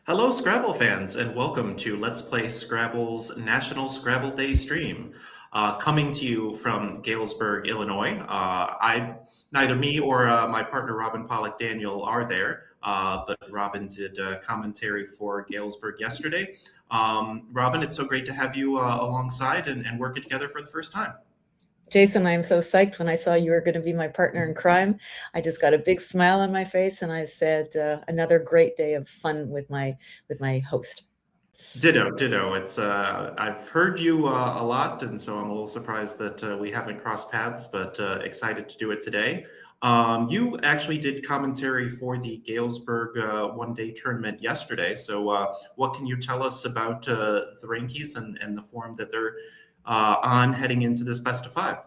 Hello, Scrabble fans, and welcome to Let's Play Scrabble's National Scrabble Day stream. Coming to you from Galesburg, Illinois. Neither me or my partner Robin Pollock Daniel are there, but Robin did commentary for Galesburg yesterday. Robin, it's so great to have you alongside and working together for the first time. Jason, I'm so psyched when I saw you were going to be my partner in crime. I just got a big smile on my face, and I said, "Another great day of fun with my host." Ditto, ditto. It's I've heard you a lot, and so I'm a little surprised that we haven't crossed paths, but excited to do it today. You actually did commentary for the Galesburg one-day tournament yesterday. So, what can you tell us about the Reinkes and the form that they're on heading into this best of five?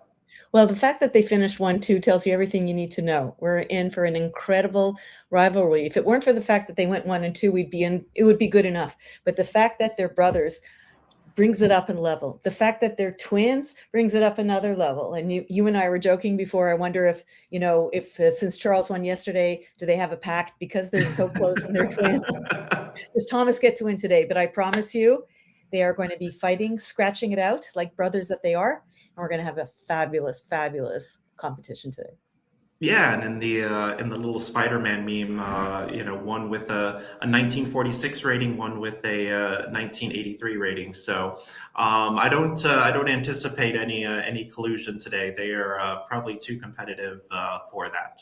Well, the fact that they finished 1-2 tells you everything you need to know. We're in for an incredible rivalry. If it weren't for the fact that they went 1-2, we'd be in. It would be good enough. But the fact that they're brothers brings it up in level. The fact that they're twins brings it up another level. And you and I were joking before. I wonder if, since Charles won yesterday, do they have a pact because they're so close and they're twins? Does Thomas get to win today? But I promise you, they are going to be fighting, scratching it out like brothers that they are. And we're going to have a fabulous, fabulous competition today. Yeah, and in the little Spider-Man meme, one with a 1946 rating, one with a 1983 rating. So I don't anticipate any collusion today. They are probably too competitive for that.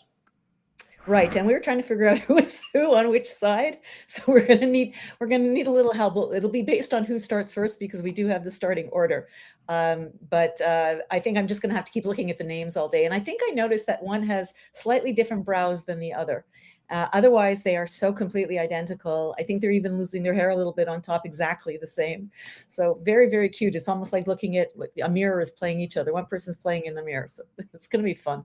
Right, and we were trying to figure out who is who on which side. So we're gonna need a little help. It'll be based on who starts first because we do have the starting order. But I think I'm just gonna have to keep looking at the names all day. And I think I noticed that one has slightly different brows than the other. Otherwise, they are so completely identical. I think they're even losing their hair a little bit on top, exactly the same. So very, very cute. It's almost like looking at a mirror is playing each other. One person's playing in the mirror, so it's gonna be fun.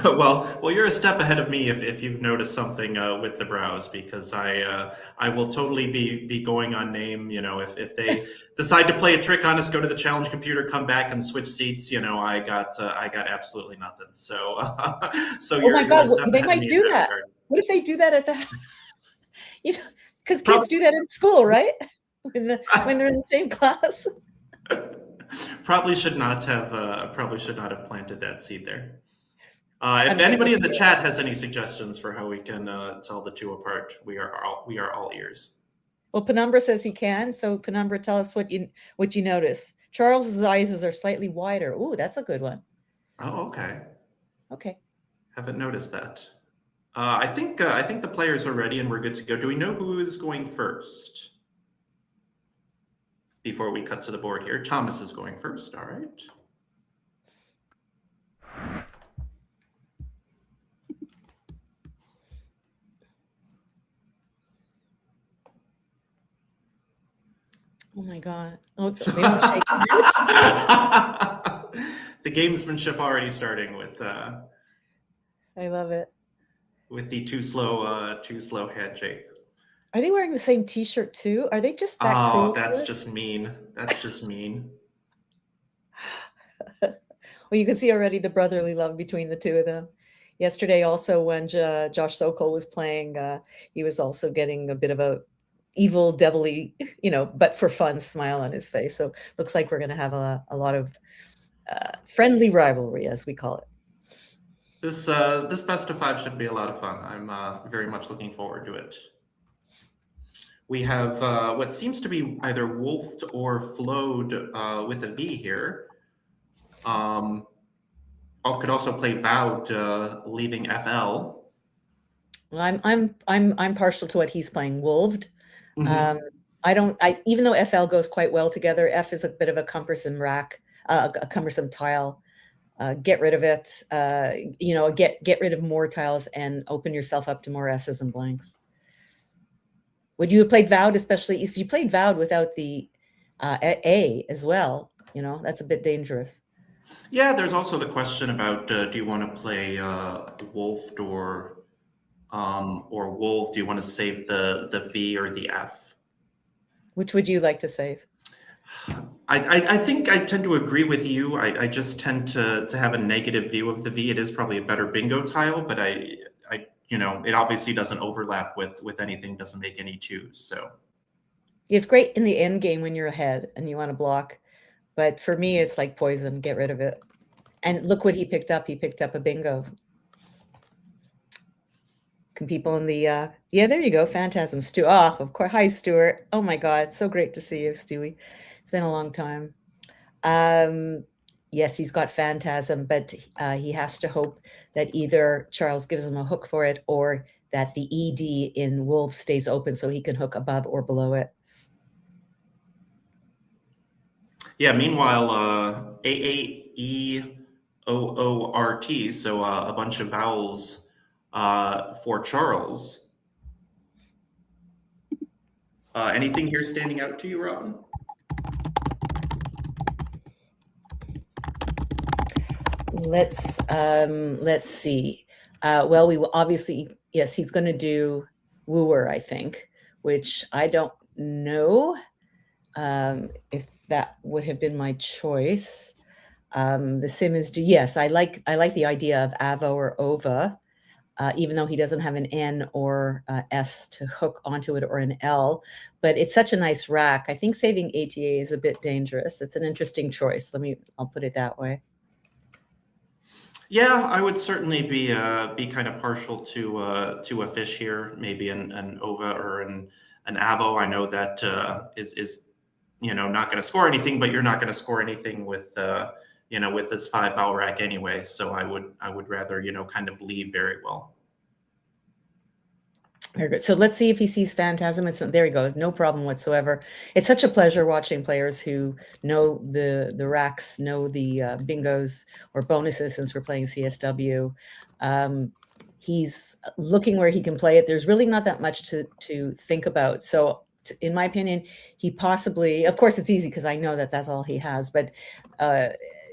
Well, you're a step ahead of me if you've noticed something with the brows, because I will totally be going on name. If they decide to play a trick on us, go to the challenge computer, come back and switch seats. I got absolutely nothing. So so Oh my God, a step they ahead of might me in do that that. regard. What if they do that at the, because kids do that in school, right? When they're in the same class. Probably should not have planted that seed there. If anybody in the chat has any suggestions for how we can tell the two apart, we are all ears. Well, Penumbra says he can. So Penumbra, tell us what you notice. Charles's eyes are slightly wider. Ooh, that's a good one. Oh, okay. Okay. Haven't noticed that. I think the players are ready and we're good to go. Do we know who is going first? Before we cut to the board here, Thomas is going first. All right. Oh my God. Oh, So they won't take the gamesmanship already starting with I love it. With the too slow handshake. Are they wearing the same t-shirt too? Are they just that cruel? Oh, that's just mean. That's just mean. Well, you can see already the brotherly love between the two of them. Yesterday, also, when Josh Sokol was playing, he was also getting a bit of a evil, devilly, but for fun smile on his face. So looks like we're going to have a lot of friendly rivalry, as we call it. This best of five should be a lot of fun. I'm very much looking forward to it. We have what seems to be either wolfed or flowed with a V here. Could also play vowed, leaving FL. Well, I'm partial to what he's playing, wolved. Mm-hmm. Even though FL goes quite well together, F is a bit of a cumbersome rack, a cumbersome tile. Get rid of it. Get rid of more tiles and open yourself up to more S's and blanks. Would you have played vowed, especially if you played vowed without the A as well? That's a bit dangerous. Yeah, there's also the question about do you want to play wolfed or wolf? Do you want to save the V or the F? Which would you like to save? I think I tend to agree with you. I just tend to have a negative view of the V. It is probably a better bingo tile, but it obviously doesn't overlap with anything, doesn't make any twos. So It's great in the end game when you're ahead and you want to block, but for me, it's like poison. Get rid of it. And look what he picked up. He picked up a bingo. Can people in the yeah, there you go, Phantasm. Stu, oh, of course. Hi, Stuart. Oh my God, so great to see you, Stewie. It's been a long time. Yes, he's got Phantasm, but he has to hope that either Charles gives him a hook for it or that the ED in Wolf stays open so he can hook above or below it. Yeah, meanwhile, AAEOORT, so a bunch of vowels for Charles. Anything here standing out to you, Robin? Let's see. Well, we will obviously, yes, he's going to do Wooer, I think, which I don't know if that would have been my choice. The sim is yes, I like the idea of Avo or Ova, even though he doesn't have an N or S to hook onto it or an L, but it's such a nice rack. I think saving ATA is a bit dangerous. It's an interesting choice. I'll put it that way. Yeah, I would certainly be kind of partial to a fish here, maybe an ova or an avo. I know that is not going to score anything, but you're not going to score anything with with this 5 vowel rack anyway. So I would rather kind of leave very well. Very good. So let's see if he sees Phantasm. There he goes. No problem whatsoever. It's such a pleasure watching players who know the racks, know the bingos or bonuses, since we're playing CSW. He's looking where he can play it. There's really not that much to think about. So in my opinion, he possibly, of course it's easy because I know that that's all he has, but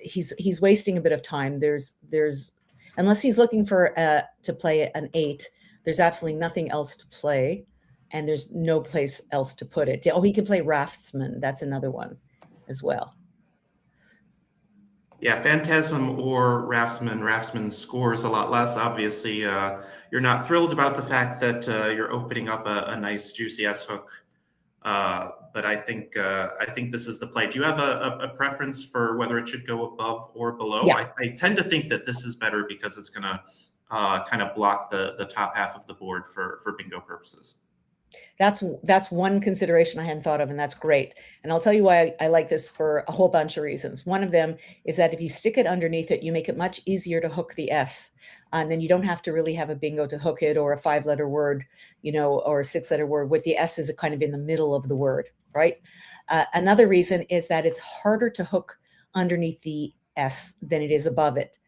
he's wasting a bit of time. There's unless he's looking for to play an 8, there's absolutely nothing else to play, and there's no place else to put it. Oh, he can play Raftsman. That's another one as well. Yeah, Phantasm or Raftsman. Raftsman scores a lot less. Obviously, you're not thrilled about the fact that you're opening up a nice juicy S hook. But I think this is the play. Do you have a preference for whether it should go above or below? Yeah. I tend to think that this is better because it's going to kind of block the top half of the board for bingo purposes. That's one consideration I hadn't thought of, and that's great. And I'll tell you why I like this for a whole bunch of reasons. One of them is that if you stick it underneath it, you make it much easier to hook the S. And then you don't have to really have a bingo to hook it, or a 5-letter word, or a 6-letter word with the S is kind of in the middle of the word, right? Another reason is that it's harder to hook underneath the S than it is above it.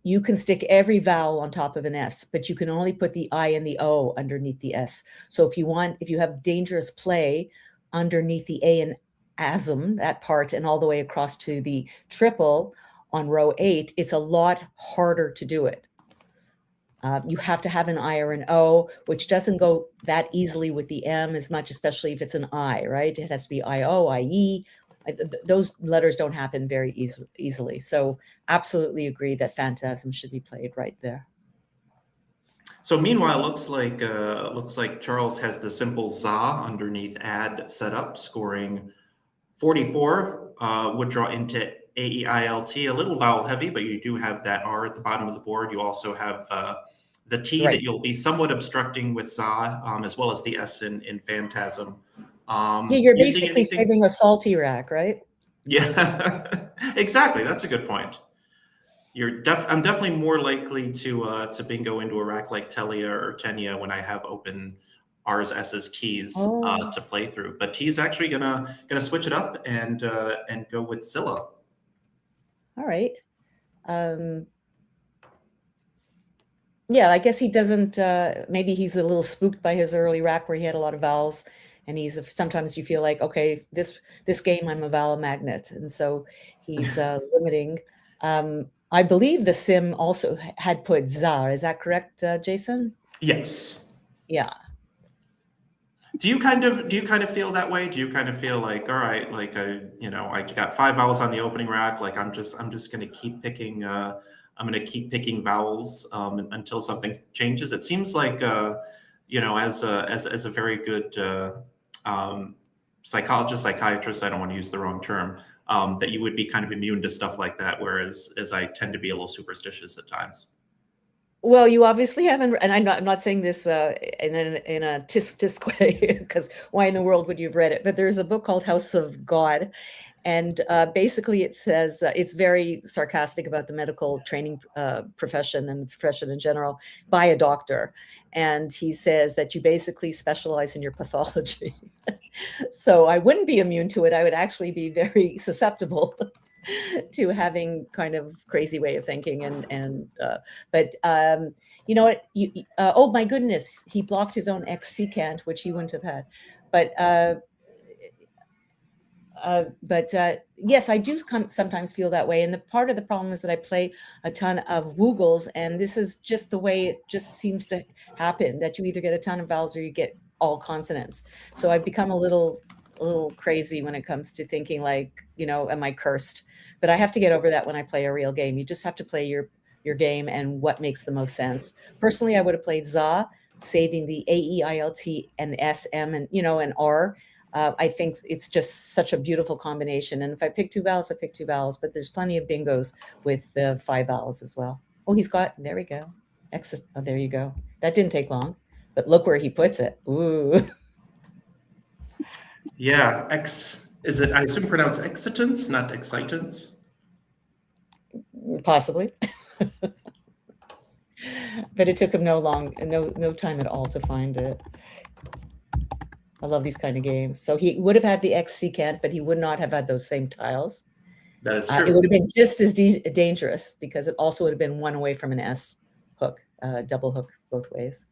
You can stick every vowel on top of an S, but you can only put the I and the O underneath the S. So if you have dangerous play underneath the A and asm, that part, and all the way across to the triple on row 8, it's a lot harder to do it. You have to have an I or an O, which doesn't go that easily with the M as much, especially if it's an I, right? It has to be I-O, I-E. Those letters don't happen very easily. So absolutely agree that Phantasm should be played right there. So meanwhile, looks like Charles has the simple za underneath add set up, scoring 44. Would draw into AEILT, a little vowel heavy, but you do have that R at the bottom of the board. You also have the T Right. that you'll be somewhat obstructing with za, as well as the S in Phantasm. Yeah, you're Using basically anything? saving a salty rack, right? Yeah, exactly. That's a good point. I'm definitely more likely to bingo into a rack like Telia or Tenia when I have open R's, S's, keys Oh, to play through. But T's actually gonna switch it up and go with Scylla. all right. Yeah, I guess he doesn't, maybe he's a little spooked by his early rack where he had a lot of vowels, and sometimes you feel like, okay, this game I'm a vowel magnet, and so he's limiting. I believe the sim also had put za. Is that correct, Jason? Yes. Yeah. Do you kind of feel that way? Do you kind of feel like, all right, like I got 5 vowels on the opening rack, like I'm just gonna keep picking vowels until something changes. It seems like as a very good psychologist, psychiatrist, I don't want to use the wrong term, that you would be kind of immune to stuff like that, whereas as I tend to be a little superstitious at times. Well, you obviously haven't, and I'm not saying this in a tisk way, because why in the world would you have read it? But there's a book called House of God, and basically it says it's very sarcastic about the medical training profession and the profession in general by a doctor, and he says that you basically specialize in your pathology. So I wouldn't be immune to it. I would actually be very susceptible to having kind of crazy way of thinking but you know what, oh my goodness, he blocked his own secant, which he wouldn't have had, but yes, I do sometimes feel that way. And the part of the problem is that I play a ton of woogles, and this is just the way it just seems to happen, that you either get a ton of vowels or you get all consonants. So I've become a little crazy when it comes to thinking like, am I cursed? But I have to get over that when I play a real game. You just have to play your game and what makes the most sense. Personally, I would have played za, saving the AEILT and SM and and R. I think it's just such a beautiful combination. And if I pick two vowels, I pick two vowels. But there's plenty of bingos with the 5 vowels as well. Oh, there we go. Oh, there you go. That didn't take long. But look where he puts it. Ooh. Yeah, is it, I assume pronounced excitance, not excitance? Possibly. But it took him no time at all to find it. I love these kind of games. So he would have had the secant, but he would not have had those same tiles. That is true. It would have been just as dangerous, because it also would have been one away from an S hook, double hook both ways.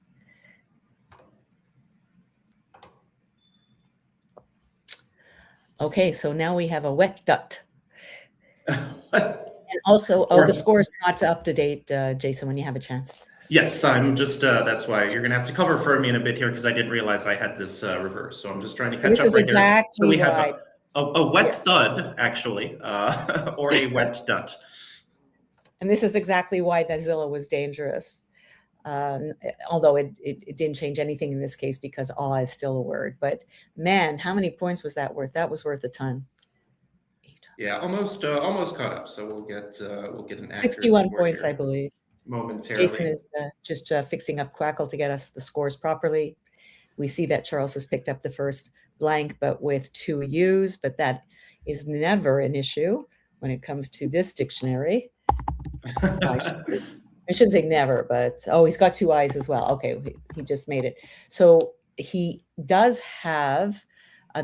Okay, so now we have a wet duct. And also, the scores are not up to date, Jason, when you have a chance. Yes, I'm just, that's why you're going to have to cover for me in a bit here, because I didn't realize I had this reverse. So I'm just trying to catch up right here. So we have a wet thud, actually, or a wet dut. And this is exactly why that Zilla was dangerous. Although it didn't change anything in this case, because awe is still a word. But man, how many points was that worth? That was worth a ton. Yeah, almost caught up. So we'll get an 61 points, I believe. Momentarily. Jason is just fixing up Quackle to get us the scores properly. We see that Charles has picked up the first blank, but with 2 U's, but that is never an issue when it comes to this dictionary. I shouldn't say never, but he's got 2 I's as well. Okay, he just made it. So he does have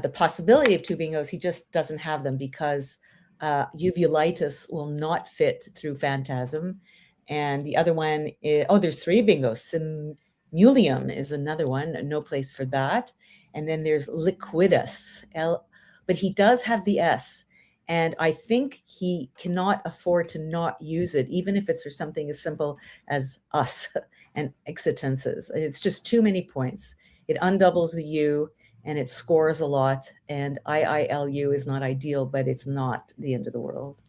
the possibility of 2 bingos. He just doesn't have them because uvulitis will not fit through phantasm. And the other one is, there's 3 bingos. Simulium is another one, no place for that. And then there's liquidus, but he does have the S. And I think he cannot afford to not use it, even if it's for something as simple as us and excitances. It's just too many points. It undoubles the U and it scores a lot. And IILU is not ideal, but it's not the end of the world.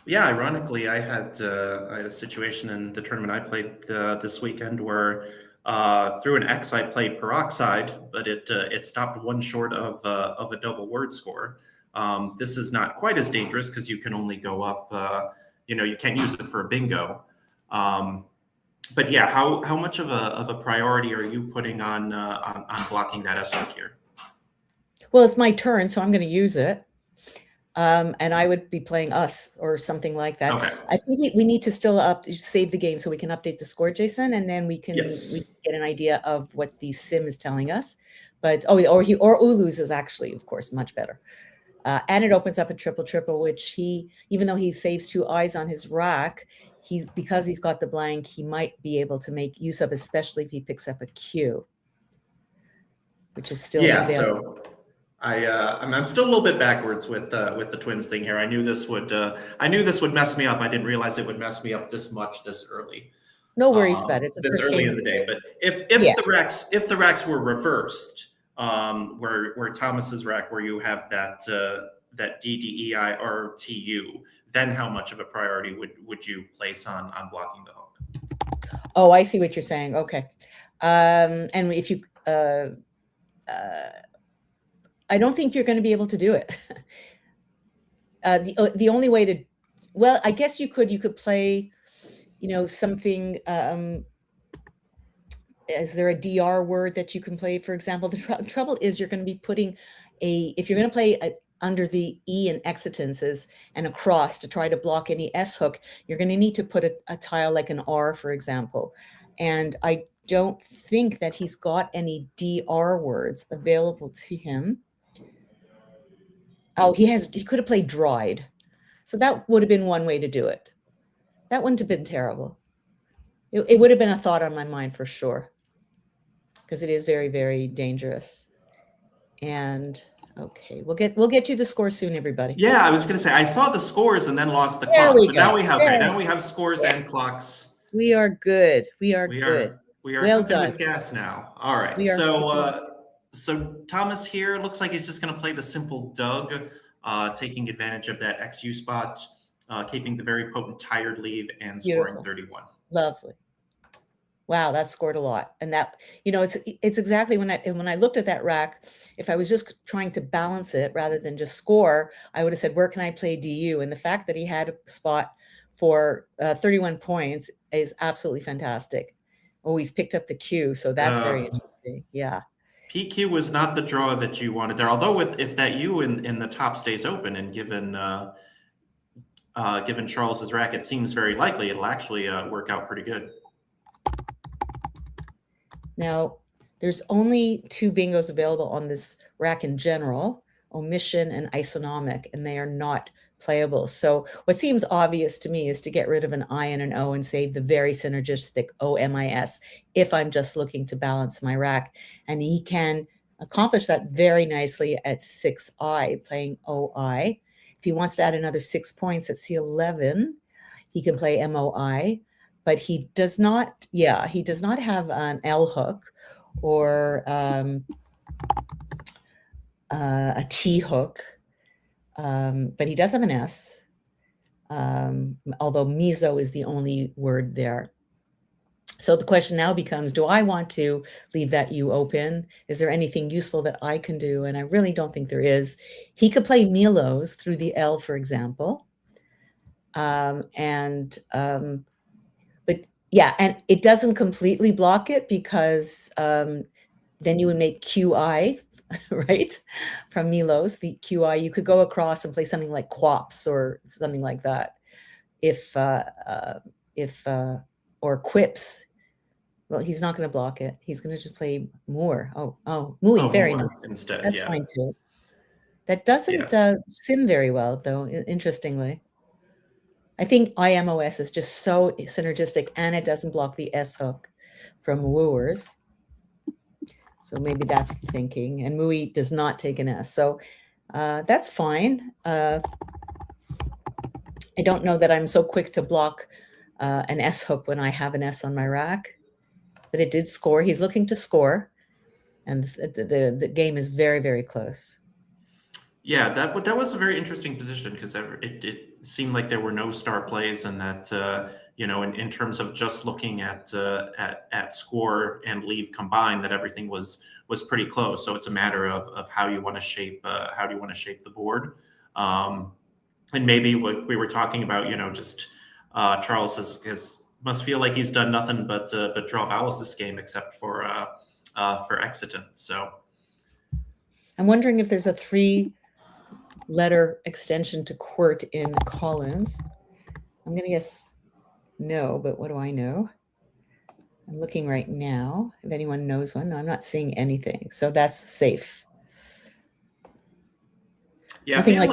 Yeah, ironically, I had a situation in the tournament I played this weekend where through an X I played peroxide, but it stopped 1 short of a double word score. This is not quite as dangerous because you can only go up. You can't use it for a bingo. But yeah, how much of a priority are you putting on blocking that S hook here? Well, it's my turn, so I'm going to use it. And I would be playing us or something like that. Okay. I think we need to still save the game so we can update the score, Jason, and then we can get an idea of what the sim is telling us. But or Ulu's is actually, of course, much better. And it opens up a triple, which even though he saves 2 I's on his rack, because he's got the blank, he might be able to make use of, especially if he picks up a Q, which is still available. So I'm still a little bit backwards with the twins thing here. I knew this would mess me up. I didn't realize it would mess me up this much this early. No worries about it. It's this early in the day. But if the racks were reversed, where Thomas's rack, where you have that DDEIRTU, then how much of a priority would you place on blocking the hook? Oh, I see what you're saying. Okay, and if you I don't think you're going to be able to do it. The only way to, well, I guess you could play, something. Is there a DR word that you can play? For example, the trouble is you're going to be putting if you're going to play under the E and exitances and a cross to try to block any S hook, you're going to need to put a tile like an R, for example. And I don't think that he's got any DR words available to him. Oh, he could have played dried. So that would have been one way to do it. That wouldn't have been terrible. It would have been a thought on my mind for sure, because it is very, very dangerous. And okay, we'll get you the score soon, everybody. Yeah, I was going to say I saw the scores and then lost the There clocks, we but go. now we have scores and clocks. We are good. We are good. We are Well cooking done. with gas now. All right. We are So Thomas here looks like he's just going to play the simple Doug, taking advantage of that XU spot, keeping the very potent tired leave and Beautiful. scoring 31. Lovely. Wow, that scored a lot. And that, it's exactly when I looked at that rack, if I was just trying to balance it rather than just score, I would have said, where can I play DU? And the fact that he had a spot for 31 points is absolutely fantastic. Oh, he's picked up the Q, so that's very interesting. Yeah. PQ was not the draw that you wanted there, although if that U in the top stays open and given Charles's rack, it seems very likely it'll actually work out pretty good. Now, there's only 2 bingos available on this rack in general, omission and isonomic, and they are not playable. So what seems obvious to me is to get rid of an I and an O and save the very synergistic OMIS if I'm just looking to balance my rack. And he can accomplish that very nicely at 6I, playing OI. If he wants to add another 6 points at C11, he can play MOI. But he does not have an L hook or a T hook, but he does have an S, although meso is the only word there. So the question now becomes, do I want to leave that U open? Is there anything useful that I can do? And I really don't think there is. He could play Milos through the L, for example. But yeah, and it doesn't completely block it because then you would make QI, right? From Milos, the QI, you could go across and play something like Quops or something like that. Or Quips. Well, he's not going to block it. He's going to just play Moor. Mooey, very nice. Instead, that's fine too. That doesn't sim very well, though, interestingly. I think IMOS is just so synergistic, and it doesn't block the S hook from wooers. So maybe that's the thinking. And Mooey does not take an S. So that's fine. I don't know that I'm so quick to block an S hook when I have an S on my rack. But it did score. He's looking to score. And the game is very, very close. Yeah, that was a very interesting position because it seemed like there were no star plays, and that in terms of just looking at score and leave combined, that everything was pretty close. So it's a matter of how you want to shape the board, and maybe what we were talking about, just Charles must feel like he's done nothing but draw vowels this game except for exitant. So I'm wondering if there's a 3-letter extension to Quirt in Collins. I'm going to guess no, but what do I know? I'm looking right now if anyone knows one. No, I'm not seeing anything. So that's safe. Yeah, nothing like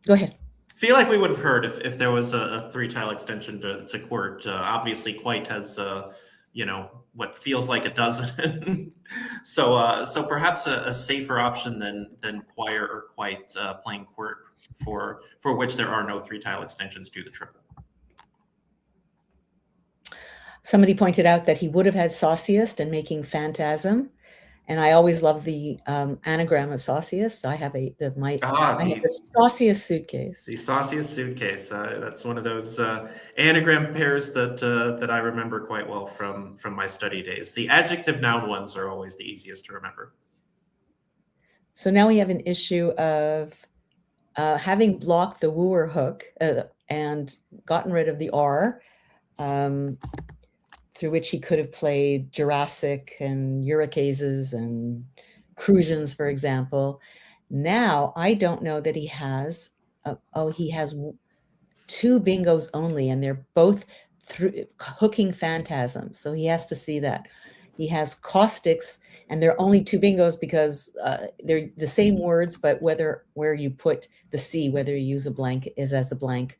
go ahead. Feel like we would have heard if there was a 3-tile extension to Quirt. Obviously, Quite has what feels like a dozen. So perhaps a safer option than Quire or Quite playing Quirt, for which there are no 3-tile extensions to the triple. Somebody pointed out that he would have had Sauciest and making Phantasm. And I always love the anagram of Sauciest. I have the Sauciest suitcase. The Sauciest suitcase. That's one of those anagram pairs that I remember quite well from my study days. The adjective noun ones are always the easiest to remember. So now we have an issue of having blocked the wooer hook and gotten rid of the R, through which he could have played Jurassic and Uricases and Crusions, for example. Now I don't know that he has. He has two bingos only, and they're both hooking phantasms. So he has to see that. He has caustics, and there are only two bingos because they're the same words, but where you put the C, whether you use a blank is as a blank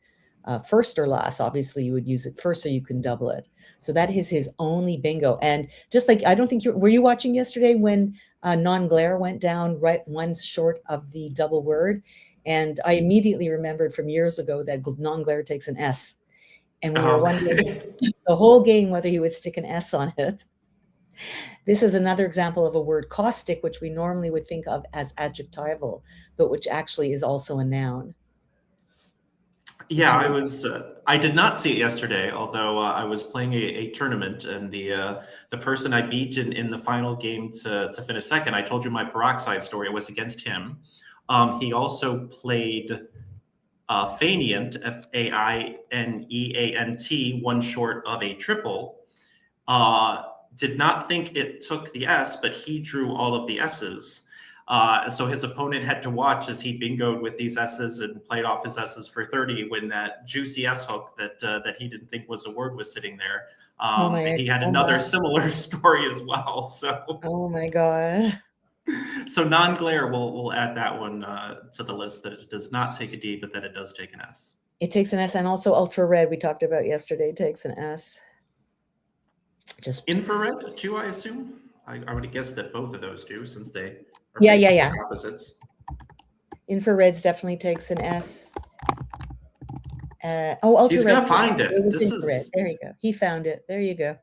first or last. Obviously, you would use it first so you can double it. So that is his only bingo. And just like, I don't think were you watching yesterday when non-glare went down right one short of the double word? And I immediately remembered from years ago that non-glare takes an S. And we were wondering the whole game whether he would stick an S on it. This is another example of a word caustic, which we normally would think of as adjectival, but which actually is also a noun. Yeah, I did not see it yesterday, although I was playing a tournament, and the person I beat in the final game to finish second, I told you my peroxide story. It was against him. He also played Fainiant, Faineant, one short of a triple. Did not think it took the S, but he drew all of the S's. So his opponent had to watch as he bingoed with these S's and played off his S's for 30 when that juicy S hook that he didn't think was a word was sitting there. And he had another similar story as well. So oh my God. So non-glare, we'll add that one to the list, that it does not take a D, but that it does take an S. It takes an S, and also ultra red we talked about yesterday takes an S. Just infrared too, I assume. I would have guessed that both of those do, since they are yeah. opposites. Infrared's definitely takes an S. Ultra He's gonna find it. It was infrared. There you go. He found it. There you go.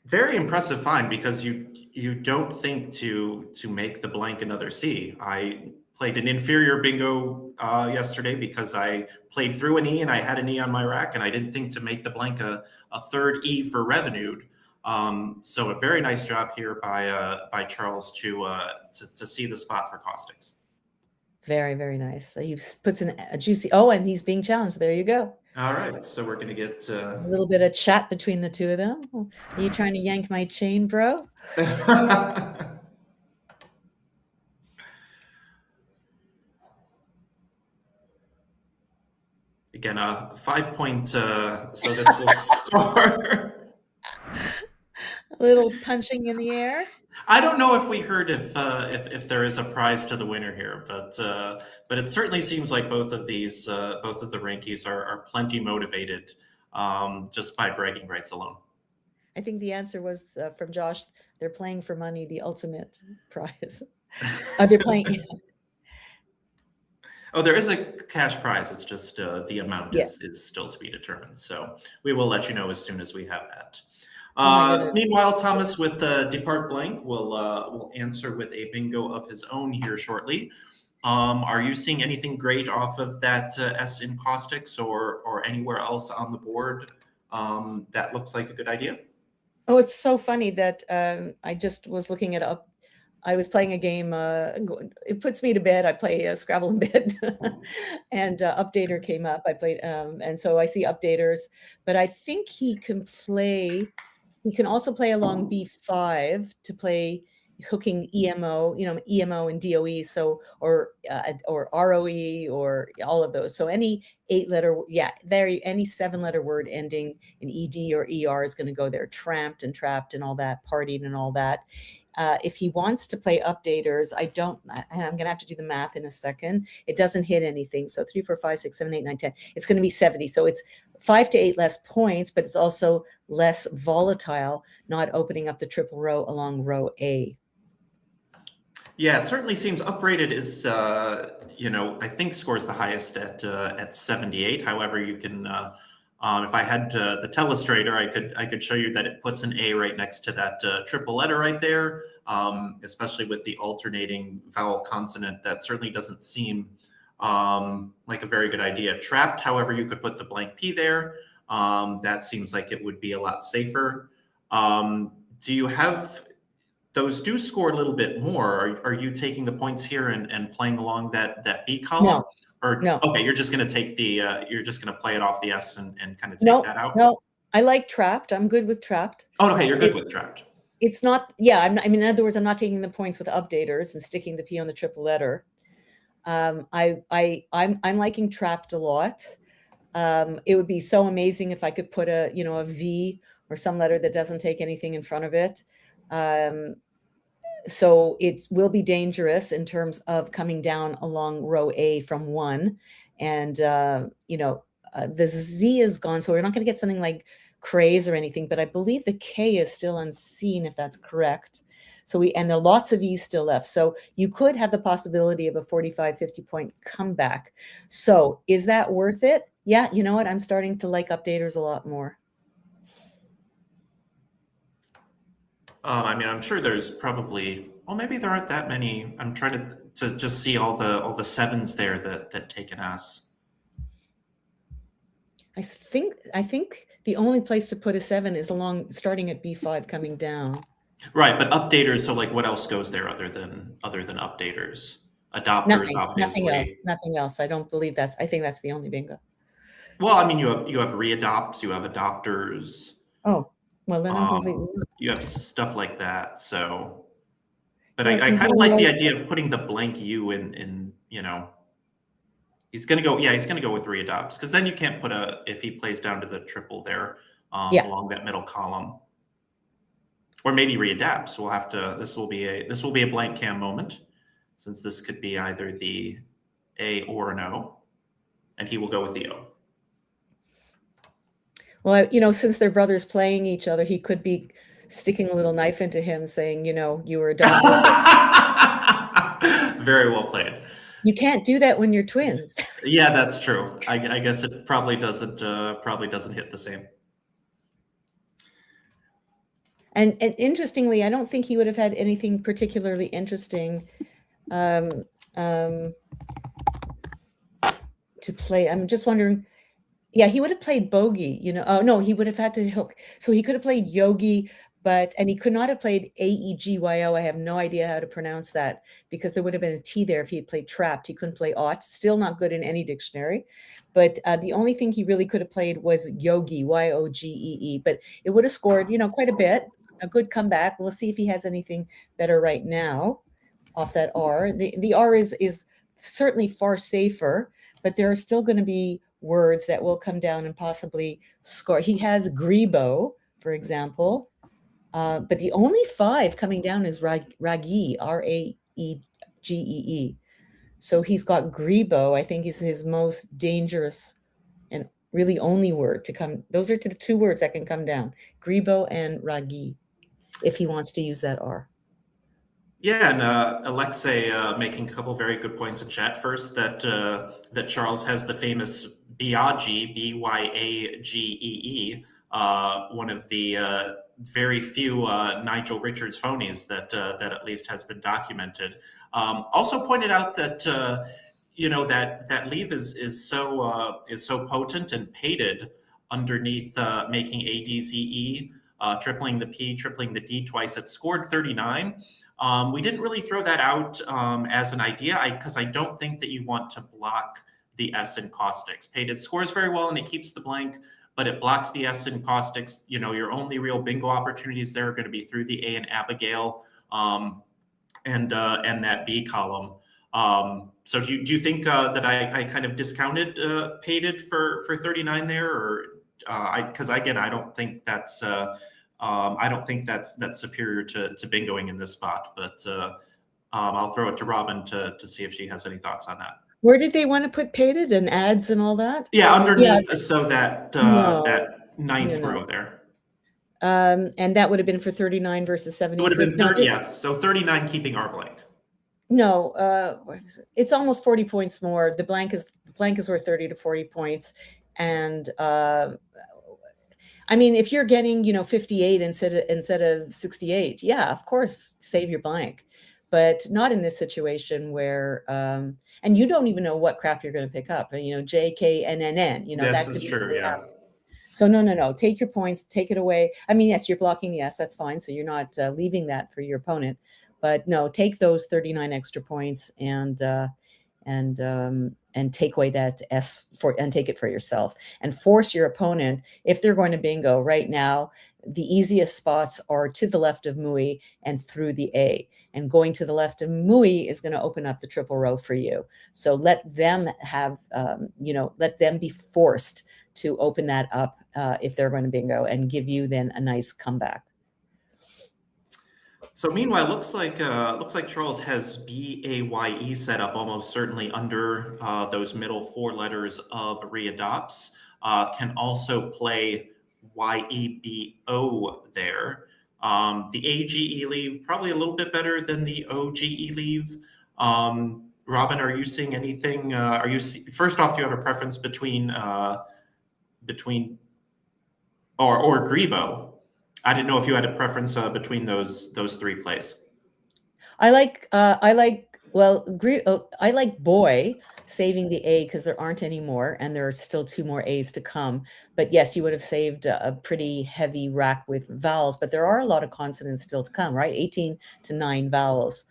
Very impressive find, because you don't think to make the blank another C. I played an inferior bingo yesterday because I played through an E and I had an E on my rack, and I didn't think to make the blank a third E for revenued. So a very nice job here by Charles to see the spot for caustics. Very, very nice. So he puts in a juicy, and he's being challenged. There you go. All right, so we're gonna get a little bit of chat between the two of them. Are you trying to yank my chain, bro? Again, 5 point, so this will score. A little punching in the air. I don't know if we heard if there is a prize to the winner here, but it certainly seems like both of the Reinke's are plenty motivated just by bragging rights alone. I think the answer was from Josh. They're playing for money, the ultimate prize. They're playing. Oh, there is a cash prize. It's just the amount is still to be determined. So we will let you know as soon as we have that. Meanwhile, Thomas with Depart Blank will answer with a bingo of his own here shortly. Are you seeing anything great off of that S in caustics or anywhere else on the board that looks like a good idea? Oh, it's so funny that I just was looking it up. I was playing a game. It puts me to bed. I play Scrabble in bed, and Updater came up. I played, and so I see Updaters, but I think he can play. He can also play along B5 to play hooking EMO, EMO and DOE, so or ROE or all of those. So any 8-letter, any 7-letter word ending in ED or ER is going to go there. Tramped and trapped and all that, partied and all that. If he wants to play Updaters, I'm going to have to do the math in a second. It doesn't hit anything. So 3, 4, 5, 6, 7, 8, 9, 10. It's going to be 70. So it's 5 to 8 less points, but it's also less volatile, not opening up the triple row along row A. Yeah, it certainly seems uprated is, I think scores the highest at 78. However, you can, if I had the telestrator, I could show you that it puts an A right next to that triple letter right there, especially with the alternating vowel consonant. That certainly doesn't seem like a very good idea. Trapped, however, you could put the blank P there. That seems like it would be a lot safer. Do you have those do score a little bit more. Are you taking the points here and playing along that B column? No, Or, no, okay, you're just going to take you're just going to play it off the S and kind of take no, that out? no. I like trapped. I'm good with trapped. Oh, okay, you're good with trapped. It's not, yeah, I mean, in other words, I'm not taking the points with updaters and sticking the P on the triple letter. I'm liking trapped a lot. It would be so amazing if I could put a V or some letter that doesn't take anything in front of it. So it will be dangerous in terms of coming down along row A from 1. And, the Z is gone, so we're not going to get something like craze or anything, but I believe the K is still unseen, if that's correct. And there are lots of E's still left. So you could have the possibility of a 45, 50 point comeback. So is that worth it? Yeah, you know what? I'm starting to like updaters a lot more. I mean, I'm sure there's probably, well, maybe there aren't that many. I'm trying to just see all the sevens there that take an S. I think the only place to put a 7 is starting at B5 coming down. Right, but updaters, so like what else goes there other than updaters? Adopters, obviously. Nothing else. I don't believe I think that's the only bingo. Well, I mean, you have readopts, you have adopters. Oh, well, then I'm completely. You have stuff like that. So, but I kind of like the idea of putting the blank U in. He's gonna go. Yeah, he's gonna go with readopts because then you can't put if he plays down to the triple there along that middle column. Or maybe readapts. We'll have to. This will be a blank cam moment, since this could be either the A or an O, and he will go with the O. Well, since they're brothers playing each other, he could be sticking a little knife into him, saying, you were adopted. Very well played. You can't do that when you're twins. Yeah, that's true. I guess it probably doesn't hit the same. And interestingly, I don't think he would have had anything particularly interesting to play. I'm just wondering. Yeah, he would have played bogey. Oh no, he would have had to hook. So he could have played yogi, and he could not have played AEGYO. I have no idea how to pronounce that because there would have been a T there if he had played trapped. He couldn't play ought. Still not good in any dictionary. But the only thing he really could have played was yogi, YOGEE. But it would have scored, quite a bit. A good comeback. We'll see if he has anything better right now off that R. The R is certainly far safer, but there are still going to be words that will come down and possibly score. He has grebo, for example, but the only 5 coming down is ragee, RAEGEE. So he's got grebo. I think is his most dangerous and really only word to come. Those are the 2 words that can come down, grebo and ragee, if he wants to use that R. Yeah, and Alexei making a couple very good points in chat. First, that Charles has the famous Biagee, BYAGEE, one of the very few Nigel Richards phonies that at least has been documented. Also pointed out that that leave is so potent and pated underneath making ADZE, tripling the P, tripling the D twice. It scored 39. We didn't really throw that out as an idea because I don't think that you want to block the S in caustics. Pated scores very well and it keeps the blank, but it blocks the S in caustics. Your only real bingo opportunities there are going to be through the A and Abigail and that B column. So do you think that I kind of discounted pated for 39 there, or because again I don't think that's superior to bingoing in this spot, but I'll throw it to Robin to see if she has any thoughts on that. Where did they want to put pated and ads and all that? Yeah, underneath, so that ninth row there. And that would have been for 39 versus 76. It would have been 30, yeah. So 39 keeping our blank. No, it's almost 40 points more. The blank is worth 30 to 40 points, and I mean, if you're getting 58 instead of 68, yeah, of course, save your blank, but not in this situation where and you don't even know what crap you're going to pick up. JKNNN. This is true, yeah. So no. Take your points, take it away. I mean, yes, you're blocking the S. That's fine. So you're not leaving that for your opponent. But no, take those 39 extra points and take away that S and take it for yourself and force your opponent. If they're going to bingo right now, the easiest spots are to the left of Mui and through the A. And going to the left of Mui is going to open up the triple row for you. So let them have, let them be forced to open that up if they're going to bingo and give you then a nice comeback. So meanwhile, looks like Charles has BAYE set up almost certainly under those middle four letters of readopts. Can also play YEBO there. The AGE leave probably a little bit better than the OGE leave. Robin, are you seeing anything? First off, do you have a preference between or Grebo? I didn't know if you had a preference between those three plays. I like boy saving the A because there aren't any more, and there are still 2 more A's to come. But yes, you would have saved a pretty heavy rack with vowels, but there are a lot of consonants still to come, right? 18 to 9 vowels.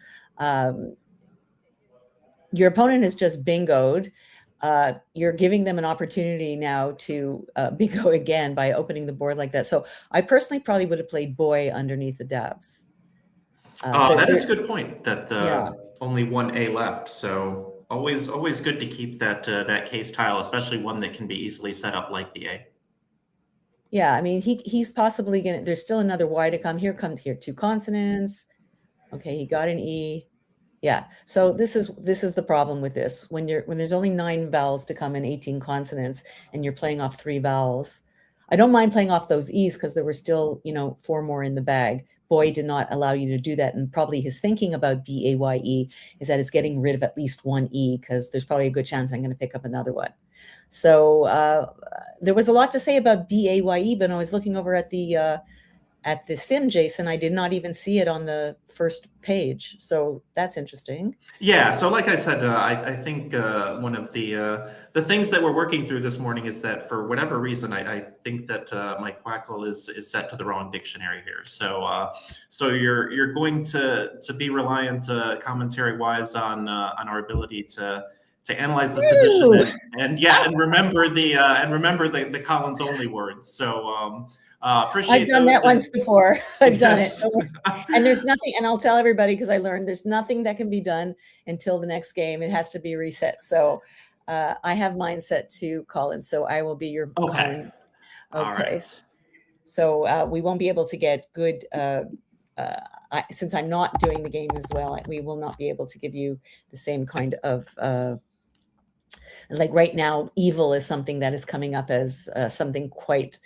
Your opponent has just bingoed. You're giving them an opportunity now to bingo again by opening the board like that. So I personally probably would have played boy underneath the dabs. That is a good point. That yeah. Only 1 A left, so always good to keep that case tile, especially one that can be easily set up like the A. Yeah, I mean he's possibly gonna. There's still another Y to come. Here 2 consonants. Okay, he got an E. Yeah, so this is the problem with this. When there's only 9 vowels to come and 18 consonants, and you're playing off 3 vowels. I don't mind playing off those E's because there were still 4 more in the bag. Boy did not allow you to do that, and probably his thinking about BAYE is that it's getting rid of at least 1 E because there's probably a good chance I'm going to pick up another one. So there was a lot to say about BAYE, but I was looking over at the sim, Jason. I did not even see it on the first page, so that's interesting. Yeah, so like I said, I think one of the things that we're working through this morning is that for whatever reason, I think that my quackle is set to the wrong dictionary here. So so you're going to be reliant commentary wise on our ability to analyze the position and remember the Collins only words. So appreciate I've done that once before. I've done it. And there's nothing, and I'll tell everybody because I learned there's nothing that can be done until the next game. It has to be reset. So I have mine set to Collins. So I will be your Collins. All right. So we won't be able to get good, since I'm not doing the game as well, we will not be able to give you the same kind of, like right now, evil is something that is coming up as something quite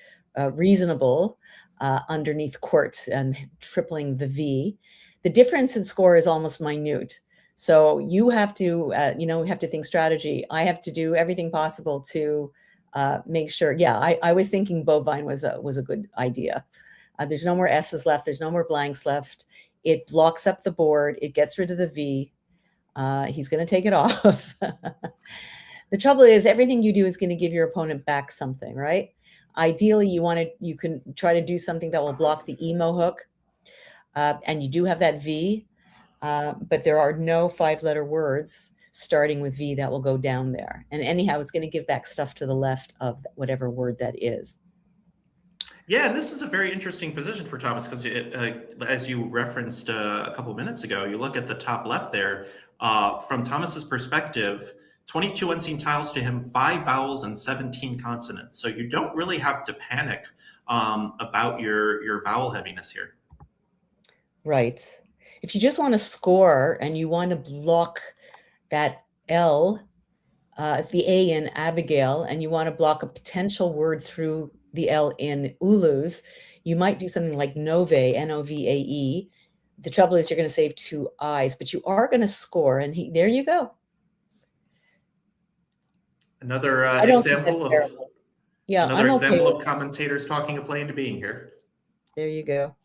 reasonable underneath court and tripling the V. The difference in score is almost minute. So you have to, have to think strategy. I have to do everything possible to make sure. Yeah, I was thinking bovine was a good idea. There's no more S's left. There's no more blanks left. It blocks up the board. It gets rid of the V. He's going to take it off. The trouble is everything you do is going to give your opponent back something, right? Ideally, you can try to do something that will block the emo hook. And you do have that V, but there are no 5-letter words starting with V that will go down there. And anyhow, it's going to give back stuff to the left of whatever word that is. Yeah, and this is a very interesting position for Thomas because, as you referenced a couple of minutes ago, you look at the top left there. From Thomas's perspective, 22 unseen tiles to him, 5 vowels and 17 consonants. So you don't really have to panic about your vowel heaviness here. Right. If you just want to score and you want to block that L, the A in Abigail, and you want to block a potential word through the L in Ulus, you might do something like Nove, N-O-V-A-E. The trouble is you're going to save 2 I's, but you are going to score, and there you go. Another example of commentators talking a play into being here. There you go.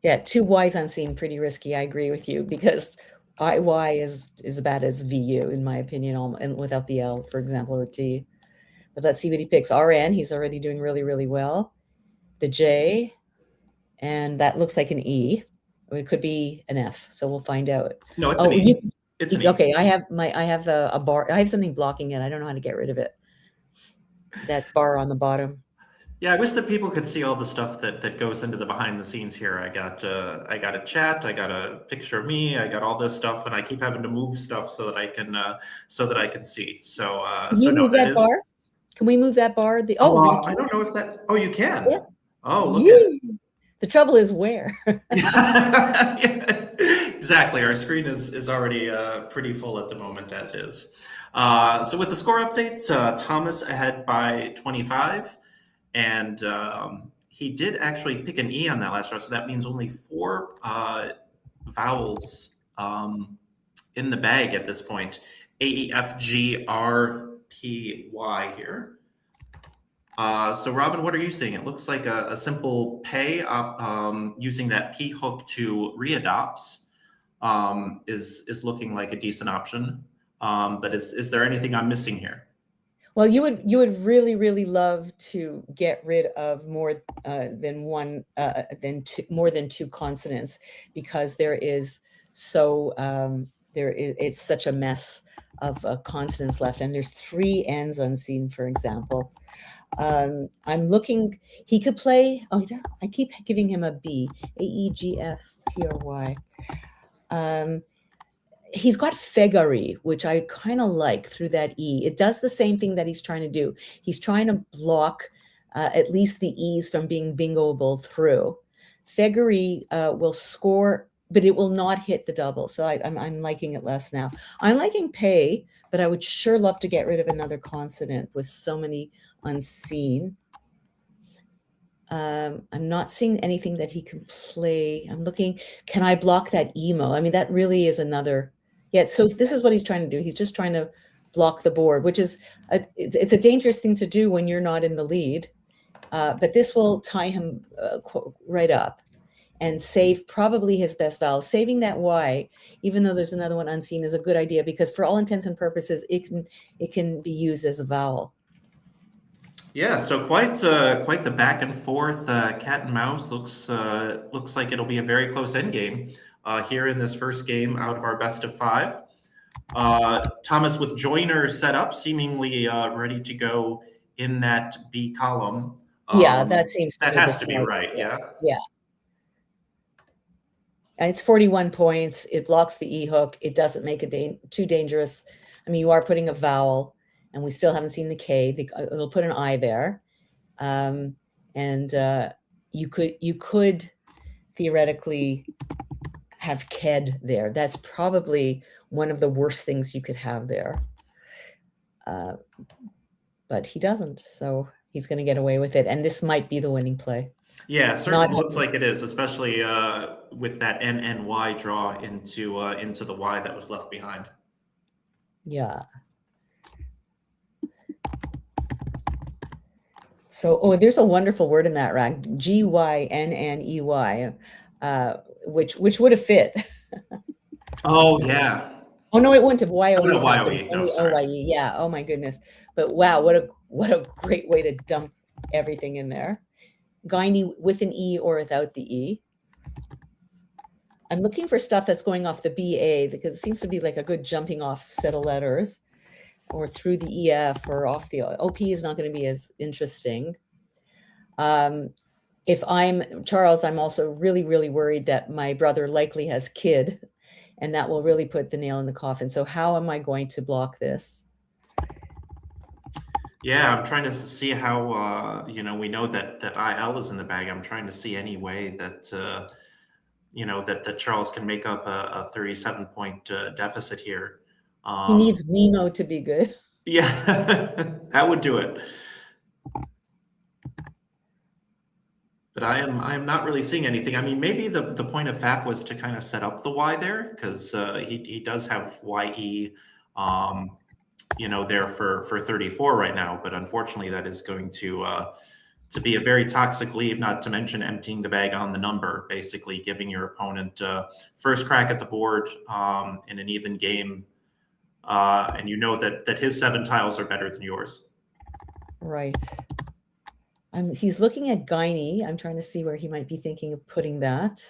Yeah, 2 Y's unseen, pretty risky. I agree with you because IY is as bad as VU in my opinion, and without the L, for example, or T. But let's see what he picks. RN, he's already doing really, really well. The J, and that looks like an E. It could be an F, so we'll find out. No, it's an E. It's an E. Okay, I have a bar. I have something blocking it. I don't know how to get rid of it. That bar on the bottom. Yeah, I wish that people could see all the stuff that goes into the behind the scenes here. I got a chat, I got a picture of me, I got all this stuff, and I keep having to move stuff so that I can see. So Can you no, move that bar? Can we move that bar? I don't know if that. Oh, you can. Yeah. Oh, look at. The trouble is where. Exactly. Our screen is already pretty full at the moment as is. So with the score updates, Thomas ahead by 25. And he did actually pick an E on that last row, so that means only 4 vowels in the bag at this point. A, E, F, G, R, P, Y here. So Robin, what are you seeing? It looks like a simple pay using that P hook to readopts is looking like a decent option. But is there anything I'm missing here? Well, you would really, really love to get rid of more than one more than 2 consonants, because it's such a mess of consonants left, and there's 3 N's unseen, for example. I'm looking. He could play. Oh, he does. I keep giving him a B. A, E, G, F, P, or Y. He's got Fegari, which I kind of like through that E. It does the same thing that he's trying to do. He's trying to block at least the E's from being bingoable through. Fegari will score, but it will not hit the double. So I'm liking it less now. I'm liking pay, but I would sure love to get rid of another consonant with so many unseen. I'm not seeing anything that he can play. I'm looking, can I block that emo? I mean, that really is another. Yeah, so this is what he's trying to do. He's just trying to block the board, which is, it's a dangerous thing to do when you're not in the lead. But this will tie him right up and save probably his best vowel. Saving that Y, even though there's another one unseen, is a good idea, because for all intents and purposes, it can be used as a vowel. Yeah, so quite the back and forth cat and mouse. Looks like it'll be a very close endgame here in this first game out of our best of 5. Thomas with joiner set up, seemingly ready to go in that B column. Yeah, that seems to that be has the to be right. Yeah. Yeah. And it's 41 points. It blocks the E hook. It doesn't make it too dangerous. I mean, you are putting a vowel, and we still haven't seen the K. It'll put an I there. And you could theoretically have KED there. That's probably one of the worst things you could have there. But he doesn't, so he's going to get away with it. And this might be the winning play. Yeah, certainly looks like it is, especially with that NNY draw into the Y that was left behind. Yeah. So, there's a wonderful word in that rack, GYNNEY, which would have fit. Oh yeah. Oh no, it wouldn't have. YOE. Oh, no, YOE. No, sorry. OYE. Yeah. Oh my goodness. But wow, what a great way to dump everything in there. Gynae with an E or without the E. I'm looking for stuff that's going off the BA, because it seems to be like a good jumping off set of letters, or through the EF, or off the OP is not going to be as interesting. If I'm Charles, I'm also really, really worried that my brother likely has KID, and that will really put the nail in the coffin. So how am I going to block this? Yeah, I'm trying to see how, we know that IL is in the bag. I'm trying to see any way that, that Charles can make up a 37-point deficit here. He needs Nemo to be good. Yeah, that would do it. But I am not really seeing anything. I mean, maybe the point of FAP was to kind of set up the Y there, because he does have YE, there for 34 right now. But unfortunately, that is going to be a very toxic leave. Not to mention emptying the bag on the number, basically giving your opponent first crack at the board in an even game, and you know that his 7 tiles are better than yours. Right. He's looking at gynae. I'm trying to see where he might be thinking of putting that.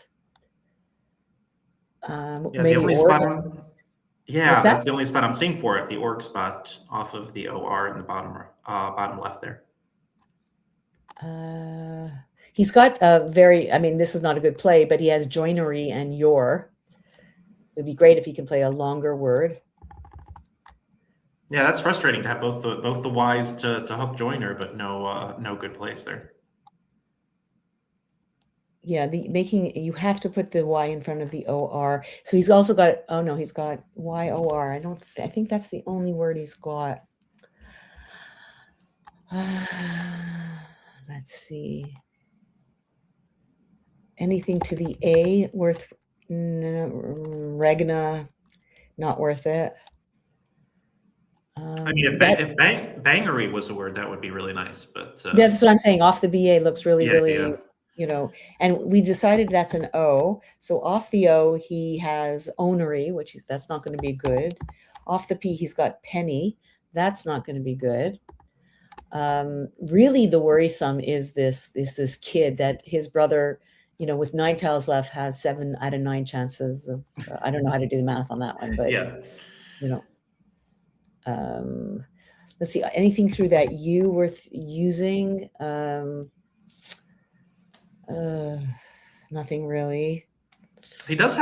Yeah, the Maybe only org. spot What's that? that's the only spot I'm seeing for it, the org spot off of the OR in the bottom left there. He's got this is not a good play, but he has joinery and your. It'd be great if he can play a longer word. Yeah, that's frustrating to have both the Ys to hook joiner, but no good plays there. Yeah, you have to put the Y in front of the OR. So he's also got, oh no, he's got YOR. I think that's the only word he's got. Let's see. Anything to the A worth, regna, not worth it. I mean, if bangery was a word, that would be really nice. But that's what I'm saying. Off the BA looks really, yeah, really, and we decided that's an O. So off the O, he has onery, that's not going to be good. Off the P, he's got penny. That's not going to be good. Really, the worrisome is this kid that his brother, with 9 tiles left, has 7 out of 9 chances of. I don't know how to do the math on that one, but yeah. Let's see, anything through that U worth using? Nothing really. He has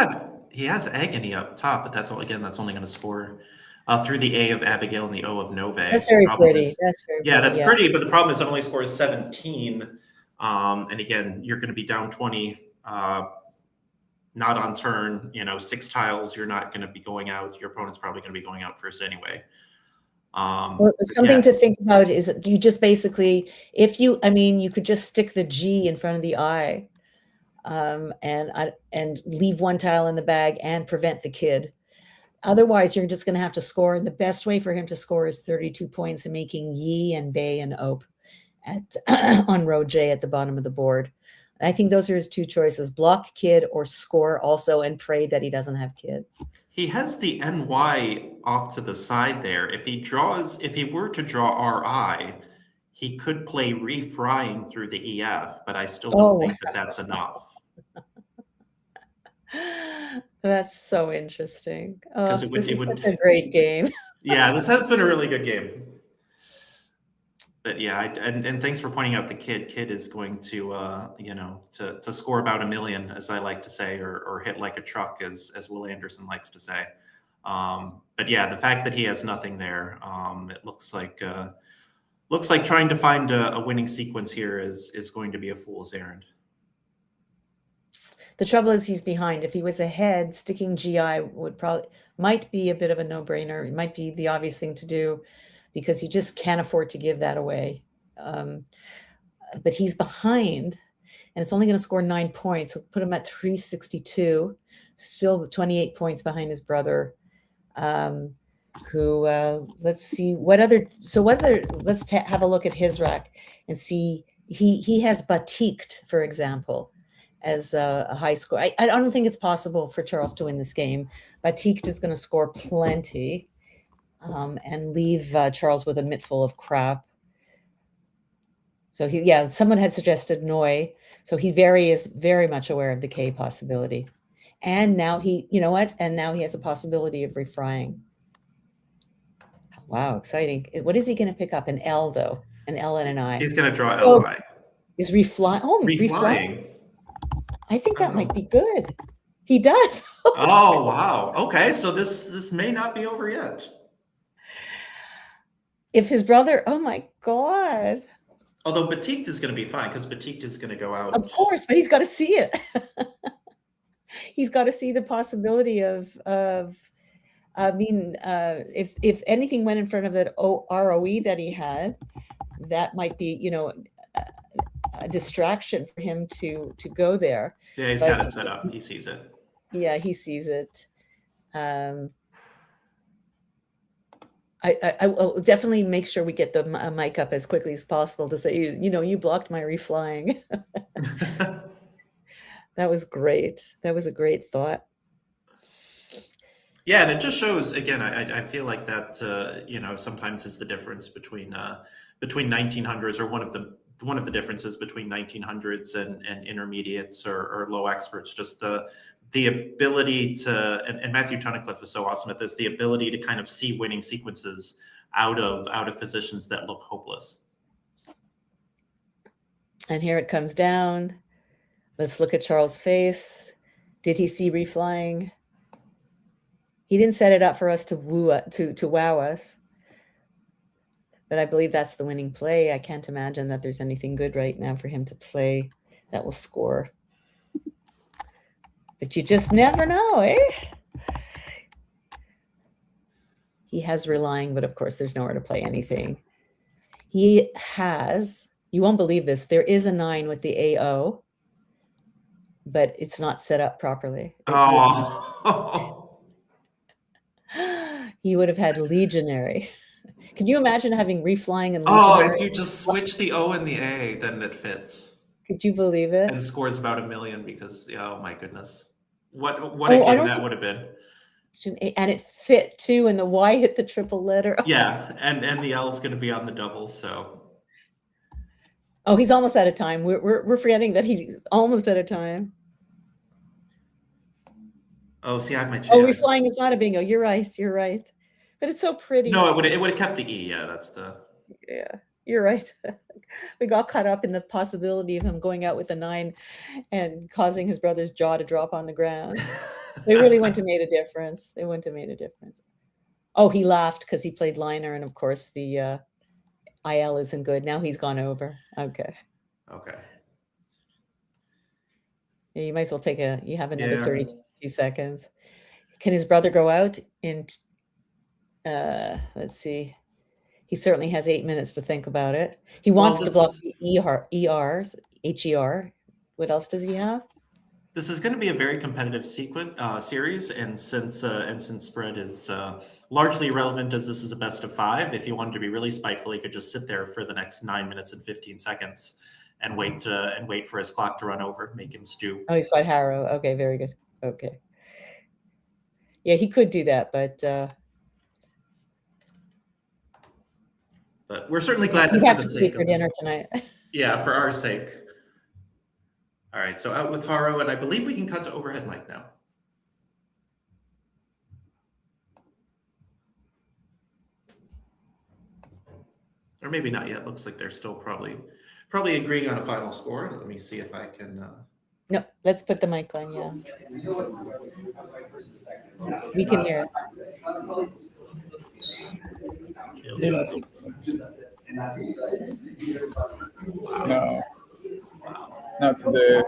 agony up top, but that's only going to score through the A of Abigail and the O of Nove. That's very pretty. That's pretty, but the problem is it only scores 17. And again, you're going to be down 20, not on turn, 6 tiles, you're not going to be going out. Your opponent's probably going to be going out first anyway. Well, something to think about is you just basically, you could just stick the G in front of the I, and leave 1 tile in the bag and prevent the kid. Otherwise, you're just going to have to score. And the best way for him to score is 32 points and making Yi and Bay and Ope on row J at the bottom of the board. I think those are his 2 choices: block kid or score also and pray that he doesn't have kid. He has the NY off to the side there. If he were to draw RI, he could play refrying through the EF, but I still don't think that that's enough. That's so interesting. This is such a great game. Yeah, this has been a really good game. But yeah, and thanks for pointing out the kid. Kid is going to to score about 1 million, as I like to say, or hit like a truck, as Will Anderson likes to say. But yeah, the fact that he has nothing there, it looks like trying to find a winning sequence here is going to be a fool's errand. The trouble is he's behind. If he was ahead, sticking GI might be a bit of a no-brainer. It might be the obvious thing to do, because he just can't afford to give that away. But he's behind, and it's only going to score 9 points. So put him at 362, still 28 points behind his brother. Who let's see let's have a look at his rack and see. He has batiqued, for example, as a high score. I don't think it's possible for Charles to win this game. Batiqued is going to score plenty, and leave Charles with a mittful of crap. So someone had suggested Noi. So he is very much aware of the K possibility. And now and now he has a possibility of refrying. Wow, exciting. What is he going to pick up? An L, though. An L and an I. He's going to draw LI. Is reflying. Oh, reflying. I think that might be good. He does. Oh, wow. Okay, so this may not be over yet. If his brother, oh my God. Although Batiqued is going to be fine, because Batiqued is going to go out. Of course, but he's got to see it. He's got to see the possibility of if anything went in front of that ROE that he had, that might be, a distraction for him to go there. Yeah, he's got it set up. He sees it. Yeah, he sees it. I will definitely make sure we get the mic up as quickly as possible to say, you blocked my reflying. That was great. That was a great thought. Yeah, and it just shows again. I feel like that sometimes is the difference between 1900s, or one of the differences between 1900s and intermediates or low experts. Just the ability to, and Matthew Tunnicliffe is so awesome at this, the ability to kind of see winning sequences out of positions that look hopeless. And here it comes down. Let's look at Charles' face. Did he see reflying? He didn't set it up for us to wow us. But I believe that's the winning play. I can't imagine that there's anything good right now for him to play that will score. But you just never know, eh? He has relying, but of course there's nowhere to play anything. He has, you won't believe this, there is a 9 with the AO, but it's not set up properly. Oh. He would have had legionary. Can you imagine having reflying and Oh, legionary? if you just switch the O and the A, then it fits. Could you believe it? And scores about 1 million because, oh my goodness. What a game that would have been. And it fit too, and the Y hit the triple letter. Yeah, and the L is going to be on the double, so. Oh, he's almost out of time. We're forgetting that he's almost out of time. Oh, see, I have my chance. Oh, reflying is not a bingo. You're right. You're right. But it's so pretty. No, it would have kept the E. Yeah, that's the. Yeah, you're right. We got caught up in the possibility of him going out with a 9 and causing his brother's jaw to drop on the ground. They really wouldn't have made a difference. They wouldn't have made a difference. Oh, he laughed because he played liner, and of course the IL isn't good. Now he's gone over. Okay. Okay. Yeah, you might as well you have another 32 seconds. Can his brother go out in, let's see. He certainly has 8 minutes to think about it. He wants to block the ERs, HER. What else does he have? This is going to be a very competitive series, and since spread is largely irrelevant, as this is a best of 5, if he wanted to be really spiteful, he could just sit there for the next 9 minutes and 15 seconds and wait for his clock to run over, make him stew. Oh, he's got Harrow. Okay, very good. Okay. Yeah, he could do that, but we're certainly glad that you have to sleep for dinner tonight. Yeah, for our sake. All right, so out with Haro, and I believe we can cut to overhead mic now. Or maybe not yet. Looks like they're still probably agreeing on a final score. Let me see if I can. No, let's put the mic on. Yeah, we can hear it. No, not today.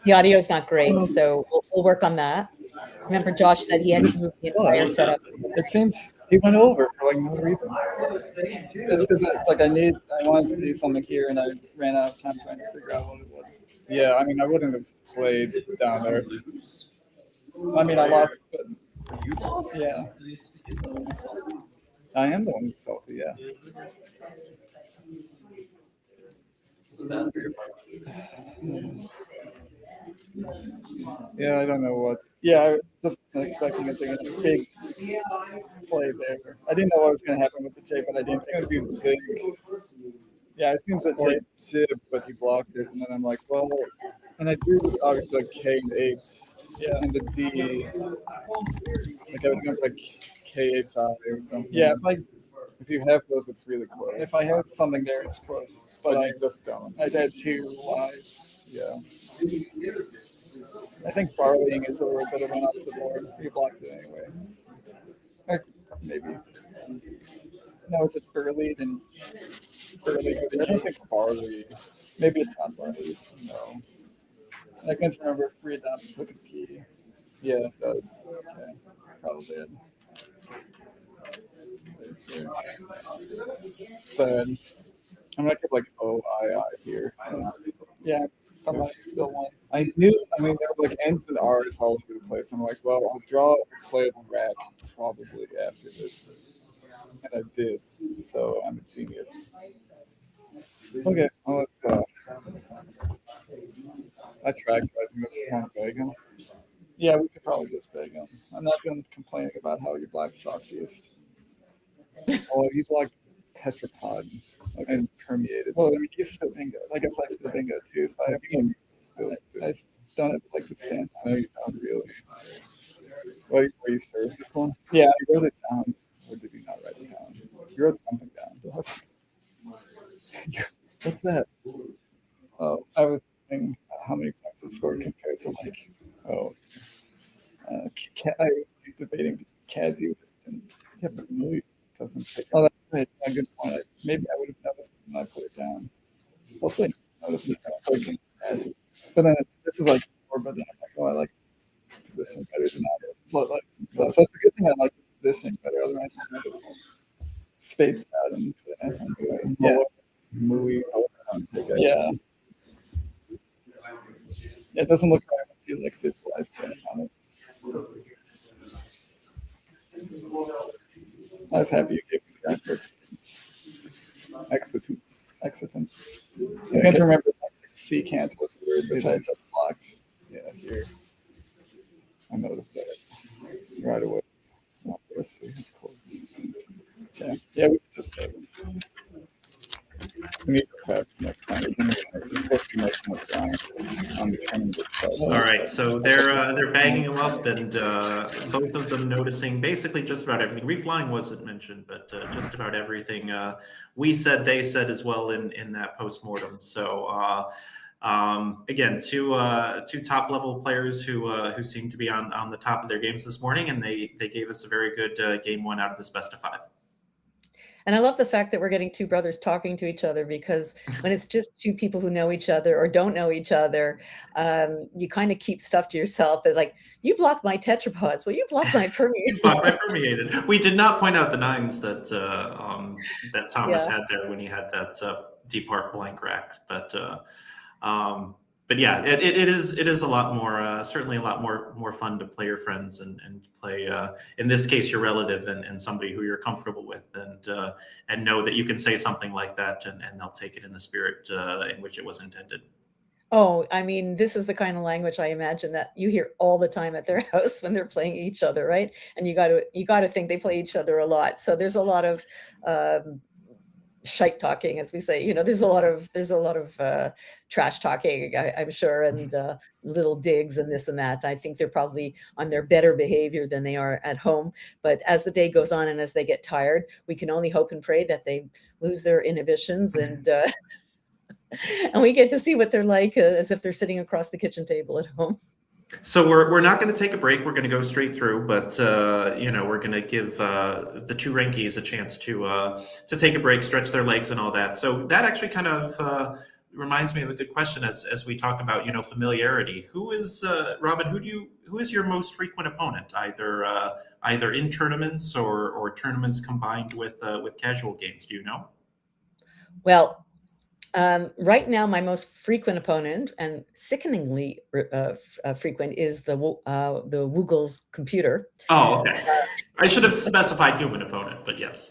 The audio is not great, so we'll work on that. Remember, Josh said he had to move the entire setup. It seems he went over for like no reason. It's because it's like I wanted to do something here, and I ran out of time trying to figure out what it was. Yeah, I mean, I wouldn't have played down there. I mean, I lost, but yeah. I am the one who's salty, yeah. Yeah, I don't know what. Yeah, I was just expecting a big play there. I didn't know what was going to happen with the J, but I didn't think it would be big. Yeah, I seen the J chip, but he blocked it, and then I'm like, well, and I drew obviously like K and H, yeah, and the D. Like I was going to like K8 or something. Yeah, if you have those, it's really close. If I have something there, it's close, but I just don't. I had 2 Ys, yeah. I think barleying is a little bit of an off the board. You blocked it anyway. Or maybe. No, is it burley? Then burley. I don't think barley. Maybe it's not barley. No. I can't remember 3 dots with a P. Yeah, it does. Okay. Probably did. Sad. I'm gonna get like OII here. Yeah, somebody still won. I mean, there were like N's and R's all over the place. I'm like, well, I'll draw a playable rack probably after this. And I did. So I'm a genius. Okay, well, let's I tried, but I think that's one big. Yeah, we could probably just beg him. I'm not done complaining about how your black sauciest. Oh, you blocked tetrapod and permeated. Well, I mean, he's still bingo. I guess I still bingo too. So I don't have like to stand. No, you don't really. Were you sure this one? Yeah, I wrote it down. Or did you not write it down? You wrote something down. What's that? Oh, I was thinking how many points it scored compared to like, I was debating Casuist and yeah, but really doesn't pick. Oh, that's a good point. Maybe I would have noticed it when I put it down. Hopefully, I noticed it when I put it in. But then this is like more, but then I'm like, oh, I like position better than that. So it's a good thing I like the position better. Otherwise, I would have spaced out and put an S on it. Yeah. Yeah. It doesn't look right once you like visualize this on it. I was happy you gave me the graphics. Exitance. I can't remember if like secant was a word, which I just blocked. Yeah, here. I noticed that right away. Not this, of course. Yeah, we can just we need to fast next time. All right, so they're bagging them up, and both of them noticing basically just about everything. Reflying wasn't mentioned, but just about everything we said, they said as well in that post-mortem. So again, two top level players who seem to be on the top of their games this morning, and they gave us a very good game one out of this best of 5. And I love the fact that we're getting two brothers talking to each other, because when it's just two people who know each other or don't know each other, you kind of keep stuff to yourself. But like, you blocked my tetrapods. Well, you blocked my permeated. Permeated. We did not point out the 9s that that Thomas had there when he had that deep heart blank rack. But yeah, it is a lot more, certainly a lot more fun to play your friends and play, in this case, your relative and somebody who you're comfortable with, and know that you can say something like that and they'll take it in the spirit in which it was intended. Oh, I mean, this is the kind of language I imagine that you hear all the time at their house when they're playing each other, right? And you got to think they play each other a lot. So there's a lot of shite talking, as we say. There's a lot of trash talking, I'm sure, and little digs and this and that. I think they're probably on their better behavior than they are at home. But as the day goes on and as they get tired, we can only hope and pray that they lose their inhibitions and and we get to see what they're like as if they're sitting across the kitchen table at home. So we're not going to take a break. We're going to go straight through, but we're going to give the two Reinke's a chance to take a break, stretch their legs, and all that. So that actually kind of reminds me of a good question as we talk about familiarity. Who is Robin? Who is your most frequent opponent, either in tournaments or tournaments combined with casual games? Do you know? Well, right now, my most frequent opponent, and sickeningly frequent, is the Woogle's computer. Oh, okay. I should have specified human opponent, but yes.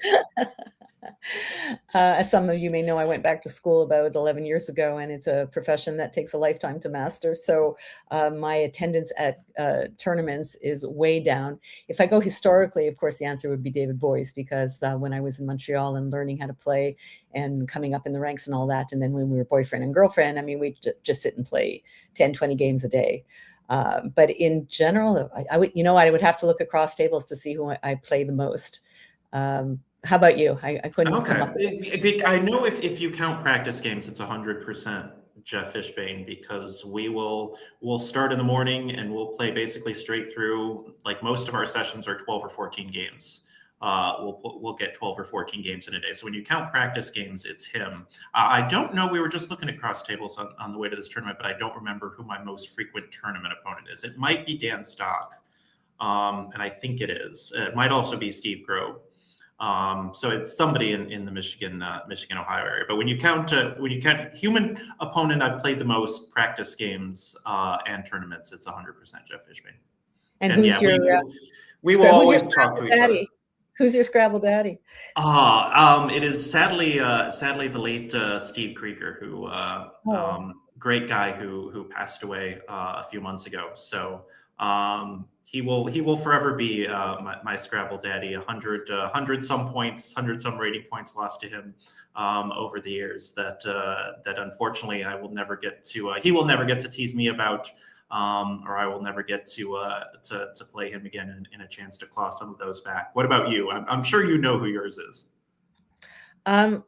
As some of you may know, I went back to school about 11 years ago, and it's a profession that takes a lifetime to master. So my attendance at tournaments is way down. If I go historically, of course, the answer would be David Boyce, because when I was in Montreal and learning how to play and coming up in the ranks and all that, and then when we were boyfriend and girlfriend, I mean, we just sit and play 10, 20 games a day. But in general, I would have to look across tables to see who I play the most. How about you? I couldn't come up with it. I know if you count practice games, it's 100% Jeff Fishbane, because we'll start in the morning and we'll play basically straight through. Like, most of our sessions are 12 or 14 games. We'll get 12 or 14 games in a day. So when you count practice games, it's him. I don't know. We were just looking across tables on the way to this tournament, but I don't remember who my most frequent tournament opponent is. It might be Dan Stock, and I think it is. It might also be Steve Grove. So it's somebody in the Michigan, Ohio area. But when you count human opponent, I've played the most practice games and tournaments. It's 100% Jeff Fishbane. And who's your? We will always talk to each other. Who's your Scrabble daddy? It is sadly the late Steve Krieger, who great guy who passed away a few months ago. So He will forever be my Scrabble daddy. 100 some points, 100 some rating points lost to him over the years that unfortunately I will never get to. He will never get to tease me about, or I will never get to play him again in a chance to claw some of those back. What about you? I'm sure you know who yours is. Um,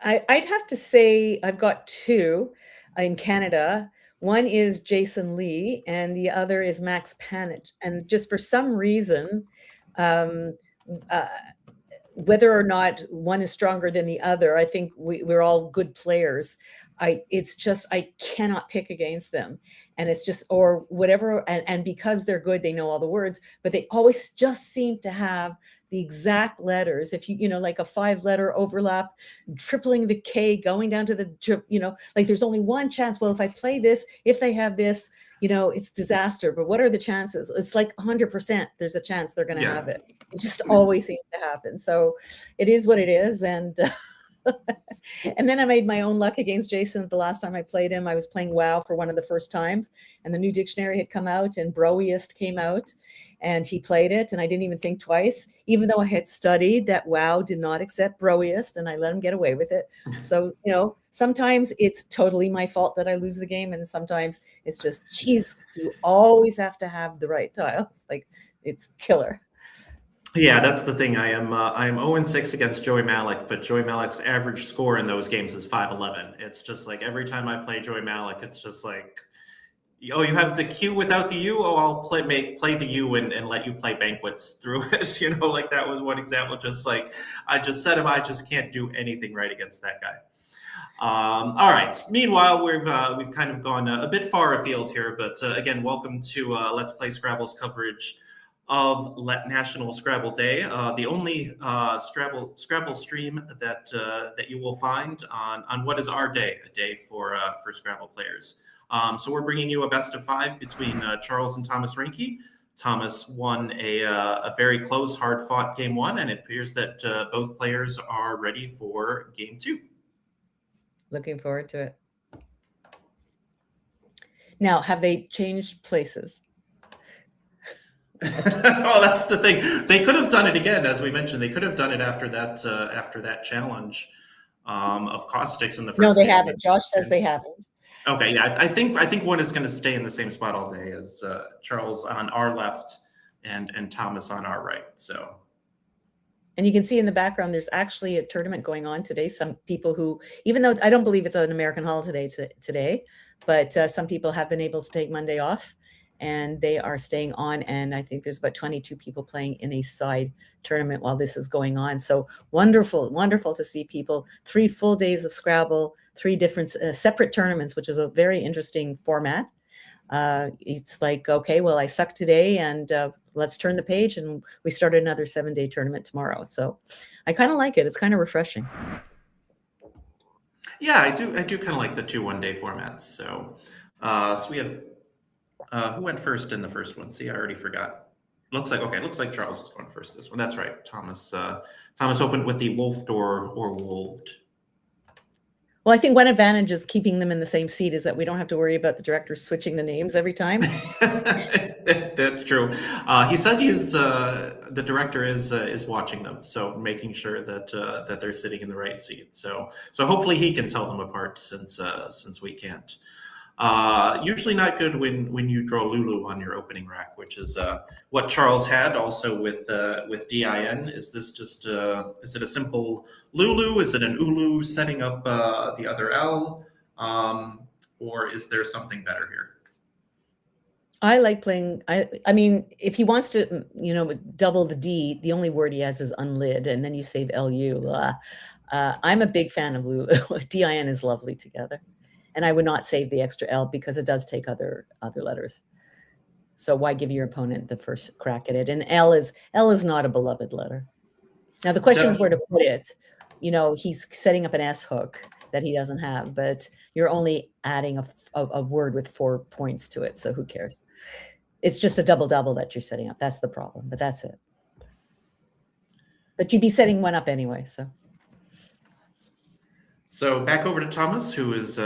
I'd have to say I've got two in Canada. One is Jason Lee, and the other is Max Panich. And just for some reason, um, uh, whether or not one is stronger than the other, I think we're all good players. It's just I cannot pick against them, and it's just or whatever. And because they're good, they know all the words, but they always just seem to have the exact letters. If you like a 5-letter overlap, tripling the K, going down to the like there's only one chance. Well, if I play this, if they have this, it's disaster. But what are the chances? It's like 100%. There's a chance they're going to have it. It just always seems to happen. So it is what it is. And and then I made my own luck against Jason. The last time I played him, I was playing WoW for one of the first times, and the new dictionary had come out, and Broiest came out, and he played it, and I didn't even think twice, even though I had studied that WoW did not accept Broiest, and I let him get away with it. So, sometimes it's totally my fault that I lose the game, and sometimes it's just, geez, you always have to have the right tiles. Like, it's killer. Yeah, that's the thing. I am 0-6 against Joey Malik, but Joey Malik's average score in those games is 511. It's just like every time I play Joey Malik, it's just like, oh, you have the Q without the U? Oh, I'll play the U and let you play banquets through it. Like that was one example. Just like I just said him, I just can't do anything right against that guy. All right. Meanwhile, we've kind of gone a bit far afield here, but again, welcome to Let's Play Scrabble's coverage of National Scrabble Day, the only Scrabble stream that you will find on what is our day, a day for Scrabble players. So we're bringing you a best of 5 between Charles and Thomas Reinke. Thomas won a very close, hard-fought game 1, and it appears that both players are ready for game 2. Looking forward to it. Now, have they changed places? Oh, that's the thing. They could have done it again, as we mentioned. They could have done it after that challenge of caustics in the first. No, they haven't. Josh says they haven't. Okay, yeah, I think one is going to stay in the same spot all day as Charles on our left and Thomas on our right. So, and you can see in the background, there's actually a tournament going on today. Some people who, even though I don't believe it's an American holiday today, but some people have been able to take Monday off, and they are staying on. And I think there's about 22 people playing in a side tournament while this is going on. So wonderful, wonderful to see people. 3 full days of Scrabble, 3 different separate tournaments, which is a very interesting format. It's like, okay, well, I suck today, and let's turn the page, and we start another 7-day tournament tomorrow. So I kind of like it. It's kind of refreshing. Yeah, I do kind of like the 2 one-day formats. So we have who went first in the first one? See, I already forgot. Looks like Charles is going first this one. That's right. Thomas opened with the wolfed or wolved. Well, I think one advantage is keeping them in the same seat is that we don't have to worry about the directors switching the names every time. That's true. He said the director is watching them, so making sure that they're sitting in the right seat. So hopefully he can tell them apart since we can't. Usually not good when you draw Lulu on your opening rack, which is what Charles had also with DIN. Is this just is it a simple Lulu? Is it an Ulu setting up the other L, or is there something better here? I like playing. I mean, if he wants to, double the D, the only word he has is unlid, and then you save LU. I'm a big fan of Lulu. DIN is lovely together. And I would not save the extra L because it does take other letters. So why give your opponent the first crack at it? And L is not a beloved letter. Now the question is where to put it. He's setting up an S hook that he doesn't have, but you're only adding a word with 4 points to it. So who cares? It's just a double that you're setting up. That's the problem, but that's it. But you'd be setting one up anyway, so. So back over to Thomas, who is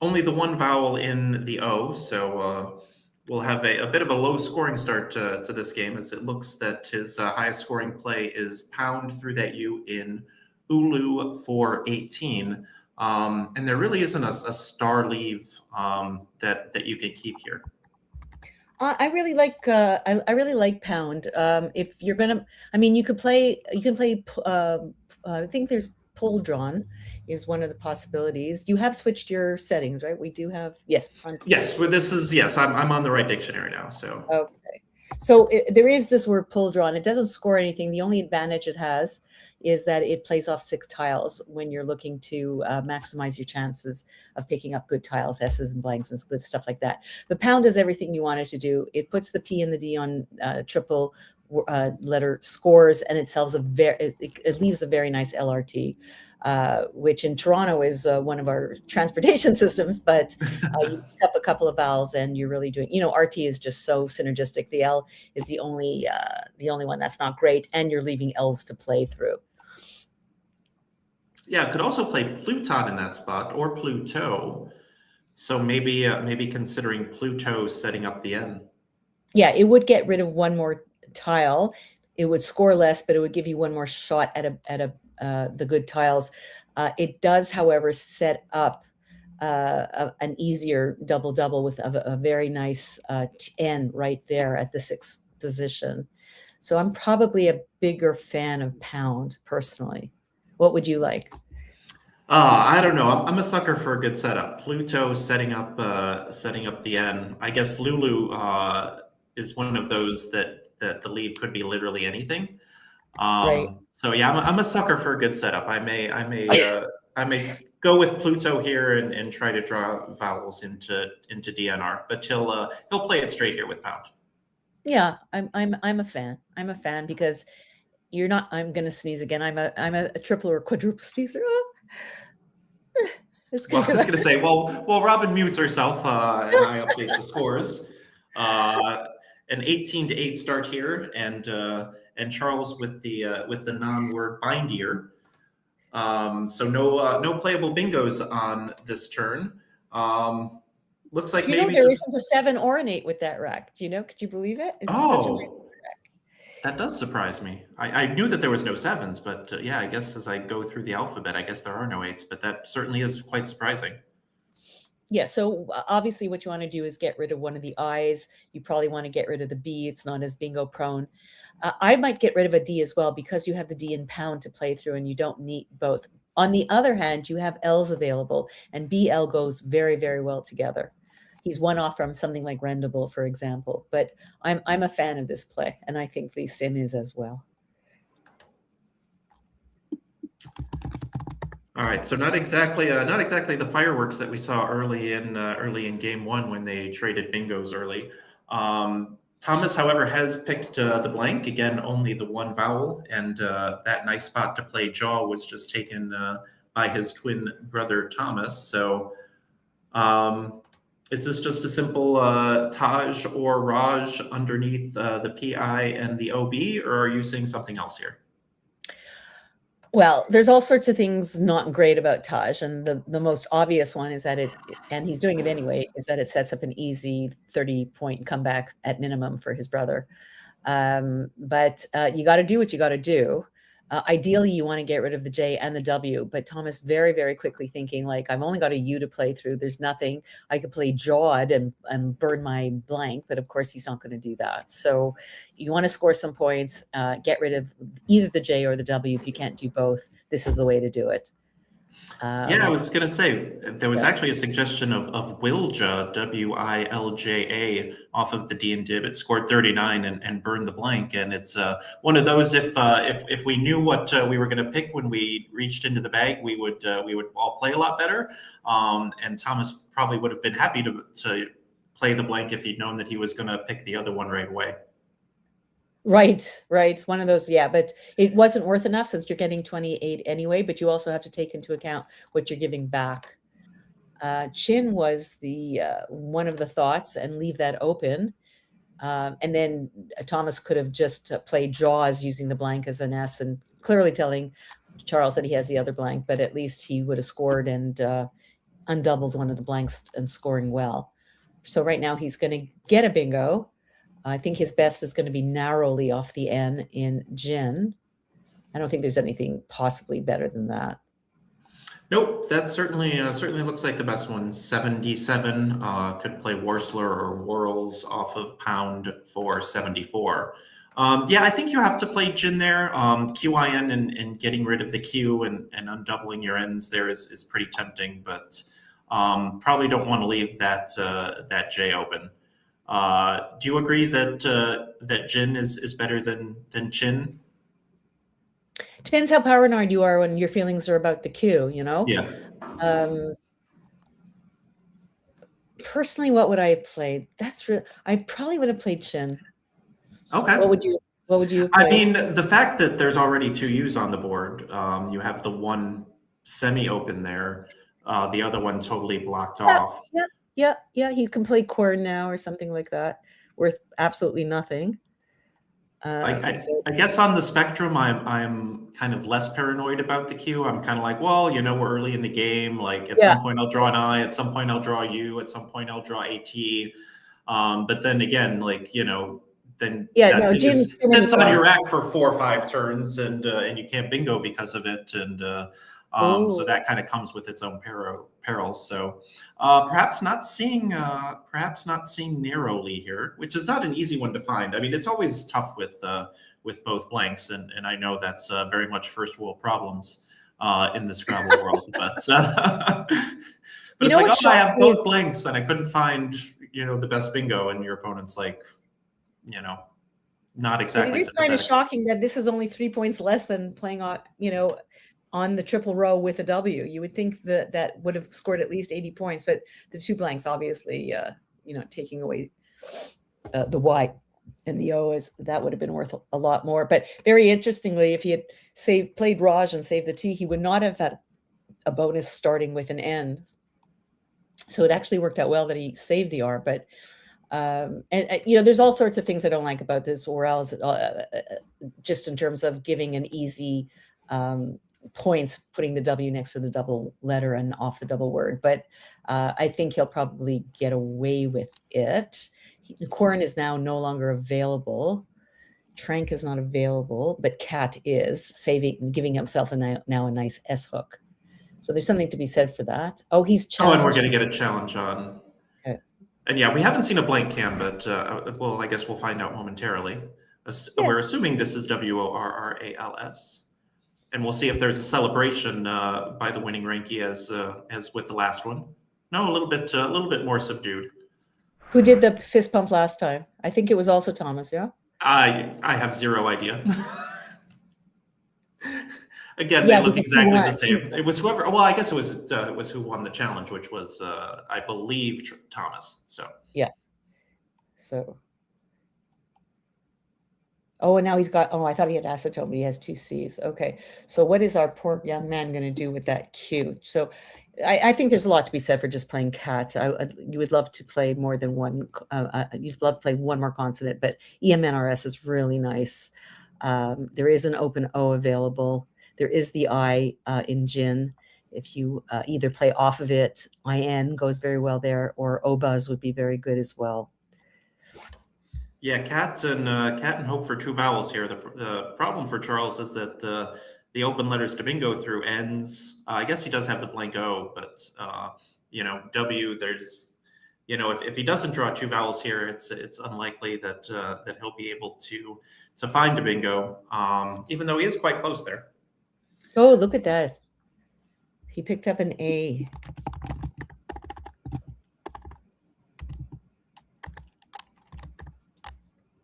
only the 1 vowel in the O. So will have a bit of a low scoring start to this game, as it looks that his highest scoring play is pound through that U in Ulu for 18. And there really isn't a star leave that you can keep here. I really like I really like pound. If you're gonna, I mean, you can play I think there's pull drawn is one of the possibilities. You have switched your settings, right? We do have, yes, Yes, well, this is, yes, I'm on the right dictionary now. So Okay. So there is this word pull drawn. It doesn't score anything. The only advantage it has is that it plays off 6 tiles when you're looking to maximize your chances of picking up good tiles, S's and blanks and good stuff like that. The pound does everything you want it to do. It puts the P and the D on triple letter scores, and it sells it leaves a very nice LRT. Which in Toronto is one of our transportation systems, but you pick up a couple of vowels and you're really doing, RT is just so synergistic. The L is the only one that's not great, and you're leaving L's to play through. yeah, could also play Pluton in that spot, or Pluto. So maybe considering Pluto setting up the N. Yeah, it would get rid of one more tile. It would score less, but it would give you one more shot at the good tiles. It does, however, set up an easier double with a very nice N right there at the 6th position. So I'm probably a bigger fan of pound personally. What would you like? I don't know. I'm a sucker for a good setup. Pluto setting up the N. I guess Lulu is one of those that the leave could be literally anything. Right. So yeah, I'm a sucker for a good setup. I may go with Pluto here and try to draw vowels into DNR, but he'll play it straight here with pound. Yeah, I'm a fan. I'm a fan because you're not. I'm gonna sneeze again. I'm a triple or quadruple sneezer. It's Well, good. I was going to say, well, Robin mutes herself, and I update the scores. An 18-8 start here, and Charles with the non-word bindier. So no playable bingos on this turn. Looks like maybe there just isn't a 7 or an 8 with that rack. Do you know? Could you believe it? It's such a nice oh. That does surprise me. I knew that there was no 7s, but yeah, I guess as I go through the alphabet, I guess there are no 8s, but that certainly is quite surprising. Yeah, so obviously what you want to do is get rid of one of the I's. You probably want to get rid of the B. It's not as bingo prone. I might get rid of a D as well because you have the D in pound to play through and you don't need both. On the other hand, you have L's available, and BL goes very, very well together. He's one off from something like Rendable, for example. But I'm a fan of this play, and I think the Sim is as well. All right, so not exactly the fireworks that we saw early in game 1 when they traded bingos early. Thomas, however, has picked the blank again, only the one vowel, and that nice spot to play jaw was just taken by his twin brother Thomas. So, is this just a simple Taj or Raj underneath the PI and the OB, or are you seeing something else here? Well, there's all sorts of things not great about Taj, and the most obvious one is that and he's doing it anyway, is that it sets up an easy 30-point comeback at minimum for his brother. But you got to do what you got to do. Ideally, you want to get rid of the J and the W, but Thomas very, very quickly thinking, like, I've only got a U to play through. There's nothing. I could play jawed and burn my blank, but of course he's not going to do that. So you want to score some points, get rid of either the J or the W. If you can't do both, this is the way to do it. Yeah, I was going to say, there was actually a suggestion of Wilja, Wilja, off of the D and Dib. It scored 39 and burned the blank. And it's one of those, if we knew what we were going to pick when we reached into the bag, we would all play a lot better. And Thomas probably would have been happy to play the blank if he'd known that he was going to pick the other one right away. Right. One of those, yeah, but it wasn't worth enough since you're getting 28 anyway, but you also have to take into account what you're giving back. Chin was the one of the thoughts, and leave that open. And then Thomas could have just played jaws using the blank as an S and clearly telling Charles that he has the other blank, but at least he would have scored and undoubled one of the blanks and scoring well. So right now he's going to get a bingo. I think his best is going to be narrowly off the N in gin. I don't think there's anything possibly better than that. Nope, that certainly looks like the best one. 77 could play Worsler or Worrels off of Pound for 74. Yeah, I think you have to play Gin there. QIN and getting rid of the Q and undoubling your ends there is pretty tempting, but probably don't want to leave that J open. Do you agree that Gin is better than Chin? Depends how paranoid you are when your feelings are about the Q, you know? Yeah. Personally, what would I have played? I probably would have played Chin. Okay. What would you have I played? mean, the fact that there's already two U's on the board, you have the one semi-open there, the other one totally blocked off. Yeah. He can play Corn now or something like that, worth absolutely nothing. I guess on the spectrum, I'm kind of less paranoid about the Q. I'm kind of like, well, we're early in the game. Like at some point I'll draw an I, at some point I'll draw a U, at some point I'll draw AT. But then again, like, then that thing sits on your rack for 4 or 5 turns, and you can't bingo because of it, and so that kind of comes with its own perils. So perhaps not seeing narrowly here, which is not an easy one to find. I mean, it's always tough with both blanks, and I know that's very much first world problems in the Scrabble world, but it's like, I have both blanks, and I couldn't find the best bingo, and your opponent's like, not exactly. It is kind of shocking that this is only 3 points less than playing on the triple row with a W. You would think that would have scored at least 80 points, but the 2 blanks obviously, taking away the Y and the O that would have been worth a lot more. But very interestingly, if he had played Raj and saved the T, he would not have had a bonus starting with an N. So it actually worked out well that he saved the R, but there's all sorts of things I don't like about this, or else just in terms of giving an easy points, putting the W next to the double letter and off the double word. But I think he'll probably get away with it. Corn is now no longer available. Trank is not available, but Cat is giving himself now a nice S hook. So there's something to be said for that. Oh, he's challenged. Oh, and we're going to get a challenge on. Okay. And yeah, we haven't seen a blank cam, but well, I guess we'll find out momentarily. We're assuming this is WORRALS, and we'll see if there's a celebration by the winning Reinke as with the last one. No, a little bit more subdued. Who did the fist pump last time? I think it was also Thomas. Yeah. I have zero idea. Again, they look exactly the same. It was whoever. Well, I guess it was who won the challenge, which was I believe Thomas. So yeah. So. Oh, and now he's got. Oh, I thought he had acetone, but he has 2 C's. Okay. So what is our poor young man going to do with that Q? So, I think there's a lot to be said for just playing Cat. You would love to play more than one. You'd love to play one more consonant, but EMNRS is really nice. There is an open O available. There is the I in Gin. If you either play off of it, IN goes very well there, or O-Buzz would be very good as well. Yeah, Cat and Hope for 2 vowels here. The problem for Charles is that the open letters to bingo through ends. I guess he does have the blank O, but W. There's if he doesn't draw 2 vowels here, it's unlikely that he'll be able to find a bingo. Even though he is quite close there. Oh, look at that. He picked up an A.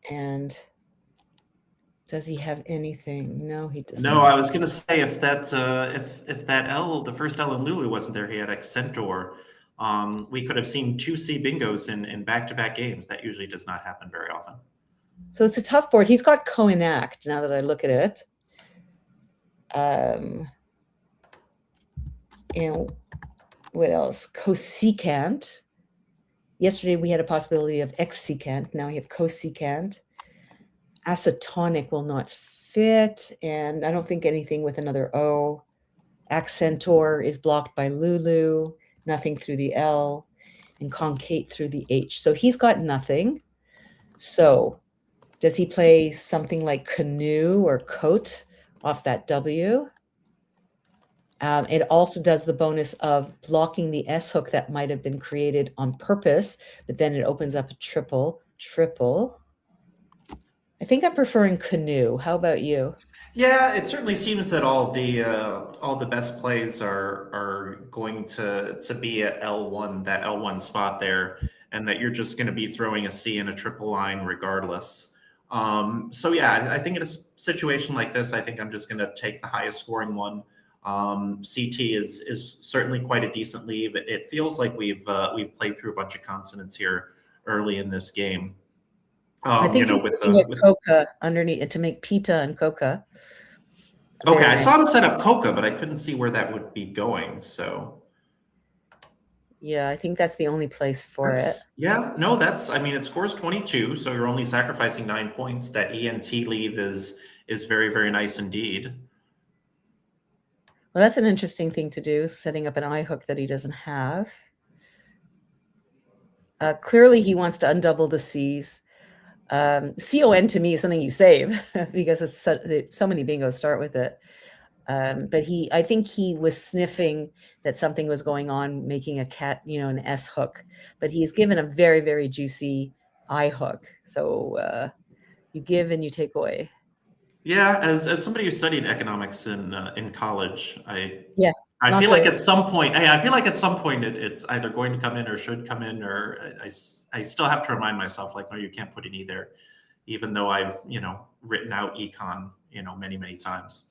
And does he have anything? No, he doesn't. No, I was going to say if that L, the first L in Lulu wasn't there, he had Accentor. We could have seen 2 C bingos in back-to-back games. That usually does not happen very often. So it's a tough board. He's got co-enact now that I look at it. And what else? Cosecant. Yesterday we had a possibility of execant. Now we have cosecant. Acetonic will not fit, and I don't think anything with another O. Accentor is blocked by Lulu. Nothing through the L. and concate through the H. So he's got nothing. So does he play something like canoe or coat off that W? It also does the bonus of blocking the S hook that might have been created on purpose, but then it opens up a triple. I think I'm preferring canoe. How about you? Yeah, it certainly seems that all the best plays are going to be at L1, that L1 spot there, and that you're just going to be throwing a C and a triple line regardless. So yeah, I think in a situation like this, I think I'm just going to take the highest scoring one. CT is certainly quite a decent lead. It feels like we've played through a bunch of consonants here early in this game. I think he's looking at coca underneath to make pita and coca. Okay, I saw him set up coca, but I couldn't see where that would be going. So yeah, I think that's the only place for it. Yeah, no, I mean, it scores 22, so you're only sacrificing 9 points. That ENT leave is very, very nice indeed. Well, that's an interesting thing to do, setting up an I hook that he doesn't have. Clearly, he wants to undouble the C's. CON to me is something you save because it's so many bingos start with it. But I think he was sniffing that something was going on, making a cat, an S hook. But he's given a very, very juicy I hook. So you give and you take away. Yeah, as somebody who studied economics in college, I I feel like at some point, it's either going to come in or should come in, or I still have to remind myself, like, no, you can't put it either, even though I've written out econ many, many times.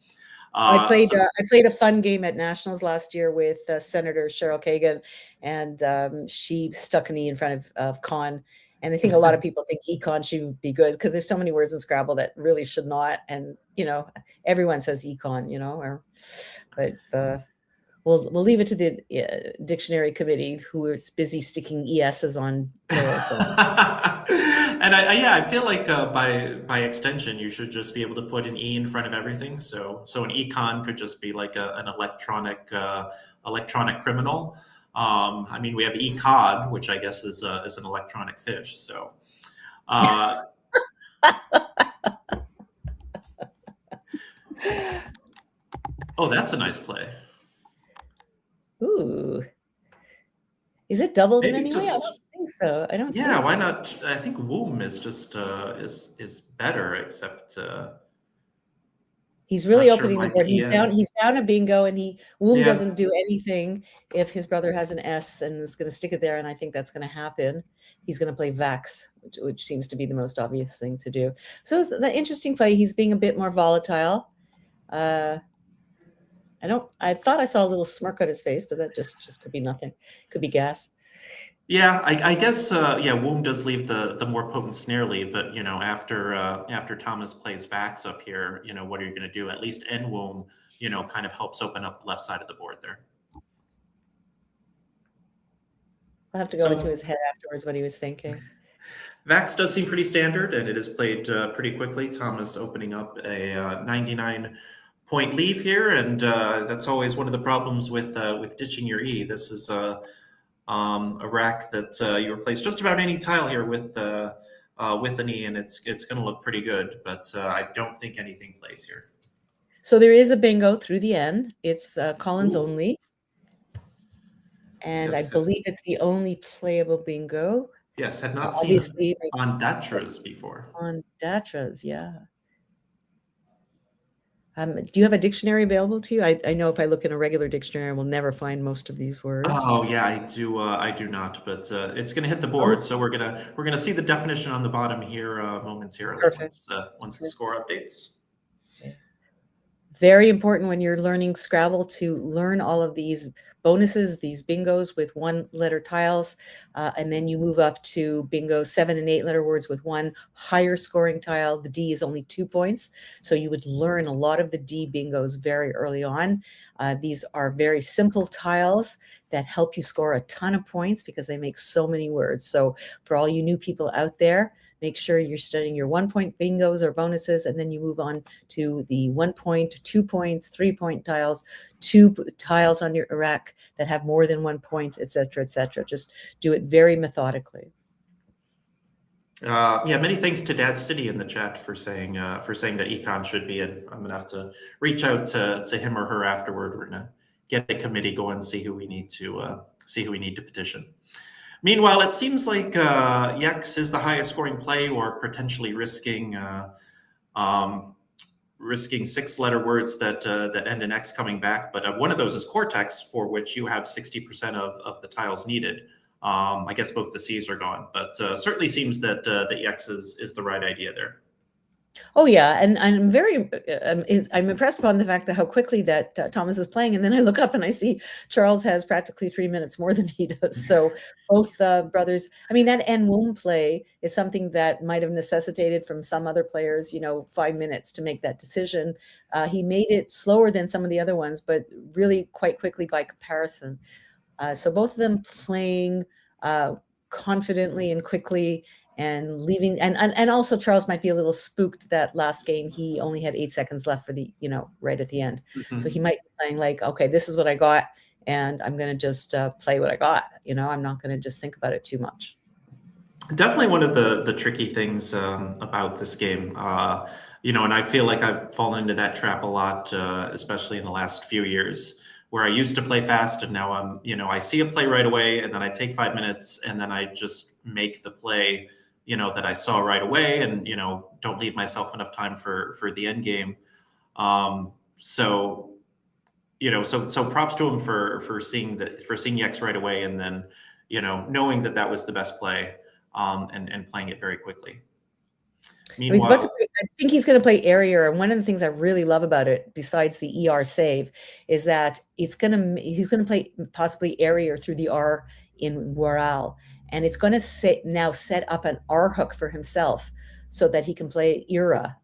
I played a fun game at Nationals last year with Senator Cheryl Kagan, and she stuck an E in front of con. And I think a lot of people think econ should be good because there's so many words in Scrabble that really should not. And everyone says econ, but we'll leave it to the dictionary committee, who is busy sticking ESs on plurals. And I feel like by extension, you should just be able to put an E in front of everything. So an econ could just be like an electronic criminal. I mean, we have ecod, which I guess is an electronic fish. So. Oh, that's a nice play. Ooh. Is it doubled in any way? I don't think so. I don't think so. Why not? I think womb is just is better, except he's really opening the board. He's down a bingo, and womb doesn't do anything if his brother has an S and is going to stick it there, and I think that's going to happen. He's going to play Vax, which seems to be the most obvious thing to do. So it's the interesting play. He's being a bit more volatile. I thought I saw a little smirk on his face, but that just could be nothing. Could be gas. Yeah, I guess womb does leave the more potent snare leave, but after Thomas plays Vax up here, what are you going to do? At least end womb, kind of helps open up the left side of the board there. I'll have to go into his head afterwards what he was thinking. Vax does seem pretty standard, and it is played pretty quickly. Thomas opening up a 99-point leave here, and that's always one of the problems with ditching your E. This is a rack that you replace just about any tile here with an E, and it's going to look pretty good. But I don't think anything plays here. So there is a bingo through the end. It's Collins only, and yes, I believe it's the only playable bingo. Yes, had not seen on Datras before. On Datras, yeah. Do you have a dictionary available to you? I know if I look in a regular dictionary, I will never find most of these words. Oh yeah, I do not, but it's going to hit the board, so we're gonna see the definition on the bottom here momentarily. Perfect. Once the score updates. Very important when you're learning Scrabble to learn all of these bonuses, these bingos with 1-letter tiles, and then you move up to bingo 7- and 8-letter words with one higher scoring tile. The D is only 2 points, so you would learn a lot of the D bingos very early on. These are very simple tiles that help you score a ton of points because they make so many words. So for all you new people out there, make sure you're studying your 1-point bingos or bonuses, and then you move on to the 1 point, 2 points, 3-point tiles 2 tiles on your rack that have more than 1 point, etc., etc. Just do it very methodically. Yeah, many thanks to Dad City in the chat for saying that Econ should be in. I'm gonna have to reach out to him or her afterward. We're gonna get the committee going, see who we need to petition. Meanwhile, it seems like Yex is the highest scoring play, or potentially risking 6-letter words that end in X coming back. But one of those is Cortex, for which you have 60% of the tiles needed. I guess both the C's are gone, but certainly seems that the X is the right idea there. Oh yeah, and I'm very I'm impressed upon the fact that how quickly that Thomas is playing, and then I look up and I see Charles has practically 3 minutes more than he does. So both brothers, I mean, that en womb play is something that might have necessitated from some other players, 5 minutes to make that decision. He made it slower than some of the other ones, but really quite quickly by comparison. So both of them playing confidently and quickly, and leaving, and also Charles might be a little spooked that last game he only had 8 seconds left for the, right at the end. So he might be playing like, okay, this is what I got, and I'm going to just play what I got. I'm not going to just think about it too much. Definitely one of the tricky things about this game, and I feel like I've fallen into that trap a lot, especially in the last few years, where I used to play fast, and now I'm, I see a play right away, and then I take 5 minutes, and then I just make the play, that I saw right away, and don't leave myself enough time for the end game. So props to him for seeing X right away, and then knowing that was the best play, and playing it very quickly. Meanwhile, I think he's going to play Area, and one of the things I really love about it, besides the ER save, is that he's going to play possibly Area through the R in Waral, and it's going to now set up an R hook for himself so that he can play Era.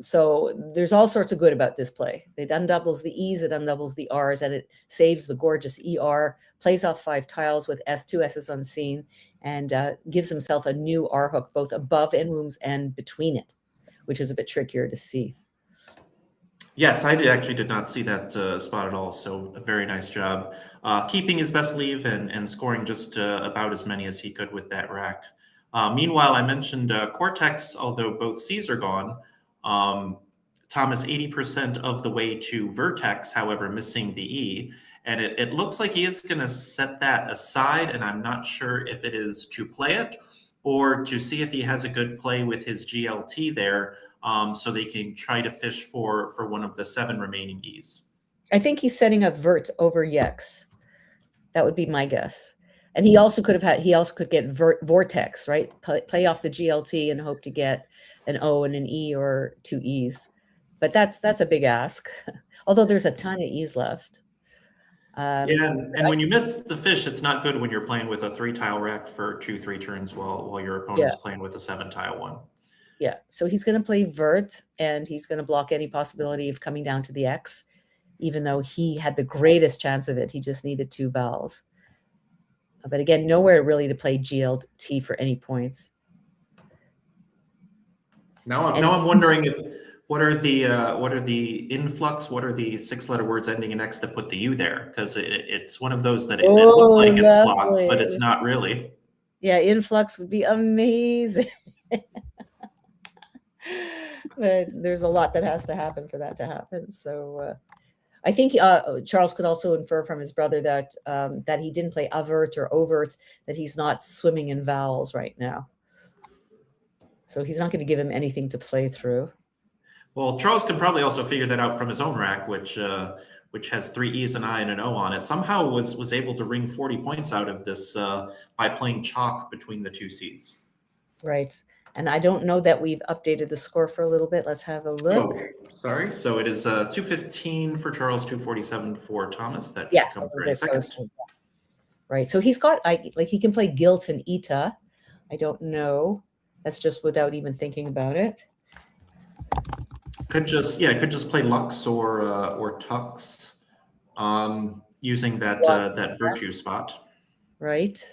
So there's all sorts of good about this play. It undoubles the E's, it undoubles the R's, and it saves the gorgeous ER, plays off 5 tiles with two S's unseen, and gives himself a new R hook, both above end wombs and between it, which is a bit trickier to see. Yes, I actually did not see that spot at all, so a very nice job. Keeping his best leave and scoring just about as many as he could with that rack. Meanwhile, I mentioned Cortex, although both C's are gone. Thomas 80% of the way to Vertex, however, missing the E. And it looks like he is going to set that aside, and I'm not sure if it is to play it or to see if he has a good play with his GLT there, so they can try to fish for one of the 7 remaining E's. I think he's setting up Vert over Yex. That would be my guess. And he also could get Vortex, right? Play off the GLT and hope to get an O and an E or 2 E's. But that's a big ask, although there's a ton of E's left. Yeah, and when you miss the fish, it's not good when you're playing with a 3-tile rack for 2-3 turns while your opponent's playing with a 7-tile one. Yeah, so he's going to play Vert, and he's going to block any possibility of coming down to the X, even though he had the greatest chance of it. He just needed 2 vowels. But again, nowhere really to play GLT for any points. Now I'm wondering what are the influx? What are the 6-letter words ending in X that put the U there? Because it's one of those that it looks like it's blocked, but it's not really. Yeah, influx would be amazing. But there's a lot that has to happen for that to happen. So I think Charles could also infer from his brother that that he didn't play avert or overt, that he's not swimming in vowels right now. So he's not going to give him anything to play through. Well, Charles can probably also figure that out from his own rack, which has 3 E's, an I, and an O on it. Somehow was able to wring 40 points out of this by playing chalk between the 2 C's. Right. And I don't know that we've updated the score for a little bit. Let's have a look. Oh, sorry. So it is 215 for Charles, 247 for Thomas. That should come through in a second. Right. So he's got he can play Guilt and Eta. I don't know. That's just without even thinking about it. Could just play Lux or Tux, using that virtue spot. Right.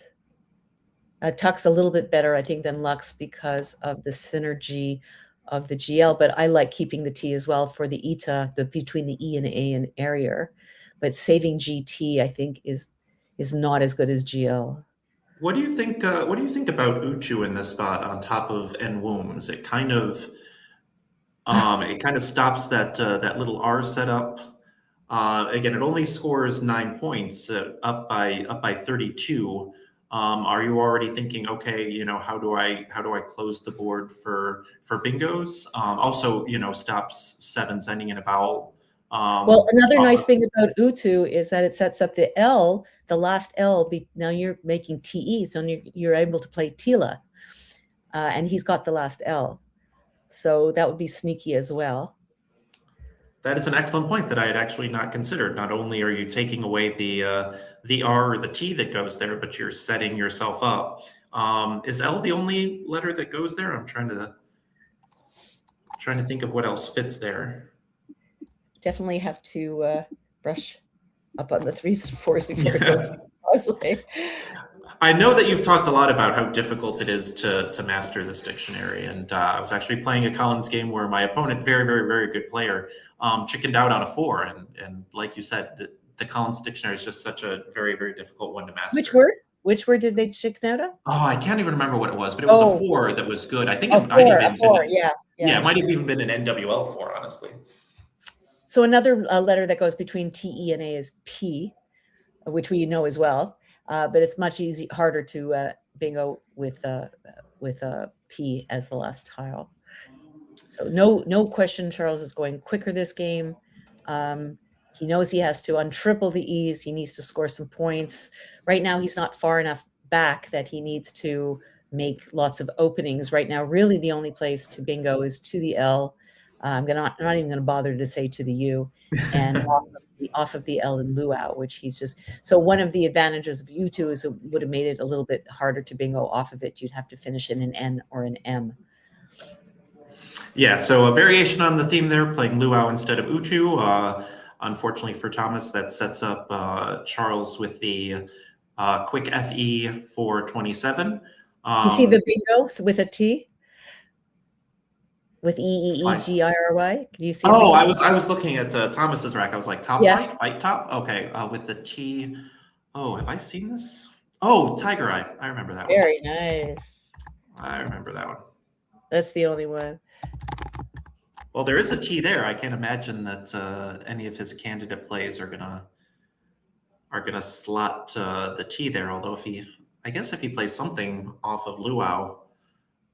Tux a little bit better, I think, than Lux because of the synergy of the GL, but I like keeping the T as well for the ETA, the between the E and A and area. But saving GT, I think, is not as good as GL. What do you think? What do you think about Uchu in this spot on top of N Wombs? It kind of stops that little R setup. Again, it only scores 9 points, up by 32. Are you already thinking, okay, how do I close the board for bingos? Also, stops sevens ending in a vowel. Well, another nice Off thing about Utu is that it sets up the L, the last L. Now you're making TE, so you're able to play Tila, and he's got the last L, so that would be sneaky as well. That is an excellent point that I had actually not considered. Not only are you taking away the R or the T that goes there, but you're setting yourself up. Is L the only letter that goes there? I'm trying to think of what else fits there. Definitely have to brush up on the 3s and 4s before I go to Causeway. I know that you've talked a lot about how difficult it is to master this dictionary, and I was actually playing a Collins game where my opponent, very, very, very good player, chickened out on a 4, and like you said, the Collins dictionary is just such a very, very difficult one to master. Which word did they chicken out of? Oh, I can't even remember what it was, but it was a 4 that was good. I think it might even a 4, yeah, it might have even been an NWL 4, honestly. So another letter that goes between T, E, and A is P, which we know as well. But it's much harder to bingo with P as the last tile. So no question, Charles is going quicker this game. He knows he has to untriple the E's. He needs to score some points. Right now, he's not far enough back that he needs to make lots of openings. Right now, really the only place to bingo is to the L. I'm not even going to bother to say to the U, and off of the L in luau, which he's just. So one of the advantages of U2 is it would have made it a little bit harder to bingo off of it. You'd have to finish in an N or an M. Yeah, so a variation on the theme there, playing luau instead of Uchu. Unfortunately for Thomas, that sets up Charles with the quick FE for 27. You see the bingo with a T? With EEEGIRY? Can you see? Oh, I was looking at Thomas's rack. I was like, top fight top. Okay, with the T. Oh, have I seen this? Oh, Tiger Eye. I remember that one. Very nice. I remember that one. That's the only one. Well, there is a T there. I can't imagine that any of his candidate plays are gonna slot the T there. Although I guess if he plays something off of luau,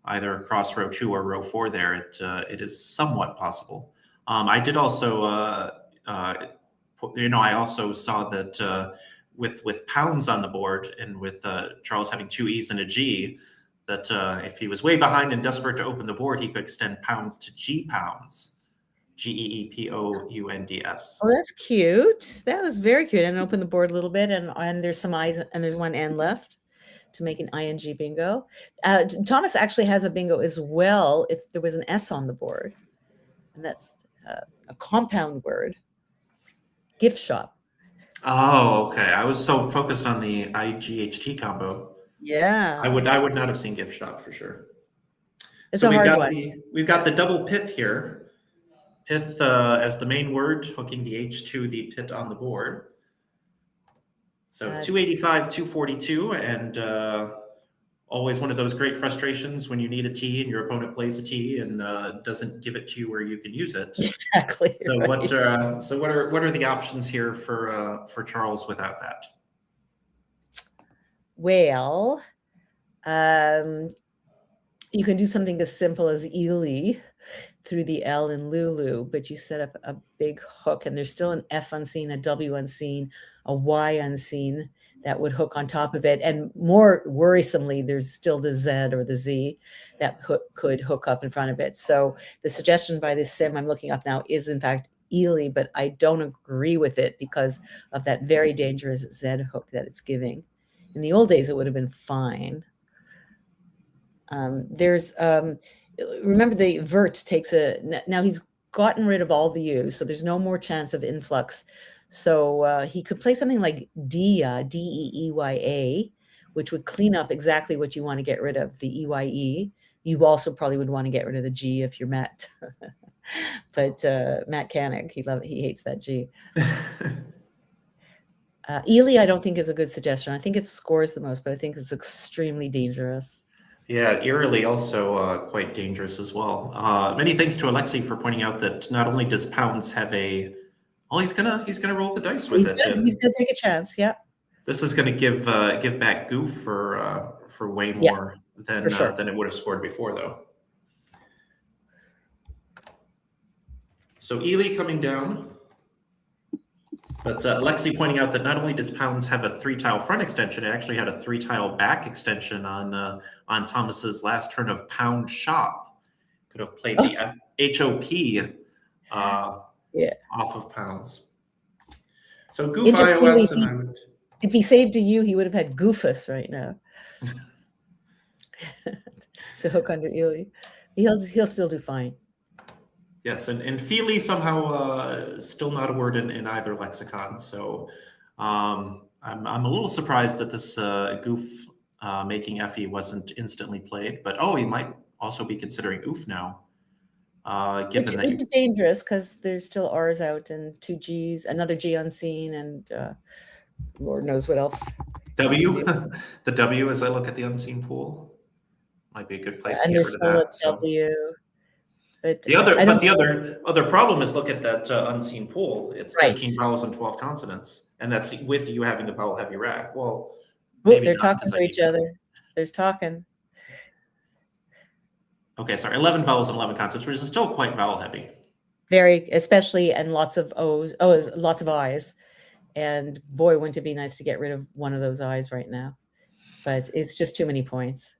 either across row 2 or row 4 there, it is somewhat possible. I did also, I also saw that with pounds on the board and with Charles having 2 E's and a G, that if he was way behind and desperate to open the board, he could extend pounds to G pounds, GEEPOUNDS. Oh, that's cute. That was very cute. And open the board a little bit, and there's some I's and there's one N left to make an ING bingo. Thomas actually has a bingo as well if there was an S on the board, and that's a compound word. Gift shop. Oh, okay. I was so focused on the IGHT combo. Yeah, I would not have seen gift shop for sure. It's so a hard one. We've got the double pith here. Pith as the main word, hooking the H to the pit on the board. So 285, 242, and always one of those great frustrations when you need a T and your opponent plays a T and doesn't give it to you where you can use it. Exactly. So right. what are the options here for Charles without that? Well, you can do something as simple as Ely through the L in Lulu, but you set up a big hook, and there's still an F unseen, a W unseen, a Y unseen that would hook on top of it. And more worrisomely, there's still the Z or the Z that could hook up in front of it. So the suggestion by this sim I'm looking up now is in fact Ely, but I don't agree with it because of that very dangerous Z hook that it's giving. In the old days, it would have been fine. Remember the vert takes now he's gotten rid of all the U's, so there's no more chance of influx. So he could play something like Deeya, Deeya, which would clean up exactly what you want to get rid of, the EYE. You also probably would want to get rid of the G if you're Matt. But Matt Koenig, he hates that G. Ely, I don't think is a good suggestion. I think it scores the most, but I think it's extremely dangerous. Yeah, eerily also quite dangerous as well. Many thanks to Alexi for pointing out that not only does Pounds have a, well, he's gonna roll the dice with it. He's gonna take a chance. Yeah. This is gonna give back Goof for way more than for sure. than it would have scored before, though. So Ely coming down. But Lexi pointing out that not only does Pounds have a 3-tile front extension, it actually had a 3-tile back extension on Thomas's last turn of Pound Shop. Could have played the HOP off of Pounds. So Goof iOS, and I would... If he saved to you, he would have had Goofus right now to hook under Ely. He'll still do fine. Yes, and Feely somehow still not a word in either lexicon. So I'm a little surprised that this Goof making Effie wasn't instantly played. But he might also be considering Oof now. Given that it's dangerous because there's still R's out and 2 G's, another G unseen, and Lord knows what else. W, the W as I look at the unseen pool might be a good place to and get there's rid of that. still a W. But the other problem is, look at that unseen pool. It's 13 vowels and 12 consonants, and that's with you having a vowel heavy rack. Well, they're talking to each other. There's talking. Okay, sorry, 11 vowels and 11 consonants, which is still quite vowel heavy. Very, especially, and lots of O's, lots of I's. And boy, wouldn't it be nice to get rid of one of those I's right now? But it's just too many points.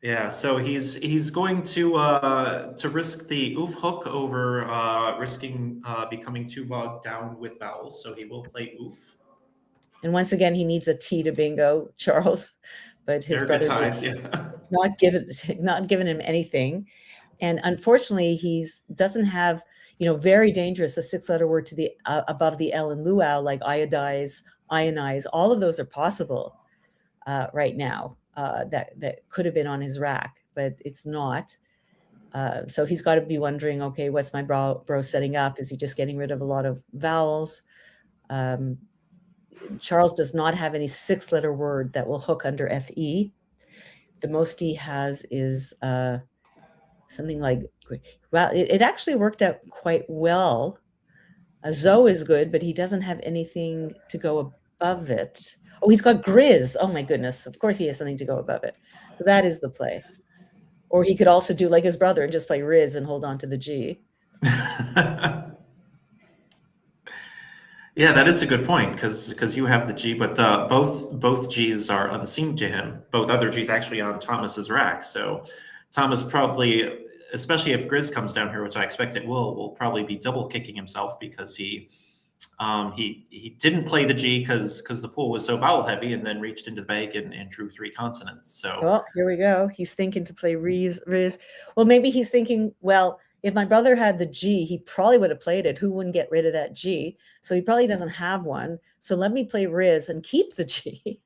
Yeah, so he's going to risk the oof hook over risking becoming too bogged down with vowels. So he will play oof. And once again, he needs a T to bingo, Charles. But his brother not given him anything, and unfortunately, doesn't have very dangerous, a 6-letter word to the above the L in luau, like iodize, ionize. All of those are possible right now. That could have been on his rack, but it's not. So he's got to be wondering, okay, what's my bro setting up? Is he just getting rid of a lot of vowels? Charles does not have any 6-letter word that will hook under FE. The most he has is something like, well, it actually worked out quite well. Zoe is good, but he doesn't have anything to go above it. Oh, he's got Grizz. Oh my goodness. Of course he has something to go above it. So that is the play. Or he could also do like his brother and just play Riz and hold on to the G. Yeah, that is a good point, because you have the G, but both G's are unseen to him. Both other G's actually on Thomas's rack. So Thomas probably, especially if Grizz comes down here, which I expect it will probably be double kicking himself, because he didn't play the G because the pool was so vowel heavy, and then reached into the bag and drew 3 consonants. So here we go. He's thinking to play Riz. Well, maybe he's thinking, well, if my brother had the G, he probably would have played it. Who wouldn't get rid of that G? So he probably doesn't have one. So let me play Riz and keep the G.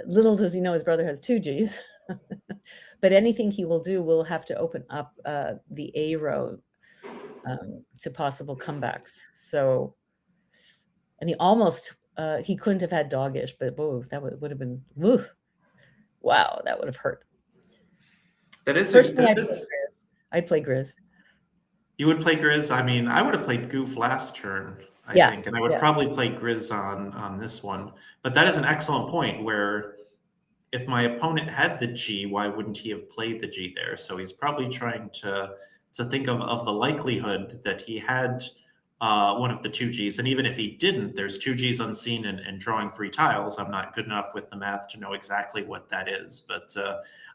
Little does he know his brother has 2 G's. But anything he will do will have to open up the A row to possible comebacks. So, and he almost, he couldn't have had doggish, but whoa, that would have been, woo, wow, that would have hurt. That is, I'd play Grizz. You would play Grizz? I mean, I would have played Goof last turn, I think, and I would probably play Grizz on this one. But that is an excellent point, where if my opponent had the G, why wouldn't he have played the G there? So he's probably trying to think of the likelihood that he had one of the 2 Gs. And even if he didn't, there's 2 Gs unseen and drawing 3 tiles. I'm not good enough with the math to know exactly what that is. But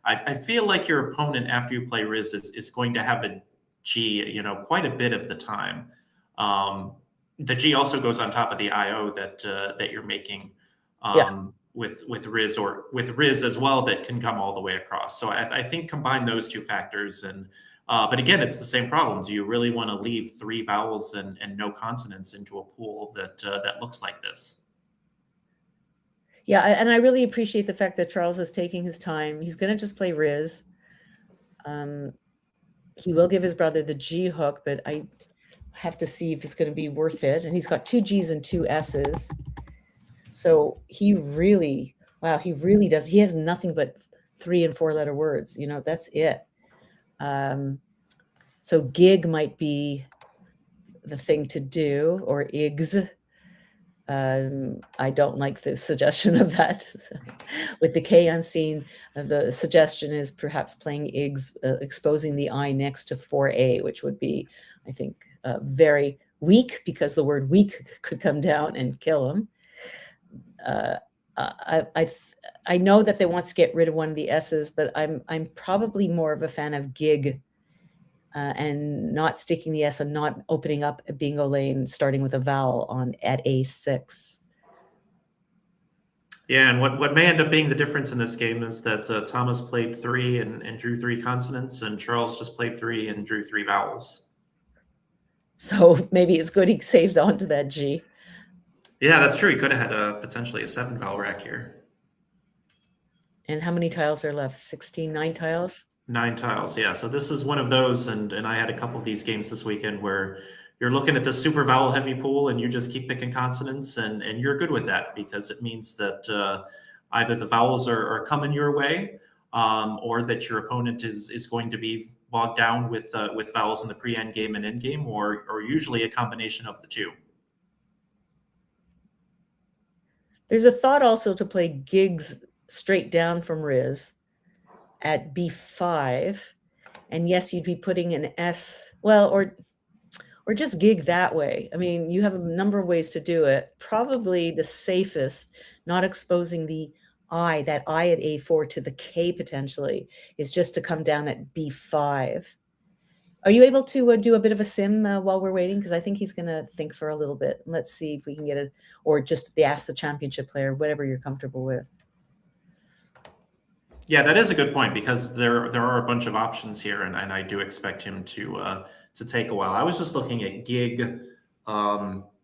I feel like your opponent, after you play Riz, is going to have a G, quite a bit of the time. The G also goes on top of the IO that you're making with Riz, or with Riz as well, that can come all the way across. So I think combine those 2 factors, and but again, it's the same problem. Do you really want to leave 3 vowels and no consonants into a pool that looks like this? Yeah, and I really appreciate the fact that Charles is taking his time. He's going to just play Riz. He will give his brother the G hook, but I have to see if it's going to be worth it. And he's got 2 G's and 2 S's. So he really does. He has nothing but 3 and 4 letter words. That's it. So gig might be the thing to do, or igs. I don't like the suggestion of that. With the K unseen, the suggestion is perhaps playing igs, exposing the I next to 4A, which would be, I think, very weak, because the word weak could come down and kill him. I know that they want to get rid of one of the S's, but I'm probably more of a fan of gig, and not sticking the S and not opening up a bingo lane starting with a vowel at A6. Yeah, and what may end up being the difference in this game is that Thomas played 3 and drew 3 consonants, and Charles just played 3 and drew 3 vowels. So maybe it's good he saves onto that G. Yeah, that's true. He could have had potentially a 7 vowel rack here. And how many tiles are left? 16, 9 tiles? 9 tiles, yeah. So this is one of those, and I had a couple of these games this weekend where you're looking at this super vowel heavy pool and you just keep picking consonants, and you're good with that, because it means that either the vowels are coming your way, or that your opponent is going to be bogged down with vowels in the pre-end game and end game, or usually a combination of the two. There's a thought also to play gigs straight down from Riz at B5, and yes, you'd be putting an S, well, or just gig that way. I mean, you have a number of ways to do it. Probably the safest, not exposing the I, that I at A4 to the K potentially, is just to come down at B5. Are you able to do a bit of a sim while we're waiting? Because I think he's going to think for a little bit. Let's see if we can get or just ask the championship player, whatever you're comfortable with. Yeah, that is a good point, because there are a bunch of options here, and I do expect him to take a while. I was just looking at gig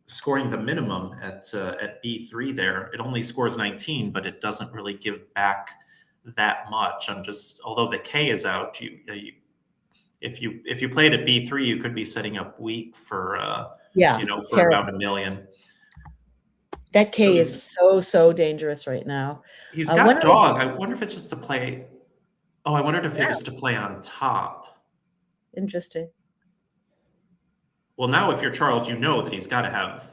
scoring the minimum at B3 there. It only scores 19, but it doesn't really give back that much. Although the K is out, if you played at B3, you could be setting up weak for for about $1 million. That K is so dangerous right now. He's got dog. I wonder if it's just to play. Oh, I wondered if it was to play on top. Interesting. Well, now if you're Charles, you know that he's got to have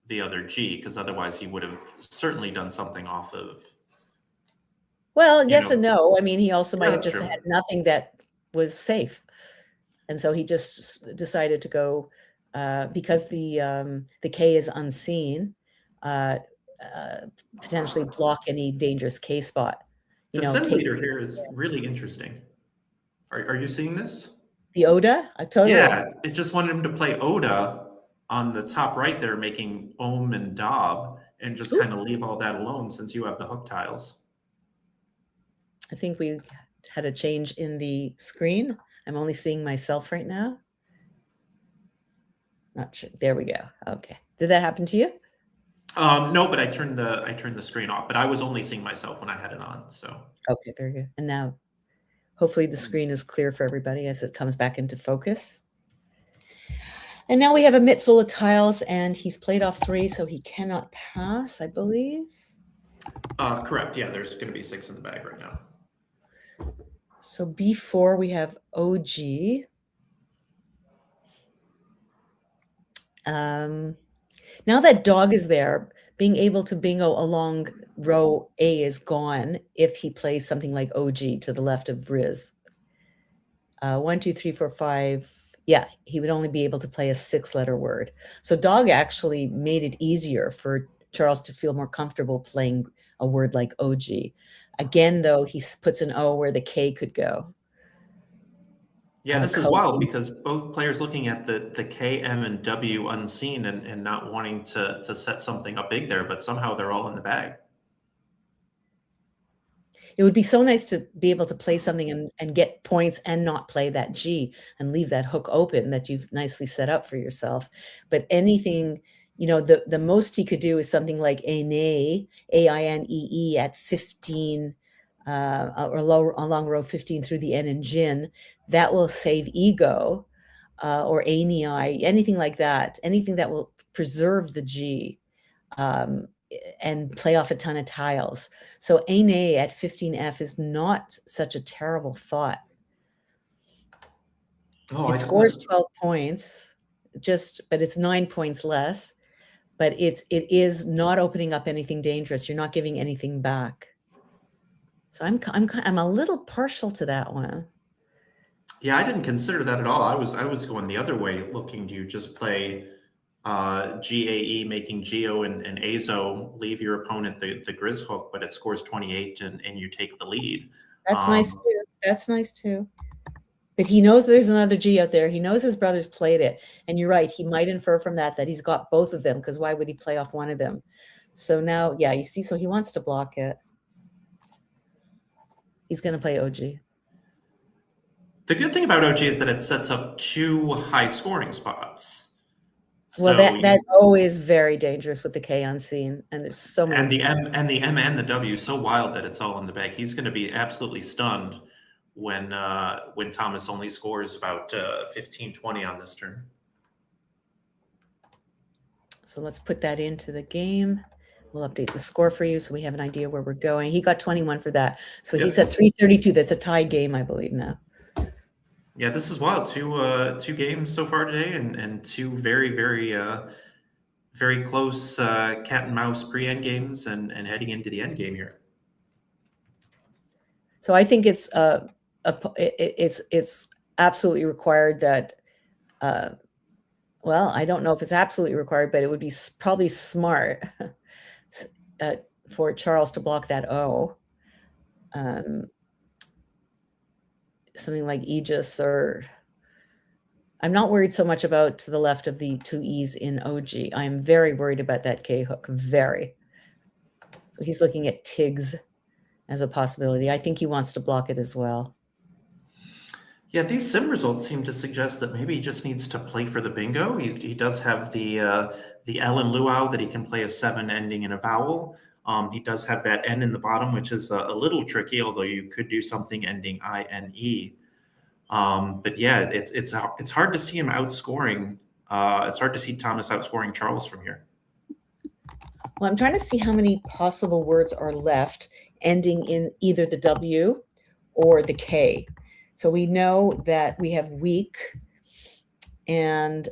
the other G, because otherwise he would have certainly done something off of. Well, yes and no. I mean, he also might have just true. had nothing that was safe, and so he just decided to go because the K is unseen. Potentially block any dangerous K spot. The sim leader here is really interesting. Are you seeing this? The Oda? Totally. Yeah, it just wanted him to play Oda on the top right there, making Ohm and Dob, and just kind of leave all that alone since you have the hook tiles. I think we had a change in the screen. I'm only seeing myself right now. Not sure. There we go. Okay. Did that happen to you? No, but I turned the screen off, but I was only seeing myself when I had it on. So okay, very good. And now hopefully the screen is clear for everybody as it comes back into focus. And now we have a mitt full of tiles, and he's played off 3, so he cannot pass, I believe. Correct. Yeah, there's going to be 6 in the bag right now. So B4, we have OG. Now that dog is there, being able to bingo along row A is gone if he plays something like OG to the left of Riz. 1, 2, 3, 4, 5. Yeah, he would only be able to play a 6-letter word. So dog actually made it easier for Charles to feel more comfortable playing a word like OG. Again, though, he puts an O where the K could go. Yeah, this is wild, because both players looking at the K, M, and W unseen and not wanting to set something up big there, but somehow they're all in the bag. It would be so nice to be able to play something and get points and not play that G and leave that hook open that you've nicely set up for yourself. But anything the most he could do is something like Aine, Ainee at 15, or along row 15 through the N and Jin. That will save ego, or Ainei, anything like that, anything that will preserve the G, and play off a ton of tiles. So Aine at 15F is not such a terrible thought. Oh, It scores 12 points, but it's 9 points less. But it is not opening up anything dangerous. You're not giving anything back. So I'm a little partial to that one. Yeah, I didn't consider that at all. I was going the other way, looking to just play GAE, making Geo and Azo leave your opponent the Grizz hook, but it scores 28 and you take the lead. That's nice too. That's nice too. But he knows there's another G out there. He knows his brothers played it. And you're right. He might infer from that he's got both of them, because why would he play off one of them? So now, yeah, you see, so he wants to block it. He's going to play OG. The good thing about OG is that it sets up 2 high scoring spots. Well, that O is very dangerous with the K on scene, and there's so many. And the M and the W is so wild that it's all in the bag. He's going to be absolutely stunned when Thomas only scores about 15, 20 on this turn. So let's put that into the game. We'll update the score for you so we have an idea where we're going. He got 21 for that. So he's at 332. That's a tied game, I believe, now. Yeah, this is wild. Two games so far today, and 2 very, very, very close cat and mouse pre-end games, and heading into the end game here. So I think it's absolutely required that. Well, I don't know if it's absolutely required, but it would be probably smart for Charles to block that O. Something like Aegis, or I'm not worried so much about to the left of the 2 E's in OG. I'm very worried about that K hook, very. So he's looking at Tiggs as a possibility. I think he wants to block it as well. Yeah, these sim results seem to suggest that maybe he just needs to play for the bingo. He does have the L in luau that he can play a 7 ending in a vowel. He does have that N in the bottom, which is a little tricky, although you could do something ending INE. But yeah, it's hard to see him outscoring. It's hard to see Thomas outscoring Charles from here. Well, I'm trying to see how many possible words are left ending in either the W or the K. So we know that we have weak and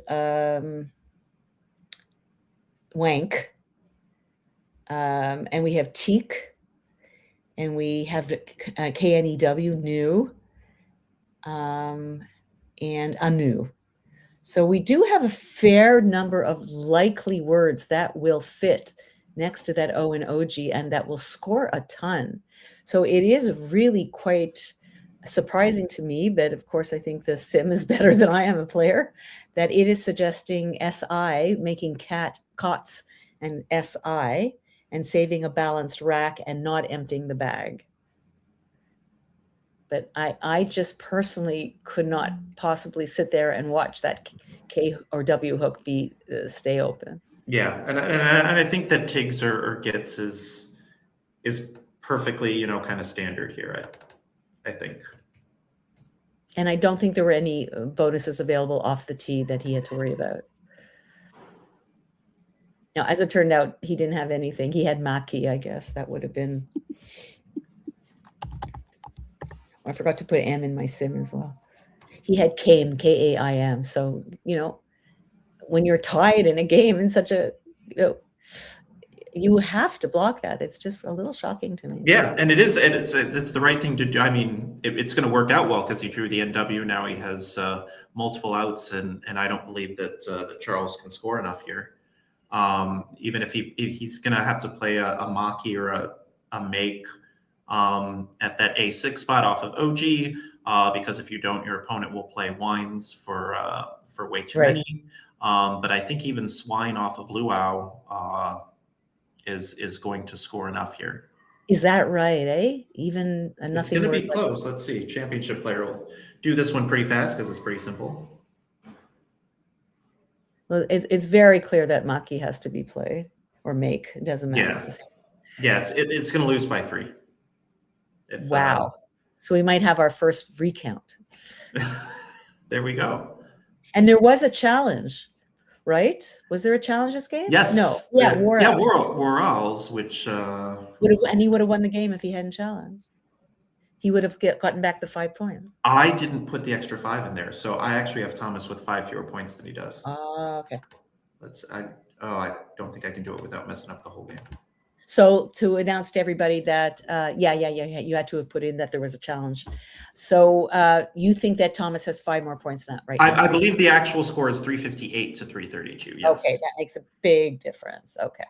wank. And we have teak, and we have KNEW, new, and anu. So we do have a fair number of likely words that will fit next to that O and OG, and that will score a ton. So it is really quite surprising to me, but of course I think the sim is better than I am a player, that it is suggesting SI, making cots and SI, and saving a balanced rack and not emptying the bag. But I just personally could not possibly sit there and watch that K or W hook stay open. Yeah, and I think that Tiggs or Gits is perfectly, kind of standard here, I think. And I don't think there were any bonuses available off the tee that he had to worry about. Now, as it turned out, he didn't have anything. He had Maki, I guess. That would have been... I forgot to put M in my sim as well. He had Kaim, Kaim. So, when you're tied in a game in such a... you have to block that. It's just a little shocking to me. Yeah, and it is, and it's the right thing to do. I mean, it's going to work out well because he drew the NW. Now he has multiple outs, and I don't believe that Charles can score enough here. Even if he's going to have to play a Maki or a make at that A6 spot off of OG, because if you don't, your opponent will play wines for way too many. But I think even swine off of luau is going to score enough here. Is that right, eh? Even nothing. It's going to be close. Let's see. Championship player will do this one pretty fast because it's pretty simple. Well, it's very clear that Maki has to be played or make. It doesn't matter. Yeah. It's the same. Yeah, it's going to lose by 3. Wow. So we might have our first recount. There we go. And there was a challenge, right? Was there a challenge this game? Yes. No. Yeah, Worrells, which and he would have won the game if he hadn't challenged. He would have gotten back the 5 points. I didn't put the extra 5 in there, so I actually have Thomas with 5 fewer points than he does. Okay. I don't think I can do it without messing up the whole game. So to announce to everybody that, you had to have put in that there was a challenge. So you think that Thomas has 5 more points than that, right? I believe the actual score is 358 to 332. Yes. Okay, that makes a big difference. Okay.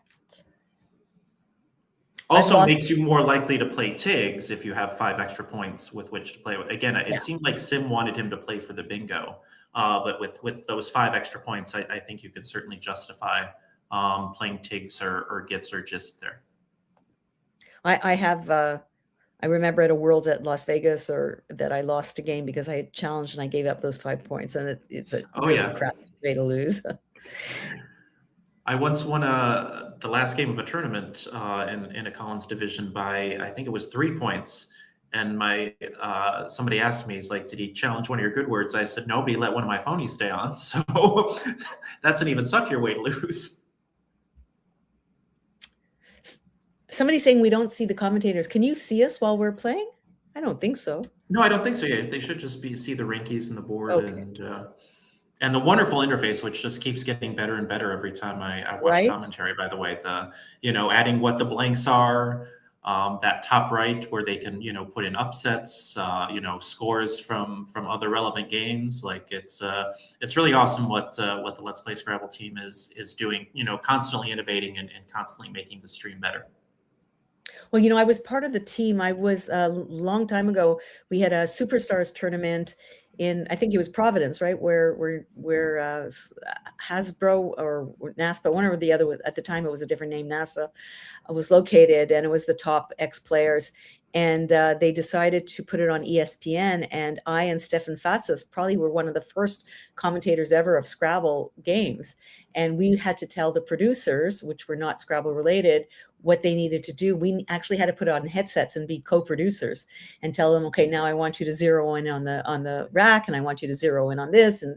Also makes you more likely to play Tiggs if you have 5 extra points with which to play with. Again, it seemed like Sim wanted him to play for the bingo, but with those 5 extra points, I think you could certainly justify playing Tiggs or Gits or Gist there. I remember at a Worlds at Las Vegas that I lost a game because I had challenged and I gave up those 5 points, and it's a crappy way to lose. I once won the last game of a tournament in a Collins division by, I think it was 3 points. And somebody asked me, he's like, did he challenge one of your good words? I said, no, but he let one of my phonies stay on. So that's an even suckier way to lose. Somebody's saying we don't see the commentators. Can you see us while we're playing? I don't think so. No, I don't think so. Yeah, they should just see the Reinkes and the board. Okay. And the wonderful interface, which just keeps getting better and better every time I watch commentary, by the way. Adding what the blanks are, that top right where they can, put in upsets, scores from other relevant games. Like it's really awesome what the Let's Play Scrabble team is doing, constantly innovating and constantly making the stream better. Well, I was part of the team. I was a long time ago. We had a Superstars tournament in, I think it was Providence, right? Where Hasbro or NASPA, one or the other, at the time it was a different name, NASA, was located, and it was the top X players. And they decided to put it on ESPN, and I and Stefan Fatsas probably were one of the first commentators ever of Scrabble games. And we had to tell the producers, which were not Scrabble related, what they needed to do. We actually had to put on headsets and be co-producers and tell them, okay, now I want you to zero in on the rack, and I want you to zero in on this. And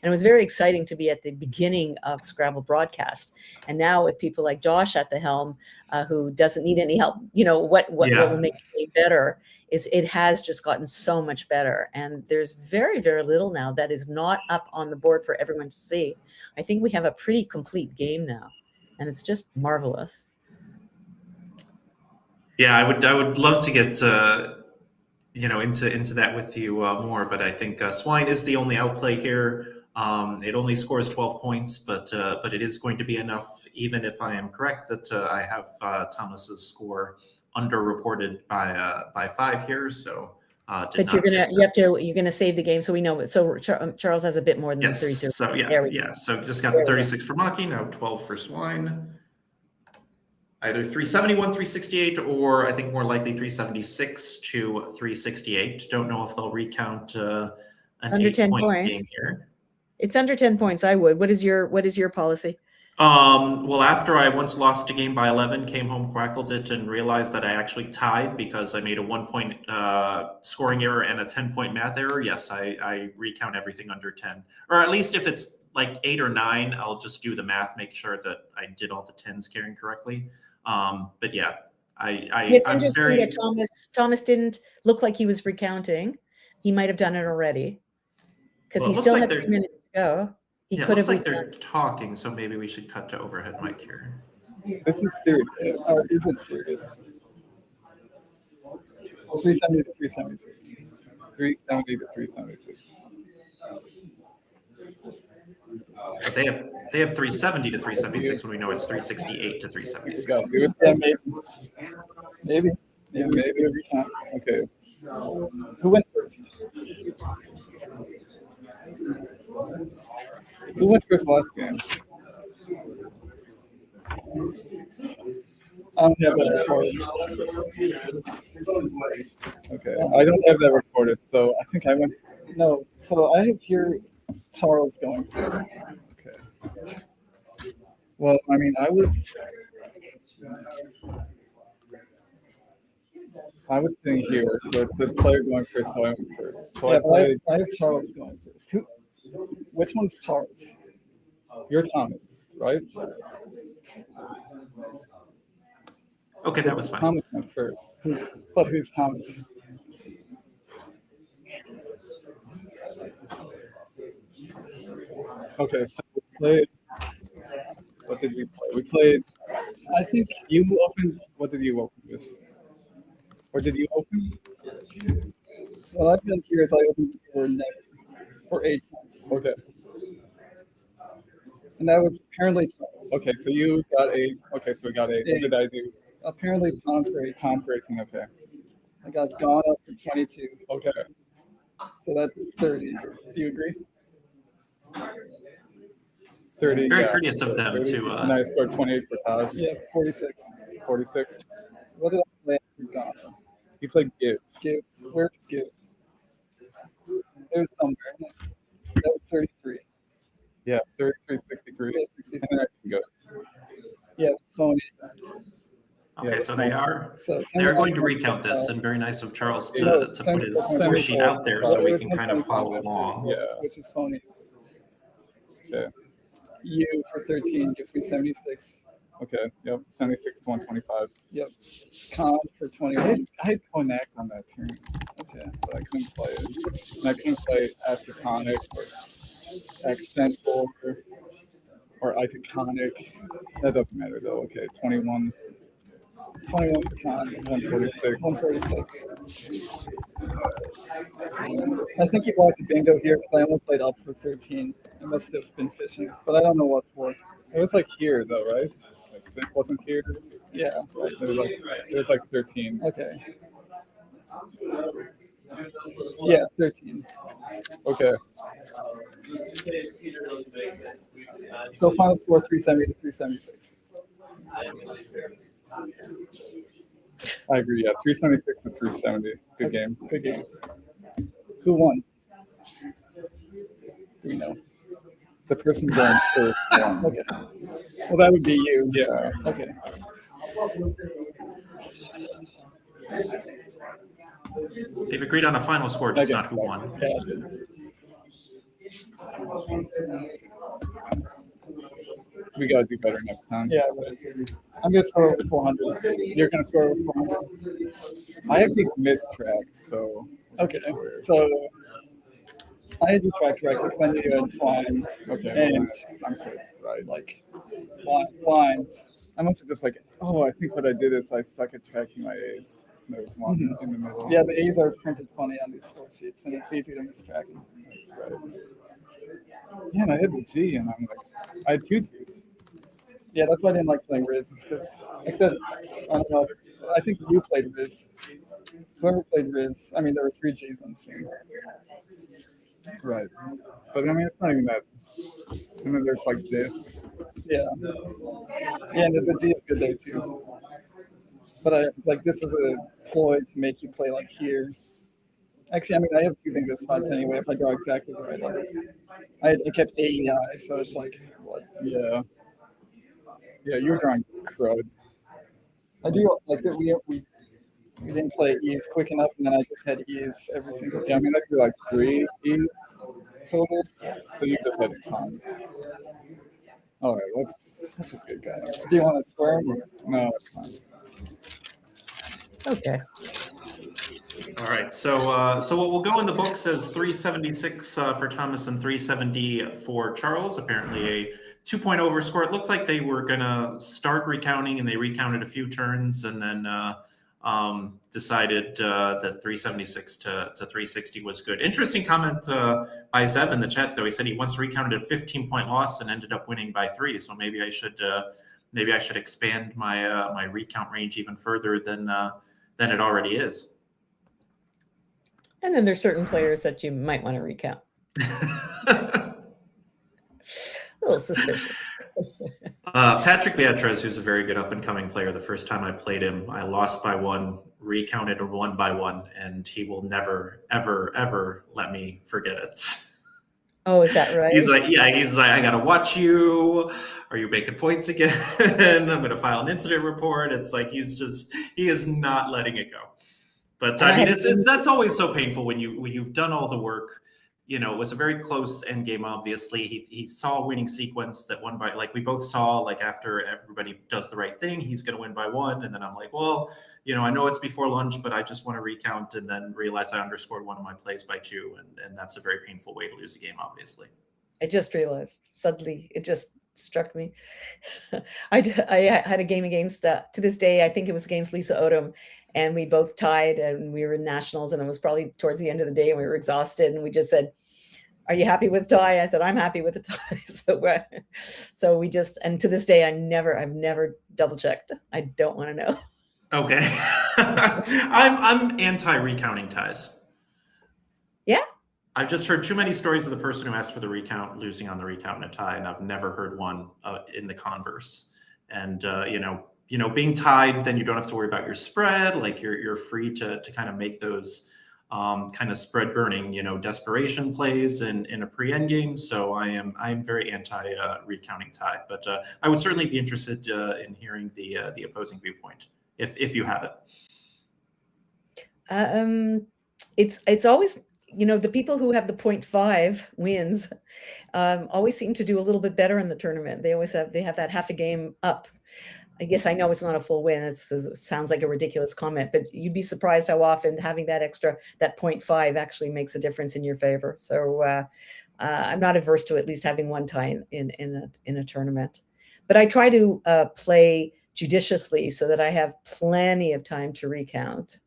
it was very exciting to be at the beginning of Scrabble broadcast. And now with people like Josh at the helm, who doesn't need any help, what will make it better is it has just gotten so much better. And there's very, very little now that is not up on the board for everyone to see. I think we have a pretty complete game now, and it's just marvelous. Yeah, I would love to get into that with you more, but I think Swine is the only outplay here. It only scores 12 points, but it is going to be enough, even if I am correct that I have Thomas's score underreported by 5 here. So, but you're gonna save the game, so we know. So Charles has a bit more than 32. So yeah. So just got the 36 for Maki, now 12 for Swine. Either 371, 368, or I think more likely 376 to 368. Don't know if they'll recount an under 10 points game here. It's under 10 points. I would. What is your policy? Well, after I once lost a game by 11, came home, quackled it, and realized that I actually tied because I made a 1-point scoring error and a 10-point math error. Yes, I recount everything under 10, or at least if it's like 8 or 9, I'll just do the math, make sure that I did all the 10s carrying correctly. But yeah, it's interesting that Thomas didn't look like he was recounting. He might have done it already because he still had 3 minutes to go. He could have. Like they're talking, so maybe we should cut to overhead mic here. This is serious. Is it serious? 370 to 376. 370 to 376. But they have 370 to 376 when we know it's 368 to 376. Maybe we can. Okay. Who went first? Who went first last game? I don't have that recorded. Okay, I don't have that recorded, so I think I went. No, so I have here Charles going first. Okay. Well, I mean, I was sitting here, so it's a player going first, so I went first. So I have Charles going first. Which one's Charles? You're Thomas, right? Okay, that was fine. Thomas went first. Who's Thomas? Okay, so we played. What did we play? We played. I think you opened. What did you open with? Or did you open? What I've done here is I opened for 8 points. Okay. And that was apparently Charles. Okay, so you got 8. Okay, so we got 8. What did I do? Apparently Tom for 18. Okay. I got gone up for 22. Okay. So that's 30. Do you agree? 30. Very courteous of them 30. to. And I scored 28 for Taj. Yeah, 46. 46. What did I play after Ghana? You played Give. Give. Where's Give? It was somewhere. That was 33. Yeah, 33, 63. Yeah, 63. And then I can go. Yeah, phone. Okay, Yeah, so they're going to recount this, and very nice of Charles to put his score sheet out there so we can kind of follow along. Yeah, which is phony. Okay. You for 13 gives me 76. Okay, yep, 76 to 125. Yep. Con for 21. I had Konak on that turn. Okay, but I couldn't play it. And I couldn't play Acetonic or Accidental or Iconic. That doesn't matter though. Okay, 21. 21 for Con, 146. 146. I think he blocked the bingo here because I only played up for 13. It must have been fishing, but I don't know what for. It was like here though, right? Like this wasn't here. Yeah. Right. So it was like 13. Okay. Yeah, 13. Okay. So final score 370 to 376. I agree. Yeah, 376 to 370. Good game. Good game. Who won? Do we know? The person going first won. Okay. Well, that would be you. Yeah. Okay. They've agreed on a final score, just not who won. Yeah. We gotta do better next time. Yeah. I'm gonna score over 400. You're gonna score over 400. I actually mistracked, so okay. So I had you track correctly because I knew you had slime. Okay. And I'm sure it's right. Like lines. I must have just like, oh, I think what I did is I suck at tracking my A's. There's one in the middle. Yeah, the A's are printed funny on these score sheets, and it's easy to mistrack them. That's right. Yeah, and I had the G, and I'm like, I had 2 G's. Yeah, that's why I didn't like playing Riz, is because, except, I don't know, I think you played Riz. Whoever played Riz, I mean, there were 3 G's on scene. Right. But I mean, it's not even that. And then there's like this. Yeah. Yeah, and the G is good there too. But like this was a ploy to make you play like here. Actually, I mean, I have 2 bingo spots anyway if I draw exactly the right letters. I kept AEI, so it's like, what? Yeah. Yeah, you were drawing crud. I do like that. We didn't play E's quick enough, and then I just had E's every single time. I mean, I drew like 3 E's total, so you just had a ton. All right, that's a good guy. Do you want to swear him? No, that's fine. Okay. All right, so what will go in the book says 376 for Thomas and 370 for Charles. Apparently a 2-point over score. It looks like they were gonna start recounting, and they recounted a few turns, and then decided that 376 to 360 was good. Interesting comment by Zev in the chat, though. He said he once recounted a 15-point loss and ended up winning by 3. So maybe I should expand my recount range even further than it already is. And then there's certain players that you might want to recount. A little suspicious. Patrick Beatriz, who's a very good up-and-coming player. The first time I played him, I lost by 1, recounted and won by 1, and he will never, ever, ever let me forget it. Oh, is that right? He's like, yeah, he's like, I gotta watch you. Are you making points again? I'm gonna file an incident report. It's like he is not letting it go. But And I I mean, had a it's game. that's always so painful when you've done all the work. It was a very close end game. Obviously, he saw a winning sequence that won by, like, we both saw, like, after everybody does the right thing, he's going to win by one. And then I'm like, well, I know it's before lunch, but I just want to recount, and then realize I underscored one of my plays by two, and that's a very painful way to lose a game, obviously. I just realized suddenly it just struck me. I had a game against, to this day, I think it was against Lisa Odom, and we both tied, and we were in nationals, and it was probably towards the end of the day, and we were exhausted, and we just said, "Are you happy with tie?" I said, "I'm happy with the tie." So we just, and to this day, I've never double checked. I don't want to know. Okay. I'm anti recounting ties. Yeah. I've just heard too many stories of the person who asked for the recount losing on the recount in a tie, and I've never heard one in the converse. And being tied, then you don't have to worry about your spread. Like, you're free to kind of make those kind of spread burning, desperation plays in a pre-end game. So I'm very anti recounting tie, but I would certainly be interested in hearing the opposing viewpoint if you have it. It's always, the people who have the 0.5 wins always seem to do a little bit better in the tournament. They have that half a game up. I guess I know it's not a full win. It sounds like a ridiculous comment, but you'd be surprised how often having that 0.5 actually makes a difference in your favor. So I'm not averse to at least having one tie in a tournament, but I try to play judiciously so that I have plenty of time to recount.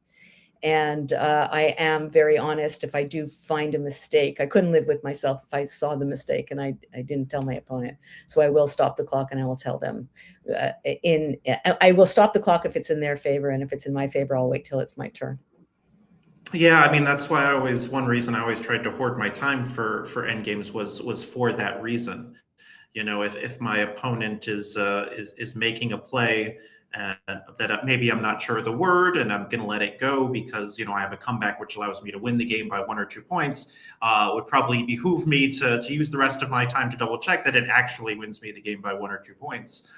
And I am very honest if I do find a mistake. I couldn't live with myself if I saw the mistake and I didn't tell my opponent. So I will stop the clock and I will tell them. I will stop the clock if it's in their favor, and if it's in my favor, I'll wait till it's my turn. Yeah, I mean, that's why one reason I always tried to hoard my time for end games was for that reason. If my opponent is making a play, and that maybe I'm not sure of the word, and I'm going to let it go because I have a comeback which allows me to win the game by 1 or 2 points, would probably behoove me to use the rest of my time to double check that it actually wins me the game by 1 or 2 points,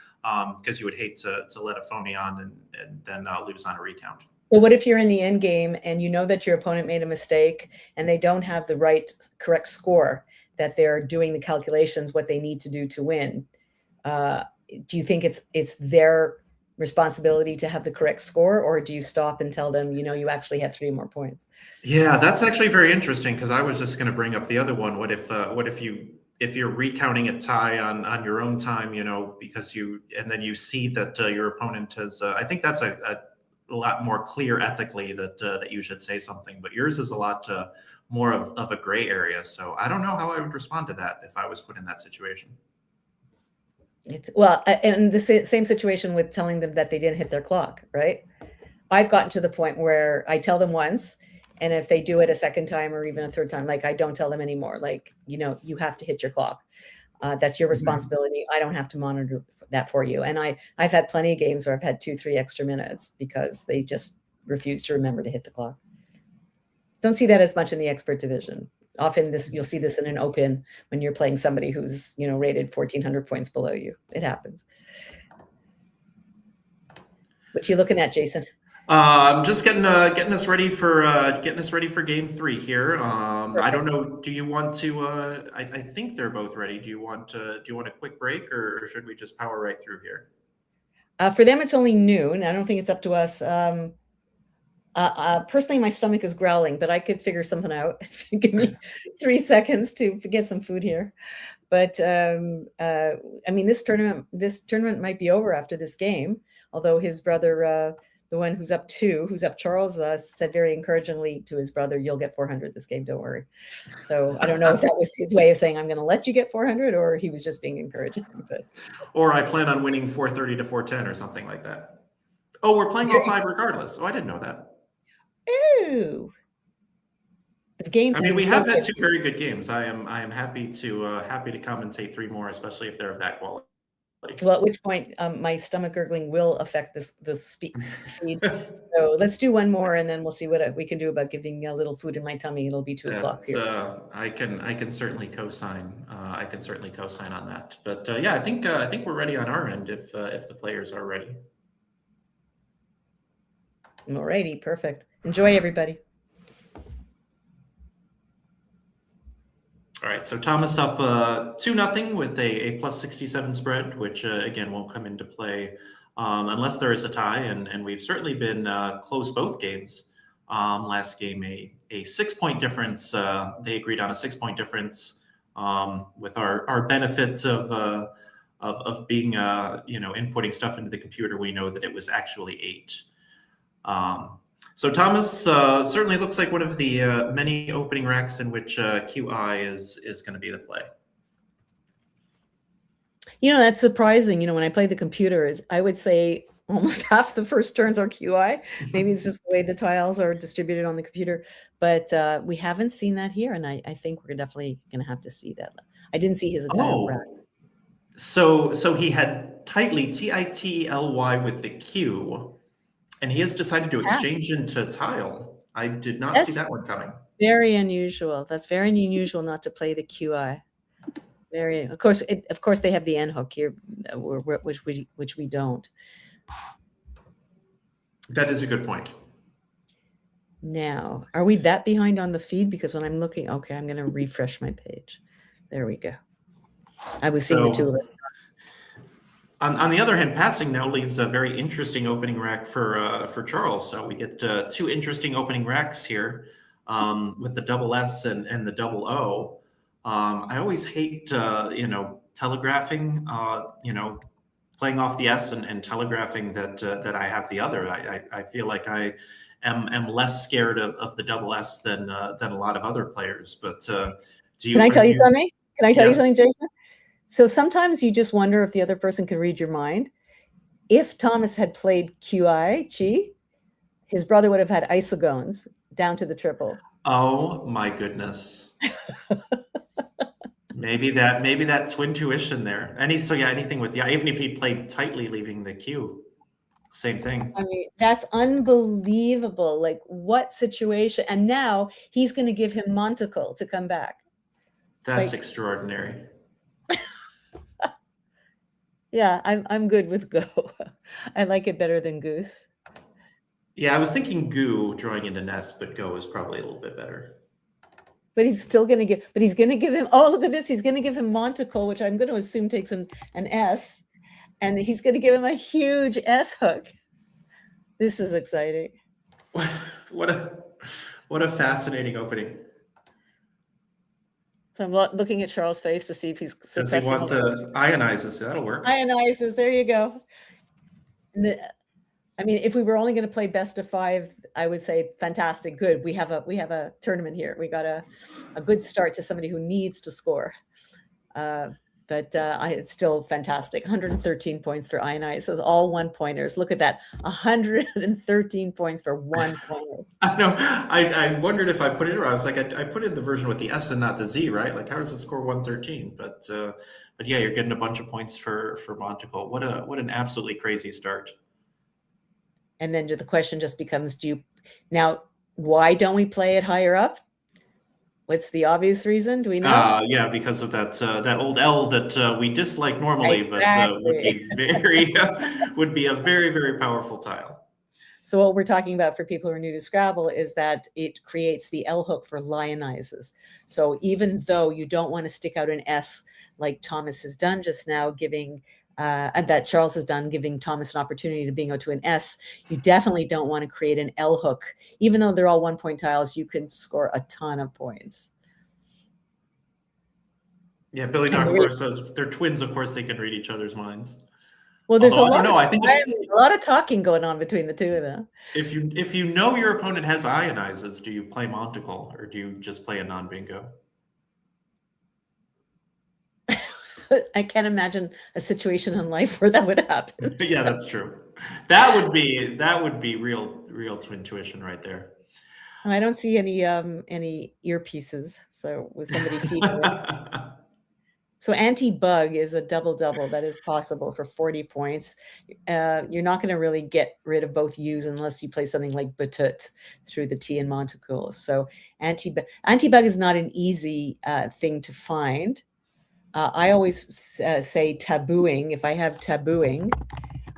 because you would hate to let a phony on and then lose on a recount. Well, what if you're in the end game and you know that your opponent made a mistake and they don't have the correct score, that they're doing the calculations what they need to do to win? Do you think it's their responsibility to have the correct score, or do you stop and tell them, you actually have 3 more points? Yeah, that's actually very interesting, because I was just going to bring up the other one. What if you're recounting a tie on your own time, because and then you see that your opponent has, I think that's a lot more clear ethically that you should say something, but yours is a lot more of a gray area. So I don't know how I would respond to that if I was put in that situation. And the same situation with telling them that they didn't hit their clock, right? I've gotten to the point where I tell them once, and if they do it a second time or even a third time, like, I don't tell them anymore. Like, you have to hit your clock. That's your responsibility. I don't have to monitor that for you. And I've had plenty of games where I've had 2-3 extra minutes because they just refuse to remember to hit the clock. Don't see that as much in the expert division. Often you'll see this in an open when you're playing somebody who's rated 1,400 points below you. It happens. What you looking at, Jason? I'm just getting us ready for game 3 here. I don't know. Do you want to? I think they're both ready. Do you want a quick break, or should we just power right through here? For them, it's only noon. I don't think it's up to us. Personally, my stomach is growling, but I could figure something out if you give me 3 seconds to get some food here. But I mean, this tournament might be over after this game. Although his brother, the one who's up 2, Charles, said very encouragingly to his brother, "You'll get 400 this game. Don't worry." So I don't know if that was his way of saying, "I'm going to let you get 400," or he was just being encouraging. But or I plan on winning 430 to 410 or something like that. Oh, we're playing all 5 regardless. Oh, I didn't know that. Ooh. The games. I mean, we have had 2 very good games. I am happy to commentate 3 more, especially if they're of that quality. Well, at which point my stomach gurgling will affect the feed. So let's do one more, and then we'll see what we can do about giving a little food in my tummy. It'll be 2 o'clock here. I can certainly co-sign. I can certainly co-sign on that. But yeah, I think we're ready on our end if the players are ready. Alrighty, perfect. Enjoy, everybody. All right, so Thomas up 2-0 with a plus 67 spread, which again won't come into play unless there is a tie, and we've certainly been close both games. Last game a 6-point difference. They agreed on a 6-point difference with our benefits of being inputting stuff into the computer. We know that it was actually 8. So Thomas certainly looks like one of the many opening racks in which QI is going to be the play. That's surprising. When I play the computer, I would say almost half the first turns are QI. Maybe it's just the way the tiles are distributed on the computer, but we haven't seen that here, and I think we're definitely going to have to see that. I didn't see his entire rack. So he had tightly TITLY with the Q. And he has decided to exchange into tile. I did not see that one coming. Very unusual. That's very unusual not to play the QI. Of course, they have the N hook here, which we don't. That is a good point. Now, are we that behind on the feed? Because when I'm looking, okay, I'm going to refresh my page. There we go. I was seeing the two of it. On the other hand, passing now leaves a very interesting opening rack for Charles. So we get 2 interesting opening racks here with the double S and the double O. I always hate telegraphing, playing off the S and telegraphing that I have the other. I feel like I am less scared of the double S than a lot of other players. But Can I tell you something? Can I tell you something, Jason? So sometimes you just wonder if the other person can read your mind. If Thomas had played QI, his brother would have had isogones down to the triple. Oh my goodness. maybe that twin tuition there. Anything with even if he played tightly leaving the Q, same thing. I mean, that's unbelievable. Like, what situation? And now he's going to give him Monticle to come back. That's extraordinary. Yeah, I'm good with Go. I like it better than Goose. Yeah, I was thinking Goo drawing into Nest, but Go is probably a little bit better. But he's still going to give. But he's going to give him. Oh, look at this! He's going to give him Monticle, which I'm going to assume takes an S, and he's going to give him a huge S hook. This is exciting. What a fascinating opening. So I'm looking at Charles' face to see if he's. Does he want the ionizes? That'll work. Ionizes. There you go. I mean, if we were only going to play best of 5, I would say fantastic, good. We have a tournament here. We got a good start to somebody who needs to score. But it's still fantastic. 113 points for ionizes, all 1-pointers. Look at that, 113 points for 1-pointers. I know. I wondered if I put it, or I was like, I put in the version with the S and not the Z, right? Like, how does it score 113? But yeah, you're getting a bunch of points for Monticle. What an absolutely crazy start. And then the question just becomes, why don't we play it higher up? What's the obvious reason? Do we know? Yeah, because of that old L that we dislike normally, exactly. but would be a very, very powerful tile. So what we're talking about for people who are new to Scrabble is that it creates the L hook for lionizes. So even though you don't want to stick out an S like Thomas has done just now, giving and that Charles has done, giving Thomas an opportunity to bingo to an S, you definitely don't want to create an L hook. Even though they're all 1-point tiles, you can score a ton of points. Yeah, Billy Knock, of course, says they're twins. Of course, they can read each other's minds. Well, there's a lot of talking going on between the two of them. If you know your opponent has ionizes, do you play Monticle or do you just play a non-bingo? I can't imagine a situation in life where that would happen. Yeah, that's true. That would be real twin tuition right there. I don't see any earpieces. So with somebody feeding it. So anti-bug is a double-double that is possible for 40 points. You're not going to really get rid of both U's unless you play something like Batut through the T in Montecool. So anti-bug is not an easy thing to find. I always say tabooing. If I have tabooing,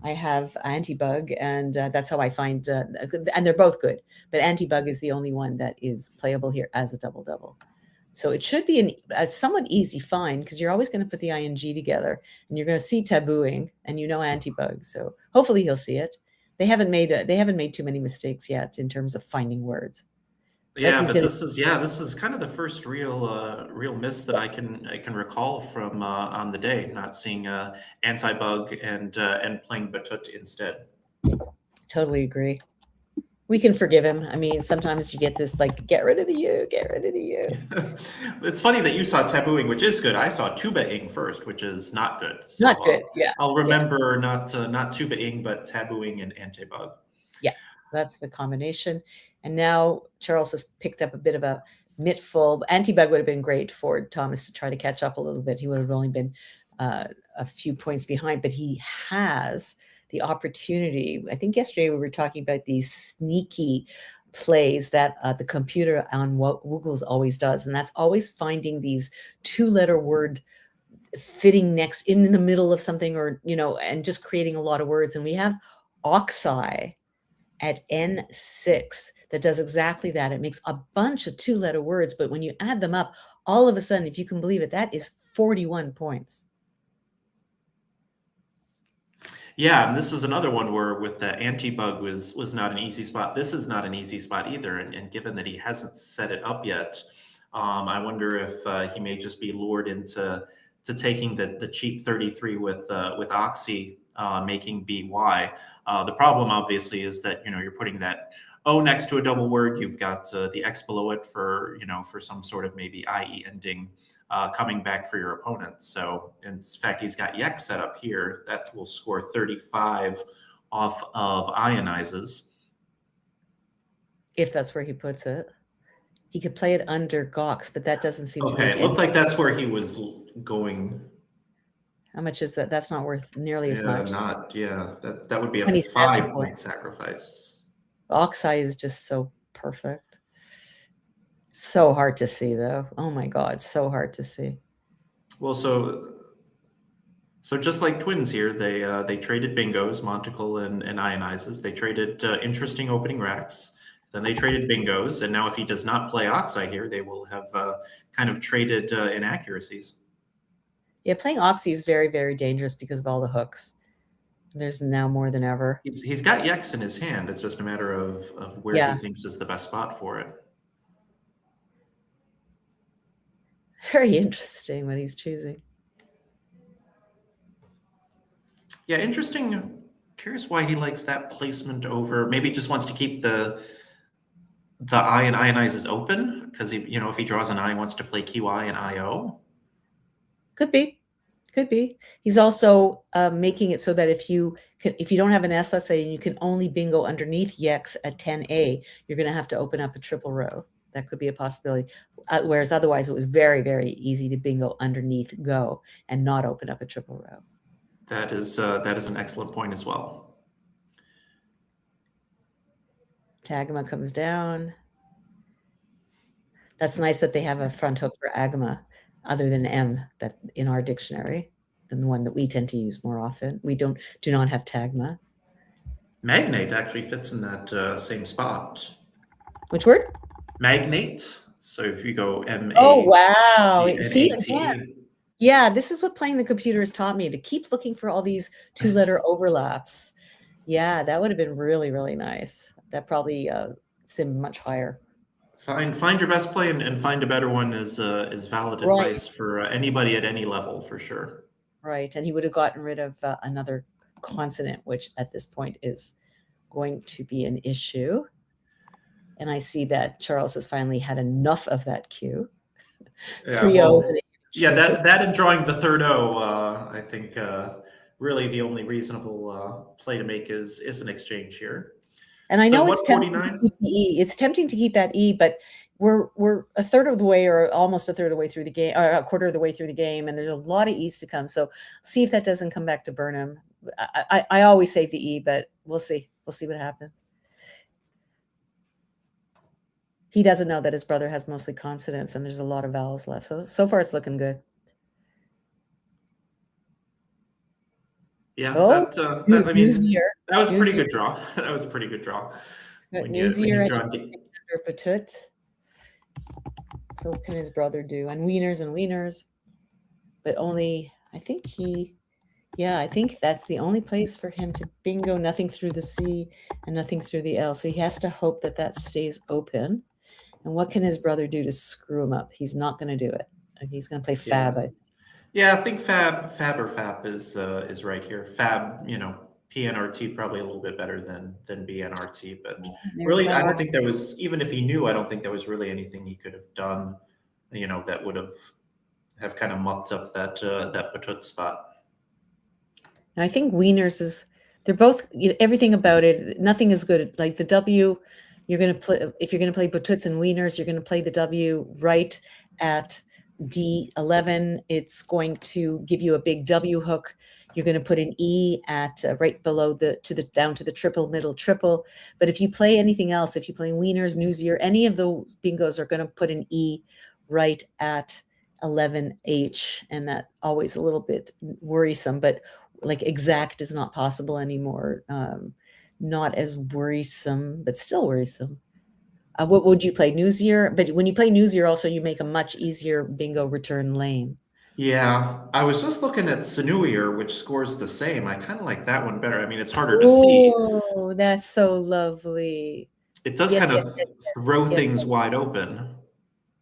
I have anti-bug, and that's how I find, and they're both good, but anti-bug is the only one that is playable here as a double-double. So it should be a somewhat easy find because you're always going to put the ing together, and you're going to see tabooing, and anti-bug. So hopefully he'll see it. They haven't made too many mistakes yet in terms of finding words. Yeah, but this is kind of the first real miss that I can recall from on the day, not seeing anti-bug and playing Batut instead. Totally agree. We can forgive him. I mean, sometimes you get this like, get rid of the U, get rid of the U. It's funny that you saw tabooing, which is good. I saw tuba-ing first, which is not good. So not good. Yeah. I'll remember not tuba-ing, but tabooing and anti-bug. Yeah, that's the combination. And now Charles has picked up a bit of a mittful. Anti-bug would have been great for Thomas to try to catch up a little bit. He would have only been a few points behind, but he has the opportunity. I think yesterday we were talking about these sneaky plays that the computer on Woogles always does, and that's always finding these two-letter word fitting next in the middle of something, or and just creating a lot of words. And we have oxeye at N6 that does exactly that. It makes a bunch of two-letter words, but when you add them up, all of a sudden, if you can believe it, that is 41 points. Yeah, and this is another one where with the anti-bug was not an easy spot. This is not an easy spot either, and given that he hasn't set it up yet, I wonder if he may just be lured into taking the cheap 33 with Oxy, making BY. The problem obviously is that you're putting that O next to a double word. You've got the X below it for some sort of maybe IE ending coming back for your opponent. So in fact, he's got Yex set up here. That will score 35 off of ionizes. If that's where he puts it. He could play it under Gox, but that doesn't seem to make it looked like that's where he was going. How much is that? That's not worth nearly as much. That would be a 5-point sacrifice. Oxeye is just so perfect. So hard to see, though. Oh my God, so hard to see. Well, so just like twins here, they traded bingos, Monticle and ionizes. They traded interesting opening racks. Then they traded bingos, and now if he does not play Oxeye here, they will have kind of traded inaccuracies. Yeah, playing Oxy is very, very dangerous because of all the hooks. There's now more than ever. He's got Yex in his hand. It's just a matter of where he thinks is the best spot for it. Very interesting what he's choosing. Yeah, interesting. Curious why he likes that placement over. Maybe he just wants to keep the I and ionizes open because if he draws an I, he wants to play QI and IO. Could be. He's also making it so that if you don't have an S, let's say, and you can only bingo underneath Yex at 10A, you're going to have to open up a triple row. That could be a possibility. Whereas otherwise, it was very, very easy to bingo underneath Go and not open up a triple row. That is an excellent point as well. Agama comes down. That's nice that they have a front hook for Agama, other than M, that in our dictionary, than the one that we tend to use more often. We do not have Tagma. Magnate actually fits in that same spot. Which word? Magnate. So if you go M. Oh wow! See again. Yeah, this is what playing the computer has taught me, to keep looking for all these two-letter overlaps. Yeah, that would have been really, really nice. That probably simmed much higher. Find your best play and find a better one is valid advice for anybody at any level, for sure. Right, and he would have gotten rid of another consonant, which at this point is going to be an issue. And I see that Charles has finally had enough of that Q. Yeah, 3 O's and that and drawing the third O, I think really the only reasonable play to make is an exchange here. And I know it's tempting to keep the E. It's tempting to keep that E, but we're a third of the way, or almost a third of the way through the game, or a quarter of the way through the game, and there's a lot of E's to come. So see if that doesn't come back to burn him. I always save the E, but we'll see. We'll see what happens. He doesn't know that his brother has mostly consonants, and there's a lot of vowels left. So far, it's looking good. Yeah, Oh, that I mean, Newsier. that was a pretty good draw. That was a pretty good draw. When you Newsier draw and Patut. So what can his brother do? And wieners, but only, I think I think that's the only place for him to bingo. Nothing through the C and nothing through the L. So he has to hope that that stays open. And what can his brother do to screw him up? He's not going to do it. He's going to play Fab. Yeah, I think Fab or Fab is right here. Fab, PNRT probably a little bit better than BNRT, but really, I don't think there was, even if he knew, I don't think there was really anything he could have done, that would have kind of mucked up that Patut spot. And I think wieners they're both, everything about it, nothing is good. Like the W, you're going to play, if you're going to play Patuts and wieners, you're going to play the W right at D11. It's going to give you a big W hook. You're going to put an E at right below down to the triple, middle triple. But if you play anything else, if you play wieners, newsier, any of those bingos are going to put an E right at 11H, and that always a little bit worrisome. But like exact is not possible anymore. Not as worrisome, but still worrisome. What would you play? Newsier? But when you play newsier, also you make a much easier bingo return lane. Yeah, I was just looking at Sinuier, which scores the same. I kind of like that one better. I mean, it's harder to see. Oh, that's so lovely. It does kind of throw things wide open.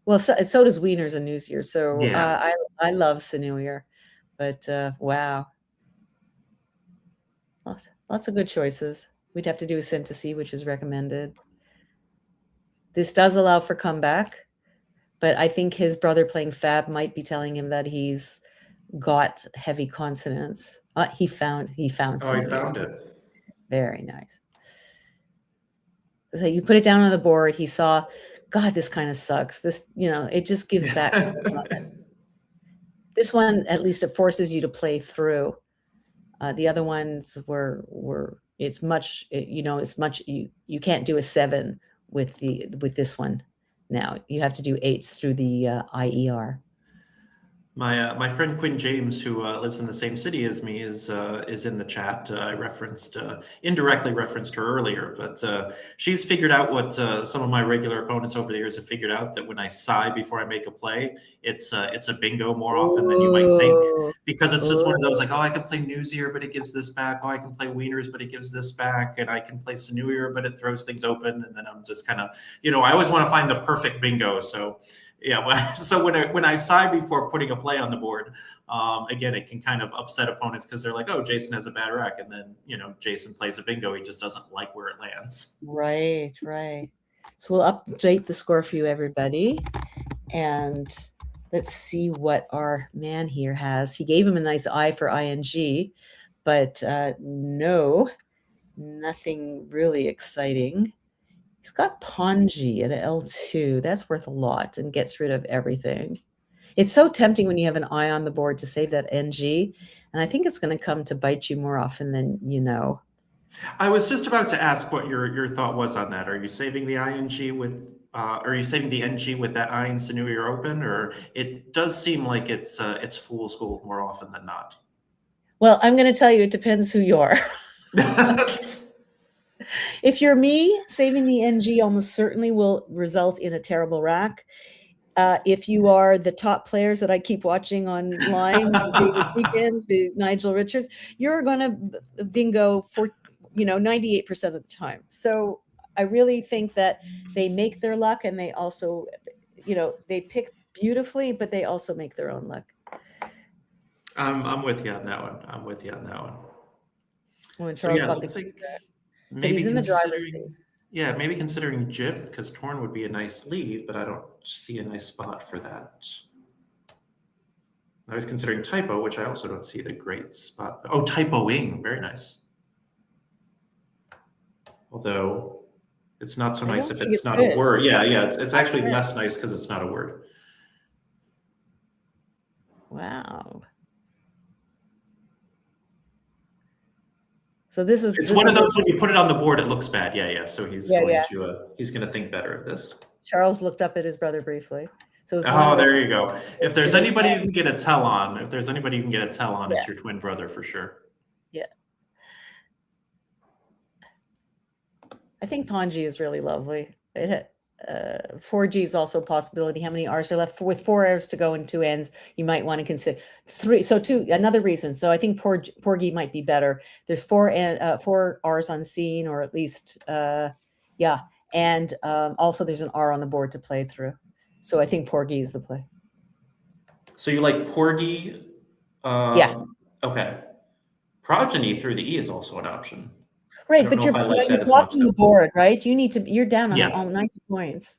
Well, so does wieners and newsier. So yeah. I love Sinuier, but wow. Lots of good choices. We'd have to do a sim to see which is recommended. This does allow for comeback, but I think his brother playing Fab might be telling him that he's got heavy consonants. He found. Oh, Sinuier. I found it. Very nice. So you put it down on the board. He saw, God, this kind of sucks. This, it just gives back so much. This one, at least it forces you to play through. The other ones it's much, you can't do a 7 with this one. Now you have to do 8s through the IER. My friend Quinn James, who lives in the same city as me, is in the chat. I indirectly referenced her earlier, but she's figured out what some of my regular opponents over the years have figured out, that when I sigh before I make a play, it's a bingo more often than you might think, because it's just one of those like, oh, I can play newsier, but it gives this back. Oh, I can play wieners, but it gives this back, and I can play Sinuier, but it throws things open, and then I'm just kind of, I always want to find the perfect bingo, so. Yeah, so when I sigh before putting a play on the board, again, it can kind of upset opponents because they're like, oh, Jason has a bad rack, and then Jason plays a bingo, he just doesn't like where it lands. Right. So we'll update the score for you, everybody, and let's see what our man here has. He gave him a nice I for ing, but no, nothing really exciting. He's got Ponji at L2. That's worth a lot and gets rid of everything. It's so tempting when you have an I on the board to save that NG, and I think it's going to come to bite you more often than you know. I was just about to ask what your thought was on that. Are you saving the ing with, are you saving the NG with that I in Sinuier open, or it does seem like it's fool's gold more often than not? Well, I'm going to tell you, it depends who you are. If you're me, saving the NG almost certainly will result in a terrible rack. If you are the top players that I keep watching online, David Deakins, the Nigel Richards, you're going to bingo for 98% of the time. So I really think that they make their luck, and they also, they pick beautifully, but they also make their own luck. I'm with you on that one. When Charles got the maybe he's in the driver's seat. Yeah, maybe considering Jip, because Torn would be a nice lead, but I don't see a nice spot for that. I was considering Typo, which I also don't see the great spot. Oh, Typoing, very nice. Although It's not so I nice don't if think it's it's not good. a word. Yeah, it's actually less nice because it's not a word. Wow. So this is It's one of those when you put it on the board, it looks bad. Yeah. So he's Yeah, going yeah. to he's going to think better of this. Charles looked up at his brother briefly. So it's one Oh, of those. there you go. If there's anybody you can get a tell on, it's your twin brother for sure. Yeah. I think Ponji is really lovely. 4G is also a possibility. How many R's are left? With 4 R's to go and 2 N's, you might want to consider 3. So another reason. So I think Porgy might be better. There's 4 R's on scene, or at least, yeah. And also there's an R on the board to play through. So I think Porgy is the play. So you like Porgy? Yeah. Okay. Progeny through the E is also an option. Right, but you're blocking the board, right? You're down on 90 points.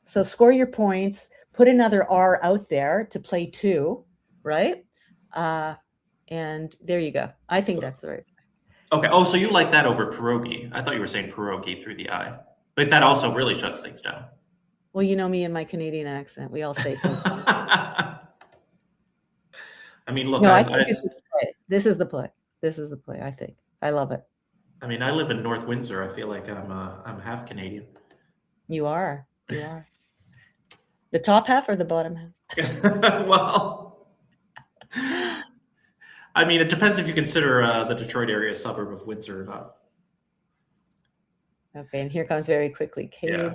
So score your points, put another R out there to play 2, right? And there you go. I think that's the right. Okay. Oh, so you like that over pierogi? I thought you were saying pierogi through the I, but that also really shuts things down. Well, you know me and my Canadian accent. We all say things. I mean, look. No, I think this is the play. This is the play. This is the play. I think I love it. I mean, I live in North Windsor. I feel like I'm half Canadian. You are. You are. The top half or the bottom half? Well, I mean, it depends if you consider the Detroit area a suburb of Windsor or not. Okay, and here comes very quickly Cade. Yeah.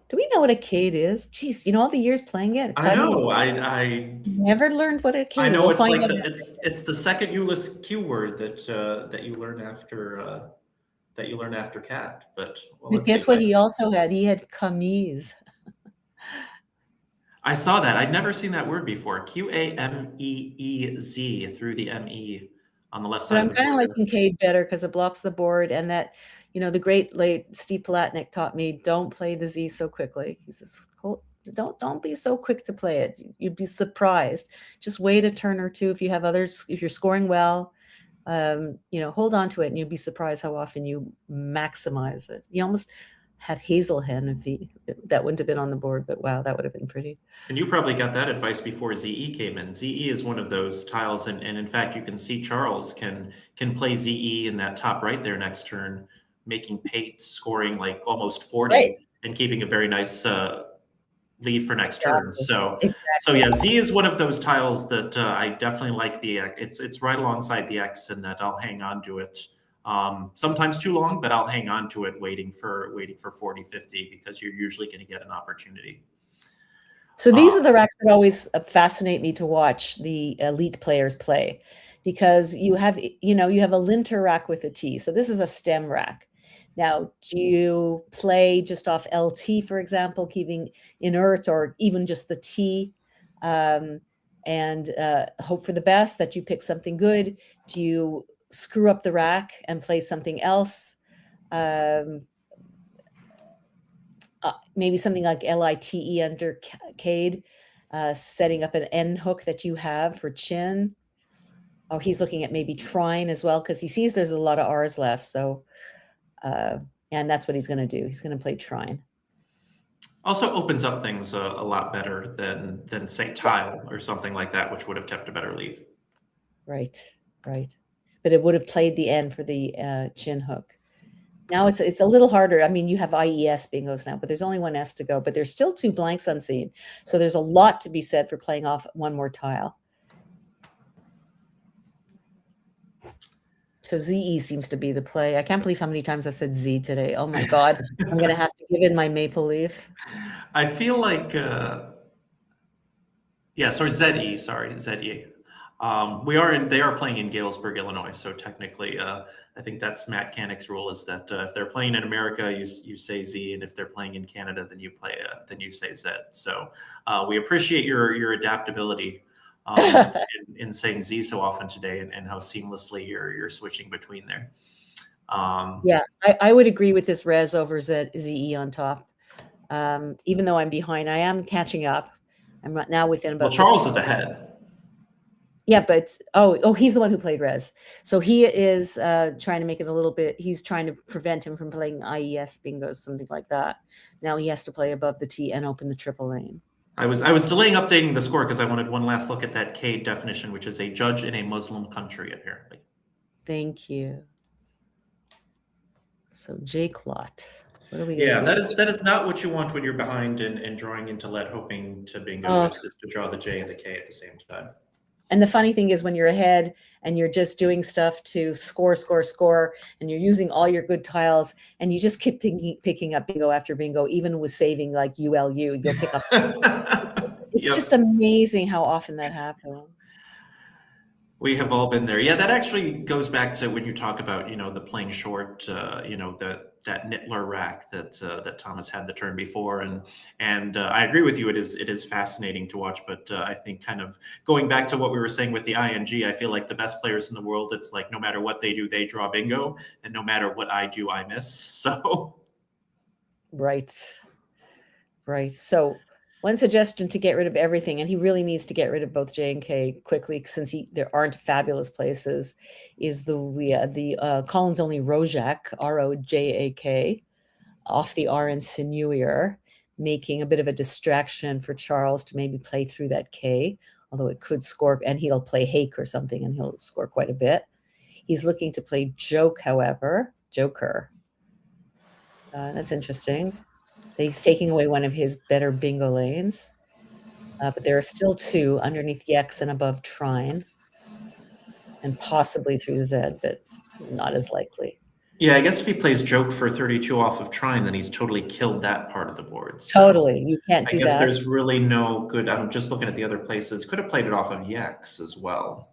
Do we know what a Cade is? Jeez, all the years playing it. I know. I never learned what a Cade. I know it's like it's the second Ulyss Q word that you learn after cat. But guess what he also had? He had camise. I saw that. I'd never seen that word before. Qameez through the ME on the left side. But I'm kind of liking Cade better because it blocks the board, and that the great late Steve Palatnik taught me, don't play the Z so quickly. He says, don't be so quick to play it. You'd be surprised. Just wait a turn or two. If you have others, if you're scoring well, hold on to it, and you'd be surprised how often you maximize it. You almost had Hazelhen that wouldn't have been on the board, but wow, that would have been pretty. And you probably got that advice before ZE came in. ZE is one of those tiles, and in fact, you can see Charles can play ZE in that top right there next turn, making Pate scoring like almost 40 right, and keeping a very nice lead for next turn. So yeah, Z is one of those tiles that I definitely like. It's right alongside the X, and that I'll hang on to it. Sometimes too long, but I'll hang on to it, waiting for 40, 50, because you're usually going to get an opportunity. So these are the racks that always fascinate me to watch the elite players play, because you have a linter rack with a T. So this is a stem rack. Now, do you play just off LT, for example, keeping inert, or even just the T, and hope for the best that you pick something good? Do you screw up the rack and play something else? Maybe something like LITE under Cade, setting up an N hook that you have for chin. Oh, he's looking at maybe trine as well, because he sees there's a lot of R's left. So, and that's what he's going to do. He's going to play trine. Also opens up things a lot better than say tile or something like that, which would have kept a better leave. Right. But it would have played the N for the chin hook. Now it's a little harder. I mean, you have IES bingos now, but there's only one S to go. But there's still 2 blanks unseen. So there's a lot to be said for playing off one more tile. So ZE seems to be the play. I can't believe how many times I've said Z today. Oh my God. I'm going to have to give in my maple leaf. I feel like, ZE. They are playing in Galesburg, Illinois. So technically, I think that's Matt Canic's rule, is that if they're playing in America, you say Z, and if they're playing in Canada, then you say Z. So we appreciate your adaptability in saying Z so often today, and how seamlessly you're switching between there. Yeah, I would agree with this res over ZE on top. Even though I'm behind, I am catching up. I'm now within about. Well, Charles is ahead. Yeah, but he's the one who played Res. So he is trying to make it a little bit. He's trying to prevent him from playing IES bingos, something like that. Now he has to play above the T and open the triple lane. I was delaying updating the score because I wanted one last look at that K definition, which is a judge in a Muslim country, apparently. Thank you. So Jake Lot. What are we Yeah, gonna do? that is not what you want when you're behind and drawing into let, hoping to bingo is to draw the J and the K at the same time. And the funny thing is when you're ahead and you're just doing stuff to score, and you're using all your good tiles and you just keep picking up bingo after bingo, even with saving like ULU, you'll pick up. It's Yep. just amazing how often that happens. We have all been there. Yeah, that actually goes back to when you talk about, the playing short, that Nittler rack that Thomas had the turn before, and I agree with you. It is fascinating to watch, but I think kind of going back to what we were saying with the ING, I feel like the best players in the world, it's like no matter what they do, they draw bingo, and no matter what I do, I miss. So right. So one suggestion to get rid of everything, and he really needs to get rid of both J and K quickly since there aren't fabulous places, is the Collins only Rojak, Rojak, off the R in Sinuier, making a bit of a distraction for Charles to maybe play through that K, although it could score, and he'll play Hake or something and he'll score quite a bit. He's looking to play Joker. That's interesting. He's taking away one of his better bingo lanes. But there are still two underneath the X and above Trine. And possibly through the Z, but not as likely. yeah, I guess if he plays joke for 32 off of Trine, then he's totally killed that part of the board. So Totally. You can't do I guess that. there's really no good. I'm just looking at the other places. Could have played it off of Yex as well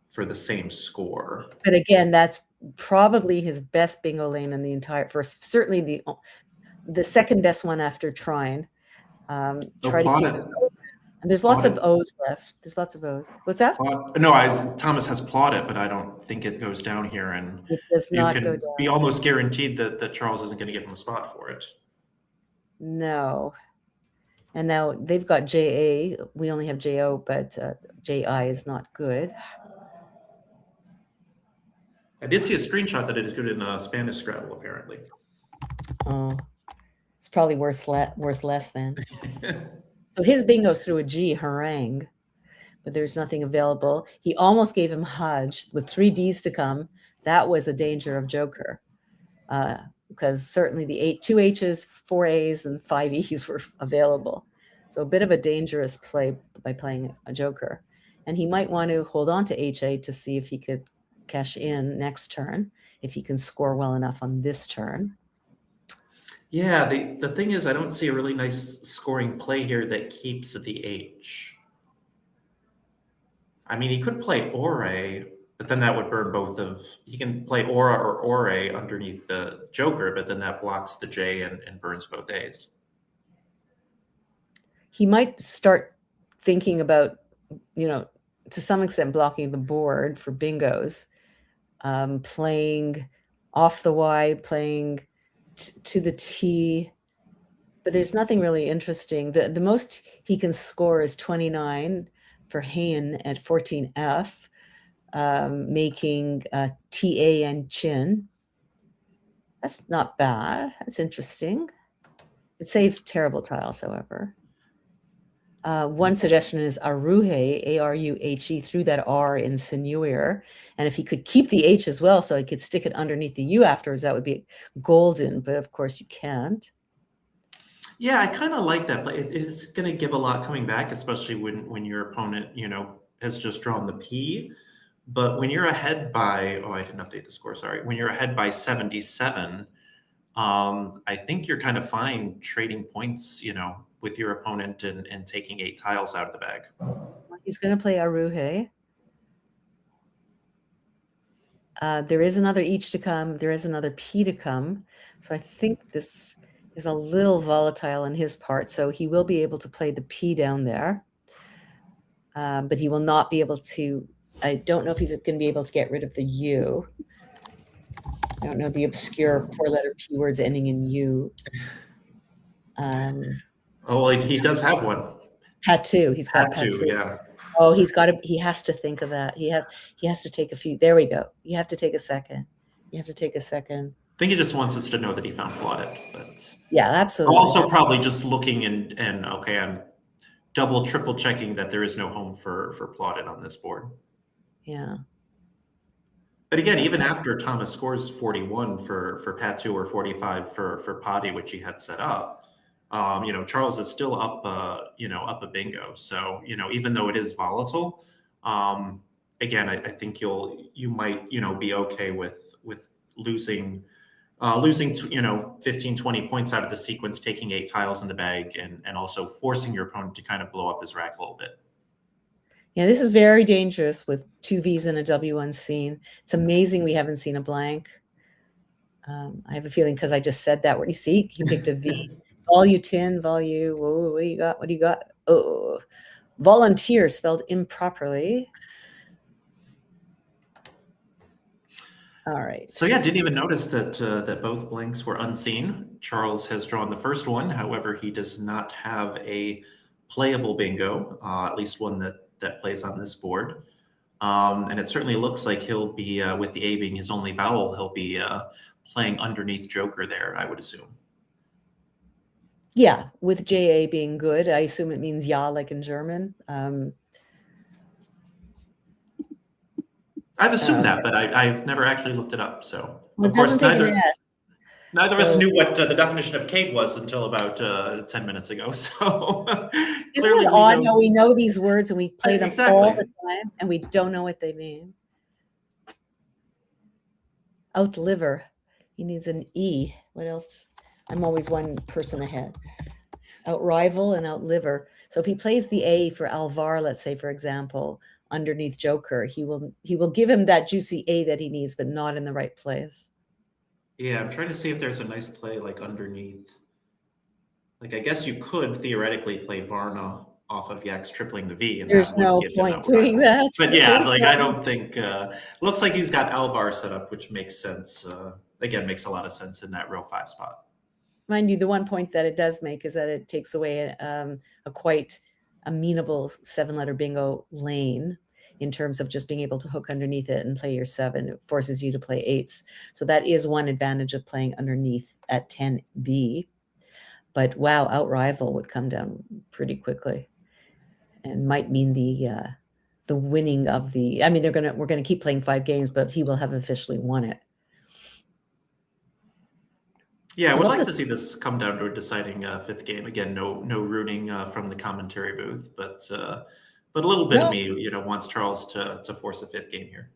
for the same score. But again, that's probably his best bingo lane in the entire, certainly the second best one after Trine. Try to keep this open. And there's lots of O's left. There's lots of O's. What's that? Thomas has plotted, but I don't think it goes down here. And it does not you go can down. be almost guaranteed that Charles isn't going to give him a spot for it. No. And now they've got JA. We only have JO, but JI is not good. I did see a screenshot that it is good in Spanish Scrabble, apparently. Oh, it's probably worth less then. So his bingo's through a G, harangue, but there's nothing available. He almost gave him Hudge with 3 Ds to come. That was a danger of Joker, because certainly the 2 H's, 4 A's, and 5 E's were available. So a bit of a dangerous play by playing a Joker. And he might want to hold on to HA to see if he could cash in next turn, if he can score well enough on this turn. Yeah, the thing is, I don't see a really nice scoring play here that keeps the H. I mean, he could play Ore, but then that would burn both of. He can play Aura or Ore underneath the Joker, but then that blocks the J and burns both A's. He might start thinking about, to some extent, blocking the board for bingos, playing off the Y, playing to the T, but there's nothing really interesting. The most he can score is 29 for Hain at 14F, making TA and Chin. That's not bad. That's interesting. It saves terrible tiles, however. One suggestion is Aruhe, A-R-U-H-E, through that R in Sinuier. And if he could keep the H as well, so he could stick it underneath the U afterwards, that would be golden. But of course you can't. Yeah, I kind of like that, but it is going to give a lot coming back, especially when your opponent, has just drawn the P. But when you're ahead by, I didn't update the score, sorry. When you're ahead by 77, I think you're kind of fine trading points, with your opponent and taking 8 tiles out of the bag. He's going to play Aruhe. There is another H to come. There is another P to come. So I think this is a little volatile on his part. So he will be able to play the P down there. But he will not be able to, I don't know if he's going to be able to get rid of the U. I don't know the obscure 4-letter P words ending in U. He does have one. Tattoo. He's got Tattoo, yeah. Oh, he has to think of that. He has to take a few. There we go. You have to take a second. You have to take a second. I think he just wants us to know that he found plotted, but Yeah, absolutely. also probably just looking and okay, I'm double, triple checking that there is no home for plotted on this board. Yeah. But again, even after Thomas scores 41 for Patu or 45 for Potty, which he had set up, Charles is still up, up a bingo. So, even though it is volatile, again, I think you might, be okay with losing, 15, 20 points out of the sequence, taking 8 tiles in the bag, and also forcing your opponent to kind of blow up his rack a little bit. Yeah, this is very dangerous with 2 Vs and a W unseen. It's amazing we haven't seen a blank. I have a feeling because I just said that. Where you see, he picked a V. Whoa, what do you got? What do you got? Oh, volunteer spelled improperly. All right. So yeah, didn't even notice that both blanks were unseen. Charles has drawn the first one. However, he does not have a playable bingo, at least one that plays on this board. And it certainly looks like he'll be, with the A being his only vowel, he'll be playing underneath Joker there, I would assume. Yeah, with JA being good, I assume it means ja, like in German. I've assumed that, but I've never actually looked it up. So, of course, neither of us knew what the definition of cave was until about 10 minutes ago. So, isn't it odd how we know these words and we play them all the time and we don't know what they mean? Outliver. He needs an E. What else? I'm always one person ahead. Outrival and outliver. So if he plays the A for Alvar, let's say, for example, underneath Joker, he will give him that juicy A that he needs, but not in the right place. Yeah, I'm trying to see if there's a nice play like underneath. Like, I guess you could theoretically play Varna off of Yax tripling the V. And there's no point doing that. But yeah, I don't think, looks like he's got Alvar set up, which makes sense. Again, makes a lot of sense in that row 5 spot. Mind you, the one point that it does make is that it takes away a quite amenable 7-letter bingo lane in terms of just being able to hook underneath it and play your 7. It forces you to play 8s. So that is one advantage of playing underneath at 10B. But wow, outrival would come down pretty quickly and might mean the winning of the, I mean, we're gonna keep playing 5 games, but he will have officially won it. Yeah, I would like to see this come down to a deciding 5th game. Again, no rooting from the commentary booth, but a little bit of me, wants Charles to force a 5th game here.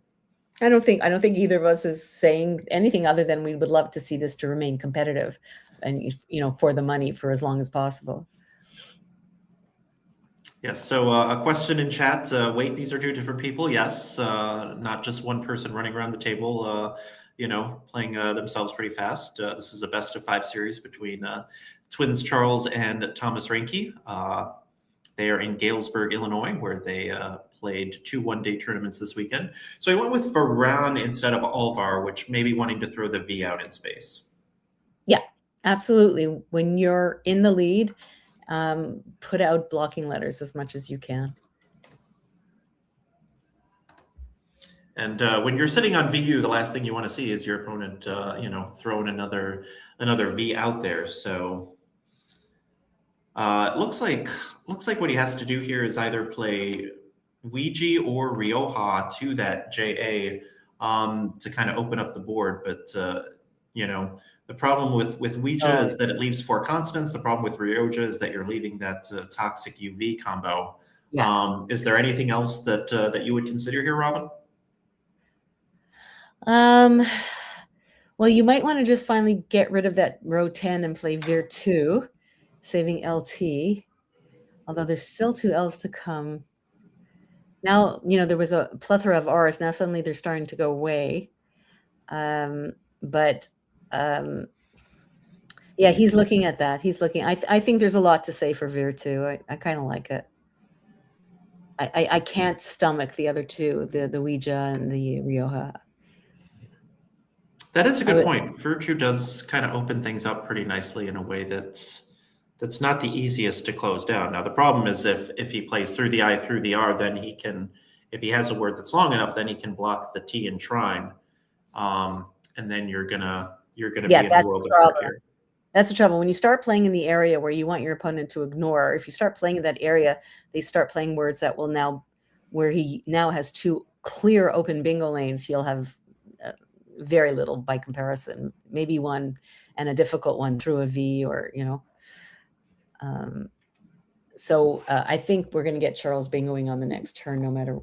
I don't think either of us is saying anything other than we would love to see this to remain competitive, and for the money for as long as possible. Yes. So a question in chat. Wait, these are 2 different people. Yes, not just one person running around the table. Playing themselves pretty fast. This is a best of 5 series between twins Charles and Thomas Reinke. They are in Galesburg, Illinois, where they played 2 one-day tournaments this weekend. So I went with Varane instead of Alvar, which may be wanting to throw the V out in space. Yeah, absolutely. When you're in the lead, put out blocking letters as much as you can. And when you're sitting on VU, the last thing you want to see is your opponent, throwing another V out there. So it looks like what he has to do here is either play Ouija or Rioja to that JA to kind of open up the board. But the problem with Ouija is that it leaves 4 consonants. The problem with Rioja is that you're leaving that toxic UV combo. Yeah. Is there anything else that you would consider here, Robin? Well, you might want to just finally get rid of that row 10 and play Vir 2, saving LT. Although there's still 2 L's to come. Now, there was a plethora of R's. Now suddenly they're starting to go away. Yeah, he's looking at that. He's looking. I think there's a lot to say for Vir 2. I kind of like it. I can't stomach the other 2, the Ouija and the Rioja. That is a good point. Virtue does kind of open things up pretty nicely in a way that's That's not the easiest to close down. Now the problem is if he plays through the I through the R, then he can, if he has a word that's long enough, then he can block the T in trine, and then you're gonna Yeah, be in a that's world the of hurt problem. here. That's the trouble. When you start playing in the area where you want your opponent to ignore, if you start playing in that area, they start playing words that will now, where he now has two clear open bingo lanes, he'll have very little by comparison, maybe one and a difficult one through a V or, so I think we're going to get Charles bingoing on the next turn, no matter.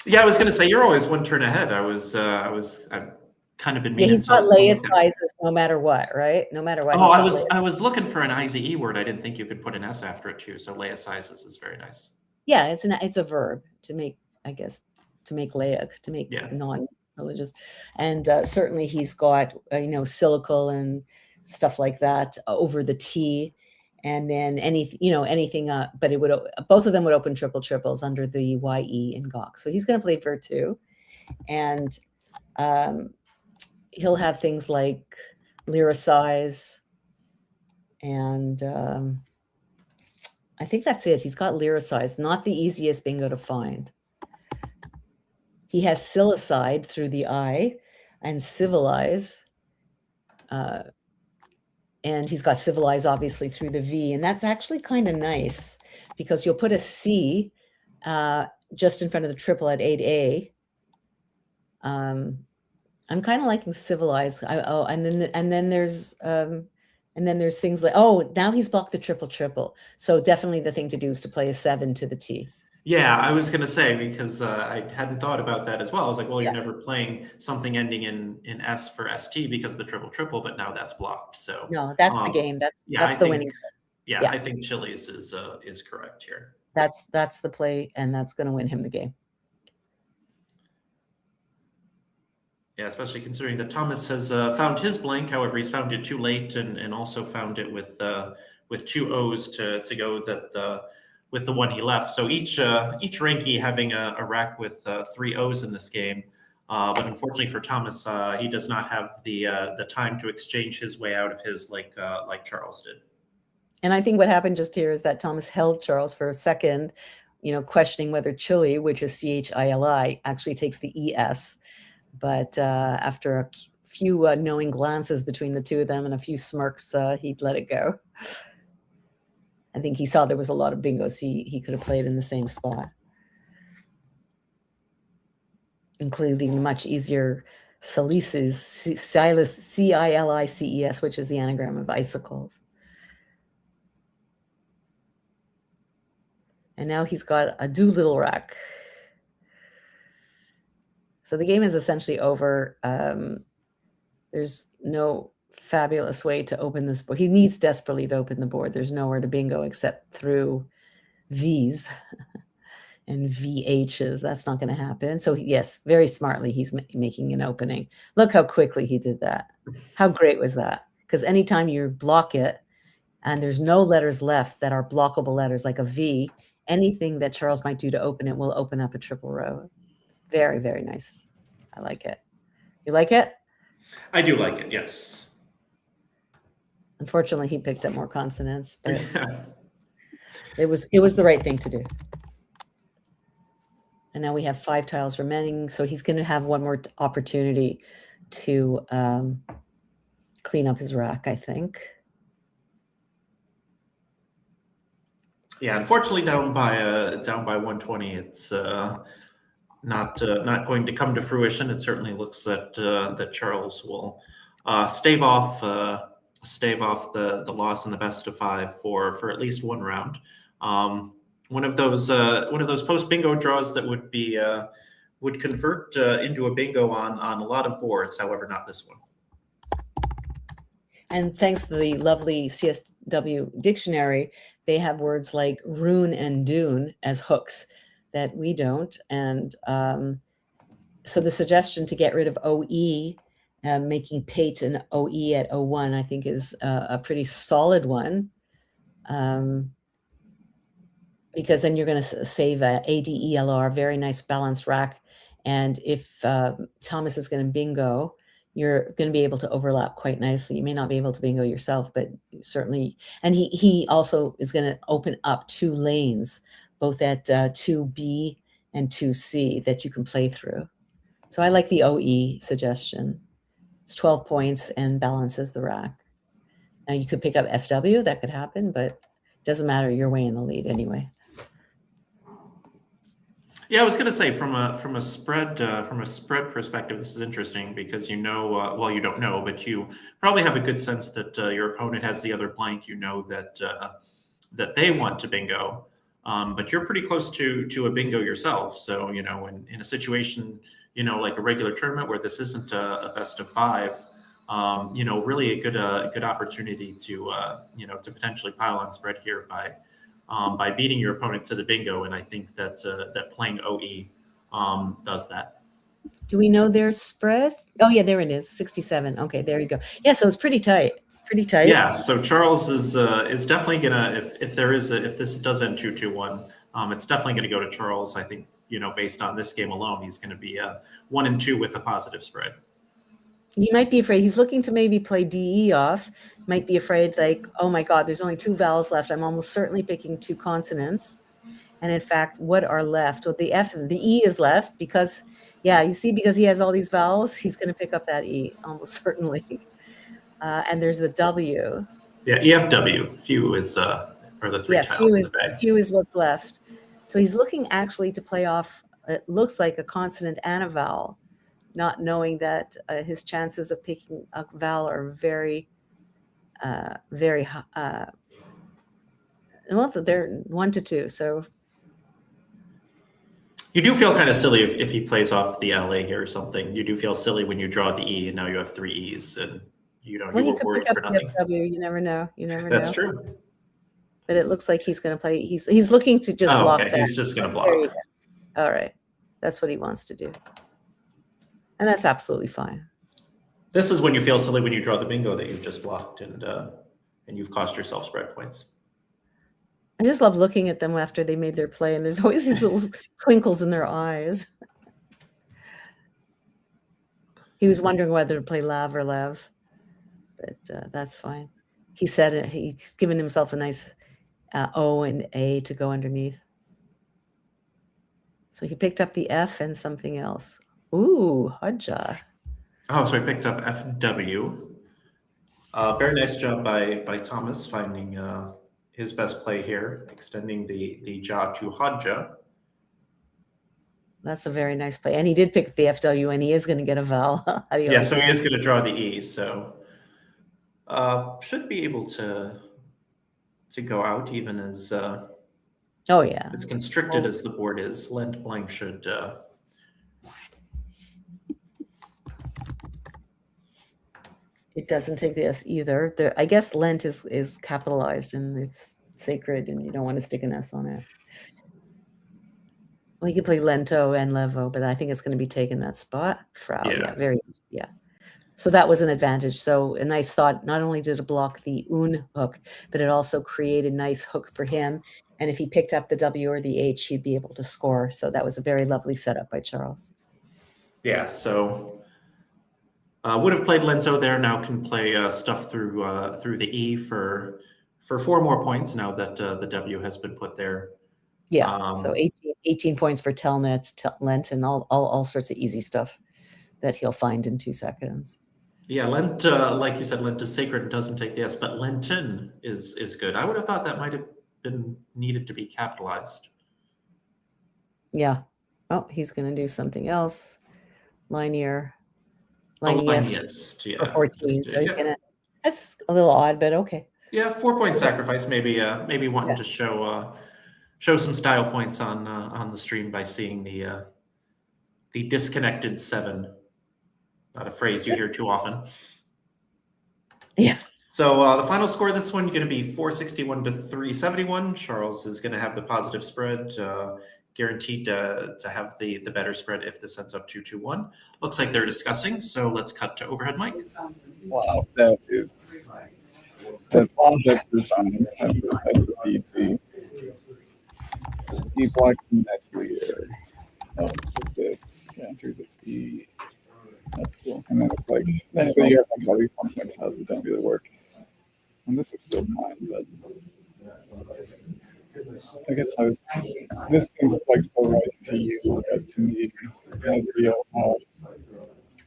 Yeah, I was going to say you're always one turn ahead. I've kind of been meaning he's got to Leia look at. sizes no matter what, right? No matter what. Oh, He's got I was looking for an IZE word. I didn't think you could put an S after it too. So Leia sizes is very nice. Yeah, it's a verb to make, I guess, to make laic, to make non-religious, and certainly he's got silical and stuff like that over the T, and then anything. But it would both of them would open triple triples under the YE and Gawk. So he's going to play ver 2, and he'll have things like lyricize, and I think that's it. He's got lyricize, not the easiest bingo to find. He has silicide through the I and civilize. And he's got civilize obviously through the V. And that's actually kind of nice because you'll put a C just in front of the triple at 8A. I'm kind of liking civilize. And then there's things like, now he's blocked the triple triple. So definitely the thing to do is to play a 7 to the T. Yeah, I was going to say, because I hadn't thought about that as well. I was like, well, you're never playing something ending in S for ST because of the triple triple, but now that's blocked. So no, that's the game. That's the winning. Yeah, I think Chili's is correct here. That's the play, and that's going to win him the game. Yeah, especially considering that Thomas has found his blank. However, he's found it too late, and also found it with 2 O's to go with the one he left. So each Reinke having a rack with 3 O's in this game. But unfortunately for Thomas, he does not have the time to exchange his way out of his like Charles did. And I think what happened just here is that Thomas held Charles for a second, questioning whether Chili, which is CHILI, actually takes the ES. But after a few knowing glances between the two of them and a few smirks, he'd let it go. I think he saw there was a lot of bingos he could have played in the same spot, including much easier Silices, CILICES, which is the anagram of icicles. And now he's got a Doolittle rack. So the game is essentially over. There's no fabulous way to open this board. He needs desperately to open the board. There's nowhere to bingo except through V's and VH's. That's not going to happen. So yes, very smartly, he's making an opening. Look how quickly he did that. How great was that? Because anytime you block it and there's no letters left that are blockable letters like a V, anything that Charles might do to open it will open up a triple row. Very, very nice. I like it. You like it? I do like it, yes. Unfortunately, he picked up more consonants, but it was the right thing to do. And now we have 5 tiles remaining, so he's going to have one more opportunity to clean up his rack, I think. Yeah, unfortunately, down by 120, it's not going to come to fruition. It certainly looks that Charles will stave off the loss in the best of 5 for at least one round. One of those post bingo draws that would convert into a bingo on a lot of boards. However, not this one. And thanks to the lovely CSW dictionary, they have words like rune and dune as hooks that we don't. And so the suggestion to get rid of OE, making Pate an OE at 01, I think is a pretty solid one. Because then you're going to save a ADELR, very nice balanced rack. And if Thomas is going to bingo, you're going to be able to overlap quite nicely. You may not be able to bingo yourself, but certainly, and he also is going to open up 2 lanes, both at 2B and 2C that you can play through. So I like the OE suggestion. It's 12 points and balances the rack. Now you could pick up FW, that could happen, but it doesn't matter. You're way in the lead anyway. Yeah, I was going to say from a spread perspective, this is interesting because well, you don't know, but you probably have a good sense that your opponent has the other blank. You know that that they want to bingo, but you're pretty close to a bingo yourself. So in a situation like a regular tournament where this isn't a best of 5, really a good opportunity to to potentially pile on spread here by beating your opponent to the bingo, and I think that that playing OE does that. Do we know their spread? Oh yeah, there it is, 67. Okay, there you go. Yeah, so it's pretty tight. Pretty tight. Yeah, so Charles is definitely gonna if this does end 2-1, it's definitely gonna go to Charles. I think based on this game alone, he's gonna be 1-2 with a positive spread. He might be afraid. He's looking to maybe play DE off. Might be afraid, like, oh my God, there's only 2 vowels left. I'm almost certainly picking 2 consonants. And in fact, what are left? Well, the F and the E is left because, yeah, you see, because he has all these vowels, he's going to pick up that E almost certainly. And there's the W. Yeah, EFW. Few is are the 3 tiles in the bag. Few is what's left. So he's looking actually to play off. It looks like a consonant and a vowel, not knowing that his chances of picking a vowel are very, very high. Well, they're 1 to 2. So you do feel kind of silly if he plays off the LA here or something. You do feel silly when you draw the E and now you have 3 E's and you were worried for nothing. FW, you never know. That's true. But it looks like he's going to play. He's looking to just block that. He's just going to block. All right, that's what he wants to do, and that's absolutely fine. This is when you feel silly when you draw the bingo that you've just blocked and you've cost yourself spread points. I just love looking at them after they made their play, and there's always these little twinkles in their eyes. He was wondering whether to play Lav or Lev, but that's fine. He said it. He's given himself a nice O and A to go underneath. So he picked up the F and something else. Ooh, Hodja. Oh, so he picked up FW. Very nice job by Thomas finding his best play here, extending the jaw to Hodja. That's a very nice play. And he did pick the FW, and he is going to get a vowel. Yeah, so he is going to draw the E. So should be able to go out even as oh yeah, as constricted as the board is. Lent blank should it doesn't take the S either. I guess Lent is capitalized and it's sacred, and you don't want to stick an S on it. Well, you can play Lento and Levo, but I think it's going to be taking that spot. Frau, yeah. So that was an advantage. So a nice thought. Not only did it block the un hook, but it also created a nice hook for him. And if he picked up the W or the H, he'd be able to score. So that was a very lovely setup by Charles. Yeah, so would have played Lento there. Now can play stuff through the E for 4 more points now that the W has been put there. Yeah, so 18 points for Telnet, Lent, and all sorts of easy stuff that he'll find in 2 seconds. Yeah, Lent, like you said, Lent is sacred and doesn't take the S, but Lenten is good. I would have thought that might have been needed to be capitalized. Yeah. Oh, he's going to do something else. Linear. Yes. Yeah. For 14. So he's going to. That's a little odd, but okay. Yeah, 4-point sacrifice. Maybe wanting to show some style points on the stream by seeing the disconnected 7. Not a phrase you hear too often. Yeah. So the final score of this one is going to be 461 to 371. Charles is going to have the positive spread, guaranteed to have the better spread if this ends up 2-1. Looks like they're discussing, so let's cut to overhead mic. Wow, that's design. That's a DC. He blocks the next leader. Oh, this. Answer this E. That's cool. And then it's like, then so you have like all these 1-point tiles that don't really work. And this is still fine, but I guess this seems like so right to you, but to me, real hard.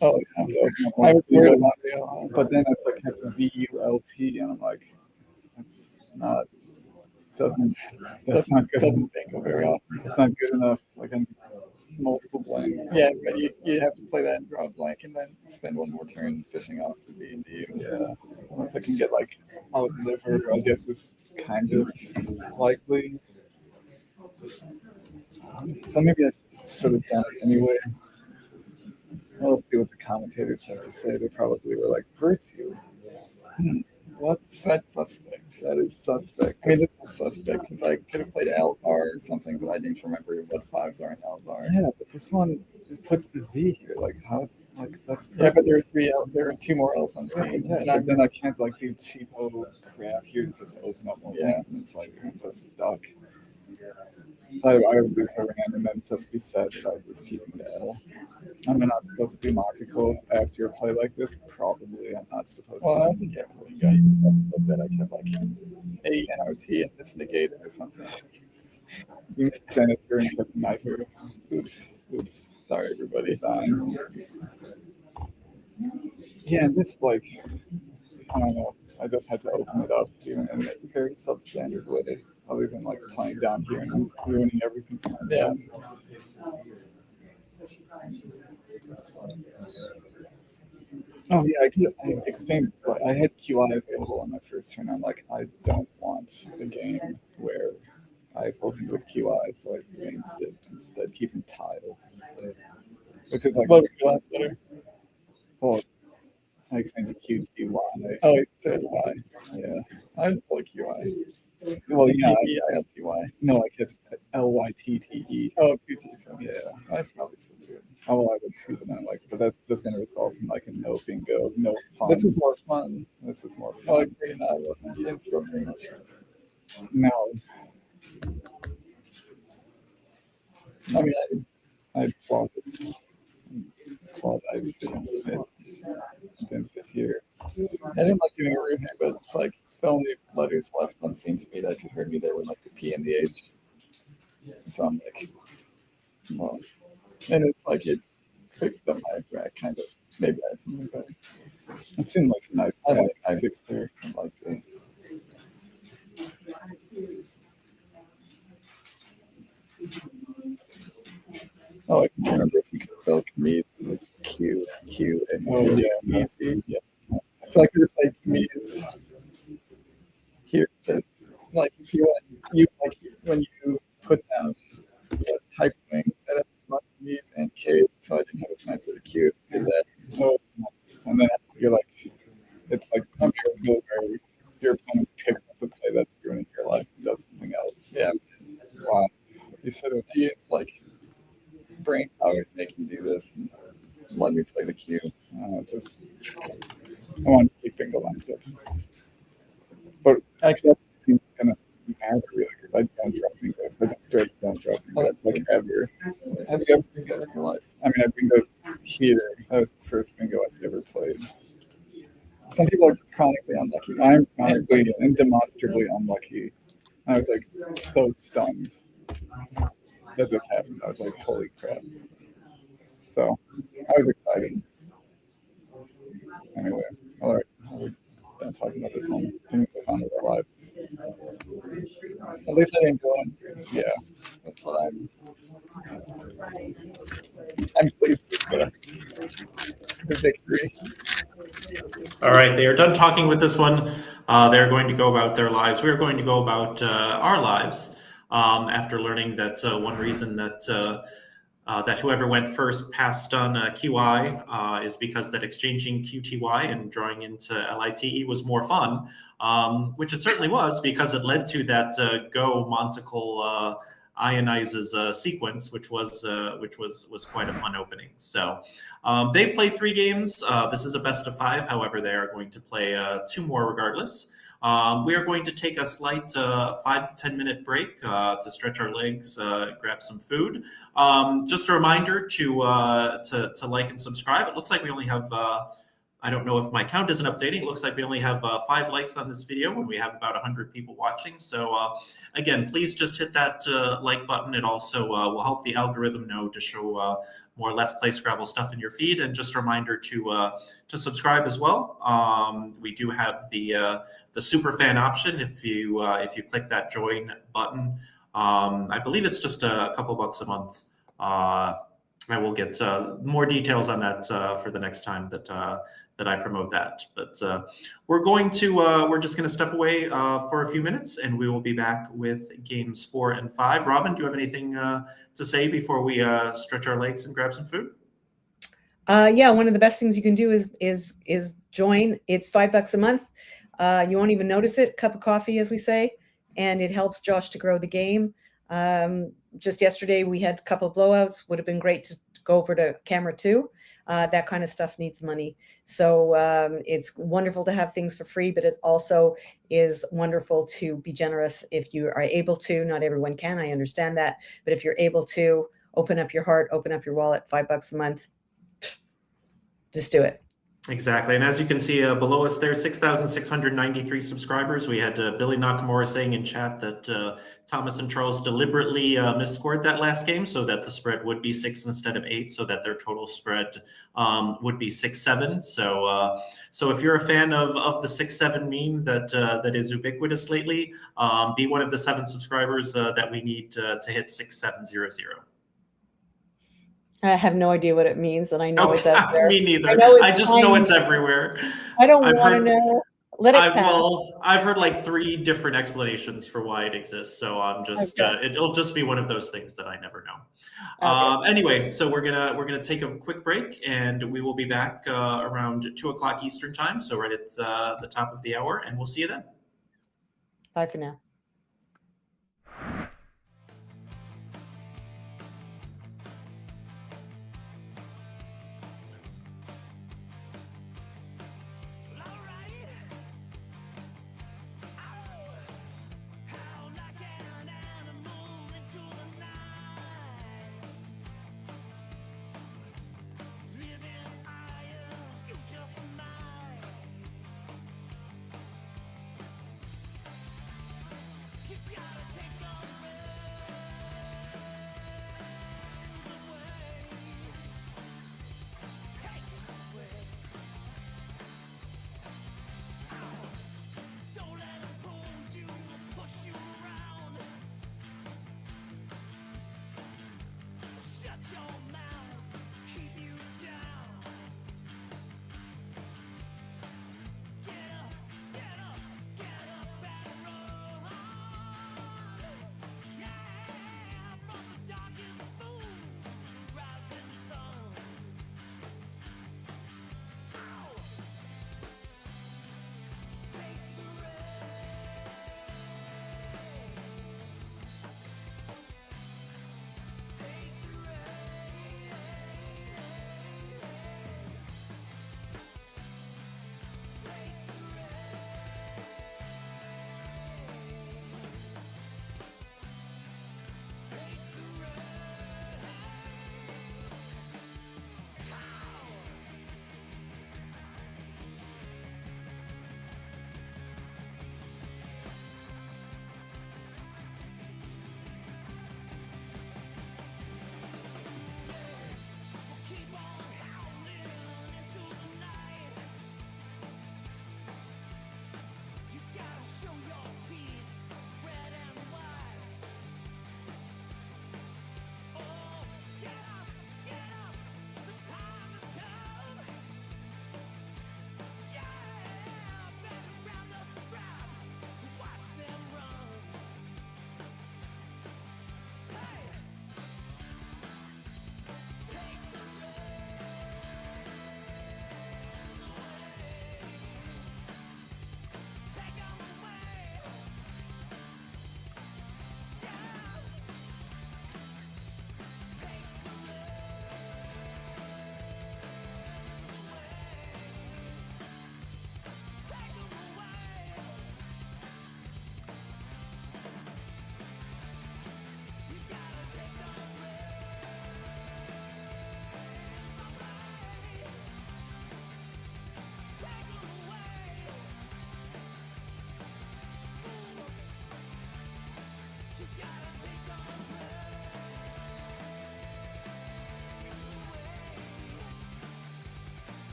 Oh yeah, so I was worried about real, but then it's like VULT, and I'm like, that's not not good. Doesn't bingo very often. It's not good enough. Like I'm multiple blanks. Yeah, but you have to play that and draw a blank, and then spend one more turn fishing off the B&D. Yeah, unless I can get like outliver, I guess it's kind of likely. So maybe I should have done it anyway. Well, let's see what the commentators have to say. They probably were like, Virtue. That's suspect. That is suspect. I mean, this is suspect because I could have played Alvar or something, but I didn't remember what 5s are in Alvar. Yeah, but this one puts the V here. Like, how's like that's perfect. Yeah, but there are 2 more L's on scene. Yeah, and then I can't like do cheapo crap here to just open up more. Yeah, it's like I'm just stuck. I would do Covenant and then just be sad that I was keeping the L. I'm not supposed to do Monticle after a play like this. Probably I'm not supposed to. Well, I don't think everyone got you that I kept like A NRT and this negated or something. You missed Janitor and kept Niter. Oops. Sorry, everybody. Yeah, and this like I don't know. I just had to open it up even in a very substandard way. Other than like playing down here and ruining everything for myself. Yeah. Oh yeah, I exchanged. I had QI available on my first turn. I'm like, I don't want a game where I've opened with QI, so I exchanged it instead, keeping tile. Which is like, what was QI better? Well, I exchanged QTY. Oh, you said Y. Yeah, I didn't play QI. Well, yeah, I have TY. No, I kept LYTTE. Oh, QT. So yeah, that's probably still good. Oh, well, I would too, but not like, but that's just gonna result in like a no bingo, no fun. This is more fun. Oh, I agree. No, I wasn't. You didn't throw very much. No. I mean, I had plaudits. Plaudites didn't fit here. I didn't like doing a root here, but it's like the only letters left on scene to me that could hurt me there were like the P and the H. So I'm like, well, and it's like it fixed up my rack kind of. Maybe I had something better. It seemed like a nice. I fixed her. I liked it. Oh, I can't remember if you could spell Kmies with Q, and yeah, easy. Yeah. So I could have played Kmies here. So, like, if you like when you put down type wing that has Kmies and K, so I didn't have a time for the Q. Did that? Oh, nice. And then you're like, it's like I'm here where your opponent picks up the play that's ruining your life and does something else. Yeah. Wow. You should have used like brain power to make you do this and let me play the cue. I want to keep bingo lines up. But actually, that seems kind of matter really because I don't drop bingos. I just straight don't drop bingos. It's like ever. Have you ever bingoed in your life? I mean, I bingoed here. That was the first bingo I've ever played. Some people are just chronically unlucky. I'm chronically and demonstrably unlucky. I was like so stunned that this happened. I was like, holy crap. So I was excited. Anyway, all right. We're done talking about this one. I think we found our lives. At least I didn't go on. Yeah, that's what I'm pleased with the victory. All right, they are done talking with this one. They're going to go about their lives. We're going to go about our lives after learning that one reason that whoever went first passed on QI is because that exchanging QTY and drawing into LITE was more fun, which it certainly was because it led to that Go Monticle ionizes sequence, which was quite a fun opening. So they've played 3 games. This is a best of 5. However, they are going to play 2 more regardless. We are going to take a slight 5 to 10 minute break to stretch our legs, grab some food. Just a reminder to like and subscribe. It looks like we only have I don't know if my count isn't updating. It looks like we only have 5 likes on this video when we have about 100 people watching. So again, please just hit that like button. It also will help the algorithm know to show more Let's Play Scrabble stuff in your feed. And just a reminder to subscribe as well. We do have the super fan option if you click that join button. I believe it's just a couple bucks a month. I will get more details on that for the next time that I promote that. But we're just going to step away for a few minutes, and we will be back with games 4 and 5. Robin, do you have anything to say before we stretch our legs and grab some food? Yeah, one of the best things you can do is join. It's $5 a month. You won't even notice it. Cup of coffee, as we say, and it helps Josh to grow the game. Just yesterday we had a couple of blowouts. Would have been great to go over to camera 2. That kind of stuff needs money. So it's wonderful to have things for free, but it also is wonderful to be generous if you are able to. Not everyone can, I understand that. But if you're able to, open up your heart, open up your wallet, $5 a month, just do it. Exactly. And as you can see below us there, 6,693 subscribers. We had Billy Nakamura saying in chat that Thomas and Charles deliberately misscored that last game so that the spread would be 6 instead of 8, so that their total spread would be 6-7. So if you're a fan of the 6-7 meme that is ubiquitous lately, be one of the 7 subscribers that we need to hit 6700. I have no idea what it means, and I know it's out there. Me neither. I just know it's everywhere. I don't want to know. Let it pass. Well, I've heard like 3 different explanations for why it exists, so I'm just it'll just be one of those things that I never know. Okay. Anyway, so we're gonna take a quick break, and we will be back around 2 o'clock Eastern time, so right at the top of the hour, and we'll see you then. Bye for now.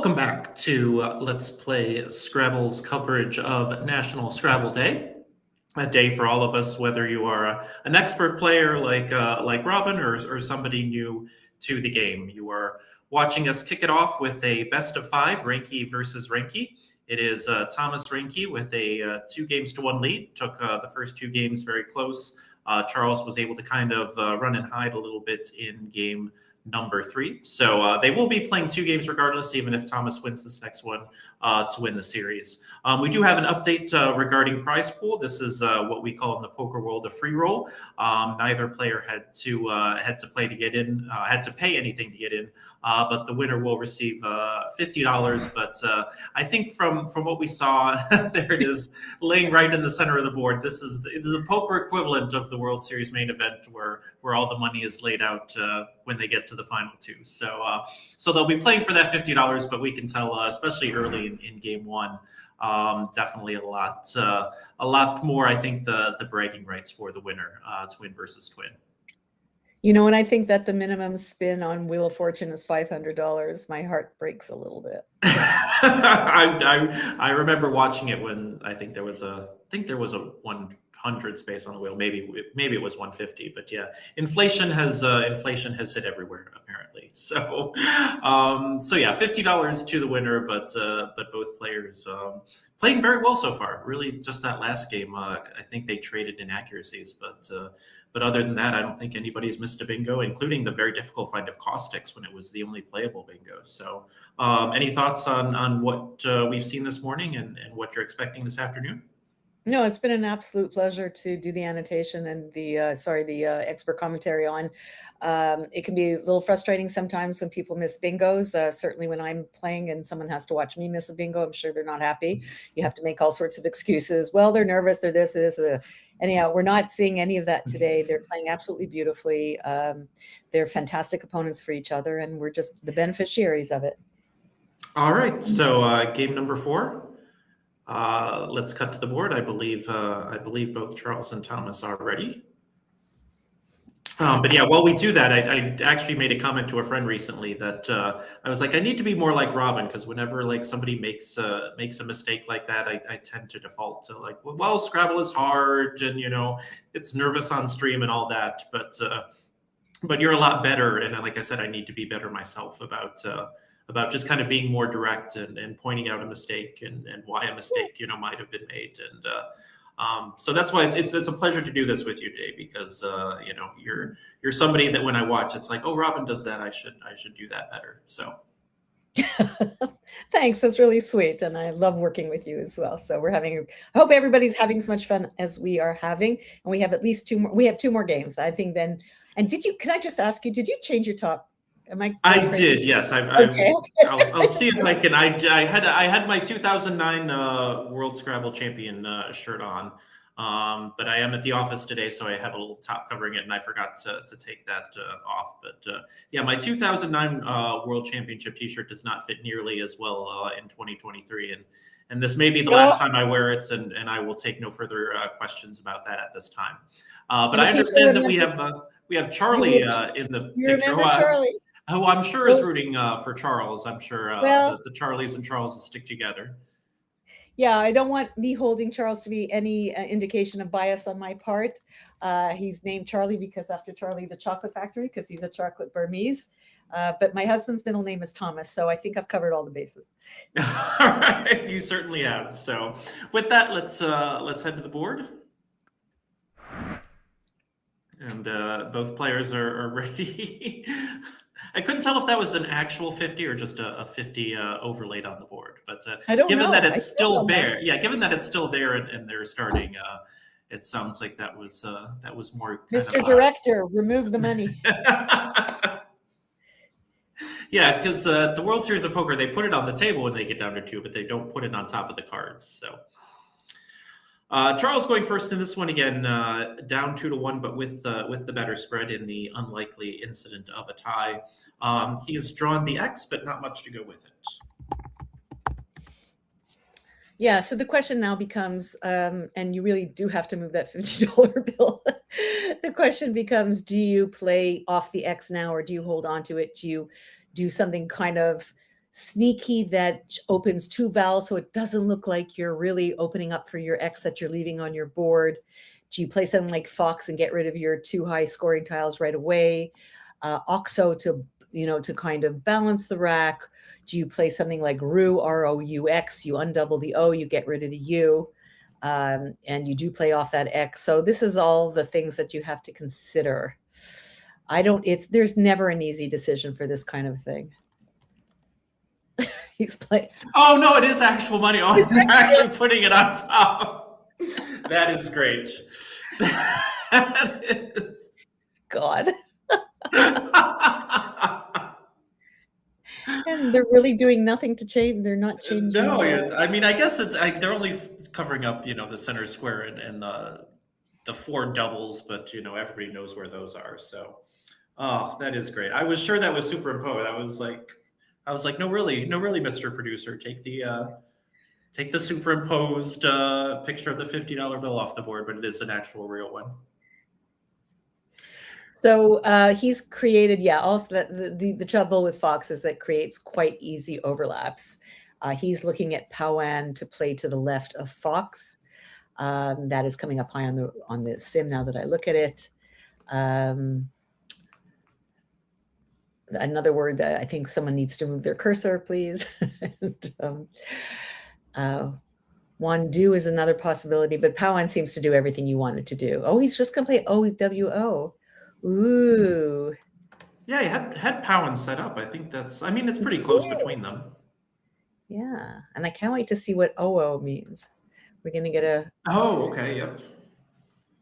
Welcome back to Let's Play Scrabble's coverage of National Scrabble Day. A day for all of us, whether you are an expert player like Robin or somebody new to the game. You are watching us kick it off with a best of 5, Reinke versus Reinke. It is Thomas Reinke with a 2-1 lead. Took the first 2 games very close. Charles was able to kind of run and hide a little bit in game number 3. So they will be playing 2 games regardless, even if Thomas wins this next one to win the series. We do have an update regarding prize pool. This is what we call in the poker world a free roll. Neither player had to play to get in, had to pay anything to get in, but the winner will receive $50. But I think from what we saw, there it is, laying right in the center of the board. It is the poker equivalent of the World Series main event, where all the money is laid out when they get to the final 2. So they'll be playing for that $50, but we can tell, especially early in game 1, definitely a lot more. I think the bragging rights for the winner, twin versus twin. You know, when I think that the minimum spin on Wheel of Fortune is $500, my heart breaks a little bit. I remember watching it when I think there was a 100 space on the wheel. Maybe it was 150, but yeah, inflation has hit everywhere apparently. So yeah, $50 to the winner, but both players playing very well so far. Really, just that last game, I think they traded inaccuracies, but other than that, I don't think anybody's missed a bingo, including the very difficult find of caustics when it was the only playable bingo. So, any thoughts on what we've seen this morning and what you're expecting this afternoon? No, it's been an absolute pleasure to do the annotation and the expert commentary on. It can be a little frustrating sometimes when people miss bingos. Certainly when I'm playing and someone has to watch me miss a bingo, I'm sure they're not happy. You have to make all sorts of excuses. Well, they're nervous, they're this. Anyhow, we're not seeing any of that today. They're playing absolutely beautifully. They're fantastic opponents for each other, and we're just the beneficiaries of it. All right, so game number 4. Let's cut to the board. I believe both Charles and Thomas are ready. But yeah, while we do that, I actually made a comment to a friend recently that I was like, I need to be more like Robin, because whenever like somebody makes a mistake like that, I tend to default to like, well, Scrabble is hard and it's nervous on stream and all that, but you're a lot better, and like I said, I need to be better myself about just kind of being more direct and pointing out a mistake and why a mistake might have been made. And so that's why it's a pleasure to do this with you today, because you're somebody that when I watch, it's like, oh, Robin does that, I should do that better. So thanks, that's really sweet, and I love working with you as well. So I hope everybody's having as much fun as we are having, and we have at least 2 more. We have 2 more games, I think. Then, and can I just ask you, did you change your top? I did, yes. Okay. I'll see if I can. I had my 2009 World Scrabble Champion shirt on, but I am at the office today, so I have a little top covering it, and I forgot to take that off. But yeah, my 2009 World Championship T-shirt does not fit nearly as well in 2023, and this may be the last time I wear it, and I will take no further questions about that at this time. But I understand that we have Charlie in the picture. Charlie? Who I'm sure is rooting for Charles. I'm sure the Charlies and Charles stick together. Yeah, I don't want me holding Charles to be any indication of bias on my part. He's named Charlie because after Charlie the Chocolate Factory, because he's a chocolate Burmese. But my husband's middle name is Thomas, so I think I've covered all the bases. All right, you certainly have. So with that, let's head to the board. And both players are ready. I couldn't tell if that was an actual 50 or just a 50 overlaid on the board. But given that it's still there, given that it's still there and they're starting, it sounds like that was more. Mr. Director, remove the money. Yeah, because the World Series of Poker, they put it on the table when they get down to 2, but they don't put it on top of the cards. So. Charles going first in this one again, down 2-1, but with the better spread in the unlikely incident of a tie. He has drawn the X, but not much to go with it. Yeah, so the question now becomes, and you really do have to move that $50 bill. The question becomes, do you play off the X now, or do you hold on to it? Do you do something kind of sneaky that opens 2 vowels so it doesn't look like you're really opening up for your X that you're leaving on your board? Do you play something like fox and get rid of your 2 high scoring tiles right away? Oxo to to kind of balance the rack. Do you play something like roux, R-O-U-X? You undouble the O, you get rid of the U, and you do play off that X. So this is all the things that you have to consider. There's never an easy decision for this kind of thing. He's playing. Oh no, it is actual money. Oh, they're actually putting it on top. That is great. That is. God. And they're really doing nothing to change. They're not changing. No, I mean, I guess they're only covering up, the center square and the 4 doubles, but everybody knows where those are. So, oh, that is great. I was sure that was superimposed. I was like, no, really, Mr. Producer, take the superimposed picture of the $50 bill off the board, but it is an actual real one. So he's created, also that the trouble with Fox is that creates quite easy overlaps. He's looking at Powan to play to the left of Fox. That is coming up high on the sim now that I look at it. Another word that I think someone needs to move their cursor, please. Wandu is another possibility, but Powan seems to do everything you want it to do. Oh, he's just going to play OWO. Ooh. Yeah, he had Powan set up. I think it's pretty close between them. Yeah, and I can't wait to see what OO means. We're going to get a... Oh, okay, yep.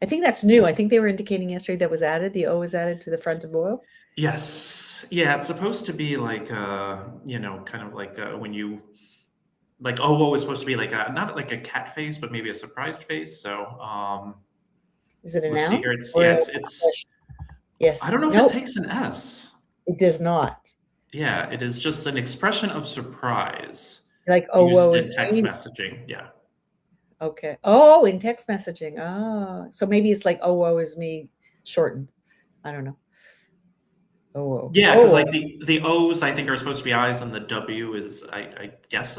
I think that's new. I think they were indicating yesterday that was added. The O was added to the front of OO. Yes. Yeah, it's supposed to be like, kind of like when you... Like OO is supposed to be like not like a cat face, but maybe a surprised face. So... Is it an let's L? see here. It's Yes. I don't know if it takes an S. It does not. Yeah, it is just an expression of surprise. Like OO is in text messaging. Yeah. Okay. Oh, in text messaging. Oh, so maybe it's like OO is me shortened. I don't know. OO. Yeah, because like the O's I think are supposed to be eyes, and the W is I guess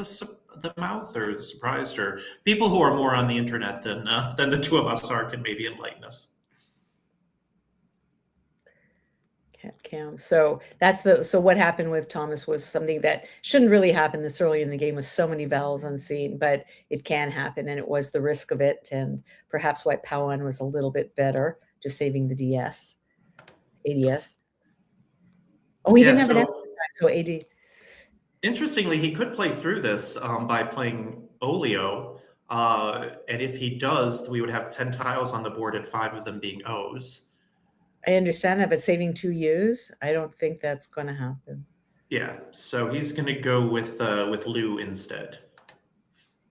the mouth or surprised, or people who are more on the internet than the two of us are can maybe enlighten us. Cat cam. So so what happened with Thomas was something that shouldn't really happen this early in the game with so many vowels unseen, but it can happen, and it was the risk of it, and perhaps why Powan was a little bit better, just saving the DS, ADS. Oh, he didn't have an F, so AD. Interestingly, he could play through this by playing Olio, and if he does, we would have 10 tiles on the board and 5 of them being O's. I understand that, but saving 2 U's, I don't think that's going to happen. Yeah, so he's going to go with Lou instead.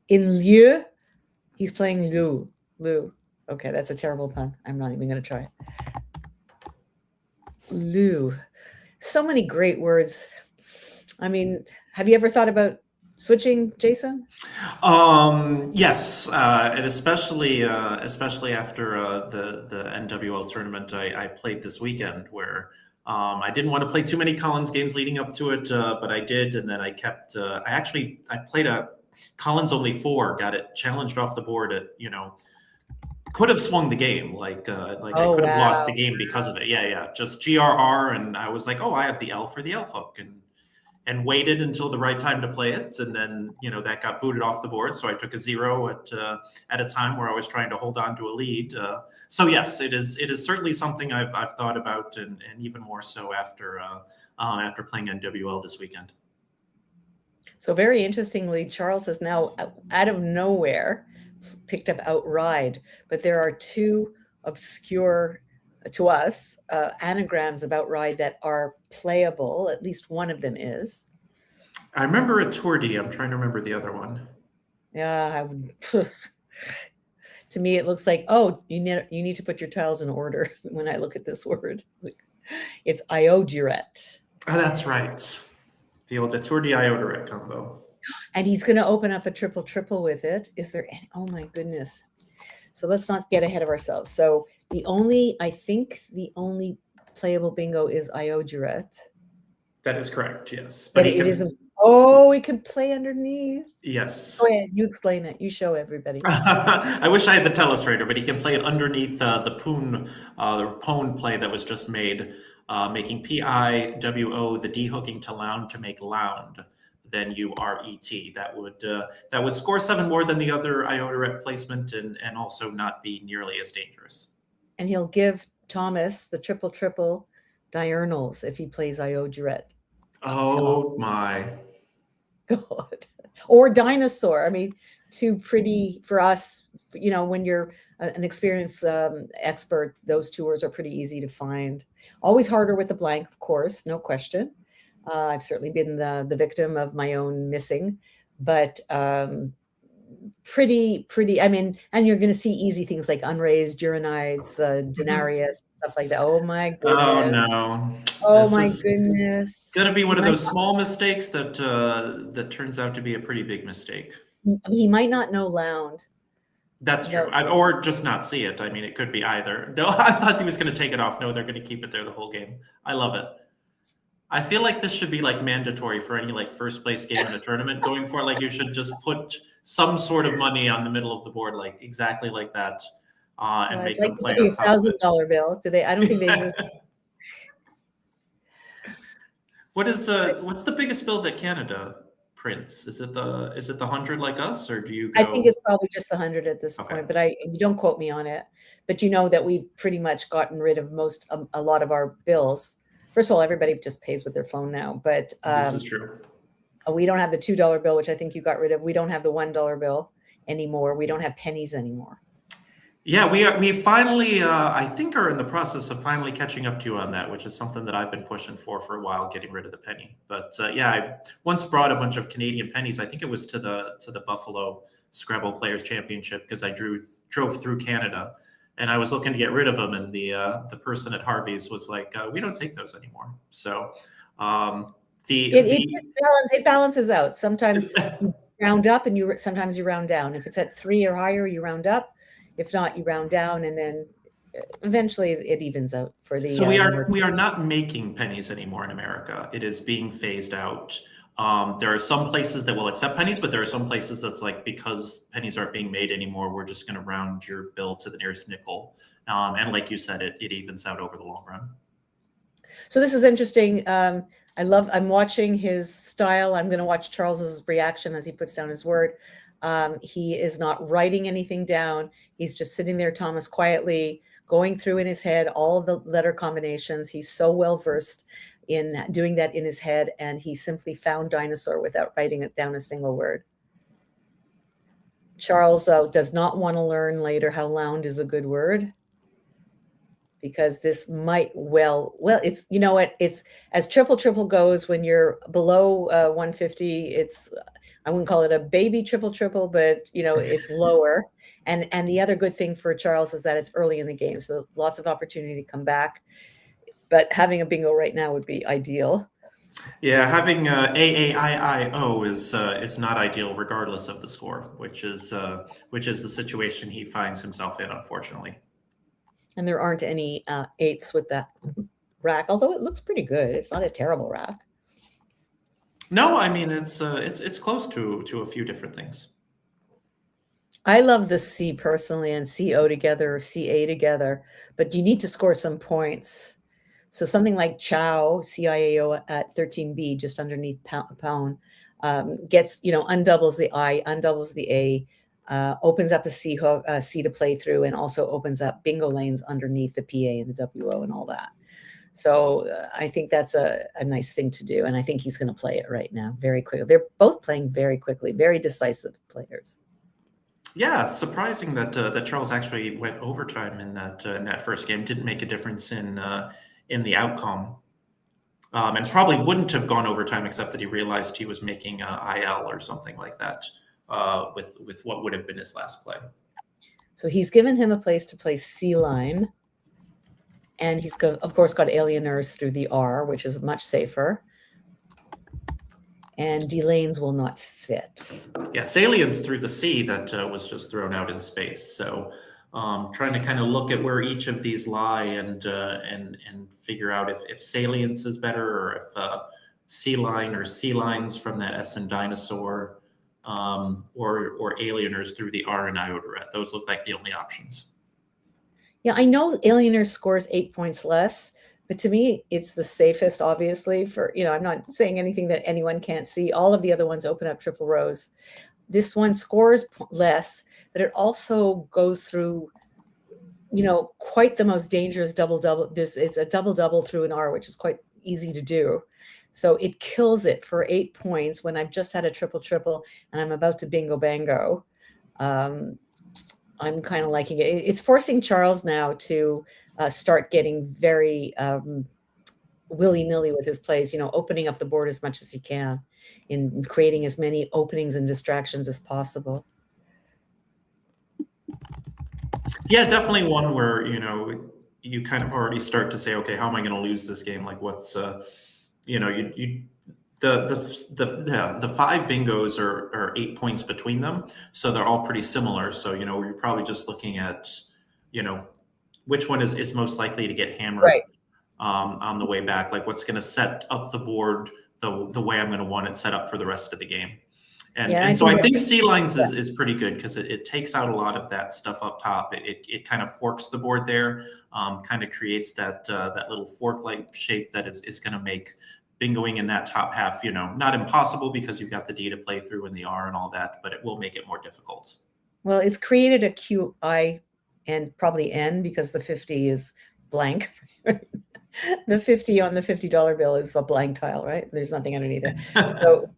In lieu, he's playing Lou. Lou. Okay, that's a terrible pun. I'm not even going to try. Lou. So many great words. I mean, have you ever thought about switching, Jason? Yes, and especially after the NWL tournament I played this weekend, where I didn't want to play too many Collins games leading up to it, but I did, and then I kept. I played a Collins only 4, got it challenged off the board at could have swung the game, I could have lost the game because of it. Yeah, just GRR, and I was like, oh, I have the L for the L hook, and waited until the right time to play it, and then that got booted off the board. So I took a 0 at a time where I was trying to hold on to a lead. So yes, it is certainly something I've thought about, and even more so after playing NWL this weekend. So very interestingly, Charles is now out of nowhere picked up Outride, but there are 2 obscure to us anagrams of Outride that are playable. At least one of them is. I remember a Tordi. I'm trying to remember the other one. Yeah, to me it looks like, oh, you need to put your tiles in order. When I look at this word, it's Ioduret. Oh, that's right. The old Tordi Ioduret combo. And he's going to open up a triple with it. Is there any? Oh my goodness. So let's not get ahead of ourselves. So I think the only playable bingo is Ioduret. That is correct, yes. But it isn't. Oh, we could play underneath. Yes. Go ahead, you explain it. You show everybody. I wish I had the telestrator, but he can play it underneath the pwn play that was just made, making PIWO the dehooking to lound to make lound. Then you RET. That would score 7 more than the other iota placement and also not be nearly as dangerous. And he'll give Thomas the triple diurnals if he plays Ioduret. Oh my God. Or dinosaur. I mean, too pretty for us. You know, when you're an experienced expert, those two words are pretty easy to find. Always harder with the blank, of course, no question. I've certainly been the victim of my own missing, but pretty. I mean, and you're going to see easy things like unraised uranides, denarius, stuff like that. Oh my goodness! Oh no! Oh my goodness! Gonna be one of those small mistakes that turns out to be a pretty big mistake. He might not know lound. That's true, or just not see it. I mean, it could be either. No, I thought he was going to take it off. No, they're going to keep it there the whole game. I love it. I feel like this should be like mandatory for any like first place game in a tournament going for. Like you should just put some sort of money on the middle of the board, like exactly like that, and make them play on top of it. $1,000 bill. Do they? I don't think they exist. What's the biggest bill that Canada prints? Is it the 100 like us, or do you go? I think it's probably just the 100 at this point, but you don't quote me on it. But you know that we've pretty much gotten rid of a lot of our bills. First of all, everybody just pays with their phone now, but this is true. We don't have the $2 bill, which I think you got rid of. We don't have the $1 bill anymore. We don't have pennies anymore. Yeah, we finally, I think, are in the process of finally catching up to you on that, which is something that I've been pushing for a while, getting rid of the penny. But yeah, I once brought a bunch of Canadian pennies. I think it was to the Buffalo Scrabble Players Championship because I drove through Canada, and I was looking to get rid of them, and the person at Harvey's was like, "We don't take those anymore." So it balances out. Sometimes you round up, and sometimes you round down. If it's at 3 or higher, you round up. If not, you round down, and then eventually it evens out for the. So we are not making pennies anymore in America. It is being phased out. There are some places that will accept pennies, but there are some places that's like, because pennies aren't being made anymore, we're just going to round your bill to the nearest nickel. And like you said, it evens out over the long run. So this is interesting. I'm watching his style. I'm going to watch Charles's reaction as he puts down his word. He is not writing anything down. He's just sitting there, Thomas, quietly going through in his head all of the letter combinations. He's so well versed in doing that in his head, and he simply found dinosaur without writing it down a single word. Charles does not want to learn later how lound is a good word, because this might it's, you know what, it's as triple goes when you're below 150. It's, I wouldn't call it a baby triple, but you know, it's lower. And the other good thing for Charles is that it's early in the game, so lots of opportunity to come back. But having a bingo right now would be ideal. Yeah, having AAIIO is not ideal, regardless of the score, which is the situation he finds himself in, unfortunately. And there aren't any 8s with that rack, although it looks pretty good. It's not a terrible rack. No, I mean it's close to a few different things. I love the C personally, and CO together or CA together, but you need to score some points. So something like Chow, CIAO at 13B, just underneath pound, gets, you know, undoubles the I, undoubles the A, opens up a C hook, C to play through, and also opens up bingo lanes underneath the PA and the WO and all that. So I think that's a nice thing to do, and I think he's going to play it right now very quickly. They're both playing very quickly, very decisive players. Yeah, surprising that Charles actually went overtime in that first game. Didn't make a difference in the outcome, and probably wouldn't have gone overtime except that he realized he was making IL or something like that with what would have been his last play. So he's given him a place to play C line, and he's of course got alieners through the R, which is much safer. And D lanes will not fit. Yeah, salience through the C that was just thrown out in space. So trying to kind of look at where each of these lie and figure out if salience is better, or if sea line or sea lines from that S in dinosaur, or alieners through the R in iodoret. Those look like the only options. Yeah, I know Aliener scores 8 points less, but to me, it's the safest, obviously, for, I'm not saying anything that anyone can't see. All of the other ones open up triple rows. This one scores less, but it also goes through, quite the most dangerous double-double. It's a double-double through an R, which is quite easy to do. So it kills it for 8 points when I've just had a triple-triple and I'm about to bingo-bango. I'm kind of liking it. It's forcing Charles now to start getting very willy-nilly with his plays, opening up the board as much as he can in creating as many openings and distractions as possible. Yeah, definitely one where, you kind of already start to say, okay, how am I going to lose this game? Like what's, the 5 bingos are 8 points between them. So they're all pretty similar. So, you're probably just looking at, which one is most likely to get hammered, right, on the way back, like what's going to set up the board the way I'm going to want it set up for the rest of the game. And so I think sea lines is pretty good because it takes out a lot of that stuff up top. It kind of forks the board there, kind of creates that little fork-like shape that is going to make bingoing in that top half, not impossible because you've got the D to play through and the R and all that, but it will make it more difficult. Well, it's created a QI and probably N because the 50 is blank. The 50 on the $50 bill is a blank tile, right? There's nothing underneath it.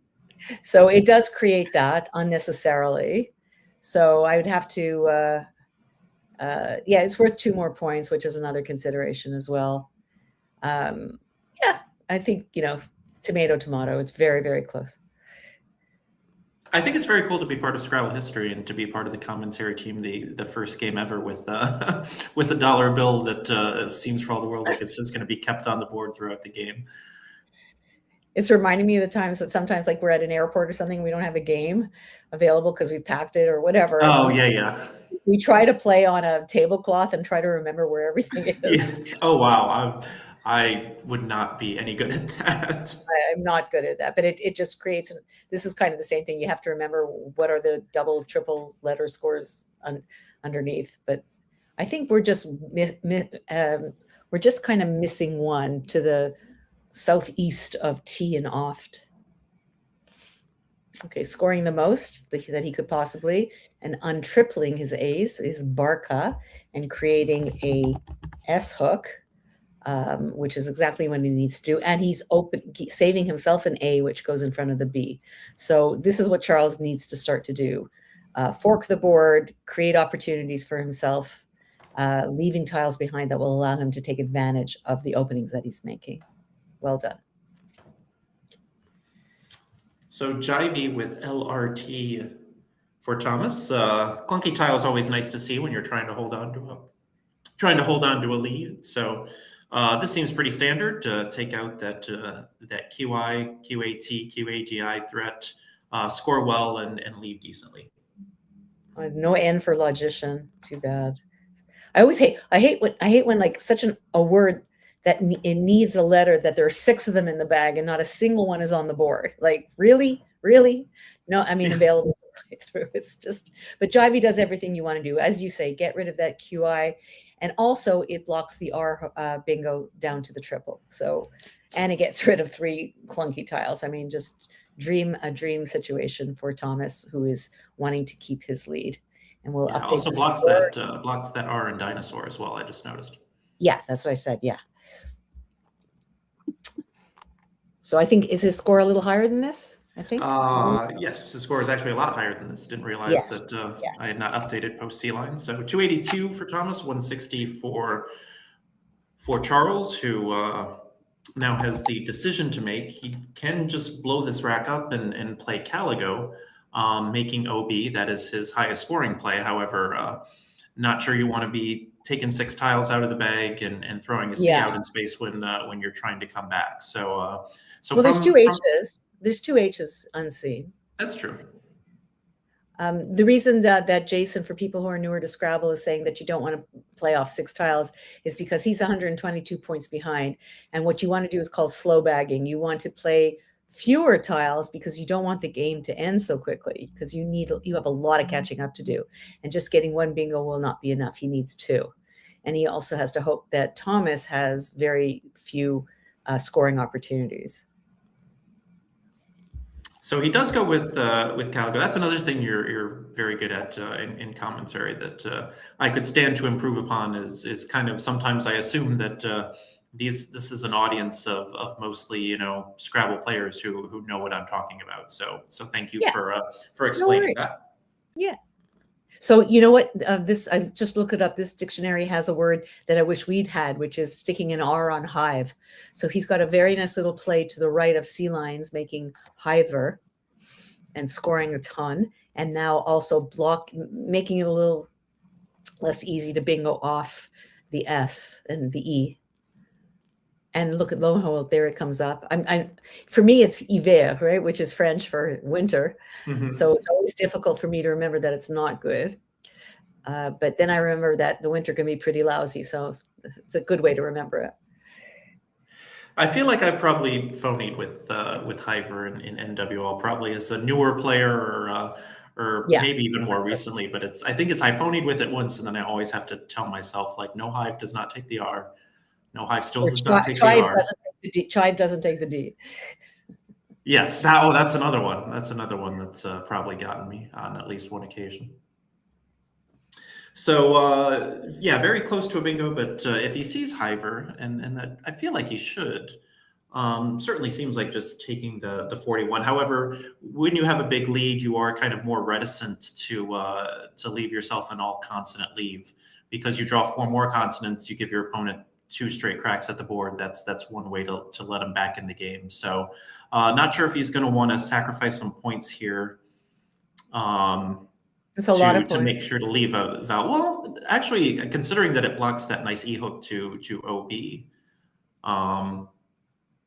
So it does create that unnecessarily. So I would have to, it's worth 2 more points, which is another consideration as well. I think, tomato, tomato, it's very, very close. I think it's very cool to be part of Scrabble history and to be part of the commentary team, the first game ever with with a dollar bill that seems for all the world like it's just going to be kept on the board throughout the game. It's reminding me of the times that sometimes, like we're at an airport or something, we don't have a game available because we packed it or whatever. Oh, yeah. We try to play on a tablecloth and try to remember where everything is. Yeah. Oh, wow. I would not be any good at that. I'm not good at that, but it just creates, this is kind of the same thing. You have to remember what are the double, triple letter scores underneath. But I think we're just kind of missing one to the southeast of T and Oft. Okay, scoring the most that he could possibly, and untripling his A's is Barca and creating a S hook, which is exactly what he needs to do. And he's saving himself an A, which goes in front of the B. So this is what Charles needs to start to do. Fork the board, create opportunities for himself, leaving tiles behind that will allow him to take advantage of the openings that he's making. Well done. So Jivey with LRT for Thomas. Clunky tile is always nice to see when you're trying to hold on to a lead. So this seems pretty standard to take out that QI, QAT, QAGI threat, score well and leave decently. No N for logician. Too bad. I hate when like such a word that it needs a letter that there are 6 of them in the bag and not a single one is on the board. Like, really? No, I mean, available to play through. It's just, but Jivey does everything you want to do. As you say, get rid of that QI. And also it blocks the R bingo down to the triple. So, and it gets rid of 3 clunky tiles. I mean, just a dream situation for Thomas, who is wanting to keep his lead. And we'll update. Also blocks that R in dinosaur as well. I just noticed. Yeah, that's what I said. Yeah. So I think, is his score a little higher than this? I think. Yes, the score is actually a lot higher than this. Didn't realize that I had not updated post C line. So 282 for Thomas, 160 for Charles, who now has the decision to make. He can just blow this rack up and play Caligo, making OB. That is his highest scoring play. However, not sure you want to be taking 6 tiles out of the bag and throwing a C out in space when you're trying to come back. So there's 2 H's. There's 2 H's unseen. That's true. The reason that Jason, for people who are newer to Scrabble, is saying that you don't want to play off 6 tiles is because he's 122 points behind. And what you want to do is called slow bagging. You want to play fewer tiles because you don't want the game to end so quickly, because you have a lot of catching up to do. And just getting 1 bingo will not be enough. He needs 2. And he also has to hope that Thomas has very few scoring opportunities. So he does go with Calico. That's another thing you're very good at in commentary that I could stand to improve upon. Is kind of, sometimes I assume that this is an audience of mostly Scrabble players who know what I'm talking about. So thank you for explaining that. Yeah. So you know what? This, I just looked it up. This dictionary has a word that I wish we'd had, which is sticking an R on hive. So he's got a very nice little play to the right of sea lions, making hiver and scoring a ton. And now also making it a little less easy to bingo off the S and the E. And look at Loho, there it comes up. For me, it's hiver, right, which is French for winter. Mm-hmm. So it's always difficult for me to remember that it's not good. But then I remember that the winter can be pretty lousy. So it's a good way to remember it. I feel like I've probably phonied with Hiver in NWL, probably as a newer player or maybe even more recently. But I think I phonied with it once, and then I always have to tell myself, like, no, Hive does not take the R. No, Hive still does not take the R. Chive doesn't take the D. Yes, that's another one. That's another one that's probably gotten me on at least one occasion. So very close to a bingo, but if he sees Hiver, and that I feel like he should, certainly seems like just taking the 41. However, when you have a big lead, you are kind of more reticent to leave yourself an all consonant leave, because you draw 4 more consonants, you give your opponent 2 straight cracks at the board. That's one way to let him back in the game. So not sure if he's going to want to sacrifice some points here. It's a lot of points to make sure to leave a vowel. Well, actually, considering that it blocks that nice E hook to OB,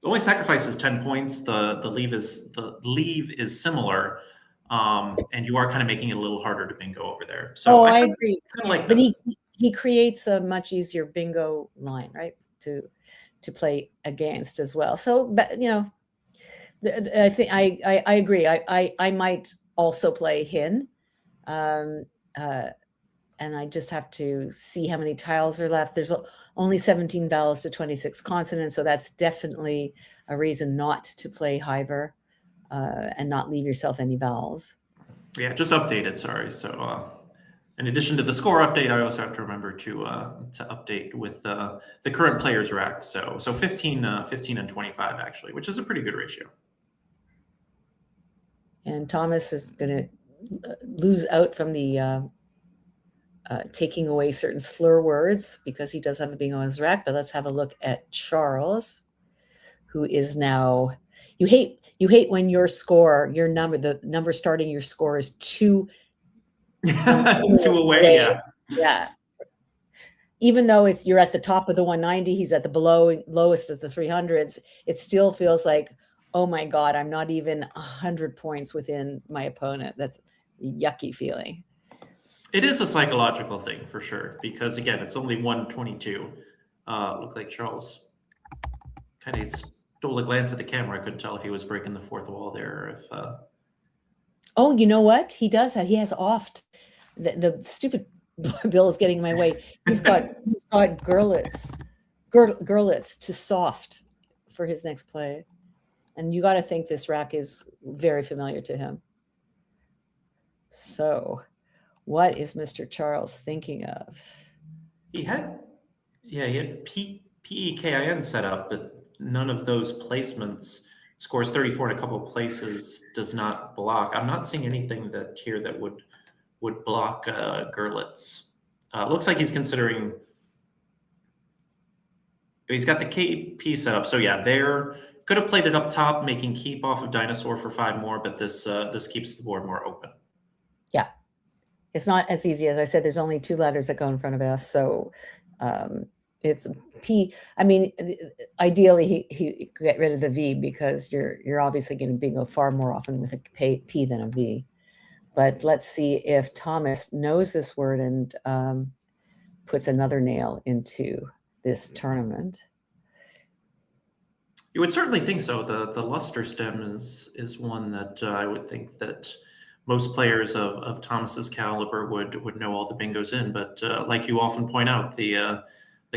only sacrifices 10 points. The leave is similar, and you are kind of making it a little harder to bingo over there. So I agree. Like but he creates a much easier bingo line, right, to play against as well. So, but I think I agree. I might also play Hin. And I just have to see how many tiles are left. There's only 17 vowels to 26 consonants, so that's definitely a reason not to play Hiver and not leave yourself any vowels. Yeah, just updated. Sorry. So in addition to the score update, I also have to remember to update with the current players rack. So 15 and 25 actually, which is a pretty good ratio. And Thomas is going to lose out from the taking away certain slur words because he does have a bingo on his rack. But let's have a look at Charles, who is now. You hate when your score, the number starting your score is 2 away. Yeah. Even though you're at the top of the 190, he's at the lowest of the 300s. It still feels like, oh my God, I'm not even 100 points within my opponent. That's a yucky feeling. It is a psychological thing for sure, because again, it's only 122. Looked like Charles kind of stole a glance at the camera. I couldn't tell if he was breaking the fourth wall there, or if. Oh, you know what? He does that. He has oft. The stupid bill is getting in my way. He's got Gurlitz to soft for his next play. And you got to think this rack is very familiar to him. So what is Mr. Charles thinking of? He had PEKIN set up, but none of those placements. Scores 34 in a couple of places, does not block. I'm not seeing anything here that would block Gurlitz. Looks like he's considering. He's got the KP set up, so yeah, there could have played it up top, making keep off of Dinosaur for 5 more, but this keeps the board more open. Yeah, it's not as easy as I said. There's only 2 letters that go in front of us, so it's P. I mean, ideally he could get rid of the V, because you're obviously going to bingo far more often with a P than a V. But let's see if Thomas knows this word and puts another nail into this tournament. You would certainly think so. The luster stem is one that I would think that most players of Thomas's caliber would know all the bingos in. But like you often point out, the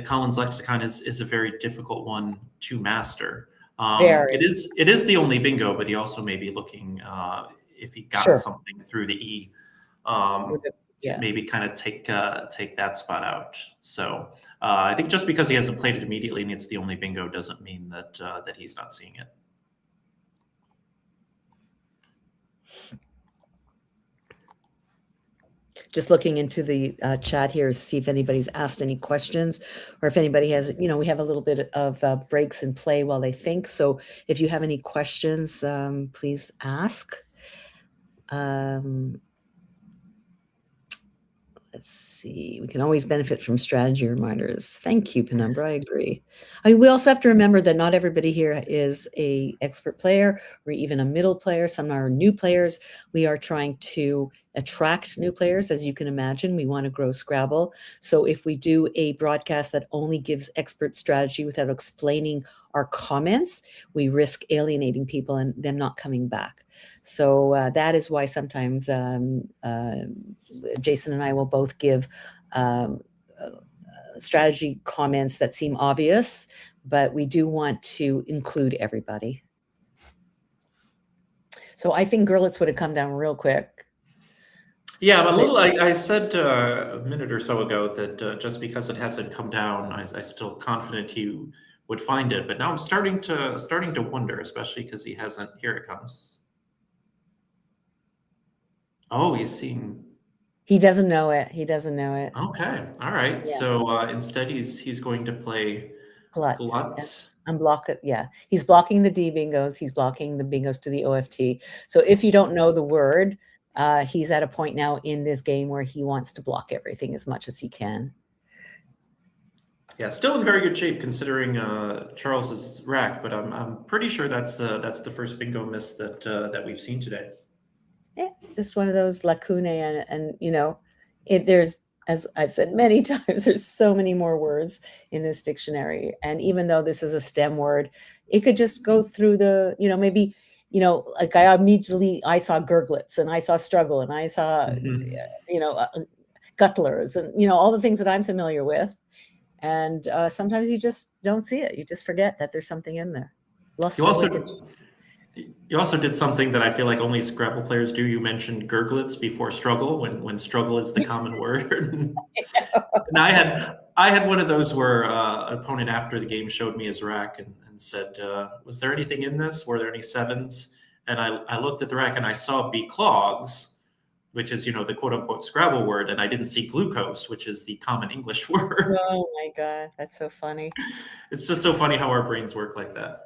Collins lexicon is a very difficult one to master. Very. It is the only bingo, but he also may be looking if he got Sure. something through the E. Yeah. Maybe kind of take that spot out. So I think just because he hasn't played it immediately and it's the only bingo doesn't mean that that he's not seeing it. Just looking into the chat here to see if anybody's asked any questions or if anybody has, we have a little bit of breaks in play while they think. So if you have any questions, please ask. Let's see. We can always benefit from strategy reminders. Thank you, Penumbra. I agree. We also have to remember that not everybody here is a expert player or even a middle player. Some are new players. We are trying to attract new players. As you can imagine, we want to grow Scrabble. So if we do a broadcast that only gives expert strategy without explaining our comments, we risk alienating people and them not coming back. So that is why sometimes Jason and I will both give strategy comments that seem obvious, but we do want to include everybody. So I think Gerlitz would have come down real quick. Yeah, I'm a little. I said a minute or so ago that just because it hasn't come down, I still confident he would find it. But now I'm starting to wonder, especially because he hasn't. Here it comes. Oh, he's seeing. He doesn't know it. He doesn't know it. Okay, all right. Yeah. So instead, he's going to play Glut. Gluts. Unblock it. Yeah, he's blocking the D bingos. He's blocking the bingos to the OFT. So if you don't know the word, he's at a point now in this game where he wants to block everything as much as he can. Yeah, still in very good shape considering Charles's rack, but I'm pretty sure that's the first bingo miss that we've seen today. Yeah, just one of those lacunae, and there's, as I've said many times, there's so many more words in this dictionary, and even though this is a STEM word, it could just go through the, maybe, like I saw gurglets, and I saw struggle, and I saw, gutlers, and all the things that I'm familiar with, and sometimes you just don't see it. You just forget that there's something in there. You also did something that I feel like only Scrabble players do. You mentioned gurglets before struggle, when struggle is the common word. And I had one of those where an opponent after the game showed me his rack and said, was there anything in this? Were there any sevens? And I looked at the rack and I saw beclogs, which is, the quote unquote Scrabble word. And I didn't see glucose, which is the common English word. Oh my God, that's so funny. It's just so funny how our brains work like that.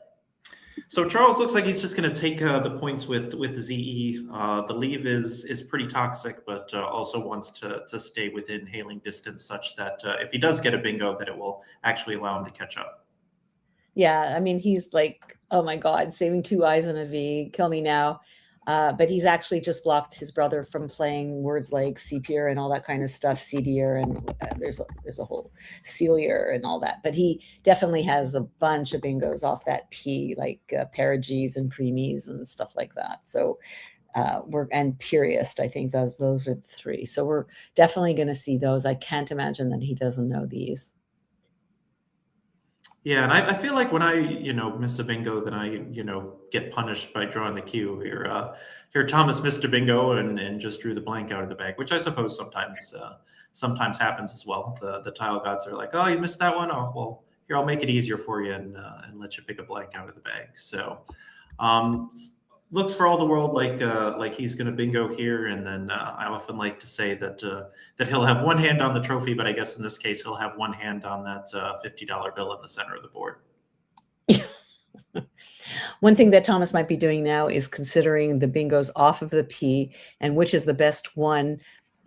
So Charles looks like he's just going to take the points with ZE. The leave is pretty toxic, but also wants to stay within hailing distance, such that if he does get a bingo, that it will actually allow him to catch up. Yeah, I mean, he's like, oh my God, saving 2 I's and a V, kill me now. But he's actually just blocked his brother from playing words like sepier and all that kind of stuff, seedier, and there's a whole celier and all that. But he definitely has a bunch of bingos off that P, like periges and premies and stuff like that. So and purist, I think those are the 3. So we're definitely going to see those. I can't imagine that he doesn't know these. Yeah, and I feel like when I, miss a bingo, then I, get punished by drawing the cue. Here Thomas missed a bingo and just drew the blank out of the bag, which I suppose sometimes happens as well. The tile gods are like, oh, you missed that one? Oh, well, here, I'll make it easier for you and let you pick a blank out of the bag. So looks for all the world like he's going to bingo here. And then I often like to say that he'll have one hand on the trophy, but I guess in this case, he'll have one hand on that $50 bill in the center of the board. One thing that Thomas might be doing now is considering the bingos off of the P and which is the best one,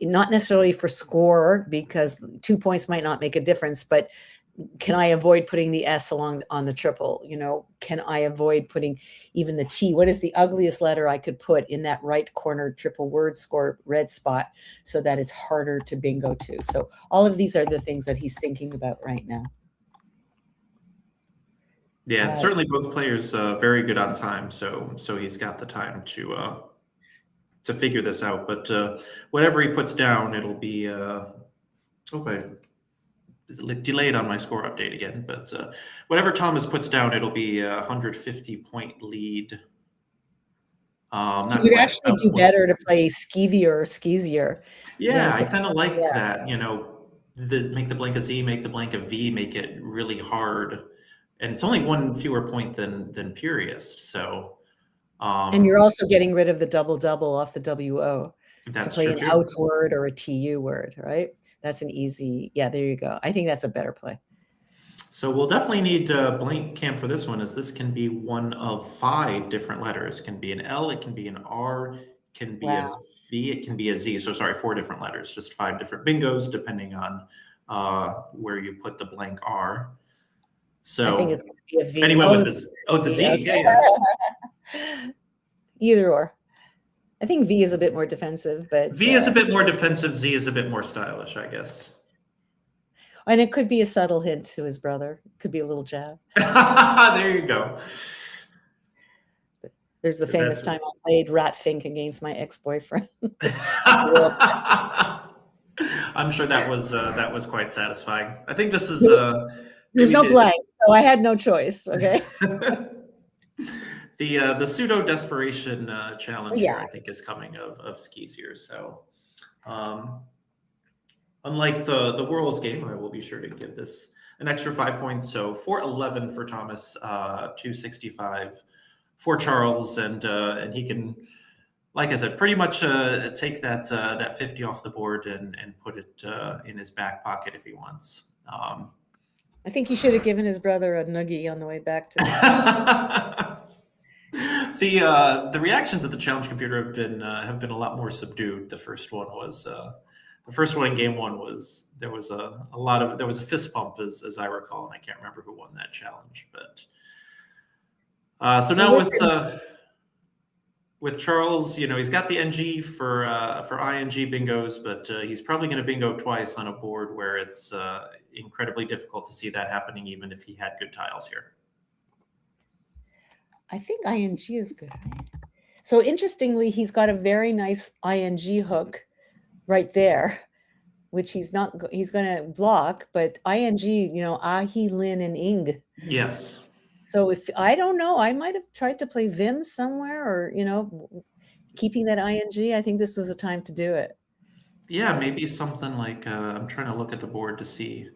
not necessarily for score, because 2 points might not make a difference, but can I avoid putting the S along on the triple? Can I avoid putting even the T? What is the ugliest letter I could put in that right corner triple word score red spot so that it's harder to bingo to? So all of these are the things that he's thinking about right now. Yeah, certainly both players very good on time, so he's got the time to figure this out. But whatever he puts down, it'll be. I delayed on my score update again, but whatever Thomas puts down, it'll be a 150-point lead. You would actually do better to play skeevier or skeezier. Yeah, I kind of like that. Make the blank a Z, make the blank a V, make it really hard, and it's only one fewer point than Purist. So, and you're also getting rid of the double off the WO to play an out word or a TU word, right? That's an easy. Yeah, there you go. I think that's a better play. So we'll definitely need blank camp for this one, as this can be one of 5 different letters. It can be an L, it can be an R, it can be a V, it can be a Z. So sorry, 4 different letters, just 5 different bingos, depending on where you put the blank R. So I think it's going to be a V. Anyway, with this, the Z, okay. yeah. Either or. I think V is a bit more defensive, but V is a bit more defensive. Z is a bit more stylish, I guess. And it could be a subtle hint to his brother. It could be a little jab. There you go. There's the famous time I played Rat Fink against my ex-boyfriend. I'm sure that was quite satisfying. I think this is there's no blank, so I had no choice. Okay. The pseudo desperation challenge here, I think, is coming of skis here. So, unlike the Worlds game, I will be sure to give this an extra 5 points. So 411 for Thomas, 265 for Charles, and he can, like I said, pretty much take that 50 off the board and put it in his back pocket if he wants. I think he should have given his brother a noogie on the way back to. The reactions at the challenge computer have been a lot more subdued. The first one in game 1 was there was a fist bump as I recall, and I can't remember who won that challenge. But so now with Charles, he's got the NG for ING bingos, but he's probably going to bingo twice on a board where it's incredibly difficult to see that happening, even if he had good tiles here. I think ING is good. So interestingly, he's got a very nice ING hook right there, which he's going to block, but ING, Ahi, Lin, and Ing. Yes. So if, I don't know, I might have tried to play Vim somewhere or, keeping that ING. I think this is the time to do it. Yeah, maybe something like, I'm trying to look at the board to see.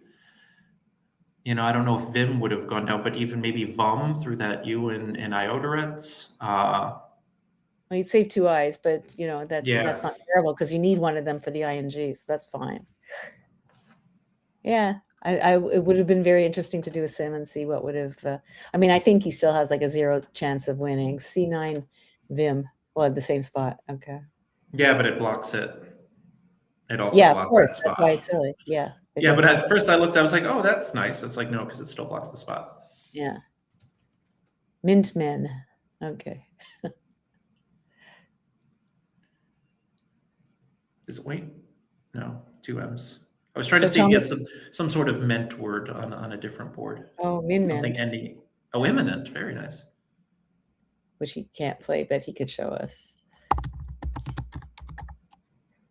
I don't know if Vim would have gone down, but even maybe Vum through that U and Ioderets. Well, you'd save 2 I's, but that's not terrible because you need one of them for the ING, so that's fine. Yeah, it would have been very interesting to do a sim and see what would have. I think he still has like a 0 chance of winning. C9 Vim, well, at the same spot. Okay. Yeah, but it blocks it. It also blocks of course. That spot. That's why it's silly. Yeah. Yeah, but at first I was like, oh, that's nice. It's like, no, because it still blocks the spot. Yeah. Mint men. Okay. Is it wait? No, 2 M's. I was trying to see if you get some sort of ment word on a different board. Oh, min something ending. Oh, imminent. Very nice. Which he can't play, but he could show us.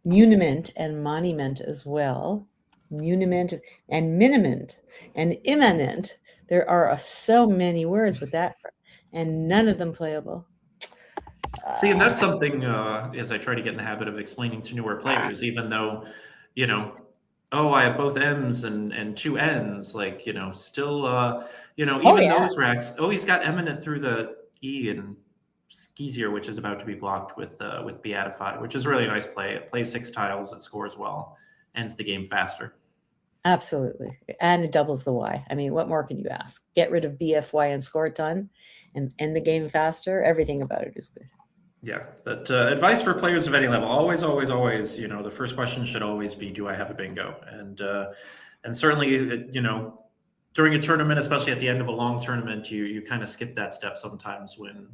Muniment and monument as well. Muniment and miniment and immanent. There are so many words with that, and none of them playable. See, and that's something as I try to get in the habit of explaining to newer players, even though, I have both M's and 2 N's, like, still, even those racks. Oh, he's got eminent through the E and Skeezier, which is about to be blocked with Beatify, which is really a nice play. It plays 6 tiles, it scores well, ends the game faster. Absolutely. And it doubles the Y. What more can you ask? Get rid of BFY and score a ton and end the game faster. Everything about it is good. Yeah, but advice for players of any level, always, the first question should always be, do I have a bingo? And certainly, during a tournament, especially at the end of a long tournament, you kind of skip that step sometimes when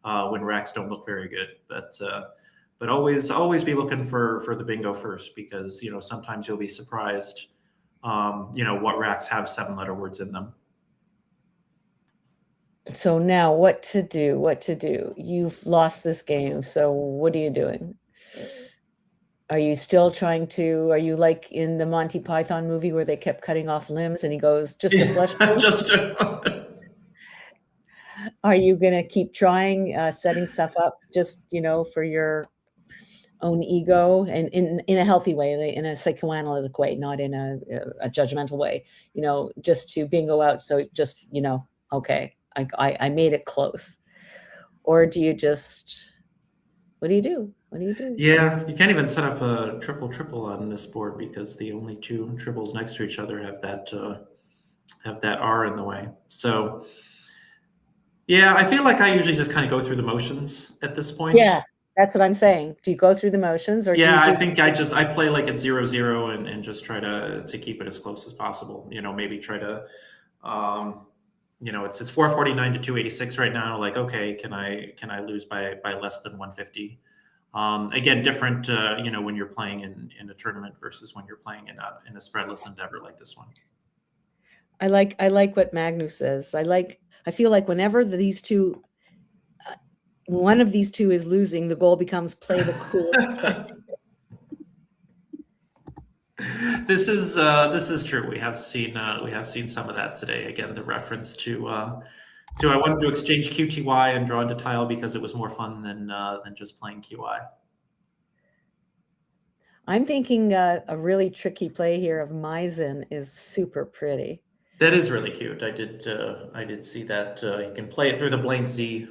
racks don't look very good. But always be looking for the bingo first, because sometimes you'll be surprised what racks have 7-letter words in them. So now what to do? You've lost this game, so what are you doing? Are you still trying to, are you like in the Monty Python movie where they kept cutting off limbs and he goes, just a flesh wound? Are you going to keep trying, setting stuff up just, for your own ego, and in a healthy way, in a psychoanalytic way, not in a judgmental way, just to bingo out. So just, okay, I made it close. Or do you just, what do you do? What do you do? Yeah, you can't even set up a triple on this board, because the only two triples next to each other have that R in the way. So yeah, I feel like I usually just kind of go through the motions at this point. Yeah, that's what I'm saying. Do you go through the motions, or yeah, do you I think I play like at 0-0 and just try to keep it as close as possible. Maybe try to it's 449 to 286 right now. Like, okay, can I lose by less than 150? Again, different, when you're playing in a tournament versus when you're playing in a spreadless endeavor like this one. I like what Magnus says. I feel like whenever these two, one of these two is losing, the goal becomes play the coolest trick. This is true. We have seen some of that today. Again, the reference to I wanted to exchange QTY and draw into tile because it was more fun than just playing QI. I'm thinking a really tricky play here of Maizen is super pretty. That is really cute. I did see that. You can play it through the blank Z,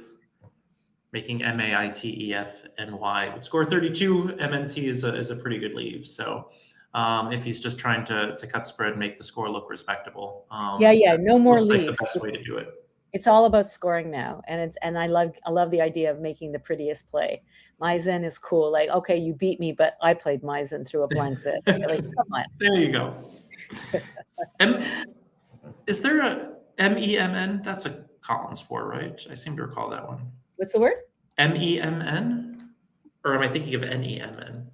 making MAITEFNY. Would score 32. MNT is a pretty good leave. So if he's just trying to cut spread, make the score look respectable. Yeah, no more leaves. Like the best way to do it. It's all about scoring now, and I love the idea of making the prettiest play. Maizen is cool. Like, okay, you beat me, but I played Maizen through a blank Z. Like, come on. There you go. Is there a MEMN? That's a Collins 4, right? I seem to recall that one. What's the word? MEMN? Or am I thinking of NEMN?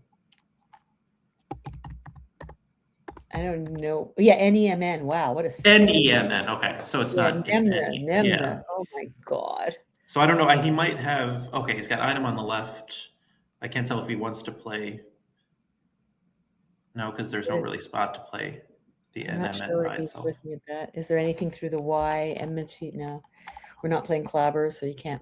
I don't know. Yeah, NEMN. Wow, what a NEMN. Okay, so it's not. Nemna. Yeah. Oh my God. So I don't know. He might have. Okay, he's got item on the left. I can't tell if he wants to play. No, because there's no really spot to play the NMN. I'm not sure if he's looking at that. Is there anything through the Y? Enmity? No, we're not playing clabbers, so you can't.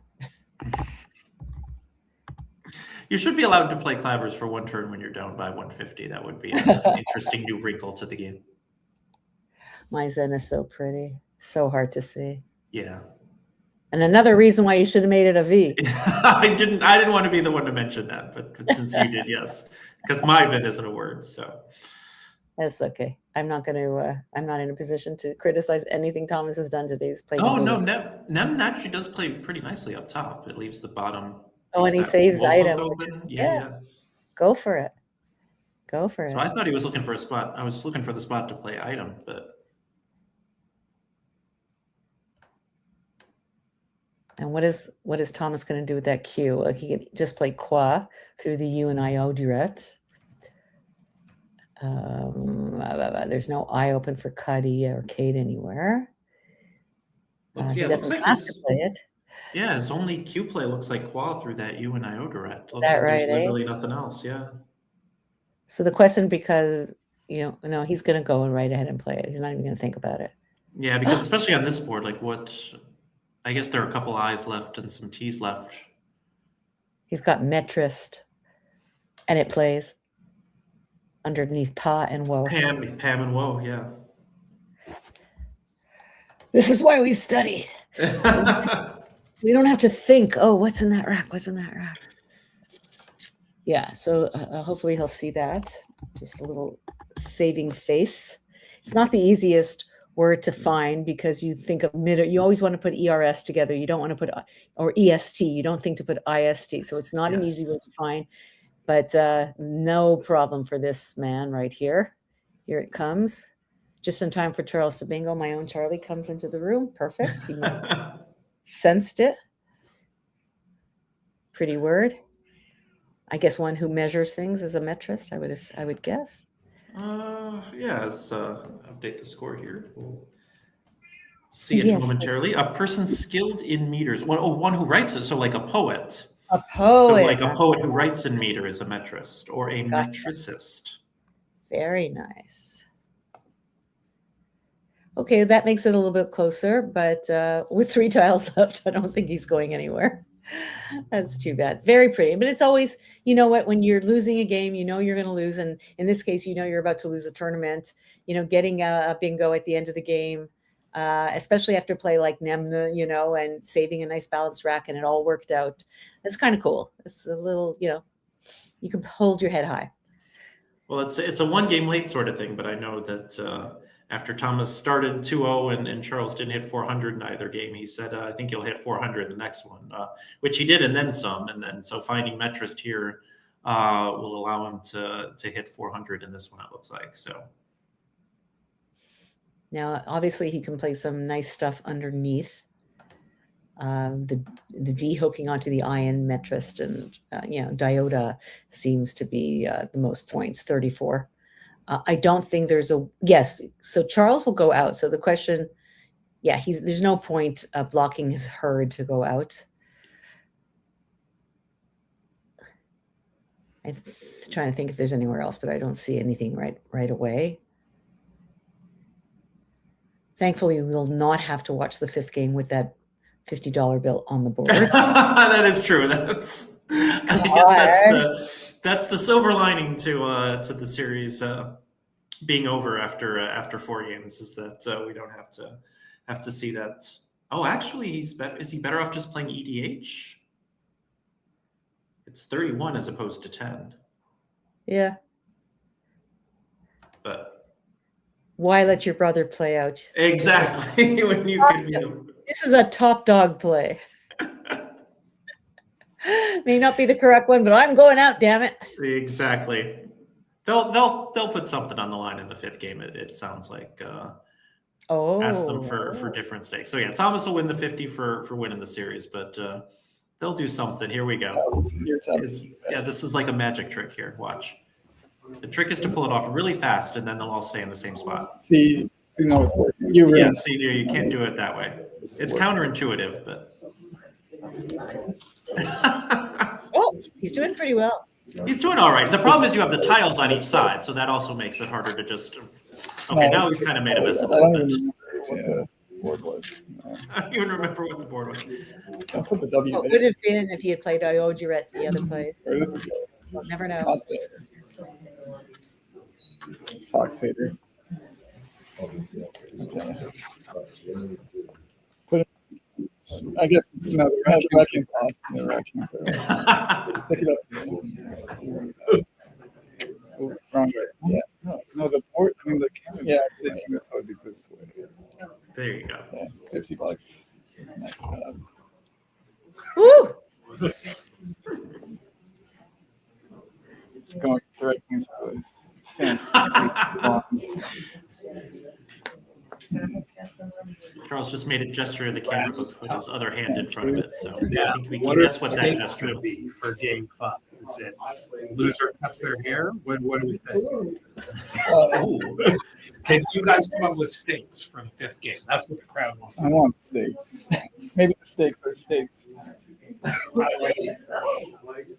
You should be allowed to play clabbers for one turn when you're down by 150. That would be an interesting new wrinkle to the game. Maizen is so pretty, so hard to see. Yeah. And another reason why you should have made it a V. I didn't want to be the one to mention that, but since you did, yes, because Maizen isn't a word, so that's okay. I'm not going to. I'm not in a position to criticize anything Thomas has done today. He's played. Oh no, Nem actually does play pretty nicely up top. It leaves the bottom. Oh, and he saves item. Yeah. Go for it. Go for it. So I thought he was looking for a spot. I was looking for the spot to play item, but. And what is Thomas going to do with that Q? He can just play Qua through the U and IO direct. There's no I open for Cuddy or Kate anywhere. He doesn't have to play it. Yeah, his only Q play looks like Qua through that U and IO direct. Is that right? There's literally nothing else. Yeah. So the question, because no, he's going to go right ahead and play it. He's not even going to think about it. Yeah, because especially on this board, like I guess there are a couple I's left and some T's left. He's got Metrist, and it plays underneath Pa and Woe. Pam and Woe, yeah. This is why we study. So we don't have to think, oh, what's in that rack? What's in that rack? Yeah, so hopefully he'll see that. Just a little saving face. It's not the easiest word to find because you think of you always want to put ERS together. You don't want to put, or EST. You don't think to put IST. So it's not an easy word to find, but no problem for this man right here. Here it comes. Just in time for Charles to bingo. My own Charlie comes into the room. Perfect. He must have sensed it. Pretty word. I guess one who measures things is a metrist, I would guess. Yeah, let's update the score here. We'll see it momentarily. A person skilled in meters. One who writes it, so like a poet. A poet. So like a poet who writes in meter is a metrist or a metricist. Very nice. Okay, that makes it a little bit closer, but with 3 tiles left, I don't think he's going anywhere. That's too bad. Very pretty, but it's always, you know what, when you're losing a game, you know you're going to lose, and in this case, you know you're about to lose a tournament. You know, getting a bingo at the end of the game, especially after play like Nemna, you know, and saving a nice balanced rack, and it all worked out. It's kind of cool. It's a little, you know, you can hold your head high. Well, it's a one game late sort of thing, but I know that after Thomas started 2-0 and Charles didn't hit 400 in either game, he said, I think you'll hit 400 in the next one, which he did, and then some. And then so finding metrist here will allow him to hit 400 in this one, it looks like. So now, obviously, he can play some nice stuff underneath. The D hooking onto the ion metrist, and you know, Diota seems to be the most points, 34. I don't think there's a yes. So Charles will go out. So the question, yeah, there's no point blocking his herd to go out. I'm trying to think if there's anywhere else, but I don't see anything right away. Thankfully, we will not have to watch the 5th game with that $50 bill on the board. That is true. I guess that's the silver lining to the series being over after 4 games, is that we don't have to see that. Oh, actually, is he better off just playing EDH? It's 31 as opposed to 10. Yeah. But why let your brother play out? Exactly. When you could be. This is a top dog play. May not be the correct one, but I'm going out, damn it. Exactly. They'll put something on the line in the 5th game. It sounds like. Ask them for different stakes. So yeah, Thomas will win the 50 for winning the series, but they'll do something. Here we go. This is like a magic trick here. Watch. The trick is to pull it off really fast, and then they'll all stay in the same spot. See, you know it's working. You can't do it that way. It's counterintuitive, but. Oh, he's doing pretty well. He's doing all right. The problem is you have the tiles on each side, so that also makes it harder to just. Okay, now he's kind of made a mess of it. I don't even remember what the board was. I don't even remember what the board was. I'll put the W. What would have been if he had played Iojuret at the other place? We'll never know. Not there. Fox hater. Okay. Put it, I guess no, the rackings off. The rackings are off. Stick it up. Oh, wrong way. Yeah. No, the board. I mean, the camera's. Yeah, I think this would be this way. There you go. Yeah, $50. Nice job. Woo! Going directly for the fan. Charles just made a gesture to the camera, but put his other hand in front of it. So Yeah. I think we can guess what that gesture going to is. be for game 5? Is it loser cuts their hair? What do we think? Can you guys come up with stakes for the 5th game? That's what the crowd wants. I want steaks. Maybe the steaks are steaks.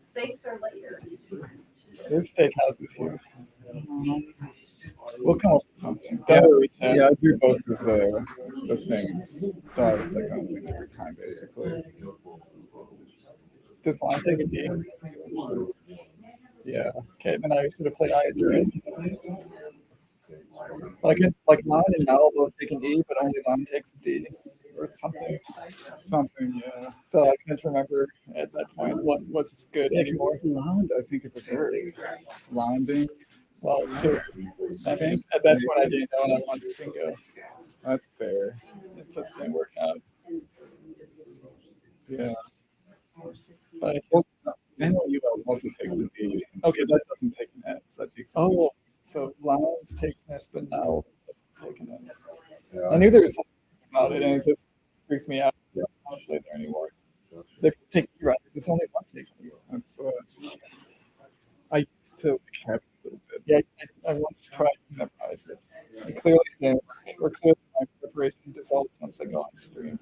Steaks are later. There's steakhouses here. We'll come up with something. Yeah, I do both of the things. So I was like, I'm doing every time basically. This line take a D. Yeah. Okay, then I should have played Iodrid. But I could like Lon and Mel both take an E, but only Lon takes a D. Or something. Something, yeah. So I can't remember at that point what was good anymore. Lond, I think it's a verb. Londing. Well, sure. I think at that point I didn't know what I wanted to bingo. That's fair. It just didn't work out. Yeah. But I know you also takes a D. Okay, that doesn't take an S. That takes so Lions takes an S, but now taking this. I knew there was something about it, and it just freaked me out. I don't play there anymore. They take right. It's only one take. That's I used to have a little bit. Yeah, I once tried to memorize it. It clearly didn't work. Or clearly my preparation dissolves once I go on stream.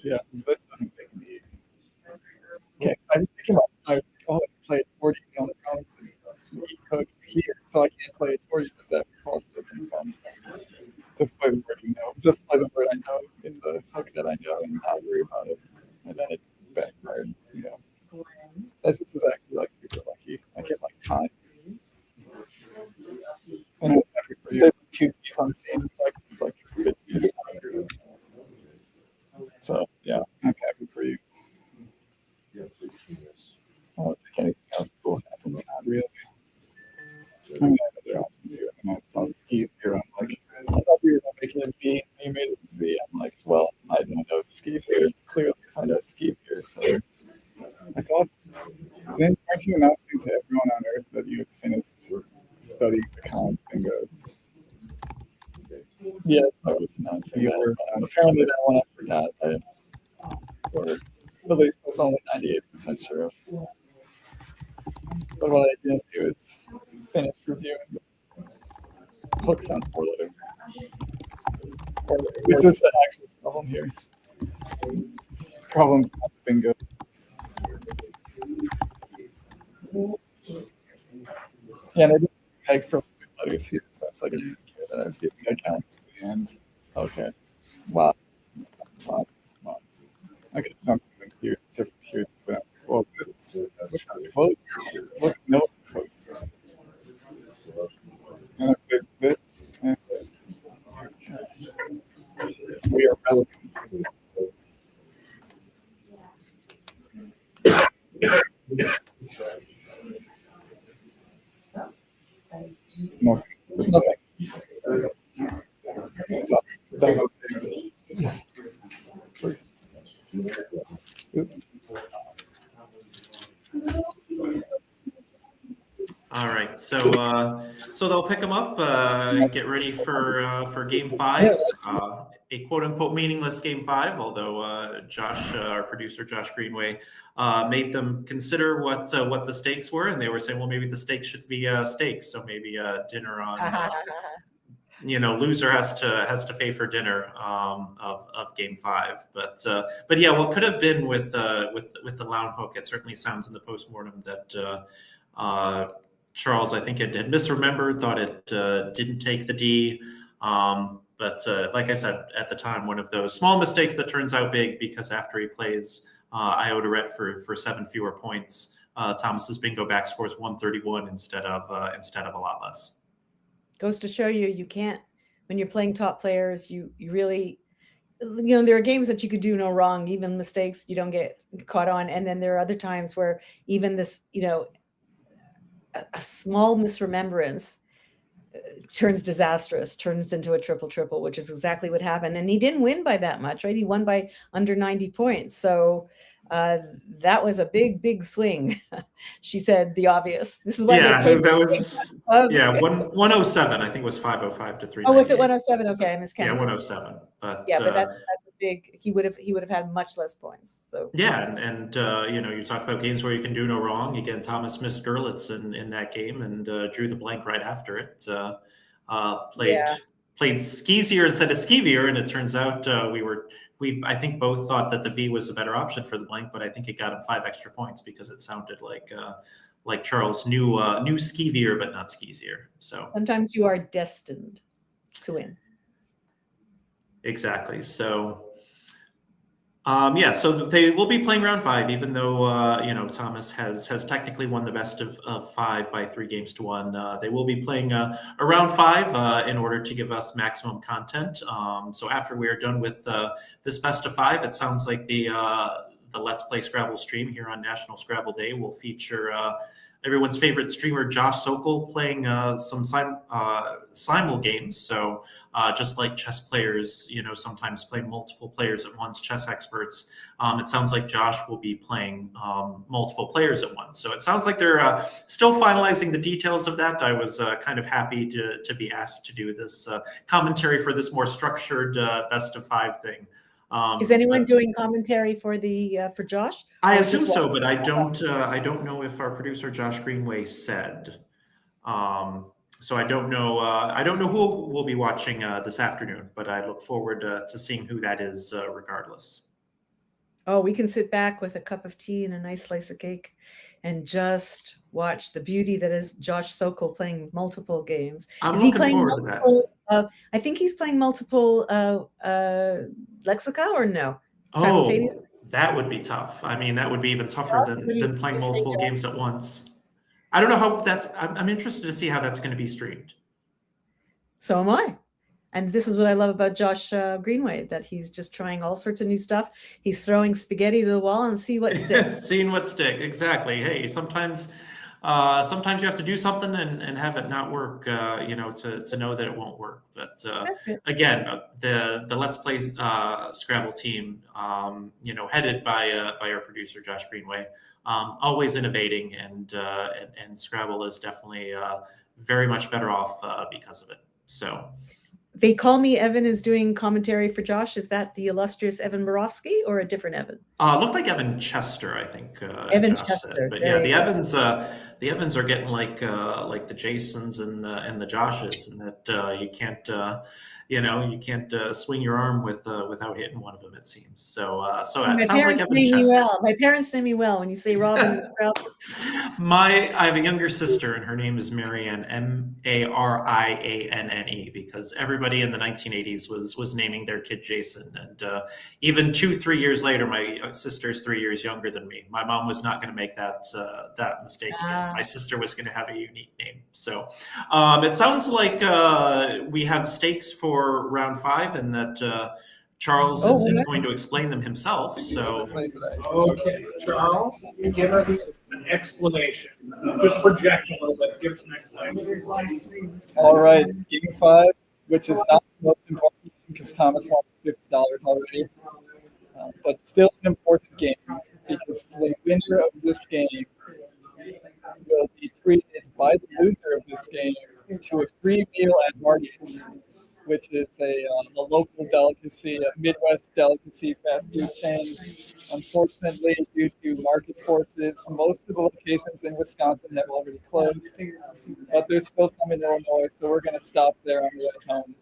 Yeah, this doesn't take me. Okay, I was thinking about I played 40 on the rounds and code here, so I can't play 40 with that also been fun. Just play the word you know. Just play the word I know in the hook that I know and not worry about it. And then it backfired, you know. This is actually like super lucky. I get like time. And it's happy for you. There's 2 keys on the same, so I can like good keys. So yeah, I'm happy for you. I don't think anything else will happen, but not really. I mean, I have other options here. And I saw skis here. I'm like, I thought we were going to make it a B. And you made it a C. I'm like, well, I don't know skis here. It's clearly I know ski here. So I thought, then aren't you announcing to everyone on Earth that you had finished studying the cons bingos? Yes, I was announcing that. Apparently that one I forgot. Or at least I was only 98% sure of. But what I didn't do is finish reviewing the hooks on 4 letters. Which is the actual problem here. Problem's not the bingo. Yeah, and I didn't peg for letters here, so it's like I didn't care that I was giving accounts and okay. Wow. I could have done something here, different here, but well, this look how close this is. Look, no, it's close. And I did this and this. We are resting. No thanks. All right, so they'll pick them up. Get ready for game 5. A quote unquote meaningless game 5. Although Josh, our producer Josh Greenway, made them consider what the stakes were, and they were saying, well, maybe the stakes should be steaks. So maybe dinner on. Loser has to pay for dinner of game 5. But yeah, what could have been with the Lounge hook? It certainly sounds in the post-mortem that Charles, I think, had misremembered, thought it didn't take the D. But like I said at the time, one of those small mistakes that turns out big, because after he plays Iota Ret for 7 fewer points, Thomas's bingo back scores 131 instead of a lot less. Goes to show you can't, when you're playing top players, you really, there are games that you could do no wrong, even mistakes you don't get caught on. And then there are other times where even this, a small misremembrance turns disastrous, turns into a triple, which is exactly what happened. And he didn't win by that much, right? He won by under 90 points. So that was a big swing. She said the obvious. This is why that was 107. I think it was 505 to 398. Oh, was it 107? Okay, I miscounted. Yeah, 107. But that's a big. He would have had much less points. So yeah, and you talk about games where you can do no wrong. Again, Thomas missed Gerlitz in that game and drew the blank right after it. Played Skeezier instead of Skeevier, and it turns out we I think both thought that the V was a better option for the blank, but I think it got him 5 extra points because it sounded like Charles knew Skeevier but not Skeezier. So sometimes you are destined to win. Exactly. So so they will be playing round 5, even though Thomas has technically won the best of 5 by 3 games to 1. They will be playing a round 5 in order to give us maximum content. So after we are done with this best of 5, it sounds like the Let's Play Scrabble stream here on National Scrabble Day will feature everyone's favorite streamer, Josh Sokol, playing some simul games. So just like chess players, sometimes play multiple players at once, chess experts. It sounds like Josh will be playing multiple players at once. So it sounds like they're still finalizing the details of that. I was kind of happy to be asked to do this commentary for this more structured best of 5 thing. Is anyone doing commentary for Josh? I assume so, but I don't know if our producer Josh Greenway said. So I don't know. I don't know who will be watching this afternoon, but I look forward to seeing who that is, regardless. Oh, we can sit back with a cup of tea and a nice slice of cake and just watch the beauty that is Josh Sokol playing multiple games. I'm Is he looking playing forward to that. multiple? I think he's playing multiple lexica, or no? Simultaneously? That would be tough. I mean, that would be even tougher What do you than playing say, multiple Josh? games at once. I don't know how that's. I'm interested to see how that's going to be streamed. So am I. And this is what I love about Josh Greenway, that he's just trying all sorts of new stuff. He's throwing spaghetti to the wall and see what sticks. Seeing what sticks. Exactly. Hey, sometimes you have to do something and have it not work, to know that it won't work. But That's it. again, the Let's Play Scrabble team, headed by our producer Josh Greenway, always innovating, and Scrabble is definitely very much better off because of it. So. They call me Evan is doing commentary for Josh. Is that the illustrious Evan Borofsky or a different Evan? Looked like Evan Chester, I think. Evan Josh Chester. said. But yeah, the Evans are getting like the Jasons and the Joshes, and that you can't swing your arm without hitting one of them. It seems so. So it sounds like Evan Chester. My parents know me well when you say Robin and Scrabble. I have a younger sister, and her name is Marianne, Marianne, because everybody in the 1980s was naming their kid Jason. And even 2-3 years later, my sister's 3 years younger than me. My mom was not going to make that mistake again. My sister was going to have a unique name. So it sounds like we have stakes for round 5, and that Charles is going to explain them himself. So, Okay, Charles, give us an explanation. Just project a little bit. Give us an explanation. All right, game 5, which is not the most important because Thomas won $50 already, but still an important game because the winner of this game will be treated by the loser of this game to a free meal at Marty's, which is a local delicacy, a Midwest delicacy fast food chain. Unfortunately, due to market forces, most of the locations in Wisconsin have already closed, but there's still some in Illinois, so we're going to stop there on the way home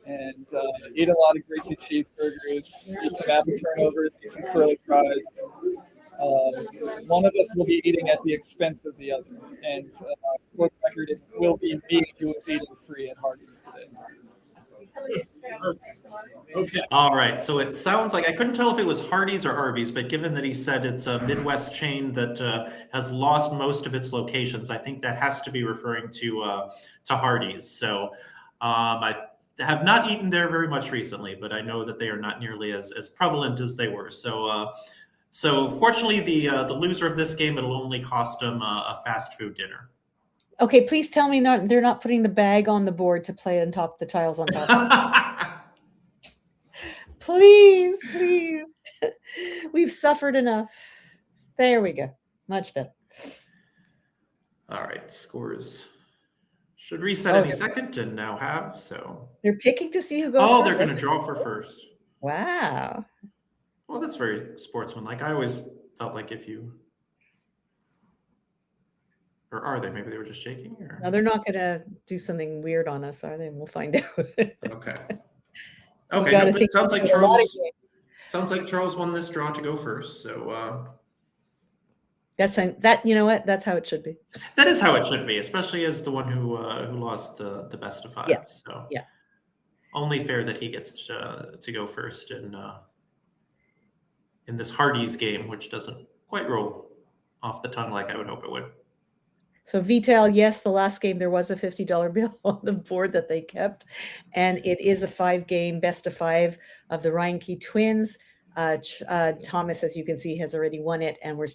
and eat a lot of greasy cheeseburgers, eat some apple turnovers, eat some curly fries. One of us will be eating at the expense of the other, and for the record, it will be me who is eating free at Hardee's today. Okay. all right. So it sounds like, I couldn't tell if it was Hardee's or Arby's, but given that he said it's a Midwest chain that has lost most of its locations, I think that has to be referring to Hardee's. So I have not eaten there very much recently, but I know that they are not nearly as prevalent as they were. So fortunately, the loser of this game, it'll only cost them a fast food dinner. Okay, please tell me they're not putting the bag on the board to play on top, the tiles on top. Please. We've suffered enough. There we go. Much better. All right, scores should reset any second, and now have. So they're picking to see who goes. Oh, they're going to draw for first. Wow. Well, that's very sportsmanlike. I always felt like if you. Or are they? Maybe they were just shaking? Or? No, they're not going to do something weird on us, are they? We'll find out. Okay. Okay. No, it sounds like Charles won this draw to go first. So that you know what? That's how it should be. That is how it should be, especially as the one who lost the best of 5. Yeah. So yeah, only fair that he gets to go first in this Hardee's game, which doesn't quite roll off the tongue like I would hope it would. So Vital, yes, the last game there was a $50 bill on the board that they kept, and it is a 5-game best of 5 of the Reinke twins. Thomas, as you can see, has already won it, and we're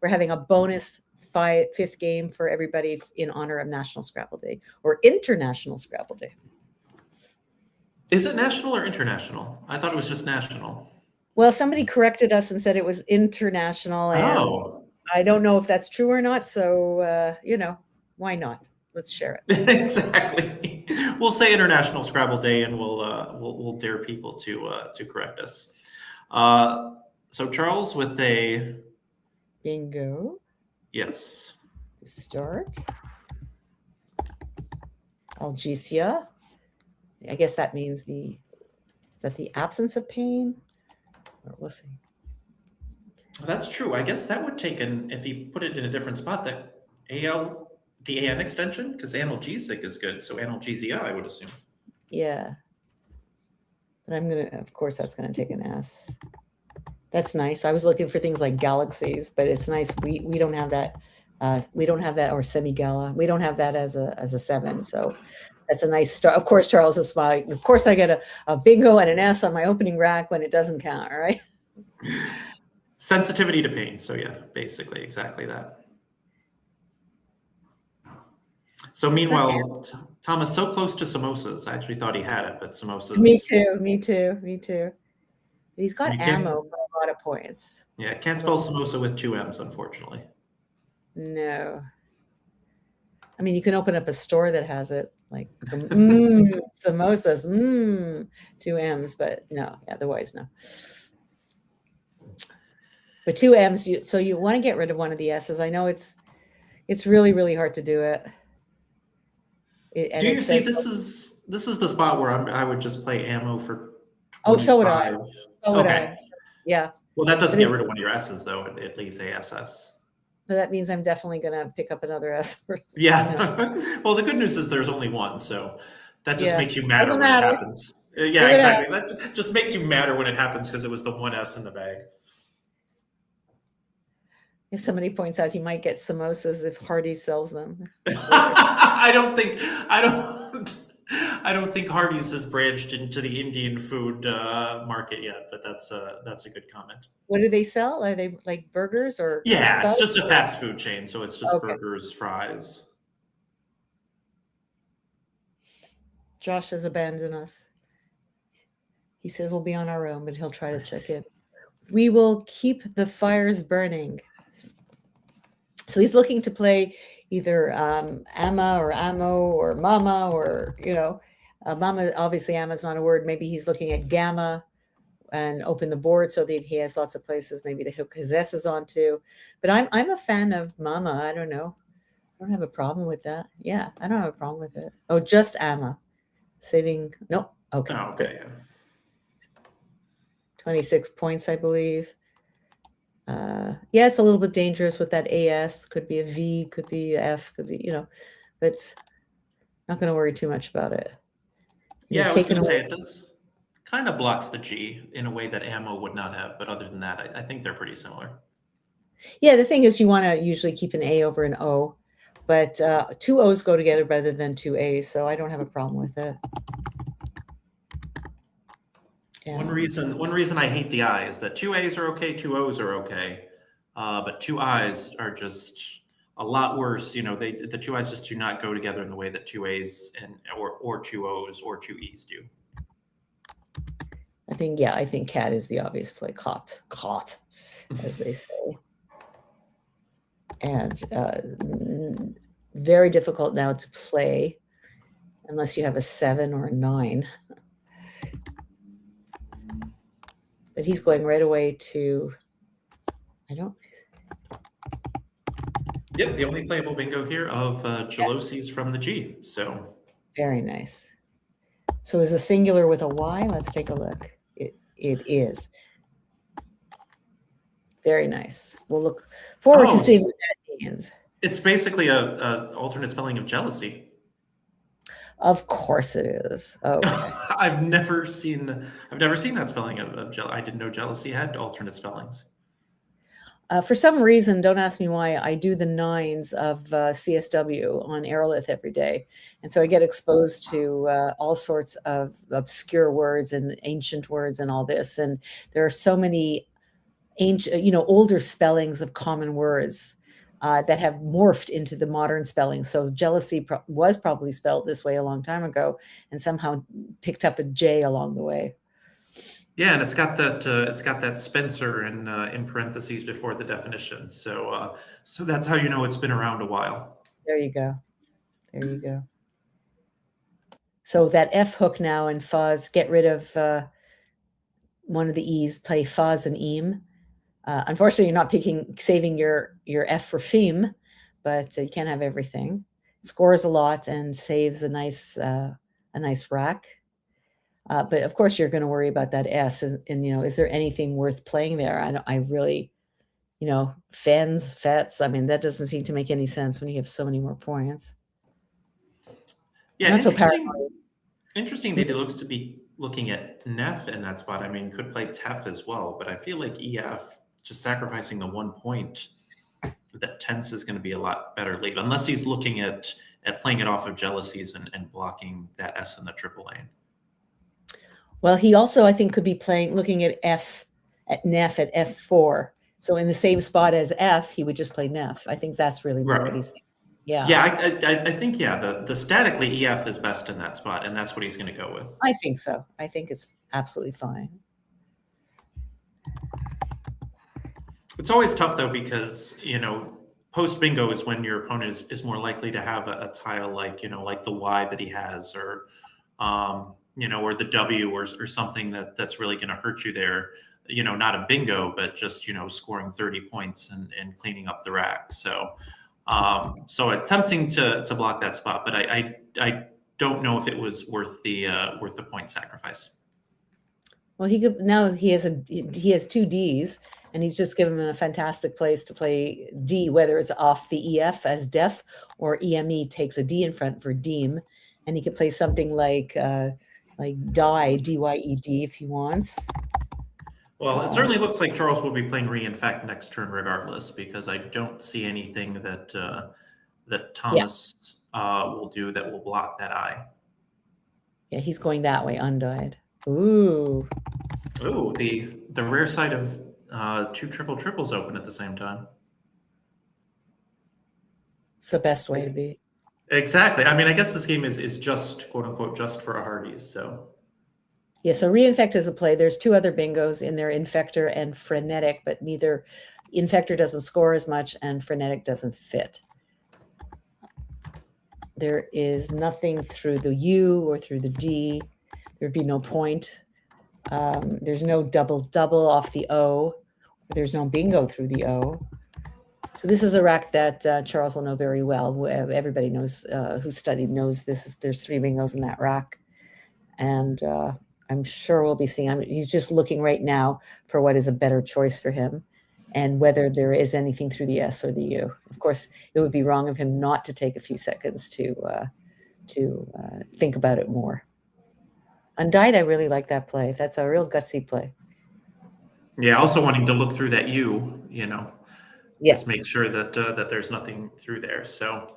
having a bonus fifth game for everybody in honor of National Scrabble Day or International Scrabble Day. Is it national or international? I thought it was just national. Well, somebody corrected us and said it was international, and Oh, I don't know if that's true or not. So, why not? Let's share it. exactly. We'll say International Scrabble Day, and we'll dare people to correct us. So Charles with a Bingo yes. to start. Algesia. I guess that means is that the absence of pain? Or we'll see. That's true. I guess that would take if he put it in a different spot, that the AN extension, because analgesic is good. So analgesia, I would assume. Yeah. But of course, that's going to take an S. That's nice. I was looking for things like galaxies, but it's nice. We don't have that. We don't have that, or semi-gala. We don't have that as a 7. So that's a nice start. Of course, Charles is smiling. Of course, I get a bingo and an S on my opening rack when it doesn't count. All right. Sensitivity to pain. So yeah, basically exactly that. So meanwhile, Tom is so close to samosas. I actually thought he had it, but samosas. Me too. He's got You can't- ammo for a lot of points. Yeah, can't spell samosa with 2 M's, unfortunately. No. I mean, you can open up a store that has it, like samosas, 2 M's, but no, otherwise no. But 2 M's, so you want to get rid of one of the S's. I know it's really, really hard to do it. Do you see this is the spot where I would just play ammo for 25. Oh, so would I. So would Okay. I. Yeah. Well, that doesn't get rid of one of your S's, though. It leaves a SS. But that means I'm definitely going to pick up another S. Yeah. Well, the good news is there's only one, so that just makes you madder Doesn't when matter. it happens. Yeah, exactly. That just makes you madder when it happens because it was the one S in the bag. If somebody points out he might get samosas if Hardee's sells them. I don't think Hardee's has branched into the Indian food market yet, but that's a good comment. What do they sell? Are they like burgers or? Yeah, it's stuff? just a fast food chain, so it's just Okay. burgers, fries. Josh has abandoned us. He says we'll be on our own, but he'll try to check in. We will keep the fires burning. So he's looking to play either Amma or Ammo or Mama or, Mama, obviously Amma's not a word. Maybe he's looking at Gamma and open the board so that he has lots of places maybe to hook his S's onto. But I'm a fan of Mama. I don't know. I don't have a problem with that. Yeah, I don't have a problem with it. Oh, just Amma. Saving. Nope. Okay. Oh, Good. okay. Yeah. 26 points, I believe. Yeah, it's a little bit dangerous with that AS. Could be a V, could be a F, could be, but not going to worry too much about it. Yeah, I was going to say it does kind of blocks the G in a way that ammo would not have. But other than that, I think they're pretty similar. Yeah, the thing is you want to usually keep an A over an O, but 2 O's go together rather than 2 A's, so I don't have a problem with it. Yeah. One reason I hate the I is that 2 A's are okay, 2 O's are okay, but 2 I's are just a lot worse. The 2 I's just do not go together in the way that 2 A's or 2 O's or 2 E's do. I think cat is the obvious play. Caught, as they say. And very difficult now to play unless you have a 7 or a 9. But he's going right away to, Yep, the only playable bingo here of Jalosi's from the G. So very nice. So is a singular with a Y? Let's take a look. It is. Very nice. We'll look forward to seeing what that means. It's basically a alternate spelling of jealousy. Of course it is. Okay. I've never seen that spelling of jealousy. I didn't know jealousy had alternate spellings. For some reason, don't ask me why, I do the 9s of CSW on Aerolith every day. And so I get exposed to all sorts of obscure words and ancient words and all this. And there are so many ancient, older spellings of common words. that have morphed into the modern spelling. So jealousy was probably spelled this way a long time ago and somehow picked up a J along the way. Yeah, and it's got that Spencer in parentheses before the definition. So so that's how you know it's been around a while. There you go. There you go. So that F hook now in fuzz, get rid of one of the E's, play fuzz and eam. Unfortunately, you're not saving your F for theme, but you can't have everything. Scores a lot and saves a nice rack. But of course, you're going to worry about that S, and is there anything worth playing there? I really, fets. I mean, that doesn't seem to make any sense when you have so many more points. Yeah, not so interesting. paranoid. Interesting that he looks to be looking at Nef in that spot. I mean, could play Tef as well, but I feel like EF just sacrificing the 1 point. That tense is going to be a lot better late, unless he's looking at playing it off of jealousies and blocking that S in the triple lane. Well, he also, I think, could be looking at Nef at F4. So in the same spot as F, he would just play Nef. I think that's really what he's thinking. Yeah. Yeah, I think, the statically EF is best in that spot, and that's what he's going to go with. I think so. I think it's absolutely fine. It's always tough, though, because, post bingo is when your opponent is more likely to have a tile like, like the Y that he has, or, or the W or something that's really going to hurt you there. Not a bingo, but just, scoring 30 points and cleaning up the rack. So attempting to block that spot, but I don't know if it was worth the point sacrifice. Well, he has 2 Ds, and he's just given him a fantastic place to play D, whether it's off the EF as def or EME takes a D in front for deem, and he could play something like die, DYED if he wants. Well, it certainly looks like Charles will be playing reinfect next turn regardless, because I don't see anything that Thomas will do that will block that eye. Yeah, he's going that way, undyed. Ooh. Ooh, the rare side of 2 triples open at the same time. It's the best way to be. Exactly. I mean, I guess this game is just, quote unquote, just for a Hardee's. So. Yeah, so reinfect is a play. There's 2 other bingos in there, infector and frenetic, but neither infector doesn't score as much and frenetic doesn't fit. There is nothing through the U or through the D. There'd be no point. There's no double off the O. There's no bingo through the O. So this is a rack that Charles will know very well. Everybody knows, who studied knows there's 3 bingos in that rack. And I'm sure we'll be seeing, he's just looking right now for what is a better choice for him and whether there is anything through the S or the U. Of course, it would be wrong of him not to take a few seconds to think about it more. Undyed, I really like that play. That's a real gutsy play. Yeah, also wanting to look through that U, Yeah. Just make sure that there's nothing through there. So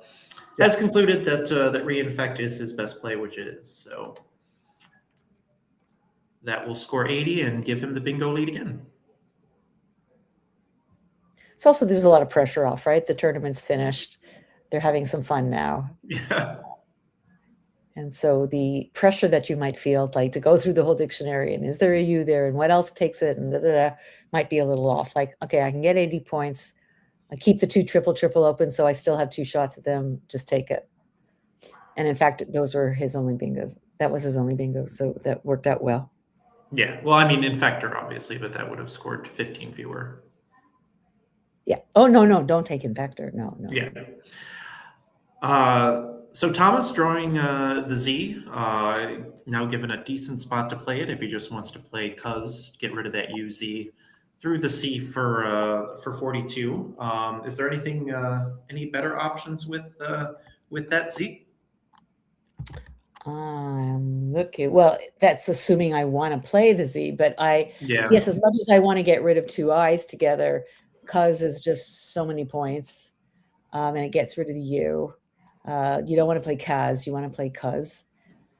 has concluded that reinfect is his best play, which it is. So that will score 80 and give him the bingo lead again. It's also, there's a lot of pressure off, right? The tournament's finished. They're having some fun now. Yeah. And so the pressure that you might feel, like to go through the whole dictionary and is there a U there and what else takes it and might be a little off. Like, okay, I can get 80 points. I keep the 2 triple open, so I still have 2 shots at them. Just take it. And in fact, those were his only bingos. That was his only bingo, so that worked out well. Yeah, well, I mean, infector, obviously, but that would have scored 15 fewer. Yeah. Oh, no, don't take infector. No. Yeah. So Thomas drawing the Z, now given a decent spot to play it if he just wants to play cuz, get rid of that UZ through the C for 42. Is there anything, any better options with that Z? Okay. Well, that's assuming I want to play the Z, but yes, as much as I want to get rid of 2 I's together, cuz is just so many points, and it gets rid of the U. You don't want to play Kaz, you want to play cuz.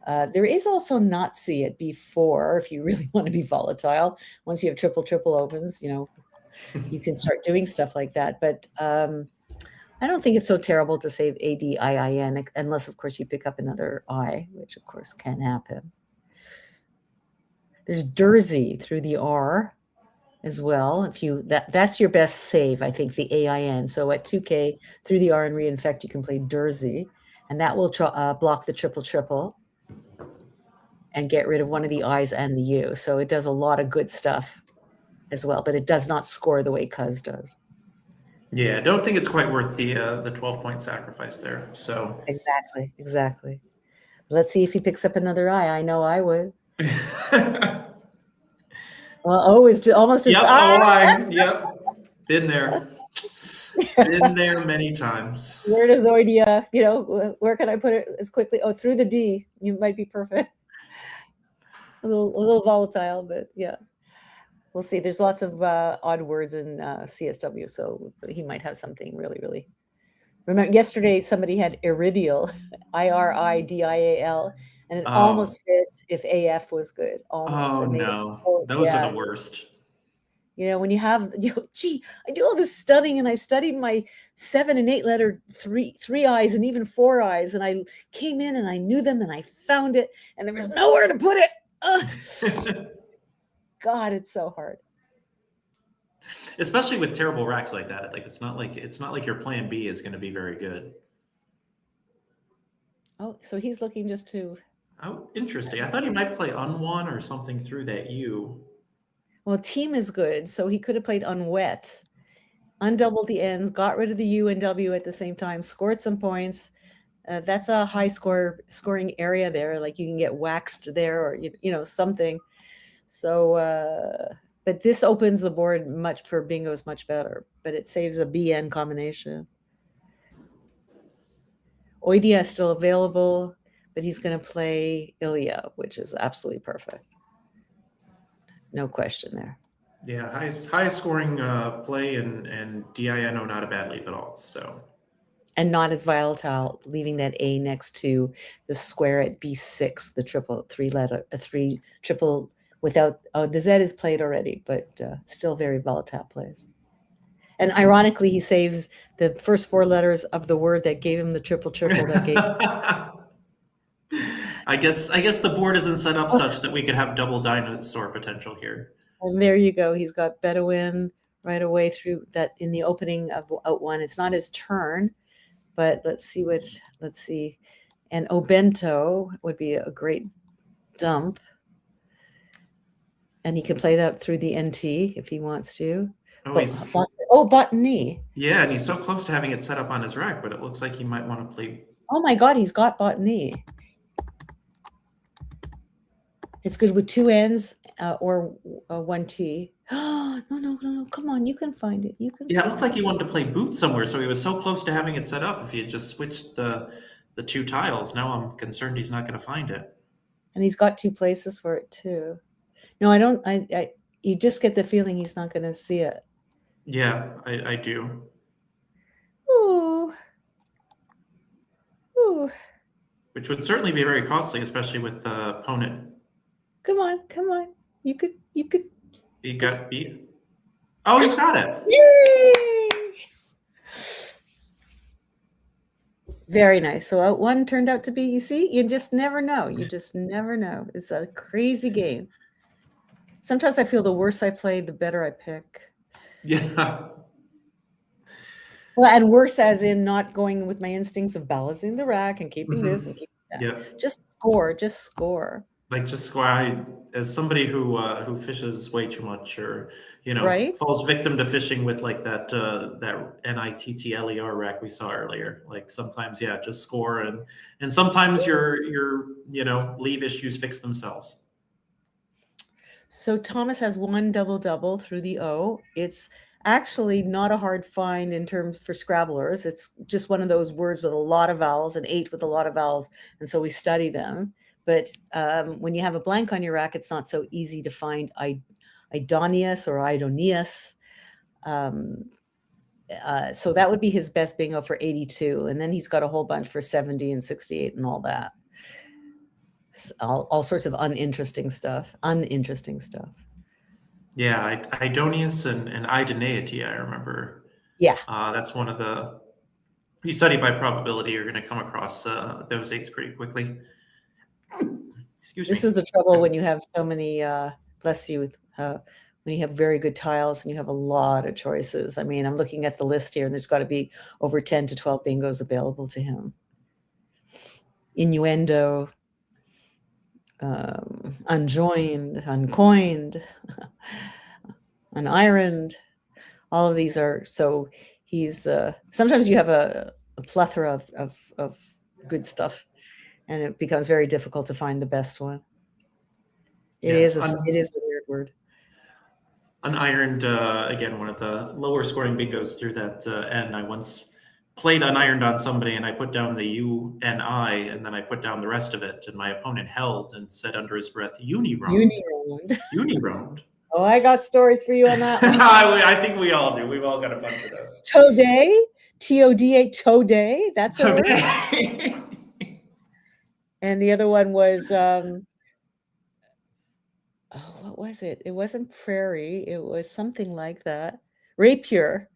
There is also not C at B4 if you really want to be volatile. Once you have triple opens, you can start doing stuff like that. But I don't think it's so terrible to save ADIIN, unless, of course, you pick up another I, which, of course, can happen. There's Dersey through the R as well. If you that's your best save, I think, the AIN. So at 2K through the R and reinfect, you can play Dersey, and that will block the triple and get rid of one of the I's and the U. So it does a lot of good stuff as well, but it does not score the way Cuz does. Yeah, I don't think it's quite worth the 12-point sacrifice there. So Exactly. Let's see if he picks up another I. I know I would. Well, almost as yep, I yep, been there many times. Where does Oidia, where can I put it as quickly? Oh, through the D. You might be perfect. A little volatile, but yeah. We'll see. There's lots of odd words in CSW, so he might have something really, really. Remember, yesterday somebody had iridial, IRIDIAL, and it almost fit if AF was good. Almost. Oh no, those are the worst. When you have, gee, I do all this studying, and I studied my 7 and 8 letter three I's and even 4 I's, and I came in and I knew them and I found it, and there was nowhere to put it. God, it's so hard. Especially with terrible racks like that. Like it's not like your plan B is going to be very good. Oh, so he's looking just to. Oh, interesting. I thought he might play unwon or something through that U. Well, team is good, so he could have played unwet, undoubled the ends, got rid of the U and W at the same time, scored some points. That's a high scoring area there. Like you can get waxed there, or something. So, but this opens the board for bingos much better. But it saves a BN combination. Oidia is still available, but he's going to play Ilya, which is absolutely perfect. No question there. Yeah, high scoring play and DINO not a bad leave at all. So. And not as volatile, leaving that A next to the square at B6, the three triple without. Oh, the Z is played already, but still very volatile plays. And ironically, he saves the first 4 letters of the word that gave him the triple that gave. I guess the board isn't set up such that we could have double dinosaur potential here. And there you go. He's got Bedouin right away through that in the opening of out 1. It's not his turn, but let's see. And Obento would be a great dump. And he can play that through the NT if he wants to. Botany. Yeah, and he's so close to having it set up on his rack, but it looks like he might want to play. Oh my God, he's got Botany. It's good with 2 N's or 1 T. No, come on, you can find it. Yeah, it looked like he wanted to play boot somewhere, so he was so close to having it set up. If he had just switched the 2 tiles, now I'm concerned he's not going to find it. And he's got 2 places for it too. No, I don't. You just get the feeling he's not going to see it. Yeah, I do. Ooh. Which would certainly be very costly, especially with the opponent. Come on. You could. He got beat. Oh, he got it. Yay! Very nice. So out 1 turned out to be, you see, you just never know. It's a crazy game. Sometimes I feel the worse I play, the better I pick. Yeah. Well, and worse as in not going with my instincts of balancing the rack and keeping this and keeping that. Yeah. Just score. Like just score. As somebody who fishes way too much, or right? falls victim to fishing with like that NITTLER rack we saw earlier. Like sometimes, just score, and sometimes your leave issues fix themselves. So Thomas has 1 double through the O. It's actually not a hard find in terms for Scrabblers. It's just one of those words with a lot of vowels, and 8 with a lot of vowels, and so we study them. But when you have a blank on your rack, it's not so easy to find Idonius or Idonius. So that would be his best bingo for 82. And then he's got a whole bunch for 70 and 68 and all that. All sorts of uninteresting stuff. Yeah, Idonius and Idoneity, I remember. Yeah. That's one of the You study by probability, you're going to come across those 8s pretty quickly. Excuse This me. is the trouble when you have so many, bless you, when you have very good tiles and you have a lot of choices. I mean, I'm looking at the list here and there's got to be over 10 to 12 bingos available to him. Innuendo, unjoined, uncoined, unironed. All of these are, so he's, sometimes you have a plethora of good stuff and it becomes very difficult to find the best one. It is a weird word. Unironed, again, one of the lower scoring bingos through that end. I once played unironed on somebody and I put down the U and I, and then I put down the rest of it, and my opponent held and said under his breath, unironed. Unironed. Unironed. Oh, I got stories for you on that one. I think we all do. We've all got a bunch of those. Today, Toda, Today. That's a word. Today. And the other one was, what was it? It wasn't prairie. It was something like that. Rapier.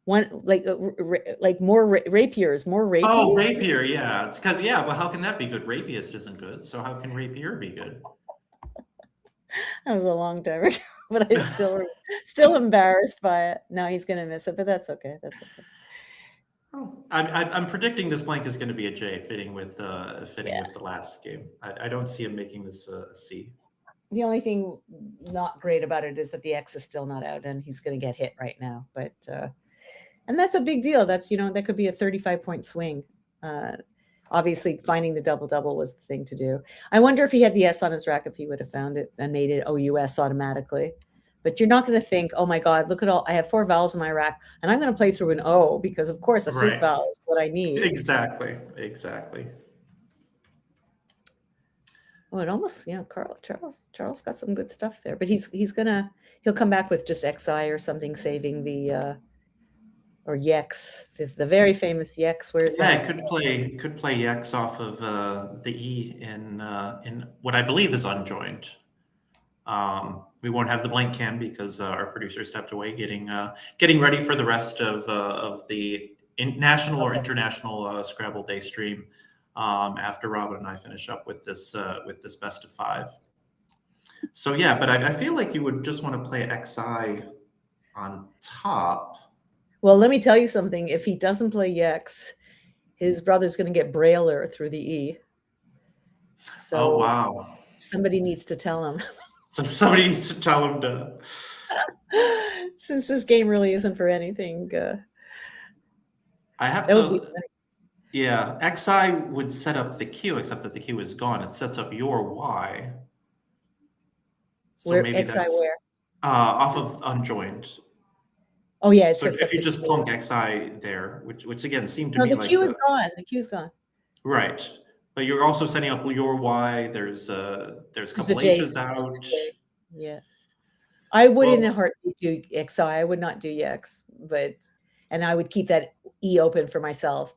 One like more rapiers, more rapier. Oh, rapier, yeah. It's because well, how can that be good? Rapiest isn't good, so how can rapier be good? That was a long time ago, but I still embarrassed by it. Now he's gonna miss it, but that's okay. That's okay. Oh, I'm predicting this blank is going to be a J, fitting with the last game. I don't see him making this a C. The only thing not great about it is that the X is still not out, and he's going to get hit right now. But and that's a big deal. That's that could be a 35-point swing. Obviously, finding the double was the thing to do. I wonder if he had the S on his rack, if he would have found it and made it OUS automatically. But you're not going to think, oh my God, look at all, I have 4 vowels in my rack and I'm going to play through an O because of course a 5th vowel is what I need. Exactly. Oh, it almost, Charles got some good stuff there, but he'll come back with just XI or something, saving the, or Yex, the very famous Yex. Where's that? Yeah, could play Yex off of the E in what I believe is unjoined. We won't have the blank can because our producer stepped away, getting ready for the rest of the national or international Scrabble Day stream. After Robin and I finish up with this best of 5. So yeah, but I feel like you would just want to play XI on top. Well, let me tell you something. If he doesn't play Yex, his brother's going to get Brailer through the E. So oh wow, somebody needs to tell him. So somebody needs to tell him to. Since this game really isn't for anything, I have to. Yeah, XI would set up the Q, except that the Q is gone. It sets up your Y. So where maybe XI that's where? Off of unjoined. Oh yeah, so if you just plunk XI there, which again seemed to me the like Q is gone. The Q is gone. Right, but you're also setting up your Y. There's a couple H's out. Yeah, I would in a heartbeat do XI. I would not do Yex, and I would keep that E open for myself.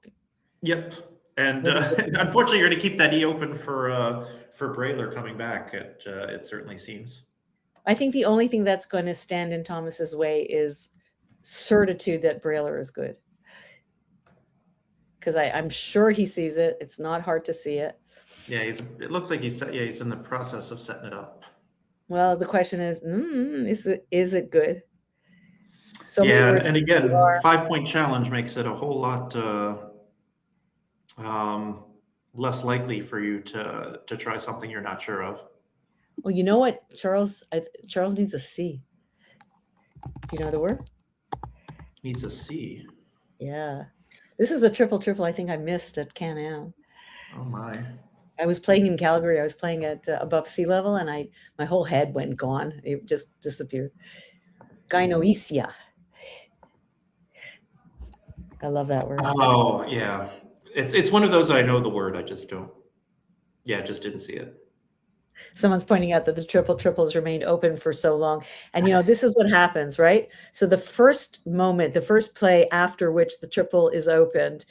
Yep, and unfortunately, you're going to keep that E open for Brailer coming back. It certainly seems. I think the only thing that's going to stand in Thomas's way is certitude that Brailer is good, because I'm sure he sees it. It's not hard to see it. Yeah, it looks like he's in the process of setting it up. Well, the question is it good? So yeah, and again, 5-point challenge makes it a whole lot less likely for you to try something you're not sure of. Well, you know what, Charles needs a C. Do you know the word? Needs a C. Yeah, this is a triple I think I missed at Can-Am. Oh my! I was playing in Calgary. I was playing at above sea level, and my whole head went gone. It just disappeared. Gynoecia. I love that word. Oh yeah, it's one of those that I know the word. I just don't. Yeah, just didn't see it. Someone's pointing out that the triples remained open for so long. And, this is what happens, right? So the first play after which the triple is opened,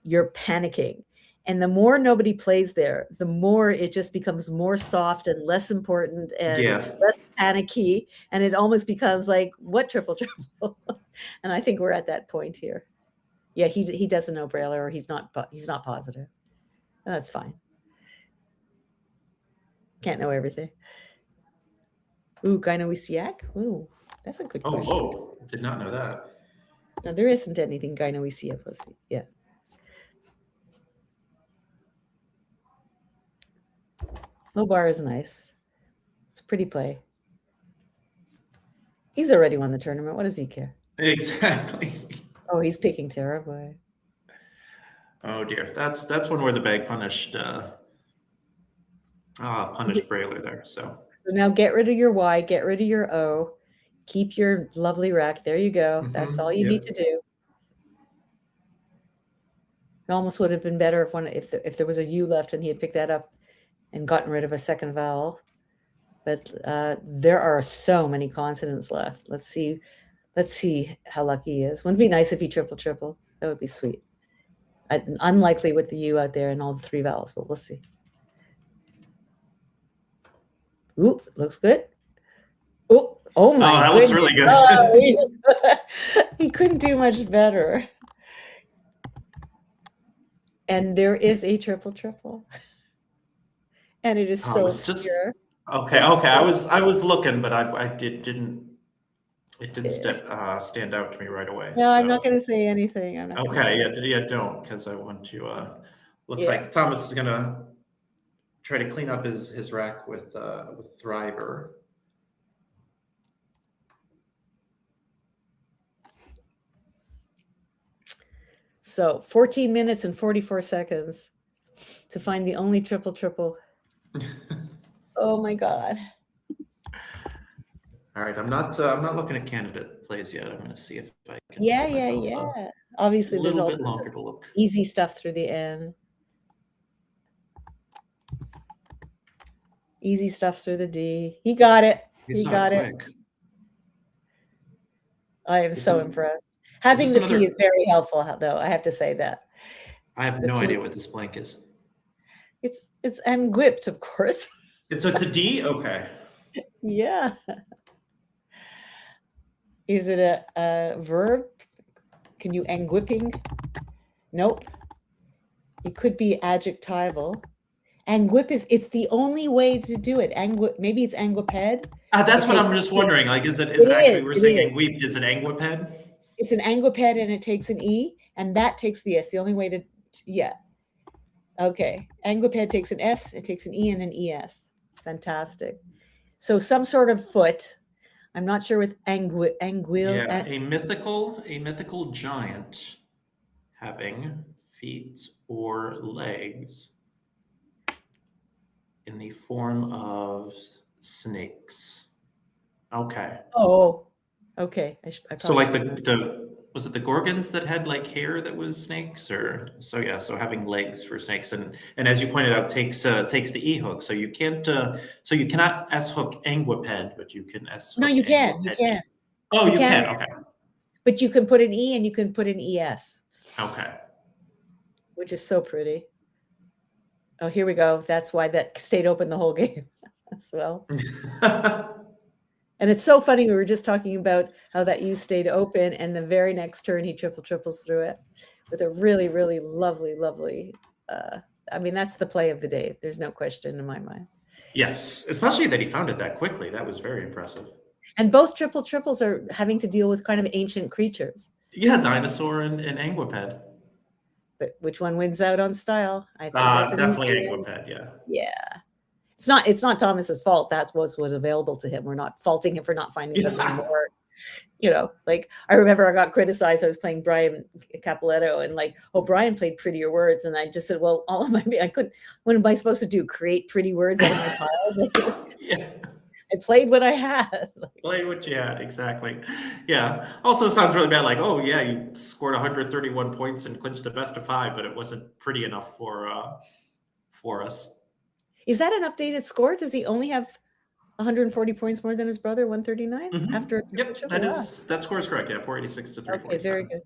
you're panicking. And the more nobody plays there, the more it just becomes more soft and less important and less panicky. And it almost becomes like, what triple? And I think we're at that point here. Yeah, he doesn't know Braille, or he's not positive. That's fine. Can't know everything. Ooh, gynoisiac? Ooh, that's a good Oh, question. whoa. Did not know that. No, there isn't anything gynoisiac. Let's see. Yeah. Low bar is nice. It's a pretty play. He's already won the tournament. What does he care? Exactly. Oh, he's picking Terror. Oh dear. That's one where the bag punished Brailer there. So now get rid of your Y, get rid of your O, keep your lovely rack. There you go. That's all you need to do. It almost would have been better if there was a U left and he had picked that up and gotten rid of a second vowel. But there are so many consonants left. Let's see how lucky he is. Wouldn't it be nice if he triple? That would be sweet. Unlikely with the U out there and all the 3 vowels, but we'll see. Ooh, looks good. Oh my that goodness. looks really good. He couldn't do much better. And there is a triple. And it is so obscure. Okay. I was looking, but it didn't stand out to me right away. No, so. I'm not going to say anything. Don't, because I want to. Looks like Thomas is gonna try to clean up his rack with Thriver. So 14 minutes and 44 seconds to find the only triple. Oh my God. All right, I'm not looking at candidate plays yet. I'm going to see if I can. Yeah. Obviously, there's also longer to look. Easy stuff through the N. Easy stuff through the D. He got it. He got it. I am so impressed. Having the P is very helpful, though. I have to say that. I have no idea what this blank is. It's anguipped, of course. So it's a D? Okay. Yeah. Is it a verb? Can you anguipping? Nope. It could be adjectival. Anguip it's the only way to do it. Maybe it's anguiped. That's what I'm just wondering. Like, is it actually we're saying anguiped? Is it anguiped? It's an anguiped and it takes an E, and that takes the S. The only way to Okay. Anguiped takes an S, it takes an E and an ES. Fantastic. So some sort of foot. I'm not sure with anguil. Yeah, a mythical giant having feet or legs in the form of snakes. Okay. Oh, okay. So like was it the Gorgons that had like hair that was snakes, or so having legs for snakes, and as you pointed out takes the E hook, so you cannot S hook anguiped, but you can S hook. No, you can. You can. Oh, you can. Okay. But you can put an E and you can put an ES. Okay. Which is so pretty. Oh, here we go. That's why that stayed open the whole game as well. And it's so funny. We were just talking about how that U stayed open, and the very next turn he triples through it with a really, really lovely. I mean, that's the play of the day. There's no question in my mind. Yes, especially that he found it that quickly. That was very impressive. And both triples are having to deal with kind of ancient creatures. Yeah, dinosaur and anguiped. But which one wins out on style? I think that's definitely anguiped. Yeah. Yeah. It's not Thomas's fault. That's what was available to him. We're not faulting him for not finding something more. Like I remember I got criticized. I was playing Brian Capoletto, and Brian played prettier words, and I just said, well, all of my what am I supposed to do? Create pretty words out of my tiles? Yeah. I played what I had. Played what you had, exactly. Yeah. Also sounds really bad. Like, oh yeah, you scored 131 points and clinched the best of 5, but it wasn't pretty enough for us. Is that an updated score? Does he only have 140 points more than his brother, 139? Mm-hmm. After that score is correct. Yeah, 486 to 347. Okay, very good.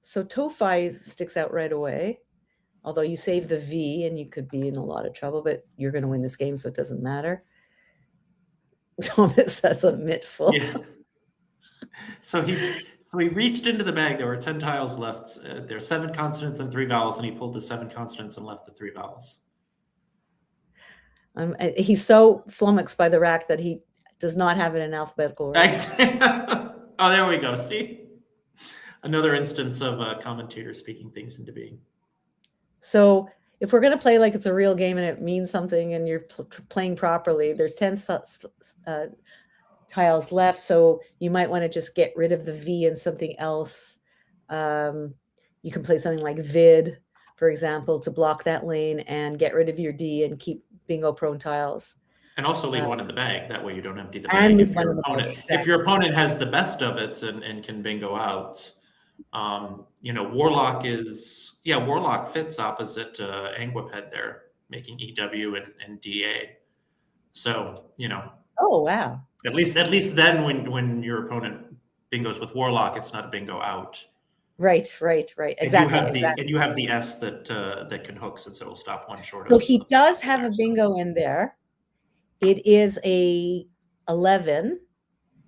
So Tofi sticks out right away. Although you save the V and you could be in a lot of trouble, but you're going to win this game, so it doesn't matter. Thomas has a mitt full. Yeah. So So he reached into the bag. There were 10 tiles left. There are 7 consonants and 3 vowels, and he pulled the 7 consonants and left the 3 vowels. He's so flummoxed by the rack that he does not have it in alphabetical order. Oh, there we go. See? Another instance of a commentator speaking things into being. So if we're going to play like it's a real game and it means something and you're playing properly, there's 10 tiles left. So you might want to just get rid of the V and something else. You can play something like vid, for example, to block that lane and get rid of your D and keep bingo prone tiles. And also leave one in the bag. That way you don't empty the bag. And If your opponent has the best of it and can bingo out, Warlock fits opposite Anguiped there, making EW and DA. So, Oh, wow. At least then when your opponent bingos with Warlock, it's not a bingo out. Right. Exactly. And you have the S that can hook, since it'll stop one short. So he does have a bingo in there. It is a 11.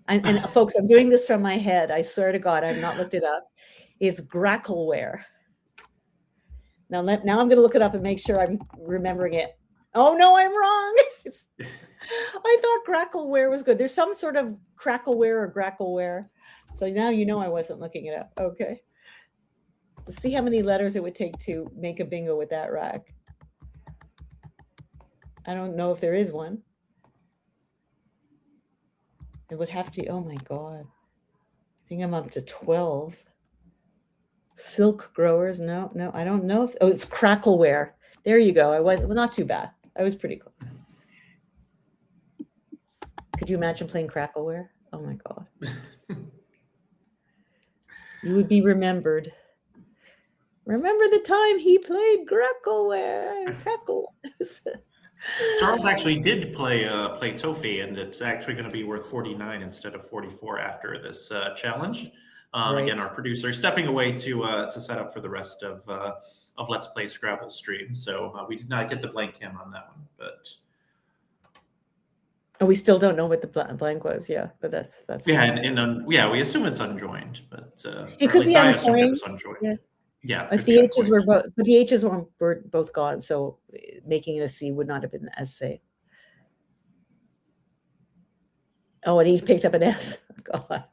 And folks, I'm doing this from my head. I swear to God, I've not looked it up. It's grackleware. Now I'm going to look it up and make sure I'm remembering it. Oh no, I'm wrong. I thought grackleware was good. There's some sort of crackleware or grackleware. So now I wasn't looking it up. Okay. Let's see how many letters it would take to make a bingo with that rack. I don't know if there is one. It would have to, oh my God. I think I'm up to 12. Silk growers, no, I don't know. It's crackleware. There you go. Not too bad. I was pretty close. Could you imagine playing crackleware? Oh my God. You would be remembered. Remember the time he played crackleware? Charles actually did play Tofi, and it's actually going to be worth 49 instead of 44 after this challenge. Right. Again, our producer stepping away to set up for the rest of Let's Play Scrabble stream. So we did not get the blank cam on that one, but we still don't know what the blank was. Yeah, but that's and we assume it's unjoined, but it could be I assumed it unjoined. was unjoined. Yeah, if the H's were both gone, so making it a C would not have been as safe. Oh, and he picked up an S. God.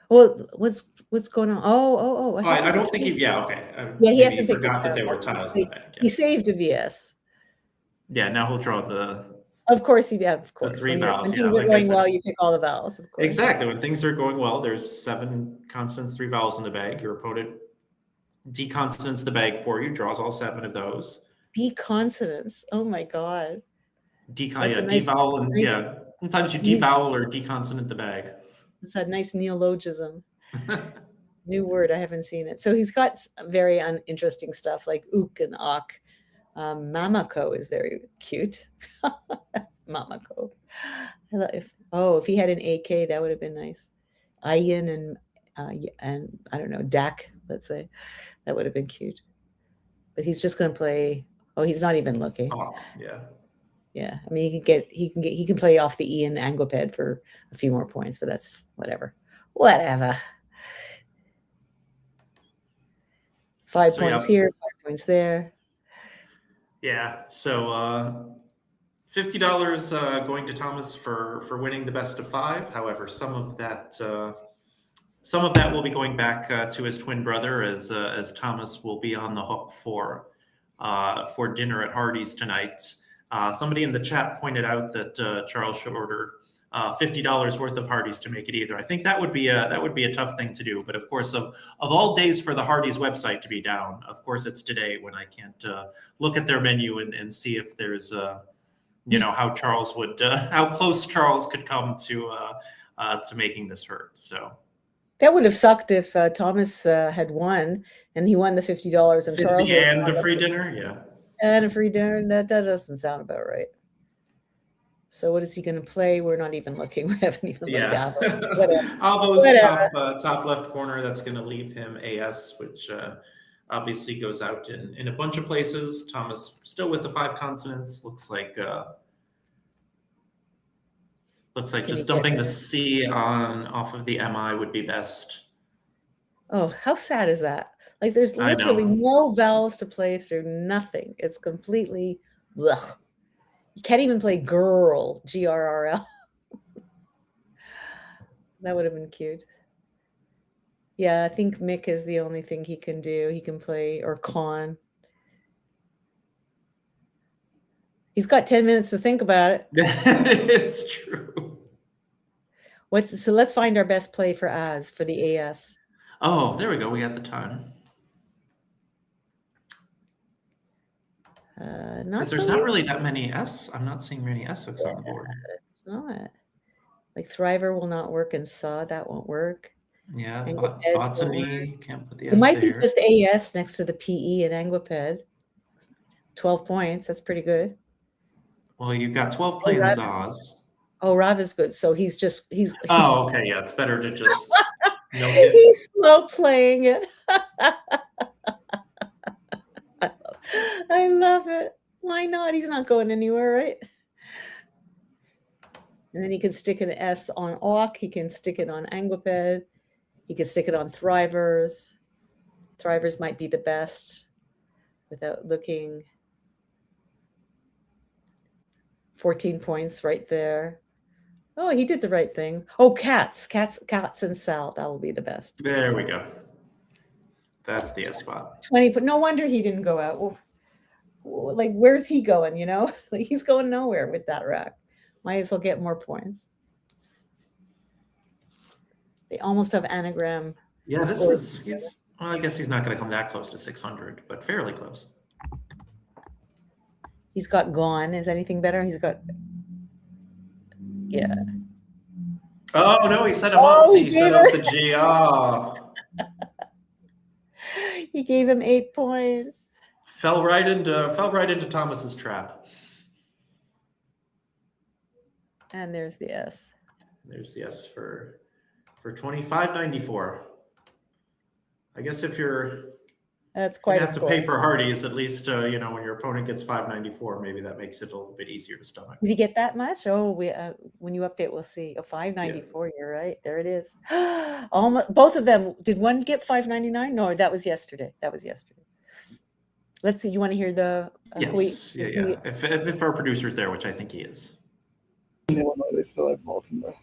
Well, what's going on? Oh! I don't think he. Yeah, okay. He hasn't picked forgot that there were tiles in the bag. Yeah. He saved a VS. Yeah, now he'll draw the. Of course, of course. The 3 vowels. When things are going well, you pick all the vowels. Of course. Exactly. When things are going well, there's 7 consonants, 3 vowels in the bag. Your opponent deconsonants the bag for you, draws all 7 of those. Deconsonants. Oh my God. Devowel, and sometimes you devowel or deconsonant the bag. It's a nice neologism. New word. I haven't seen it. So he's got very uninteresting stuff like ook and ok. Mamako is very cute. Mamako. If he had an AK, that would have been nice. Ayin and I don't know, Dak, let's say. That would have been cute. But he's just going to play. Oh, he's not even looking. Oh, yeah. Yeah. I mean, he can play off the E in Anguiped for a few more points, but that's whatever. 5 points here, 5 points there. Yeah. So $50 going to Thomas for winning the best of 5. However, some of that will be going back to his twin brother, as Thomas will be on the hook for dinner at Hardee's tonight. Somebody in the chat pointed out that Charles should order $50 worth of Hardee's to make it either. I think that would be a tough thing to do. But of course, of all days for the Hardee's website to be down, of course it's today when I can't look at their menu and see if there's how Charles would how close Charles could come to making this hurt. So that would have sucked if Thomas had won and he won the $50 and Charles and a free dinner. Yeah. And a free dinner. That doesn't sound about right. So what is he going to play? We're not even looking. We haven't even looked at it. Alvo's top left corner, that's going to leave him AS, which obviously goes out in a bunch of places. Thomas still with the 5 consonants. Looks like Looks like Can just you get dumping the there? C on off of the MI would be best. Oh, how sad is that? Like there's I literally know. no vowels to play through, nothing. It's completely ugh. You can't even play girl, GRRL. That would have been cute. Yeah, I think Mick is the only thing he can do. He can play, or Con. He's got 10 minutes to think about it. It's true. So let's find our best play for As, for the AS. Oh, there we go. We got the time. Not Because there's so not really that many S. I'm not seeing many S hooks on the board. It's not. Like Thriver will not work, and Saw, that won't work. Yeah, Anguipeds will work. botany, can't put the It S might be there. just AS next to the PE and Anguiped. 12 points. That's pretty good. Well, you've got 12 playing Rav- Zaz. Oh, Rav is good. So he's Oh, okay, yeah, it's better to just note it. he's slow playing it. I love it. Why not? He's not going anywhere, right? And then he can stick an S on Awk. He can stick it on Anguiped. He can stick it on Thrivers. Thrivers might be the best without looking. 14 points right there. Oh, he did the right thing. Oh, Cats and Sal. That'll be the best. There we go. That's the S spot. 20, but no wonder he didn't go out. Well, like, where's he going, you know? Like, he's going nowhere with that rack. Might as well get more points. They almost have anagram. Yeah, this scores. is, well, I guess he's not going to come that close to 600, but fairly close. He's got Gone. Is anything better? He's got, yeah. Oh, no, he set him up. See, he set up the G. Oh. He gave him 8 points. Fell right into Thomas's trap. And there's the S. There's the S for 25.94. I guess if That's you quite a have to score. pay for Hardee's, at least when your opponent gets 5.94, maybe that makes it a little bit easier to stomach. Did he get that much? Oh, when you update, we'll see. Oh, 5.94. You're right. There it is. Almost both of them. Did one get 5.99? No, that was yesterday. Let's see. You want to hear the? Yes, yeah. If our producer's there, which I think he is. In Illinois, they still have malt in the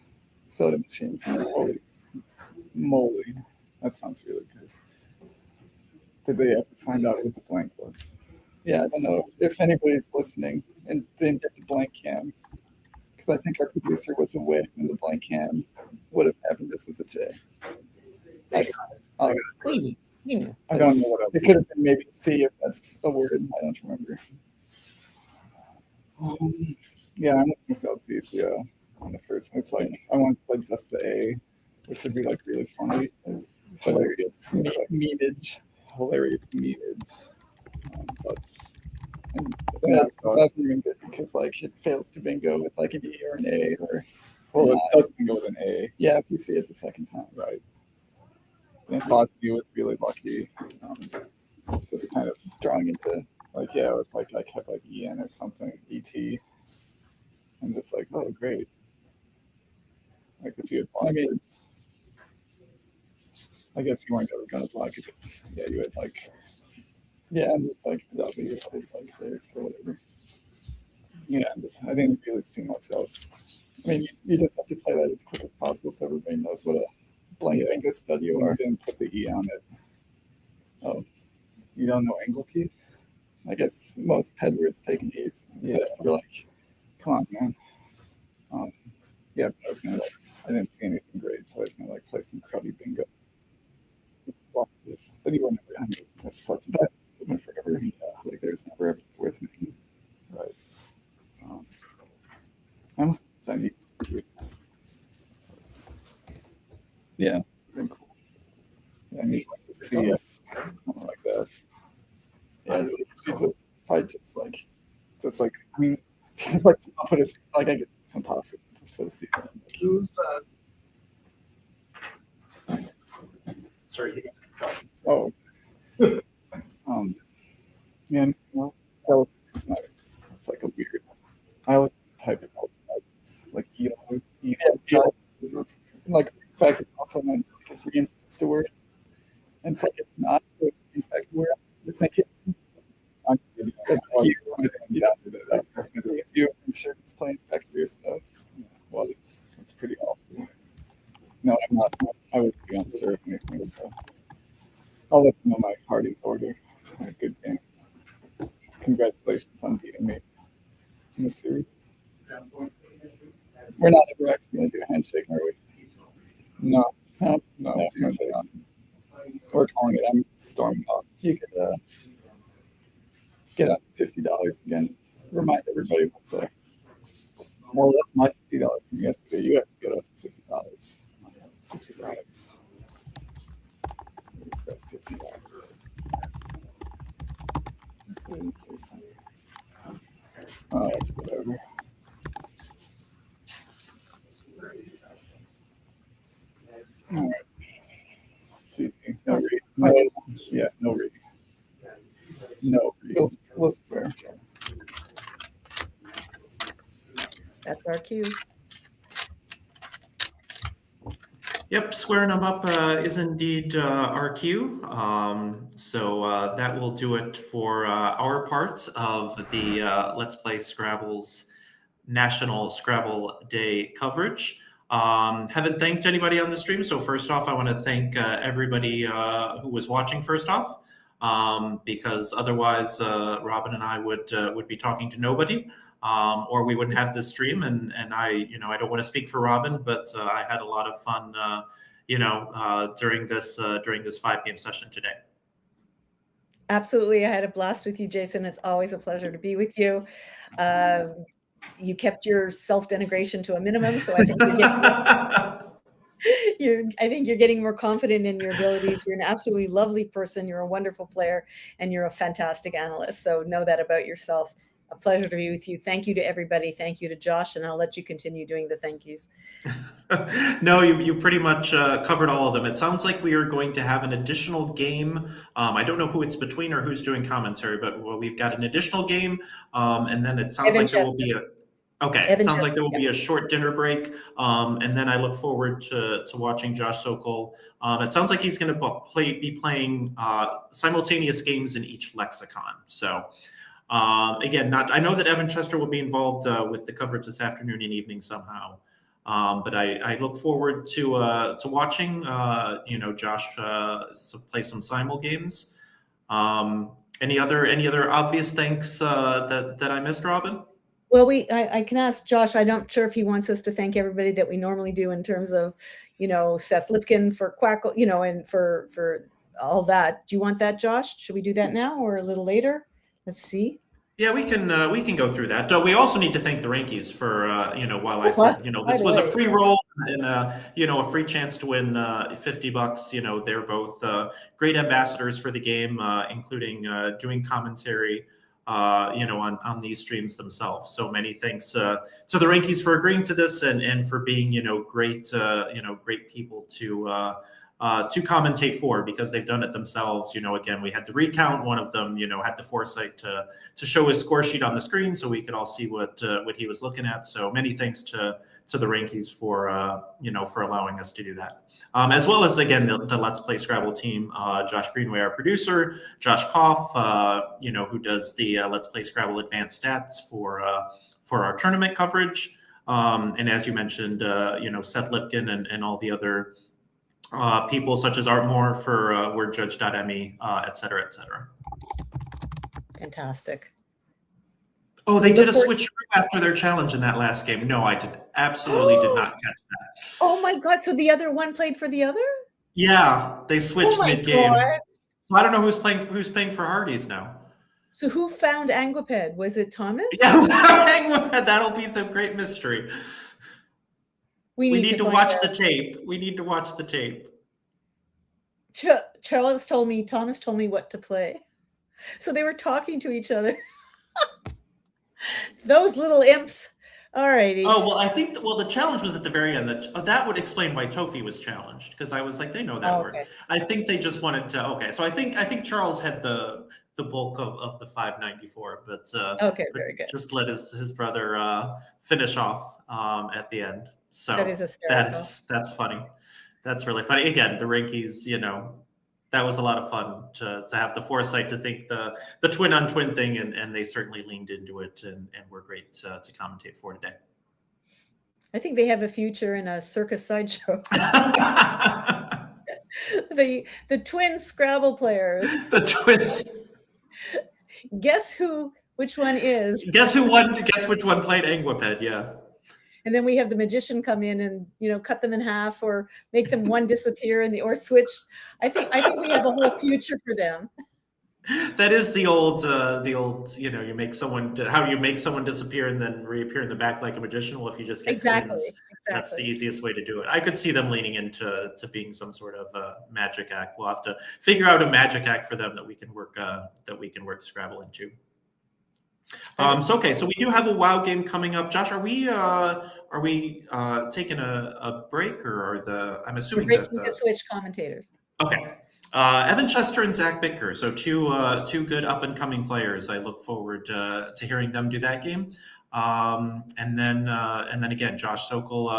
soda machines. Holy moly. That sounds really good. Did they ever find out what the blank was? Yeah, I don't know if anybody's listening and didn't get the blank can, because I think our producer was away when the blank can would have happened. This was a J. I don't know what else. It could have been maybe C if that's a word. I don't remember. Yeah, I'm with myself on the first one. It's like I want to play just the A, which would be like really funny. It's hilarious. Meanage. Hilarious meanage. But that's even good because like it fails to bingo with like an E or an A or it does bingo with an A. Yeah, if you see it the second time, right? And last view was really lucky. Just kind of drawing into like it was like I kept like EN or something, ET. And just like, oh great. Like if you had I guess you weren't ever gonna block it. Yeah, you had like and it's like W is like this or whatever. Yeah, I didn't really see much else. I mean you just have to play that as quick as possible so everybody knows what a blank bingo stud you are. Didn't put the E on it. Oh. You don't know angle keys? I guess most headwords take an E's. So you're like, come on, man. Yeah, I was gonna I didn't see anything great, so I was gonna play some cruddy bingo. But you were never. I mean, that's such a bad movement forever. Yeah, it's like there's never ever worth making. Right. I need. Yeah, very cool. Yeah, I need to see something like that. Yeah, it's like just like I mean, just like I'll put I guess it's impossible. Just put a C. Who's sorry. Oh. Yeah, well, Telesis is nice. It's like a weird. I always type it out. It's like ELO like infect also means it's reinforced a word, and it's like it's not the infect word. It's like that's cute. Yes. If you insurance play infector stuff, well, it's pretty awful. No, I'm not. I would be unsure of anything, so I'll let you know my party's order. Good game. Congratulations on beating me in the series. We're not ever actually going to do a handshake, are we? No. It's going to be on. We're calling it. I'm storming off. You could get up $50 again. Remind everybody what's there. Well, that's my $50 from yesterday. You have to get up $50. $50. What's that? $50. Oh, that's whatever. All right. Excuse me. No reading. No, yeah, no reading. No reading. We'll swear. That's our cue. Yep, squaring them up is indeed our cue. So that will do it for our part of the Let's Play Scrabble's National Scrabble Day coverage. Haven't thanked anybody on the stream, so first off, I want to thank everybody who was watching first off, because otherwise Robin and I would be talking to nobody. Or we wouldn't have this stream. And I, I don't want to speak for Robin, but I had a lot of fun, during this 5-game session today. Absolutely. I had a blast with you, Jason. It's always a pleasure to be with you. You kept your self-denigration to a minimum, so I think you're getting more confident in your abilities. You're an absolutely lovely person. You're a wonderful player, and you're a fantastic analyst. So know that about yourself. A pleasure to be with you. Thank you to everybody. Thank you to Josh, and I'll let you continue doing the thank yous. No, you pretty much covered all of them. It sounds like we are going to have an additional game. I don't know who it's between or who's doing commentary, but we've got an additional game, and then it sounds like there will be it sounds like there will be a short dinner break, and then I look forward to watching Josh Sokol. It sounds like he's going to be playing simultaneous games in each lexicon. So. Again, I know that Evan Chester will be involved with the coverage this afternoon and evening somehow, but I look forward to watching Josh play some simul games. Any other obvious thanks that I missed, Robin? Well, I can ask Josh. I'm not sure if he wants us to thank everybody that we normally do in terms of Seth Lipkin for Quackle, and for all that. Do you want that, Josh? Should we do that now or a little later? Let's see. Yeah, we can go through that. We also need to thank the Reinkes for while I said this was a free roll and a free chance to win $50. They're both great ambassadors for the game, including doing commentary on these streams themselves. So many thanks to the Reinkes for agreeing to this and for being great great people to commentate for, because they've done it themselves. Again, we had the recount. One of them, had the foresight to show his score sheet on the screen so we could all see what he was looking at. So many thanks to the Reinkes for allowing us to do that. As well as, again, the Let's Play Scrabble team, Josh Greenway, our producer, Josh Koff, who does the Let's Play Scrabble Advanced Stats for our tournament coverage. And as you mentioned, Seth Lipkin and all the other people such as Art Moore for WordJudge.me, et cetera, et cetera. Fantastic. Oh, they did a switcheroo after their challenge in that last game. No, I absolutely did not catch that. Oh my God! So the other one played for the other? Yeah, they switched mid-game. God. So I don't know who's paying for Hardee's now. So who found Anguiped? Was it Thomas? Yeah, Anguiped. That'll be the great mystery. We need to watch the tape. We need to watch the tape. Thomas told me what to play. So they were talking to each other. Those little imps. All righty. Oh, well, I think the challenge was at the very end. That would explain why Tofi was challenged, because I was like, they know that word. I think they just wanted to. Okay, so I think Charles had the bulk of the 594, but okay, very good. Just let his brother finish off at the end. So That is hysterical. that's funny. That's really funny. Again, the Rinkies, that was a lot of fun to have the foresight to think the twin on twin thing, and they certainly leaned into it and were great to commentate for today. I think they have a future in a circus sideshow. The twin Scrabble players. The twins. Guess which one is? Guess who won? Guess which one played Angwaped? Yeah. And then we have the magician come in and cut them in half or make them one disappear or switch. I think we have a whole future for them. That is the old you make someone, how do you make someone disappear and then reappear in the back like a magician? Well, if you just get twins, that's the easiest way to do it. I could see them leaning into being some sort of magic act. We'll have to figure out a magic act for them that we can work Scrabble into. So we do have a WoW game coming up. Josh, are we taking a break, or I'm assuming We're that breaking the switch commentators. Okay. Evan Chester and Zach Bicker, so two good up and coming players. I look forward to hearing them do that game. And then again, Josh Sokol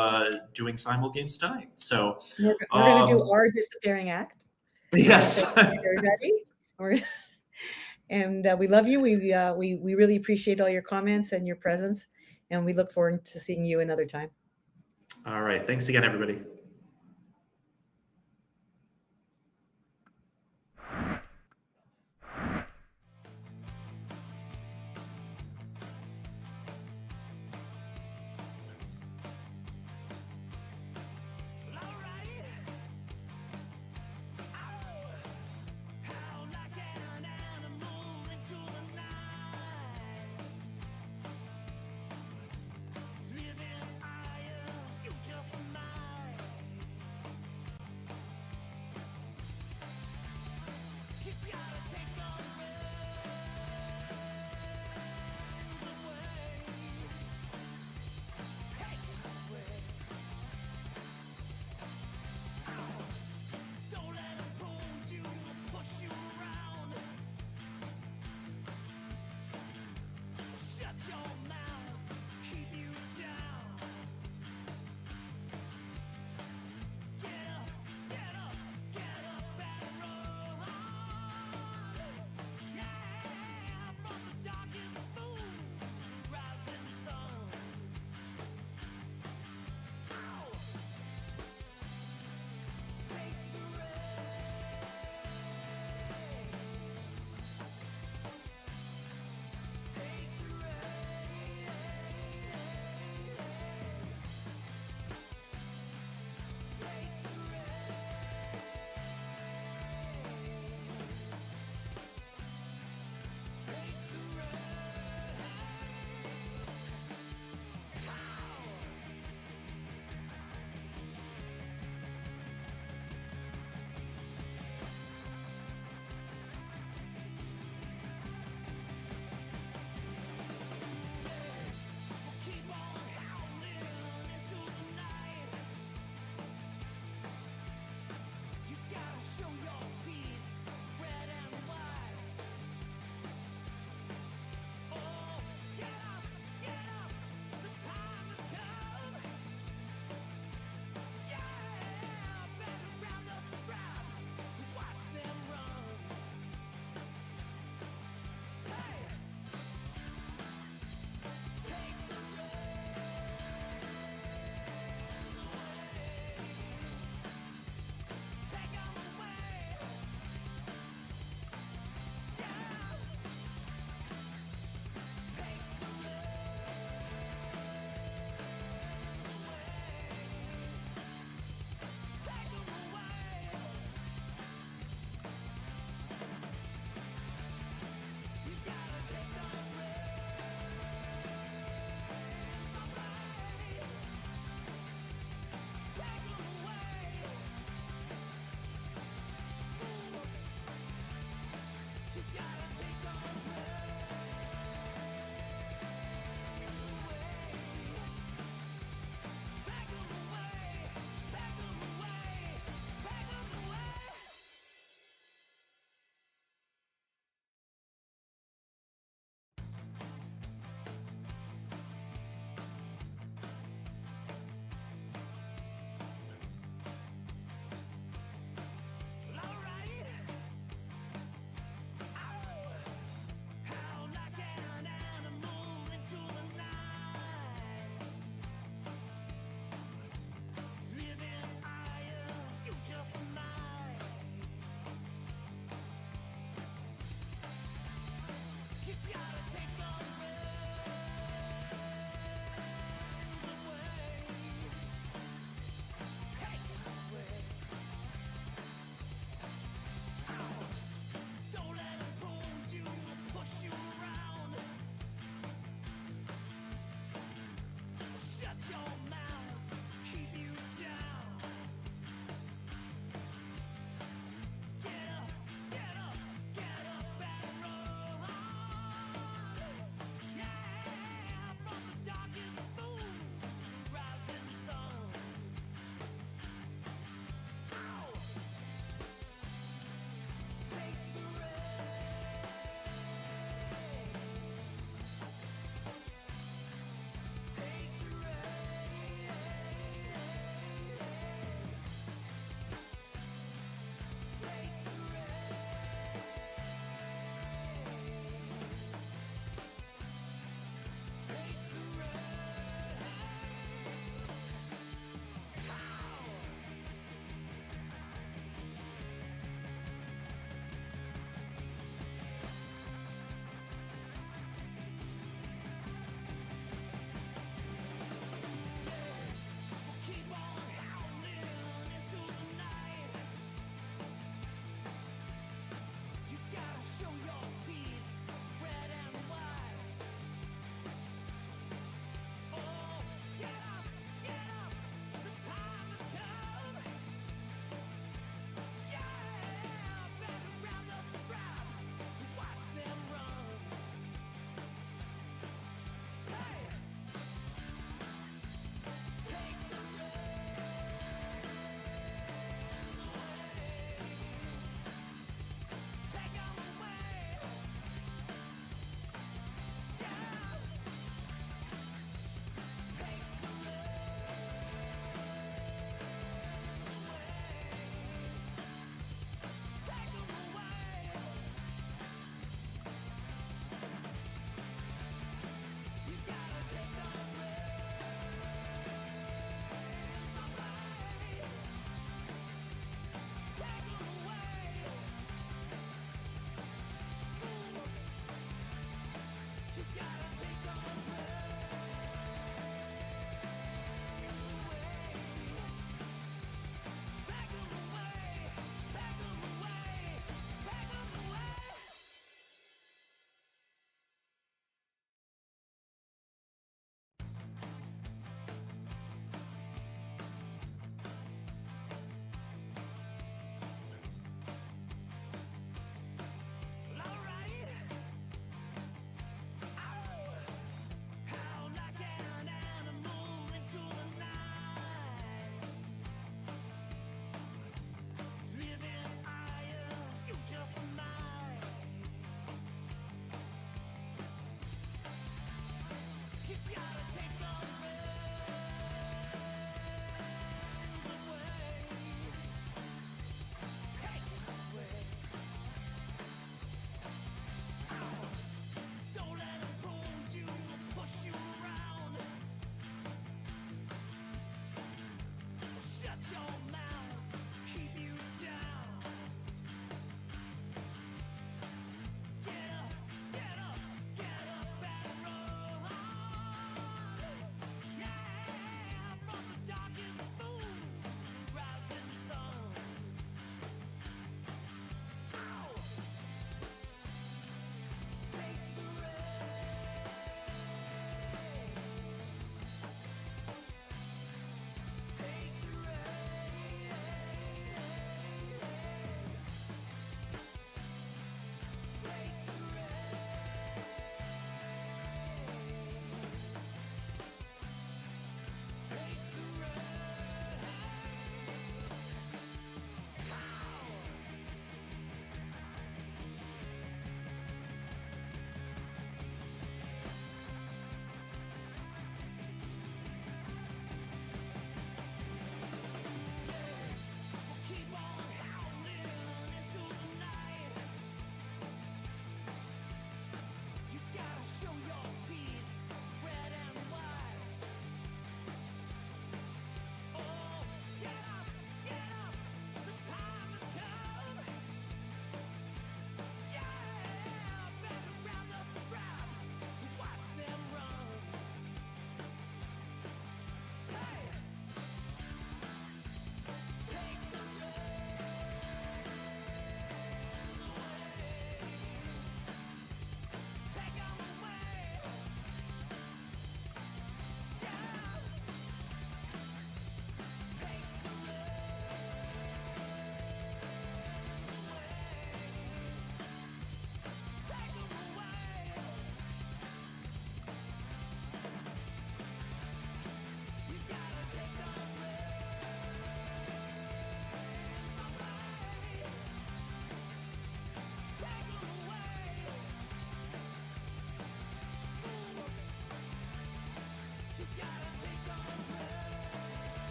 doing Simul games tonight. So we're going to do our disappearing act. Yes. Everybody. And we love you. We really appreciate all your comments and your presence, and we look forward to seeing you another time. All right. Thanks again, everybody.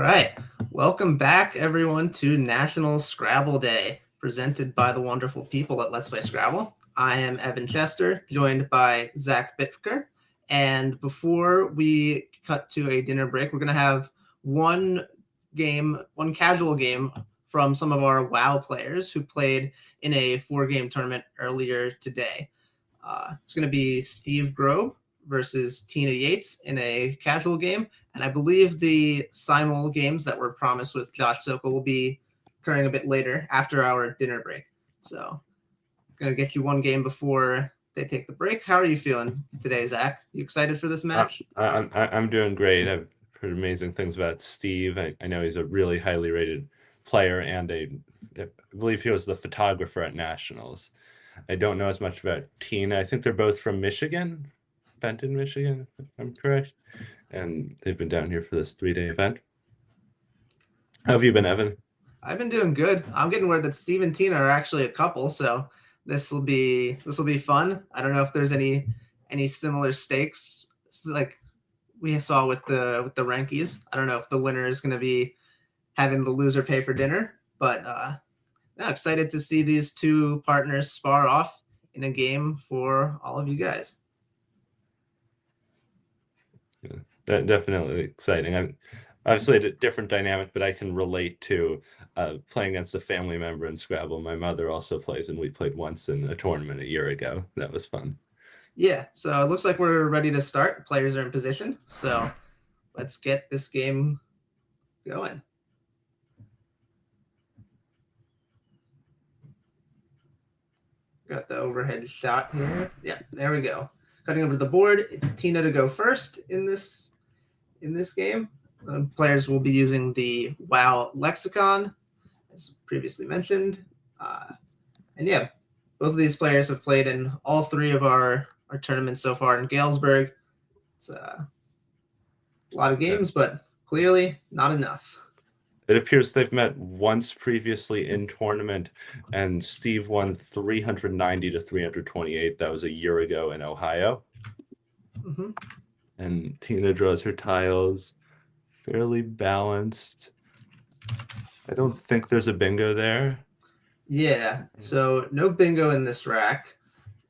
right. Welcome back, everyone, to National Scrabble Day, presented by the wonderful people at Let's Play Scrabble. I am Evan Chester, joined by Zach Bitker. And before we cut to a dinner break, we're going to have one casual game from some of our WoW players who played in a 4-game tournament earlier today. It's going to be Steve Grobe versus Tina Yates in a casual game. And I believe the simul games that were promised with Josh Sokol will be occurring a bit later after our dinner break. So I'm going to get you one game before they take the break. How are you feeling today, Zach? You excited for this match? I'm doing great. I've heard amazing things about Steve. I know he's a really highly rated player, and I believe he was the photographer at Nationals. I don't know as much about Tina. I think they're both from Michigan, Benton, Michigan, if I'm correct. And they've been down here for this 3-day event. How have you been, Evan? I've been doing good. I'm getting word that Steve and Tina are actually a couple, so this will be fun. I don't know if there's any similar stakes like we saw with the Reinkes. I don't know if the winner is going to be having the loser pay for dinner, but yeah, excited to see these two partners spar off in a game for all of you guys. Yeah, that definitely exciting. I'm obviously a different dynamic, but I can relate to playing against a family member in Scrabble. My mother also plays, and we played once in a tournament a year ago. That was fun. Yeah, so it looks like we're ready to start. Players are in position, so let's get this game going. Got the overhead shot here. Yeah, there we go. Cutting over the board, it's Tina to go first in this game. Players will be using the WoW lexicon, as previously mentioned. And yeah, both of these players have played in all 3 of our tournaments so far in Galesburg. It's a lot of games, but clearly not enough. It appears they've met once previously in tournament, and Steve won 390 to 328. That was a year ago in Ohio. Mm-hmm. And Tina draws her tiles fairly balanced. I don't think there's a bingo there. Yeah, so no bingo in this rack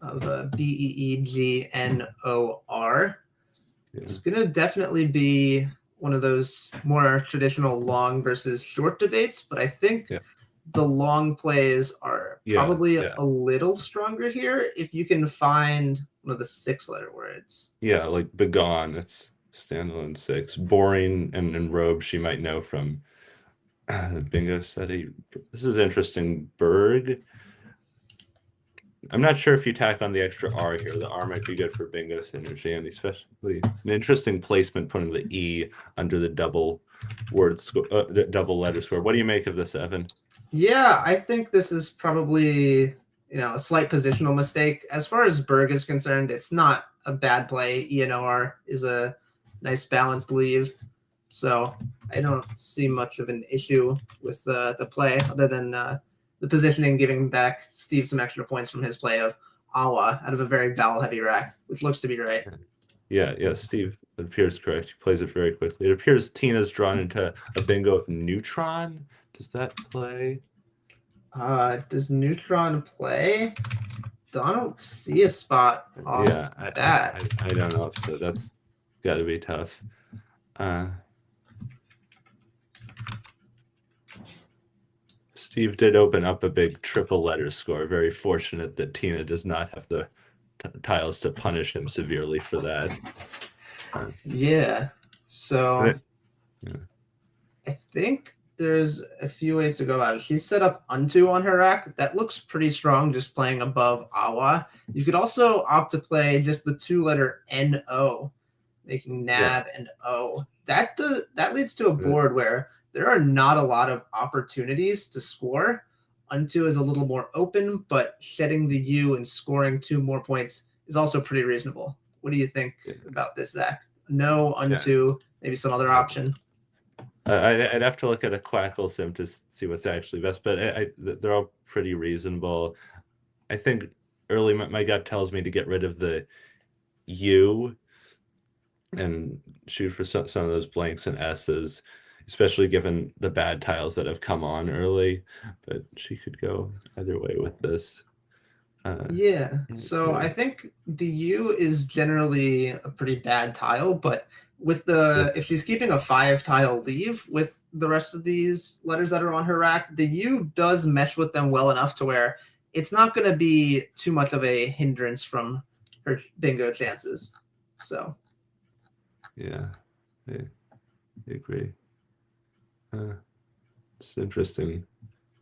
of BEEGNOR. Yeah. It's going to definitely be one of those more traditional long versus short debates, but I think the long plays are probably a little stronger here if you can find one of the 6-letter words. Yeah, like begone, it's standalone 6. Boring and robe she might know from the bingo study. This is interesting. Berg. I'm not sure if you tack on the extra R here. The R might be good for bingo synergy, and especially an interesting placement putting the E under the double word score, the double letter score. What do you make of this, Evan? Yeah, I think this is probably a slight positional mistake. As far as Berg is concerned, it's not a bad play. ENOR is a nice balanced leave, so I don't see much of an issue with the play other than the positioning giving back Steve some extra points from his play of Awa out of a very vowel-heavy rack, which looks to be right. Yeah, Steve, it appears correct. He plays it very quickly. It appears Tina's drawn into a bingo of neutron. Does that play? Does neutron play? I don't see a spot off that. I don't know. So that's got to be tough. Steve did open up a big triple letter score. Very fortunate that Tina does not have the tiles to punish him severely for that. Yeah. So I think there's a few ways to go about it. She's set up unto on her rack. That looks pretty strong, just playing above Awa. You could also opt to play just the 2-letter NO, making Nav and O. That leads to a board where there are not a lot of opportunities to score. Unto is a little more open, but shedding the U and scoring 2 more points is also pretty reasonable. What do you think about this, Zach? No unto, maybe some other option. I'd have to look at a Quackle sim to see what's actually best, but they're all pretty reasonable. I think early my gut tells me to get rid of the U and shoot for some of those blanks and S's. especially given the bad tiles that have come on early. But she could go either way with this. Yeah. So I think the U is generally a pretty bad tile, but with the if she's keeping a 5 tile leave with the rest of these letters that are on her rack, the U does mesh with them well enough to where it's not going to be too much of a hindrance from her bingo chances. So yeah, I agree. It's interesting.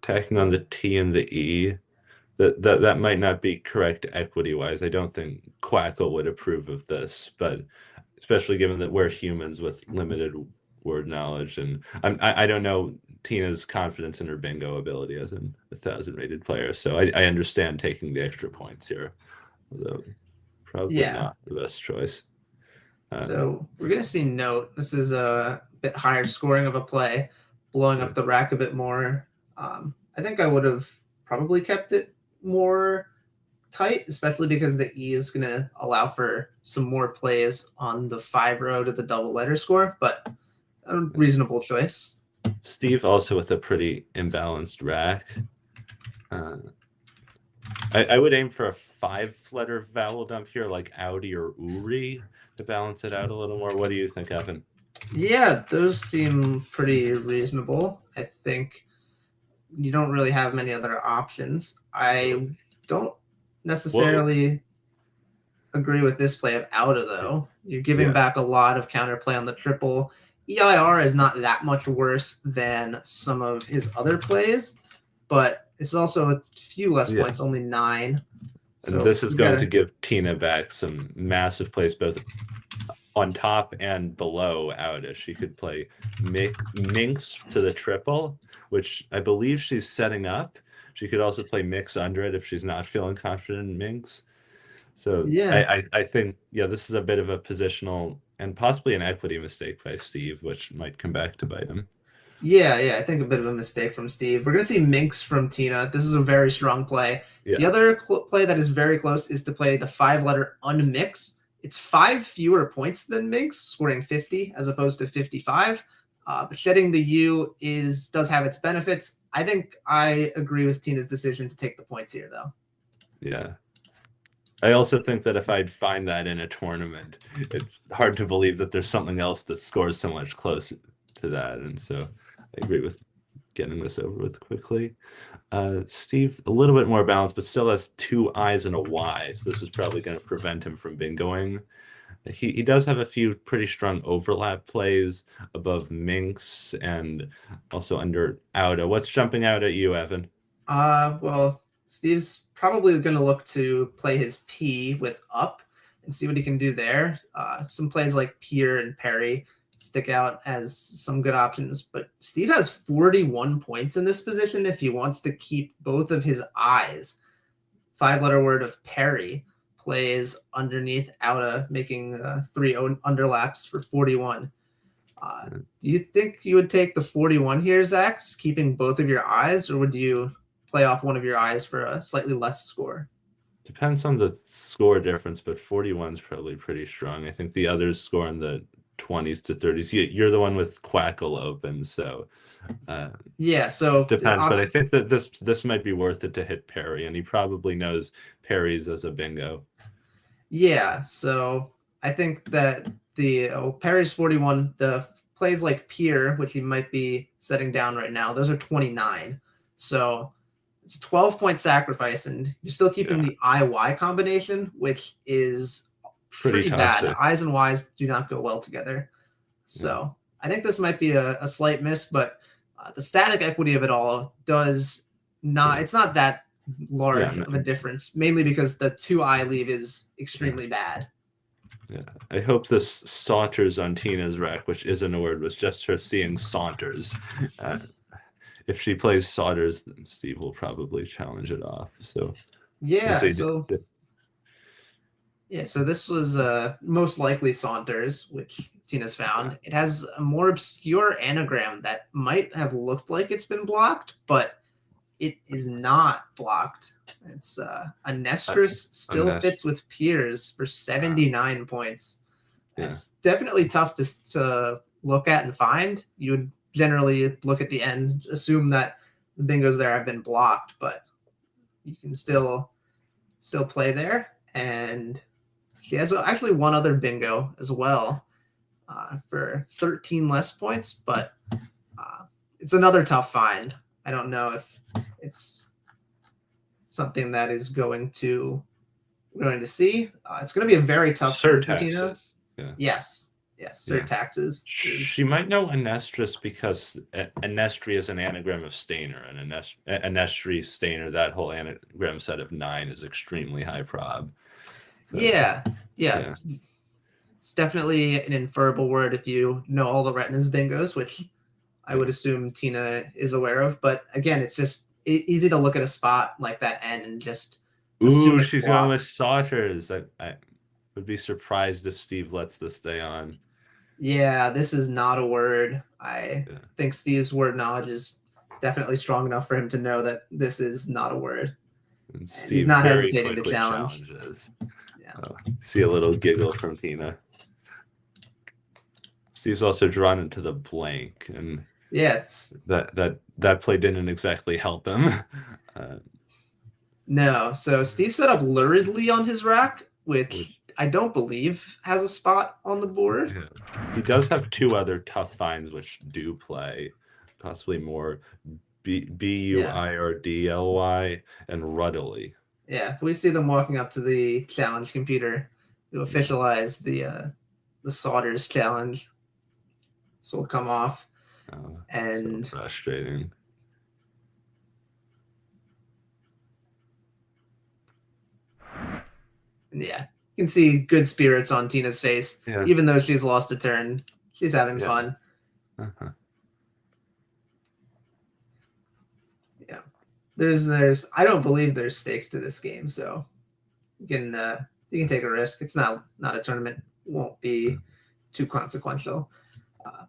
Tacking on the T and the E. That might not be correct equity-wise. I don't think Quackle would approve of this, but especially given that we're humans with limited word knowledge, and I don't know Tina's confidence in her bingo ability as an 1,000 rated player, so I understand taking the extra points here, although probably not the best choice. So we're going to see note. This is a bit higher scoring of a play, blowing up the rack a bit more. I think I would have probably kept it more tight, especially because the E is going to allow for some more plays on the 5 row to the double letter score, but a reasonable choice. Steve also with a pretty imbalanced rack. I would aim for a 5-letter vowel dump here, like Audi or Uri, to balance it out a little more. What do you think, Evan? Yeah, those seem pretty reasonable. I think you don't really have many other options. I don't necessarily agree with this play of Outa, though. You're giving back a lot of counterplay on the triple. EIR is not that much worse than some of his other plays, but it's also a few less points, only 9. So and this is going to give Tina back some massive plays both on top and below Outa. She could play Minx to the triple, which I believe she's setting up. She could also play Mix under it if she's not feeling confident in Minx. So I think, this is a bit of a positional and possibly an equity mistake by Steve, which might come back to bite him. Yeah, I think a bit of a mistake from Steve. We're going to see Minx from Tina. This is a very strong play. Yeah. The other play that is very close is to play the 5-letter unmix. It's 5 fewer points than Minx, scoring 50 as opposed to 55. But shedding the U does have its benefits. I think I agree with Tina's decision to take the points here, though. Yeah. I also think that if I'd find that in a tournament, it's hard to believe that there's something else that scores so much close to that. And so I agree with getting this over with quickly. Steve, a little bit more balanced, but still has 2 I's and a Y. So this is probably going to prevent him from bingoing. He does have a few pretty strong overlap plays above Minx and also under Outa. What's jumping out at you, Evan? Well, Steve's probably going to look to play his P with up and see what he can do there. Some plays like Pier and Parry stick out as some good options, but Steve has 41 points in this position if he wants to keep both of his I's. 5-letter word of Parry plays underneath Outa, making 3 underlaps for 41. Do you think you would take the 41 here, Zach, keeping both of your I's, or would you play off one of your I's for a slightly less score? Depends on the score difference, but 41 is probably pretty strong. I think the others score in the 20s to 30s. You're the one with Quackle open, so so depends. But I think that this might be worth it to hit Parry, and he probably knows Parry's as a bingo. Yeah, so I think that the Parry's 41, the plays like Pier, which he might be setting down right now, those are 29. So it's a 12-point sacrifice, and you're still keeping the IY combination, which is pretty bad. I's and Y's do not go well together. So I think this might be a slight miss, but the static equity of it all does not, it's not that large of a difference, mainly because the 2I leave is extremely bad. Yeah, I hope this saunters on Tina's rack, which isn't a word, was just her seeing saunters. If she plays saunters, then Steve will probably challenge it off. So so this was most likely Saunters, which Tina's found. It has a more obscure anagram that might have looked like it's been blocked, but it is not blocked. It's Anestrus still fits with Piers for 79 points. It's definitely tough to look at and find. You would generally look at the end, assume that the bingos there have been blocked, but you can still play there. And she has actually one other bingo as well for 13 less points, but it's another tough find. I don't know if it's something that is we're going to see. It's going to be a very tough find for Tina. Surtaxes. Yeah. Yes, surtaxes. She might know Anestris because Anestri is an anagram of Stainer, and Anestri, Stainer, that whole anagram set of 9 is extremely high prob. Yeah. It's definitely an inferable word if you know all the retinas bingos, which I would assume Tina is aware of. But again, it's just easy to look at a spot like that N and just assume Ooh, it's she's blocked. going with Sauters. I would be surprised if Steve lets this stay on. Yeah, this is not a word. I think Steve's word knowledge is definitely strong enough for him to know that this is not a word. And Steve he's not very hesitating to quickly challenge. challenges. Yeah. See a little giggle from Tina. Steve's also drawn into the blank, and that play didn't exactly help him. No, so Steve set up luridly on his rack, which I don't believe has a spot on the board. Yeah. He does have 2 other tough finds which do play, possibly more Buirdly and Ruddily. Yeah, we see them walking up to the challenge computer to officialize the Solders challenge. This will come off. And so frustrating. Yeah, you can see good spirits on Tina's face. Yeah. Even though she's lost a turn, she's having fun. Uh-huh. Yeah. There's I don't believe there's stakes to this game, so you can take a risk. It's not a tournament. Won't be too consequential.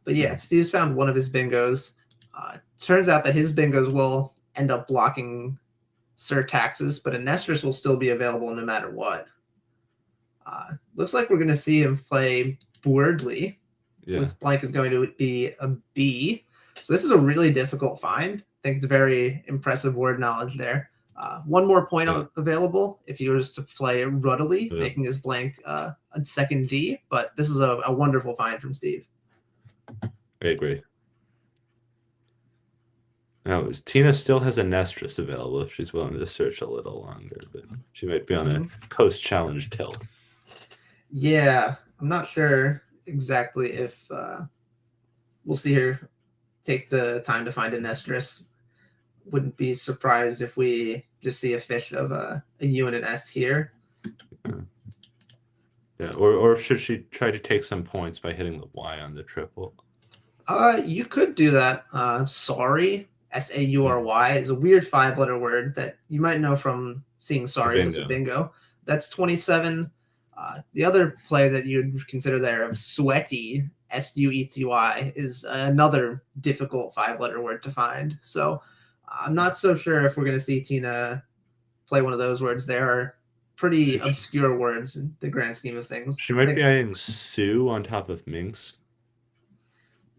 But yeah, Steve's found one of his bingos. Turns out that his bingos will end up blocking surtaxes, but Anestris will still be available no matter what. Looks like we're going to see him play Boardly. Yeah. This blank is going to be a B. So this is a really difficult find. I think it's very impressive word knowledge there. One more point available if he was to play Ruddily, making his blank a second D. But this is a wonderful find from Steve. I agree. Now, Tina still has a Nestris available if she's willing to search a little longer, but she might be on a post-challenge tilt. Yeah, I'm not sure exactly if we'll see her take the time to find a Nestris. Wouldn't be surprised if we just see a fish of a U and an S here. Yeah, or should she try to take some points by hitting the Y on the triple? You could do that. Sorry, SAURY is a weird 5-letter word that you might know from seeing sorries as a bingo. That's 27. The other play that you'd consider there of sweaty, SUETY, is another difficult 5-letter word to find. So I'm not so sure if we're going to see Tina play one of those words. They are pretty obscure words in the grand scheme of things. She might be eyeing Sue on top of Minx.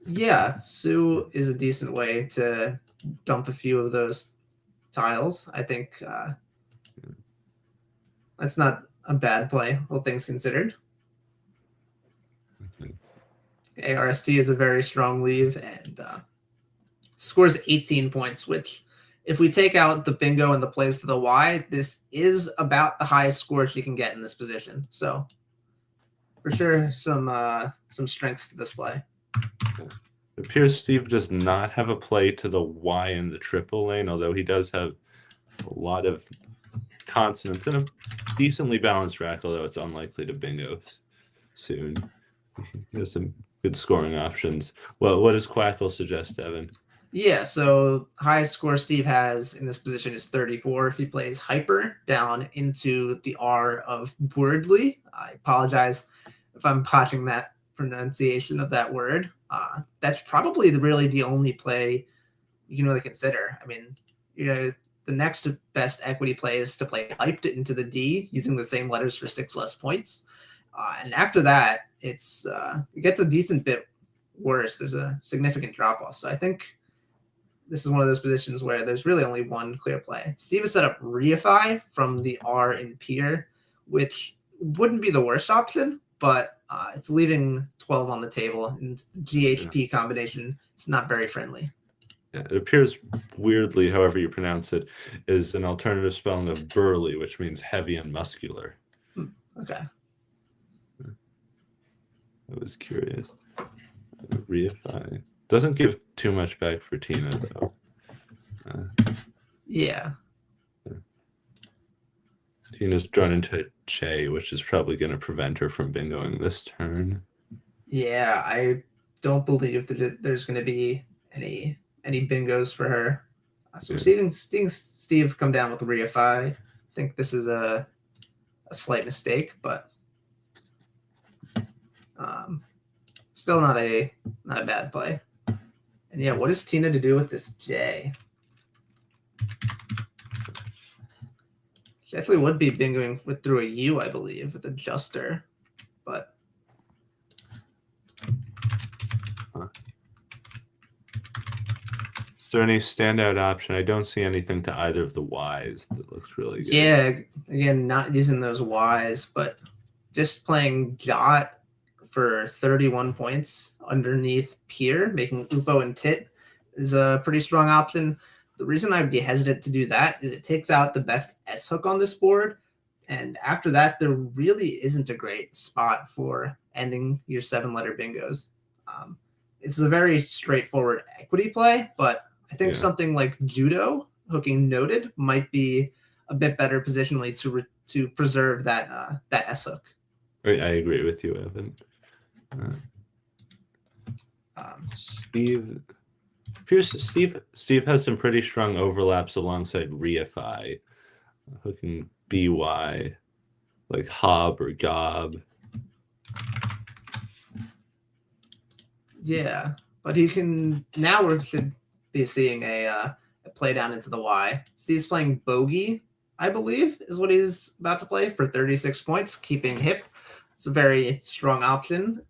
Yeah, Sue is a decent way to dump a few of those tiles. I think that's not a bad play, all things considered. ARST is a very strong leave and scores 18 points, which if we take out the bingo and the plays to the Y, this is about the highest score she can get in this position. So for sure, some strengths to this play. It appears Steve does not have a play to the Y in the triple lane, although he does have a lot of consonants and a decently balanced rack, although it's unlikely to bingo soon. He has some good scoring options. Well, what does Quackle suggest, Evan? Yeah, so highest score Steve has in this position is 34. If he plays Hyper down into the R of Wordly, I apologize if I'm botching that pronunciation of that word. That's probably really the only play you can really consider. I mean, the next best equity play is to play Hyped into the D using the same letters for 6 less points. And after that, it gets a decent bit worse, there's a significant drop off. So I think this is one of those positions where there's really only one clear play. Steve has set up reify from the R in Peer, which wouldn't be the worst option, but it's leaving 12 on the table, and the GHP combination is not very friendly. Yeah, it appears weirdly, however you pronounce it, is an alternative spelling of burly, which means heavy and muscular. Okay. I was curious. Reify. Doesn't give too much back for Tina, though. Yeah. Tina's drawn into J, which is probably going to prevent her from bingoing this turn. Yeah, I don't believe that there's going to be any bingos for her. So we're seeing Steve come down with the reify. I think this is a slight mistake, but still not a bad play. And yeah, what is Tina to do with this J? She actually would be bingoing through a U, I believe, with adjuster, but is there any standout option? I don't see anything to either of the Ys that looks really good. yeah, again, not using those Ys, but just playing Jot for 31 points underneath Peer, making Upo and Tit is a pretty strong option. The reason I'd be hesitant to do that is it takes out the best S hook on this board. And after that, there really isn't a great spot for ending your 7-letter bingos. It's a very straightforward equity play, but I think something like Judo, hooking noted, might be a bit better positionally to preserve that S hook. I agree with you, Evan. Steve has some pretty strong overlaps alongside reify, hooking BY, like Hob or Gob. Yeah, but he can now. We should be seeing a play down into the Y. Steve's playing bogey, I believe, is what he's about to play for 36 points, keeping hip. It's a very strong option.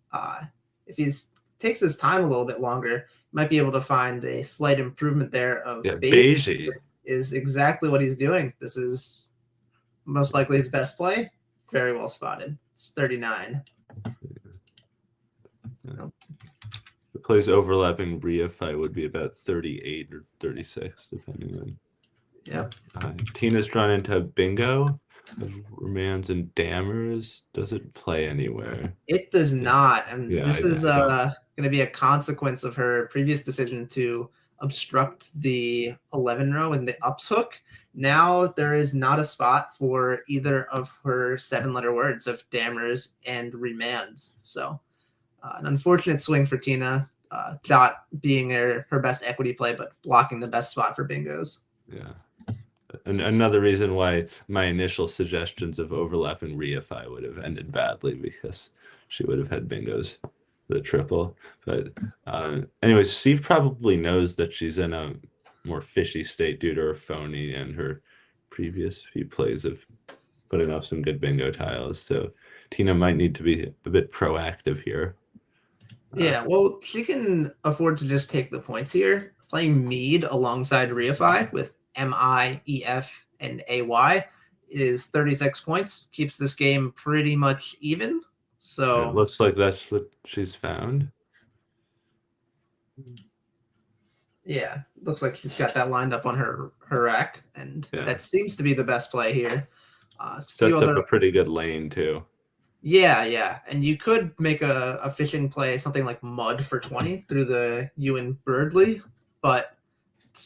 If he takes his time a little bit longer, might be able to find a slight improvement there of beige is exactly what he's doing. This is most likely his best play. Very well spotted. It's 39. The plays overlapping reify would be about 38 or 36, depending on. Yep. Tina's drawn into bingo of Remands and Dammers. Doesn't play anywhere. It does not, and this is going to be a consequence of her previous decision to obstruct the 11 row in the ups hook. Now there is not a spot for either of her 7-letter words of Dammers and Remands. So an unfortunate swing for Tina. Dot being her best equity play, but blocking the best spot for bingos. Yeah. And another reason why my initial suggestions of overlapping reify would have ended badly, because she would have had bingos the triple. But anyways, Steve probably knows that she's in a more fishy state due to her phony and her previous few plays of putting off some good bingo tiles. So Tina might need to be a bit proactive here. Yeah, well, she can afford to just take the points here. Playing Mead alongside reify with MI, EF, and AY is 36 points. Keeps this game pretty much even. So it looks like that's what she's found. Yeah, looks like she's got that lined up on her rack, and that seems to be the best play here. Sets up a pretty good lane too. Yeah, and you could make a fishing play, something like Mud for 20 through the Ewan Birdley, but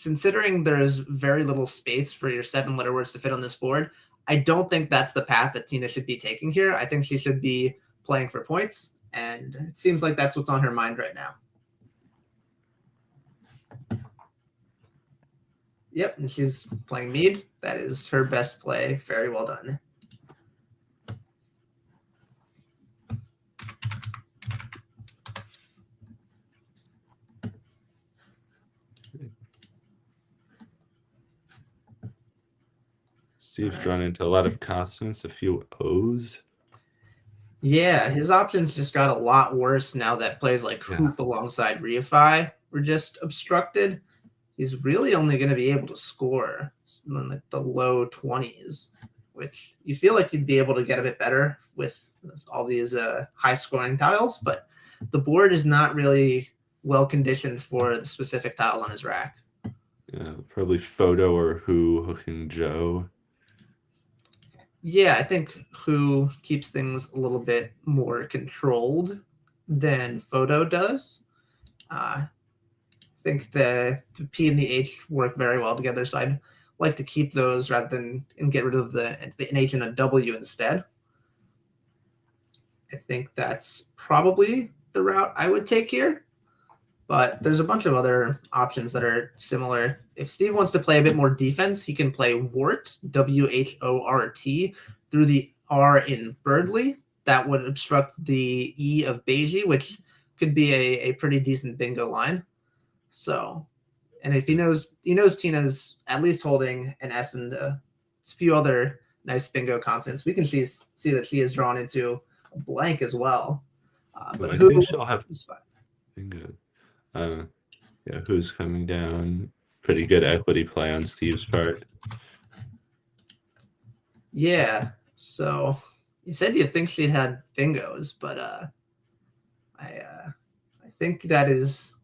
considering there's very little space for your 7-letter words to fit on this board, I don't think that's the path that Tina should be taking here. I think she should be playing for points, and it seems like that's what's on her mind right now. Yep, and she's playing Mead. That is her best play. Very well done. Steve's drawn into a lot of consonants, a few O's. Yeah, his options just got a lot worse now that plays like Yeah. Hoop alongside Reify were just obstructed. He's really only going to be able to score in like the low 20s, which you feel like you'd be able to get a bit better with all these high scoring tiles, but the board is not really well conditioned for the specific tiles on his rack. Yeah, probably Photo or Who hooking Joe. Yeah, I think Who keeps things a little bit more controlled than Photo does. I think the P and the H work very well together, so I'd like to keep those rather than and get rid of an H and a W instead. I think that's probably the route I would take here. But there's a bunch of other options that are similar. If Steve wants to play a bit more defense, he can play Whort, W-H-O-R-T, through the R in Birdly. That would obstruct the E of Beige, which could be a pretty decent bingo line. So, and if he knows Tina's at least holding an S and a few other nice bingo constants, we can see that she is drawn into a blank as well. But I Who think she'll have is fine. bingo. Yeah, Who's coming down? Pretty good equity play on Steve's part. Yeah. So you said you think she'd had bingos, but I think that is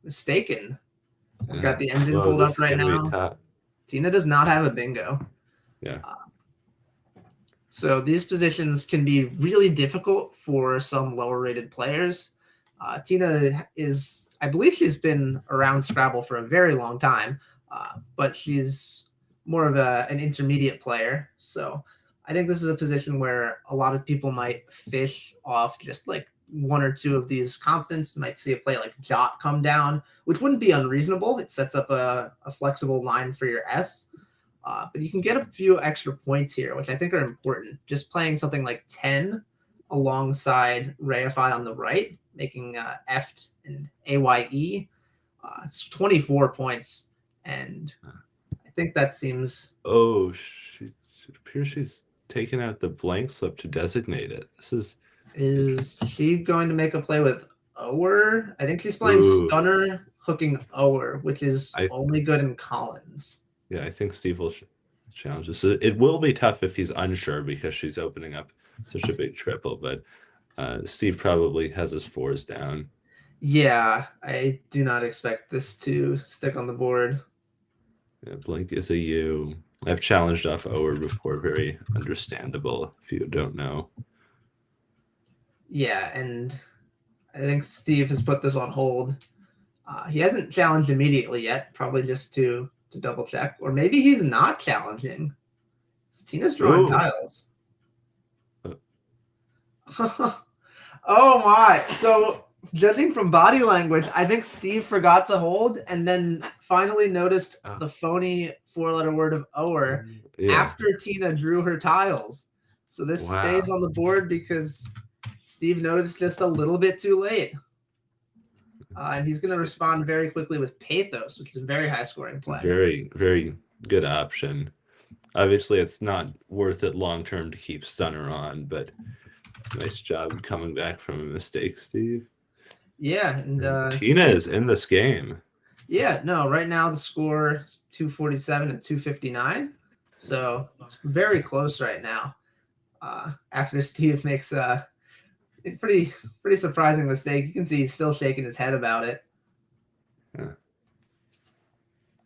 mistaken. I've got the engine Whoa, pulled this up is right gonna be now. tough. Tina does not have a bingo. Yeah. So these positions can be really difficult for some lower rated players. Tina is, I believe she's been around Scrabble for a very long time, but she's more of an intermediate player. So I think this is a position where a lot of people might fish off just like one or two of these constants. You might see a play like Jot come down, which wouldn't be unreasonable. It sets up a flexible line for your S. But you can get a few extra points here, which I think are important. Just playing something like 10 alongside Reify on the right, making Eft and AYE. It's 24 points, and I think that seems... Oh, it appears she's taken out the blank slip to designate it. This is... Is she going to make a play with Ower? I think she's playing Stunner, hooking Ower, which is only good in Collins. Yeah, I think Steve will challenge this. It will be tough if he's unsure because she's opening up such a big triple, but Steve probably has his fours down. Yeah, I do not expect this to stick on the board. Yeah, Blink is a U. I've challenged off Ower before, very understandable if you don't know. Yeah, and I think Steve has put this on hold. He hasn't challenged immediately yet, probably just to double check. Or maybe he's not challenging. Tina's drawing tiles. Oh my. So judging from body language, I think Steve forgot to hold and then finally noticed the phony four-letter word of Ower after Tina drew her tiles. So this stays on the board because Steve noticed just a little bit too late. And he's going to respond very quickly with Pathos, which is a very high-scoring play. Very, very good option. Obviously, it's not worth it long-term to keep Stunner on, but nice job coming back from a mistake, Steve. Yeah. And Tina is in this game. Yeah, no, right now the score is 247 and 259. So it's very close right now. After Steve makes a pretty surprising mistake. You can see he's still shaking his head about it. Yeah.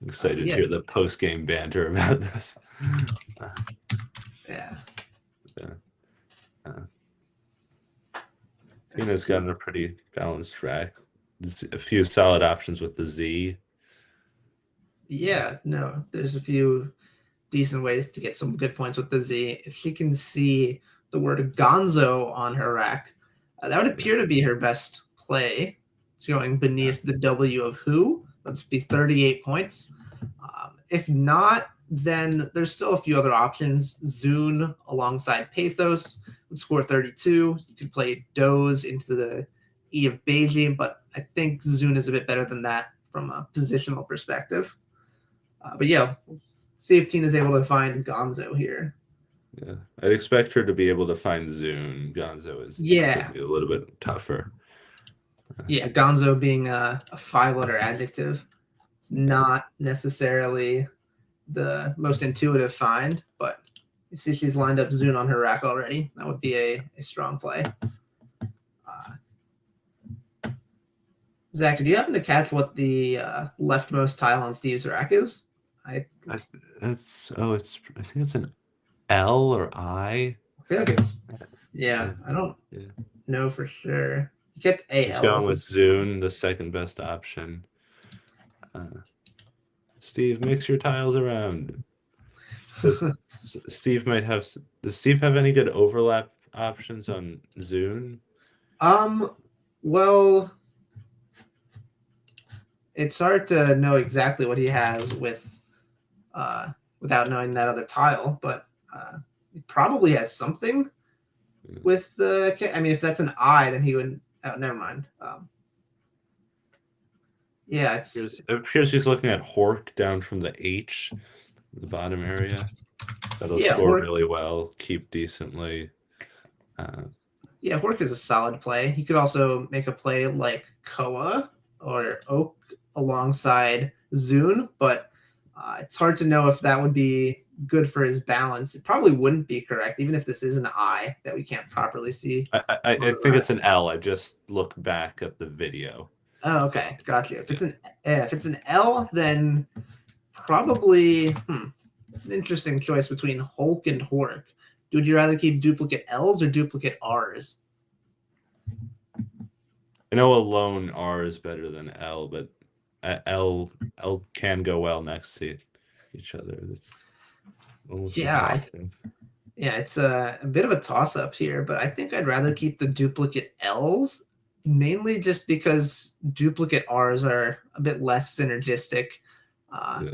I'm excited to hear the post-game banter about this. Tina's gotten a pretty balanced track. A few solid options with the Z. Yeah, no, there's a few decent ways to get some good points with the Z. If she can see the word Gonzo on her rack, that would appear to be her best play. It's going beneath the W of Who. Let's be 38 points. If not, then there's still a few other options. Zune alongside Pathos would score 32. You could play Doze into the E of Beijing, but I think Zune is a bit better than that from a positional perspective. But yeah, we'll see if Tina's able to find Gonzo here. Yeah, I'd expect her to be able to find Zune. Gonzo is Yeah. could be a little bit tougher. Yeah, Gonzo being a 5-letter adjective. It's not necessarily the most intuitive find, but you see she's lined up Zune on her rack already. That would be a strong play. Zach, did you happen to catch what the leftmost tile on Steve's rack is? I It's I think it's an L or I. feel like it's I don't Yeah. know for sure. You get He's AL. going with Zune, the second best option. Steve, mix your tiles around. Steve might have. Does Steve have any good overlap options on Zune? Well, it's hard to know exactly what he has with without knowing that other tile, but he probably has something with the. I mean, if that's an I, then he would. Oh, never mind. Yeah, It appears he's looking at Hork down from the H, the bottom area. That'll score Hork, really well, keep decently. Hork is a solid play. He could also make a play like Koa or Oak alongside Zune, but it's hard to know if that would be good for his balance. It probably wouldn't be correct, even if this is an I that we can't properly see. I think it's an L. I just looked back at the video. Oh, okay, gotcha. If it's an L, then probably it's an interesting choice between Hulk and Hork. Would you rather keep duplicate L's or duplicate R's? I know a lone R is better than L, but L can go well next to each other. That's almost impossible. It's a bit of a toss-up here, but I think I'd rather keep the duplicate L's, mainly just because duplicate R's are a bit less synergistic.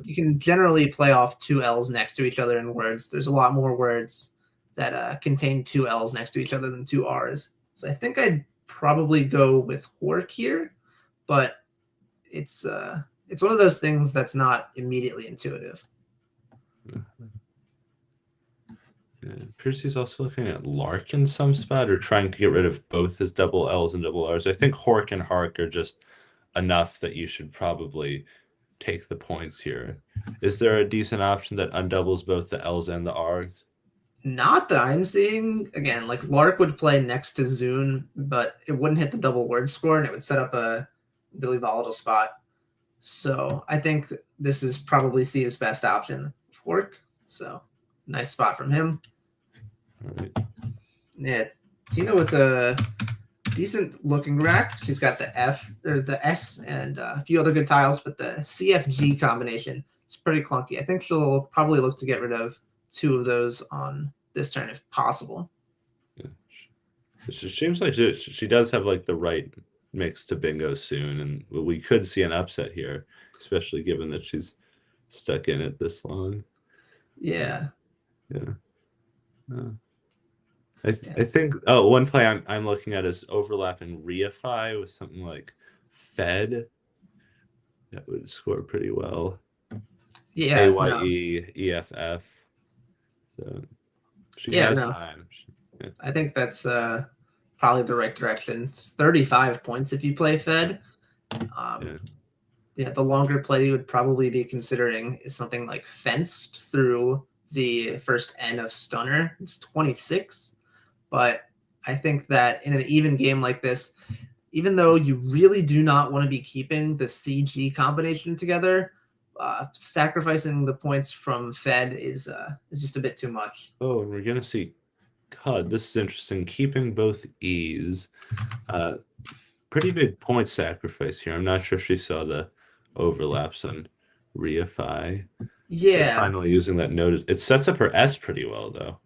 You can generally play off 2 L's next to each other in words. There's a lot more words that contain 2 L's next to each other than 2 R's. So I think I'd probably go with Hork here, but it's one of those things that's not immediately intuitive. Percy's also looking at Lark in some spot, or trying to get rid of both his double L's and double R's. I think Hork and Hark are just enough that you should probably take the points here. Is there a decent option that undoubles both the L's and the R's? Not that I'm seeing. Again, like Lark would play next to Zune, but it wouldn't hit the double word score, and it would set up a really volatile spot. So I think this is probably Steve's best option. Hork. So nice spot from him. All right. Yeah, Tina with a decent looking rack. She's got the F or the S and a few other good tiles, but the CFG combination is pretty clunky. I think she'll probably look to get rid of 2 of those on this turn if possible. Yeah. It seems like she does have like the right mix to bingo soon, and we could see an upset here, especially given that she's stuck in it this long. Yeah. I think one play I'm looking at is overlapping reify with something like Fed. That would score pretty well. Yeah. AYE, EFF. So she has time. I think that's probably the right direction. It's 35 points if you play Fed. The longer play you would probably be considering is something like Fenced through the first N of Stunner. It's 26. But I think that in an even game like this, even though you really do not want to be keeping the CG combination together, sacrificing the points from Fed is just a bit too much. Oh, and we're gonna see CUD. This is interesting. Keeping both E's. Pretty big point sacrifice here. I'm not sure if she saw the overlaps on reify. Yeah. Finally using that notice. It sets up her S pretty well though.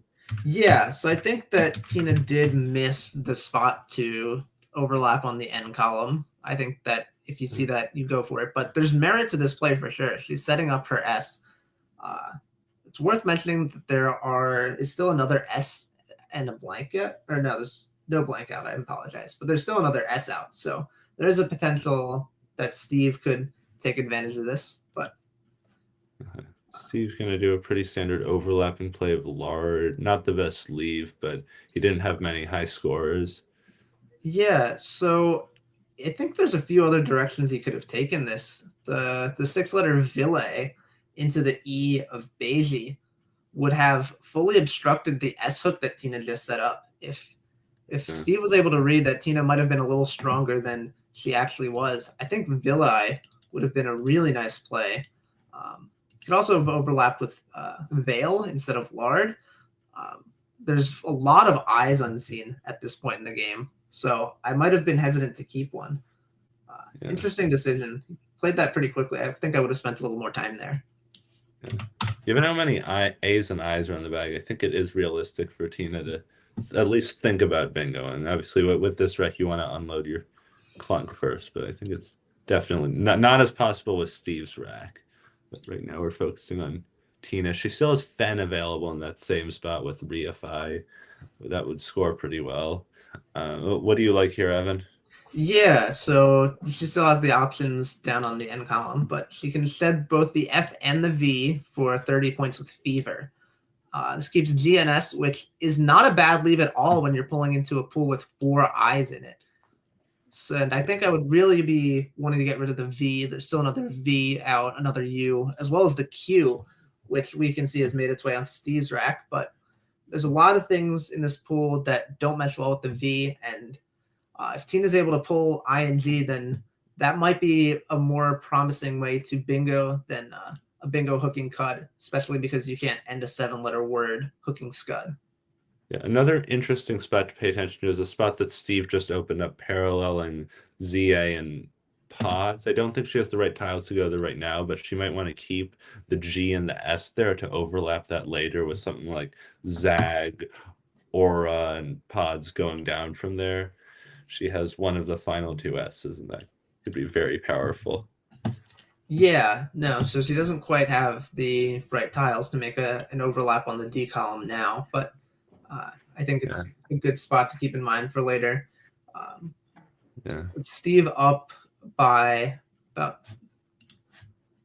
Yeah, so I think that Tina did miss the spot to overlap on the N column. I think that if you see that, you go for it. But there's merit to this play for sure. She's setting up her S. It's worth mentioning that there is still another S and a blank out. Or no, there's no blank out. I apologize. But there's still another S out. So there's a potential that Steve could take advantage of this. But Steve's going to do a pretty standard overlapping play of lard. Not the best leave, but he didn't have many high scorers. Yeah, so I think there's a few other directions he could have taken this. The 6-letter ville into the E of Beiji would have fully obstructed the S hook that Tina just set up. If Steve was able to read that Tina might have been a little stronger than she actually was, I think ville would have been a really nice play. Could also have overlapped with veil instead of lard. There's a lot of eyes unseen at this point in the game, so I might have been hesitant to keep one. Interesting decision. Played that pretty quickly. I think I would have spent a little more time there. Yeah. Given how many A's and I's are in the bag, I think it is realistic for Tina to at least think about bingo. And obviously, with this wreck, you want to unload your clunk first. But I think it's definitely not as possible with Steve's rack. But right now, we're focusing on Tina. She still has Fen available in that same spot with Reify. That would score pretty well. What do you like here, Evan? Yeah, so she still has the options down on the end column, but she can shed both the F and the V for 30 points with Fever. This keeps G and S, which is not a bad leave at all when you're pulling into a pool with 4 eyes in it. So, and I think I would really be wanting to get rid of the V. There's still another V out, another U, as well as the Q, which we can see has made its way onto Steve's rack. But there's a lot of things in this pool that don't mesh well with the V, and if Tina's able to pull ING, then that might be a more promising way to bingo than a bingo hooking cud, especially because you can't end a 7-letter word hooking scud. Yeah, another interesting spot to pay attention to is a spot that Steve just opened up, paralleling ZA and pods. I don't think she has the right tiles to go there right now, but she might want to keep the G and the S there to overlap that later with something like Zag, Aura, and pods going down from there. She has one of the final 2 S's, and that could be very powerful. Yeah, no, so she doesn't quite have the right tiles to make an overlap on the D column now, but I think it's a good spot to keep in mind for later. With Steve up by about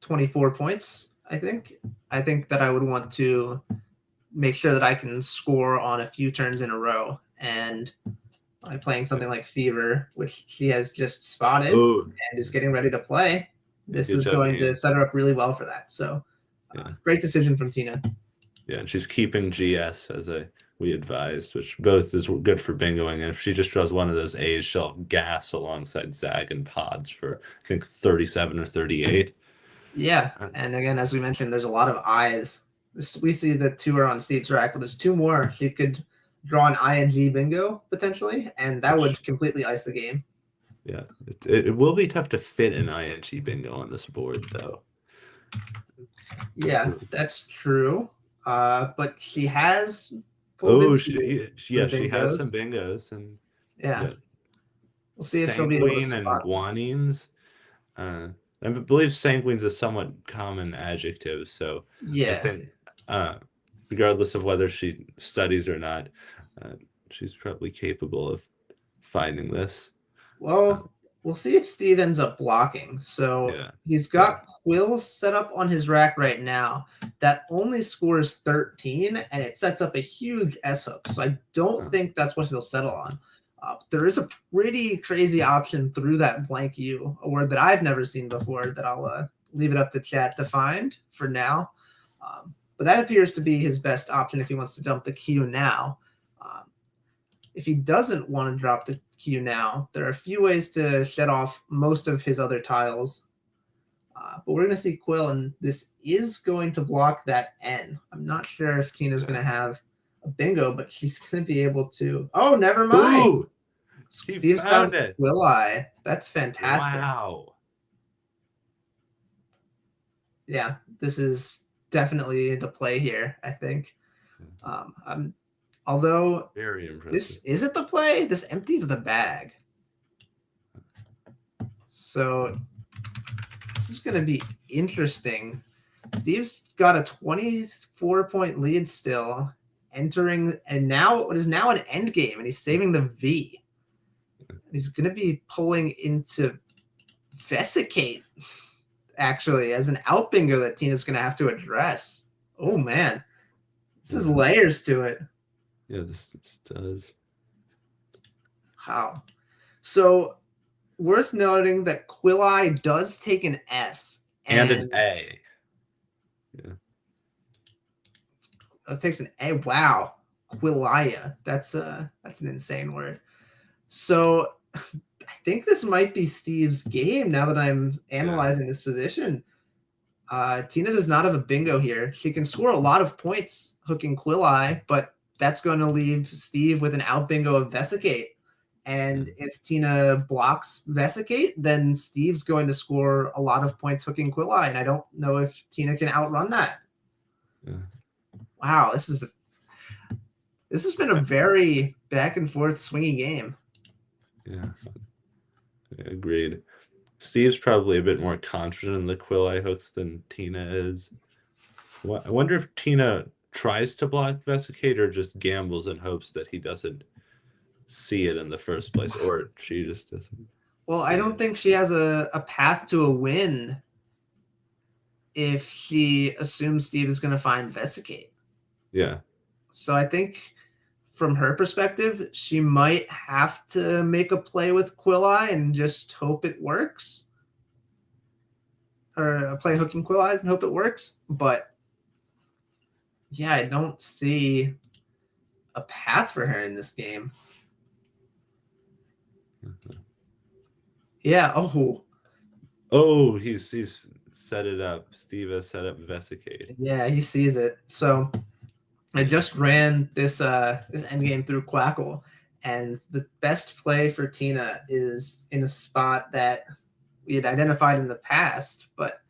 24 points, I think that I would want to make sure that I can score on a few turns in a row, and by playing something like Fever, which she has just spotted and is getting ready to play, this is going to set her up really well for that. So great decision from Tina. Yeah, and she's keeping GS as we advised, which both is good for bingoing. And if she just draws one of those A's, she'll have gas alongside Zag and pods for, I think, 37 or 38. Yeah, and again, as we mentioned, there's a lot of eyes. We see the 2 are on Steve's rack, but there's 2 more. She could draw an ING bingo potentially, and that would completely ice the game. Yeah, it will be tough to fit an ING bingo on this board, though. Yeah, that's true. But she has. She has some bingos, and we'll see if she'll be able to Sanguine and spot. Guanines. I believe sanguine's a somewhat common adjective, so I think regardless of whether she studies or not, she's probably capable of finding this. Well, we'll see if Steve ends up blocking. So he's got Quills set up on his rack right now that only scores 13, and it sets up a huge S hook. So I don't think that's what he'll settle on. There is a pretty crazy option through that blank U, a word that I've never seen before, that I'll leave it up to chat to find for now. But that appears to be his best option if he wants to dump the Q now. If he doesn't want to drop the Q now, there are a few ways to shed off most of his other tiles. But we're going to see Quill, and this is going to block that N. I'm not sure if Tina's going to have a bingo, but she's going to be able to. Oh, never mind. Ooh, Steve's found it. Will I? That's fantastic. Wow. Yeah, this is definitely the play here, I think. Although very impressive. This isn't the play, this empties the bag. So this is going to be interesting. Steve's got a 24-point lead still, entering, and now it is now an endgame, and he's saving the V. He's going to be pulling into Vesicate. actually, as an out bingo that Tina's going to have to address. Oh, man. This is layers to it. Yeah, this does. Wow. So, worth noting that Quilli does take an S. And an A. Yeah. It takes an A. Wow. Quillia. That's an insane word. So, I think this might be Steve's game now that I'm analyzing this position. Tina does not have a bingo here. She can score a lot of points hooking Quilli, but that's going to leave Steve with an out bingo of Vesicate. And if Tina blocks Vesicate, then Steve's going to score a lot of points hooking Quilli, and I don't know if Tina can outrun that. Yeah. Wow, this has been a very back and forth swingy game. Yeah. Agreed. Steve's probably a bit more confident in the Quilli hooks than Tina is. I wonder if Tina tries to block Vesicate or just gambles and hopes that he doesn't see it in the first place, or she just doesn't. Well, I don't think she has a path to a win if she assumes Steve is going to find Vesicate. Yeah. So I think from her perspective, she might have to make a play with Quilli and just hope it works. Or play hooking Quilli and hope it works. But yeah, I don't see a path for her in this game. Yeah. Oh, he's set it up. Steve has set up Vesicate. Yeah, he sees it. So I just ran this endgame through Quackle, and the best play for Tina is in a spot that we had identified in the past, but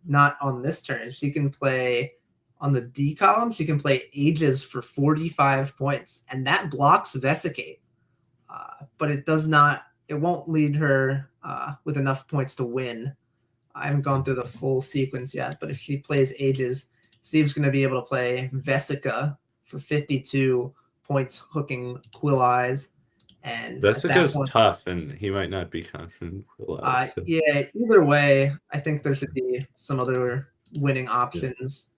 not on this turn. She can play on the D column. She can play Ages for 45 points, and that blocks Vesicate. But it does not. It won't lead her with enough points to win. I haven't gone through the full sequence yet, but if she plays Ages, Steve's going to be able to play Vesica for 52 points, hooking Quilli's. And Vesica's tough, and he might not be confident. So. Yeah, either way, I think there should be some other winning options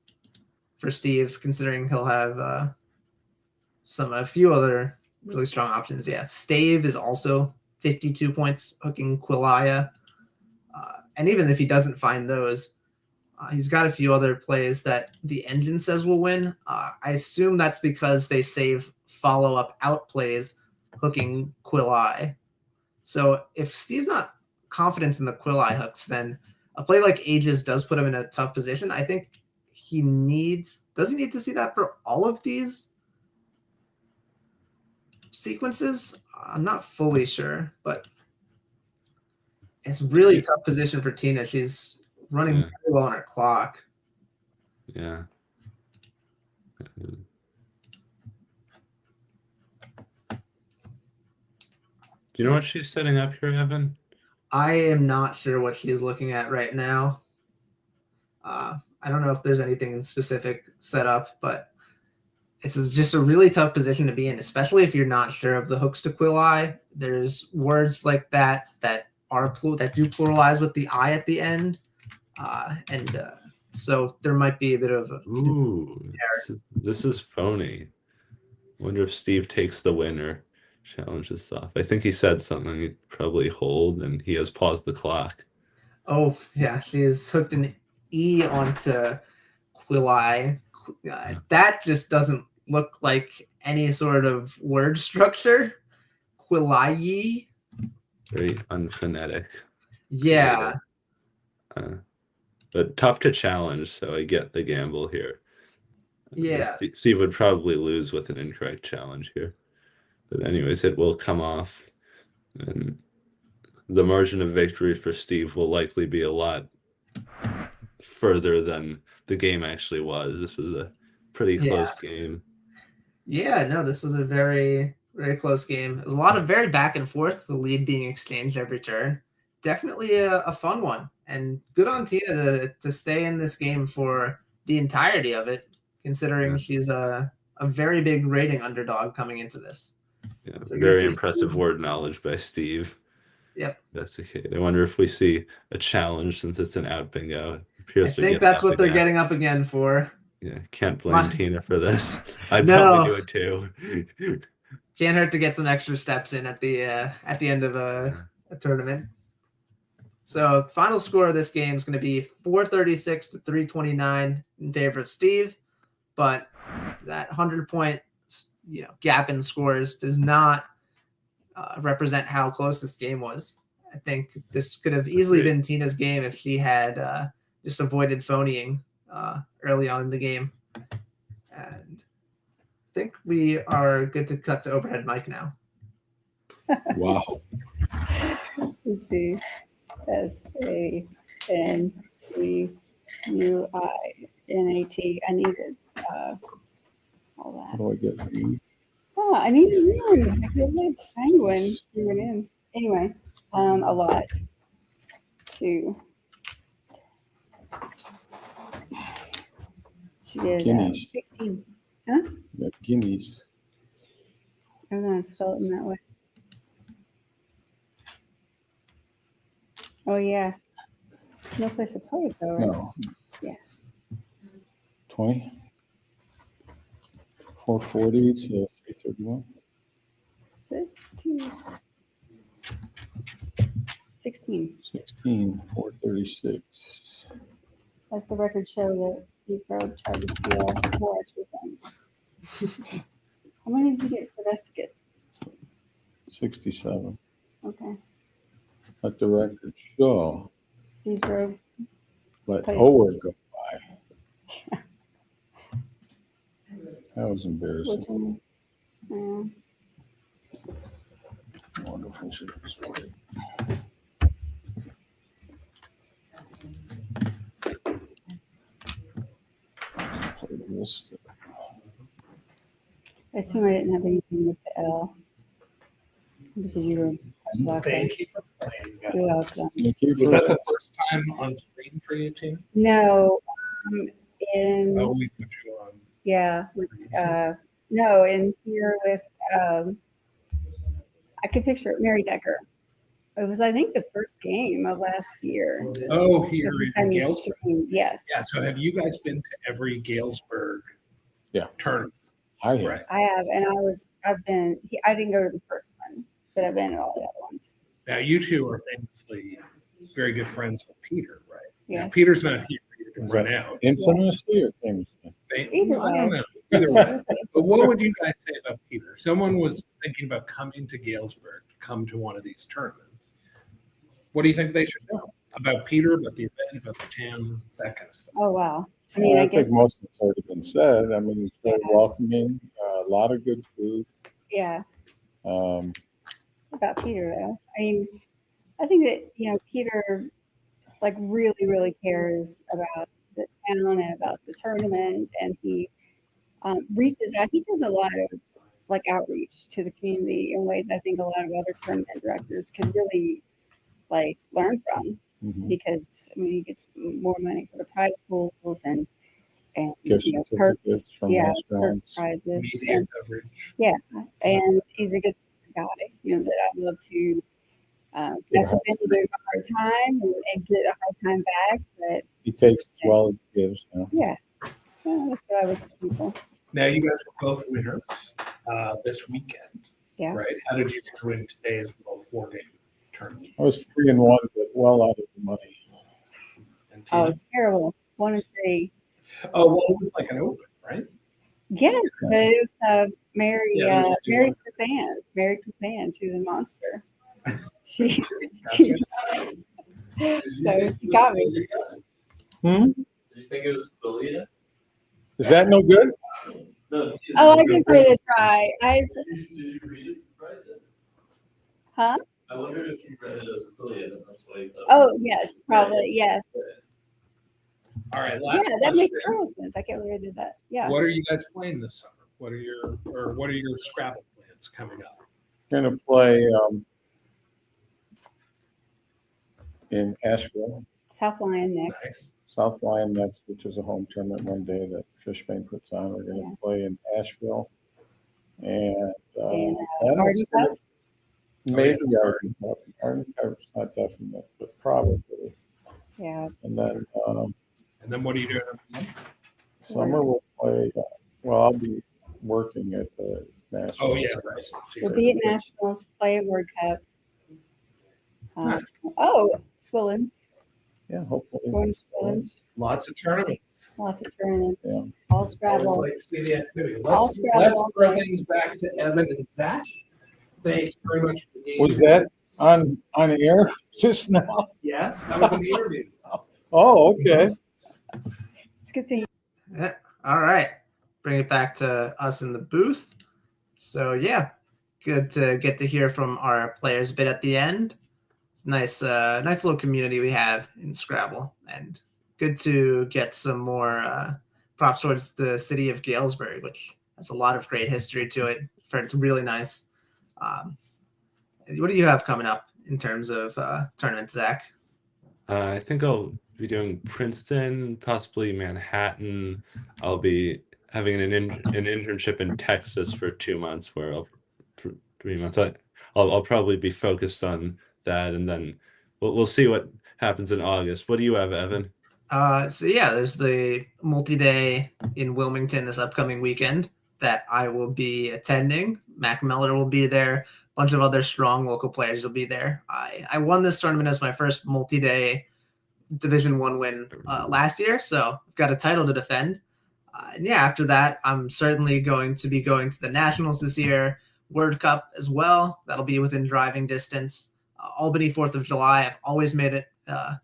for Steve, considering he'll have a few other really strong options. Yeah, Stave is also 52 points hooking Quillia. And even if he doesn't find those, he's got a few other plays that the engine says will win. I assume that's because they save follow-up out plays hooking Quilli. So if Steve's not confident in the Quilli hooks, then a play like Ages does put him in a tough position. I think does he need to see that for all of these sequences? I'm not fully sure, but it's really tough position for Tina. She's running very low on her clock. Yeah. Do you know what she's setting up here, Evan? I am not sure what she's looking at right now. I don't know if there's anything specific set up, but this is just a really tough position to be in, especially if you're not sure of the hooks to Quilli. There's words like that that do pluralize with the I at the end. So there might be a bit of this is phony. Wonder if Steve takes the winner. Challenges off. I think he said something. He'd probably hold, and he has paused the clock. Oh yeah, he's hooked an E onto Quilli. That just doesn't look like any sort of word structure. Quilli. Very unphonetic. Yeah. But tough to challenge, so I get the gamble here. Yeah. Steve would probably lose with an incorrect challenge here. But anyways, it will come off. And the margin of victory for Steve will likely be a lot further than the game actually was. This was a pretty close game. Yeah, no, this was a very, very close game. It was a lot of very back and forth, the lead being exchanged every turn. Definitely a fun one. And good on Tina to stay in this game for the entirety of it, considering she's a very big rating underdog coming into this. Yeah, so very impressive word knowledge by Steve. Yep. Investigate. I wonder if we see a challenge since it's an out bingo. It I appears they're think getting that's up what they're again. getting up again for. Yeah, can't blame My- Tina for this. I'd No. probably do it too. Can't hurt to get some extra steps in at the end of a tournament. So final score of this game is going to be 436 to 329 in favor of Steve, but that 100-point gap in scores does not represent how close this game was. I think this could have easily been Tina's game if she had just avoided phonying early on in the game. And I think we are good to cut to overhead mic now. Wow. Let's see. SANDUINAT. I needed all How that. do I get these? Oh, I needed one. I could have sanguine threw it in. Anyway, a lot. 2. She did Guineas. 16. The guineas. I don't know how to spell it in that way. Oh, yeah. No place to play it, though, right? No. Yeah. 20. 440 to 331. Is it? 2. 16. 16. 436. Like the record show that Steve Rowe tried to steal 4 extra things. How many did you get for Vestigate? 67. Okay. Let the record show. Steve Rowe. Let Please. Howard go by. That was embarrassing. Which one? Wonderful. Should have scored. Play the list. I assume I didn't have anything with the L. Because you were locked in. Thank you for playing, guys. You're welcome. Thank you Was for that the first time on screen for you, Tina? No, Oh, we put you on. yeah, no, in here with, I could picture it, Mary Decker. It was, I think, the first game of last year. Oh, The here first in time you Galesburg. streamed, yes. Yeah, so have you guys been to every Galesburg tournament? I have. Right. I have, and I didn't go to the first one, but I've been to all the other ones. Now, you two are famously very good friends with Peter, right? Now, Yes. Peter's not here. Peter can Is run that out. Infamously or famously? Either I don't way. know. Either way. But what would you guys say about Peter? Someone was thinking about coming to Galesburg to come to one of these tournaments. What do you think they should know about Peter, about the event, about the town, that kind of stuff? Oh, wow. I mean, I guess, think most of it's already been said. I mean, it's very welcoming, a lot of good food. yeah, Um, about Peter, though. I mean, I think that, Peter, like, really, really cares about the town and about the tournament, and he reaches out. He does a lot of, like, outreach to the community in ways I think a lot of other tournament directors can really, like, learn from, mhm. because, I mean, he gets more money for the prize pools and Gift perks, certificates from perks, restaurants. prizes, Media and coverage. and he's a good guy, that I love to mess with him, give him a hard time and get a hard time back. But He takes as well as he gives. yeah, that's what I would tell people. Now, you guys were both winners this weekend, Yeah. right? How did you win today's little 4-game tournament? I was 3-1, but well out of the money. And Oh, Tina? terrible. 1 and 3. Oh, well, it was like an open, right? Yes, but it was Mary, Yeah, it was a Mary good Kazan. Mary Kazan, she's a monster. She, Gotcha. so she got me. Did you think it was affiliate? Is that no good? No. Oh, I just wanted to try. Did you read it right then? Huh? I wondered if you read it as affiliate, and that's why you thought. Oh, yes, probably, yes. All right, last Yeah, that makes question. total sense. I can't believe I did that. Yeah. What are you guys playing this summer? What are your Scrabble plans coming up? Going to play in Asheville, South Lion next. Nice. South Lion next, which is a home tournament one day that Fishbane puts on. We're going to play in Asheville. And And that Garden is gonna- Club? Maybe Arden Cover's not definite, but probably. Yeah. And then And then what are you doing on the summer? summer we'll play. Well, I'll be working at the National. Oh, yeah, right. We'll be at Nationals, play at World Cup. Nice. Oh, Swillens. Yeah, hopefully. Going to Swillens. Lots of tournaments. Lots of tournaments. Yeah. All Always Scrabble. like to see the activity. All Let's Scrabble. throw things back to Evan and Zach. Thanks very much for being Was here. that on air just now? Yes, that was an interview. Oh, okay. It's a good thing. Yeah. All right. Bring it back to us in the booth. So yeah, good to get to hear from our players a bit at the end. It's nice little community we have in Scrabble, and good to get some more props towards the city of Galesburg, which has a lot of great history to it. I've heard it's really nice. What do you have coming up in terms of tournaments, Zach? I think I'll be doing Princeton, possibly Manhattan. I'll be having an internship in Texas for 2 months, where 3 months. I'll probably be focused on that, and then we'll see what happens in August. What do you have, Evan? So yeah, there's the multi-day in Wilmington this upcoming weekend that I will be attending. Mac Mellor will be there. A bunch of other strong local players will be there. I won this tournament as my first multi-day Division I win last year, so I've got a title to defend. And yeah, after that, I'm certainly going to be going to the Nationals this year, World Cup as well. That'll be within driving distance. Albany 4th of July. I've always made it a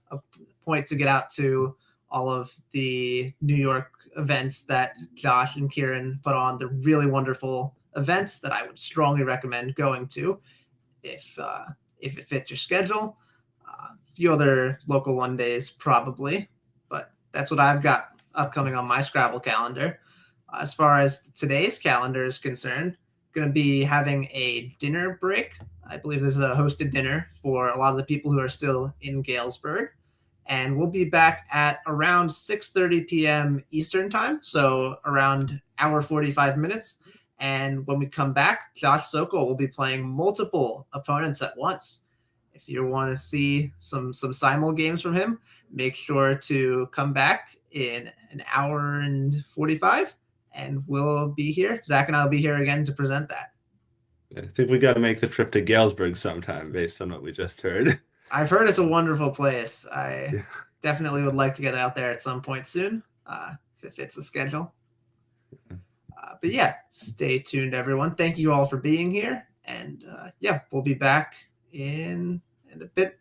point to get out to all of the New York events that Josh and Kieran put on. They're really wonderful events that I would strongly recommend going to if it fits your schedule. A few other local one days probably, but that's what I've got upcoming on my Scrabble calendar. As far as today's calendar is concerned, going to be having a dinner break. I believe there's a hosted dinner for a lot of the people who are still in Galesburg. And we'll be back at around 6:30 p.m. Eastern time, so around hour 45 minutes. And when we come back, Josh Sokol will be playing multiple opponents at once. If you want to see some simul games from him, make sure to come back in an hour and 45, and we'll be here. Zach and I will be here again to present that. I think we got to make the trip to Galesburg sometime, based on what we just heard. I've heard it's a wonderful place. I definitely would like to get out there at some point soon, if it fits the schedule. But yeah, stay tuned, everyone. Thank you all for being here. And yeah, we'll be back in a bit.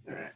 All right.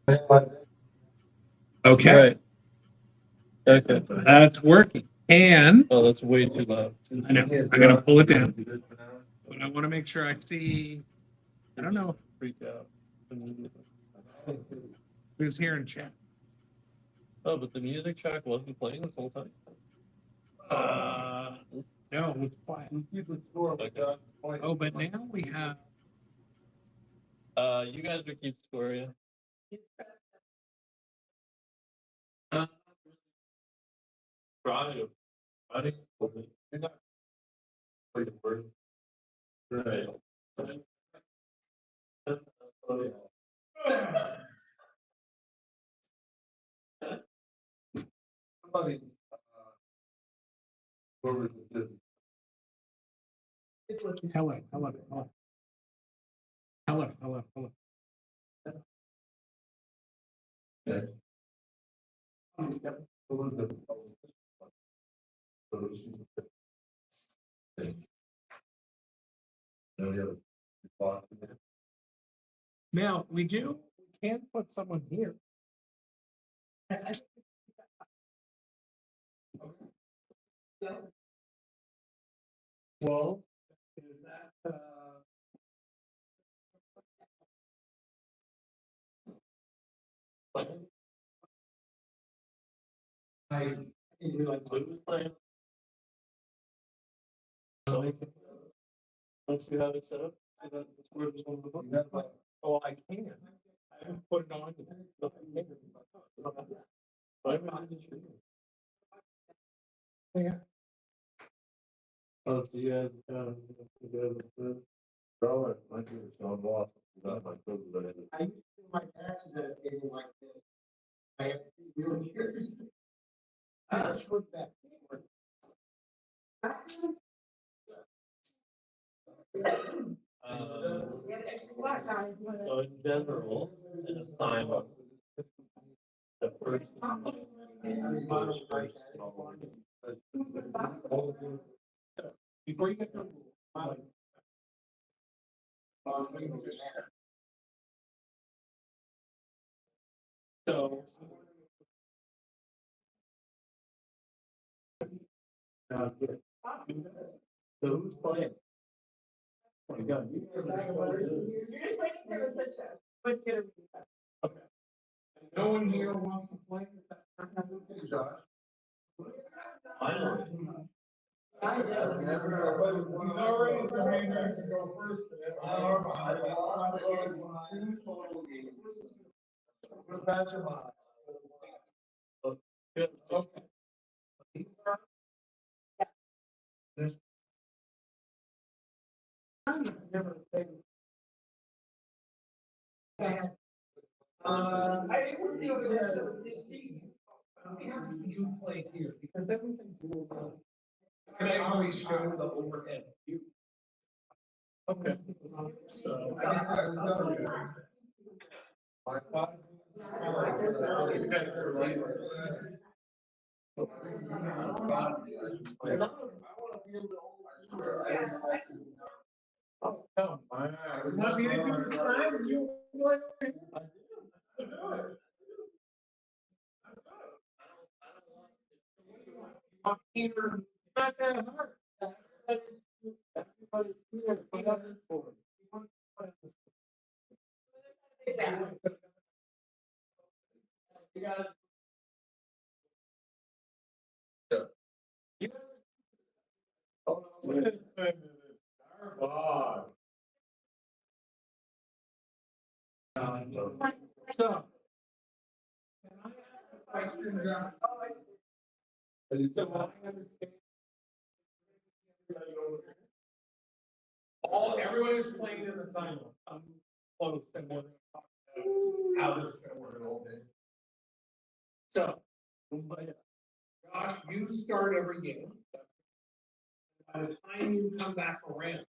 Okay, Right. Okay. that's working. And Oh, that's way too loud. I know, I gotta pull it down. But I want to make sure I see. I don't know Freak out. who's here in chat. Oh, but the music track wasn't playing this whole time. No, it was quiet. Oh, but now we have. You guys are keep score, yeah. Try to. You're not. Right. Hello, hello, hello. Hello, hello, hello. Now, we can put someone here. Well, is that, I didn't realize it was playing. Let's see how it's set up. Oh, I can. I haven't put it on. Yeah. Oh, so you had, draw it, like it's on off. Not like those, but it- I my passion that table like this. I have really curious. Let's put that. So in general, an assignment. The first. Before you get to. So. So who's playing? No one here wants to play. I know. I would be able to see. You play here because everything will. Can I always show the overhead view? Okay. So. Want me to do the sign? You want? Here, not that hard. So. Can I ask a question, Josh? So I understand. Everyone is playing in the silent. I'm close and we're gonna talk about how this is gonna work a little bit. So, Josh, you start every game. By the time you come back around,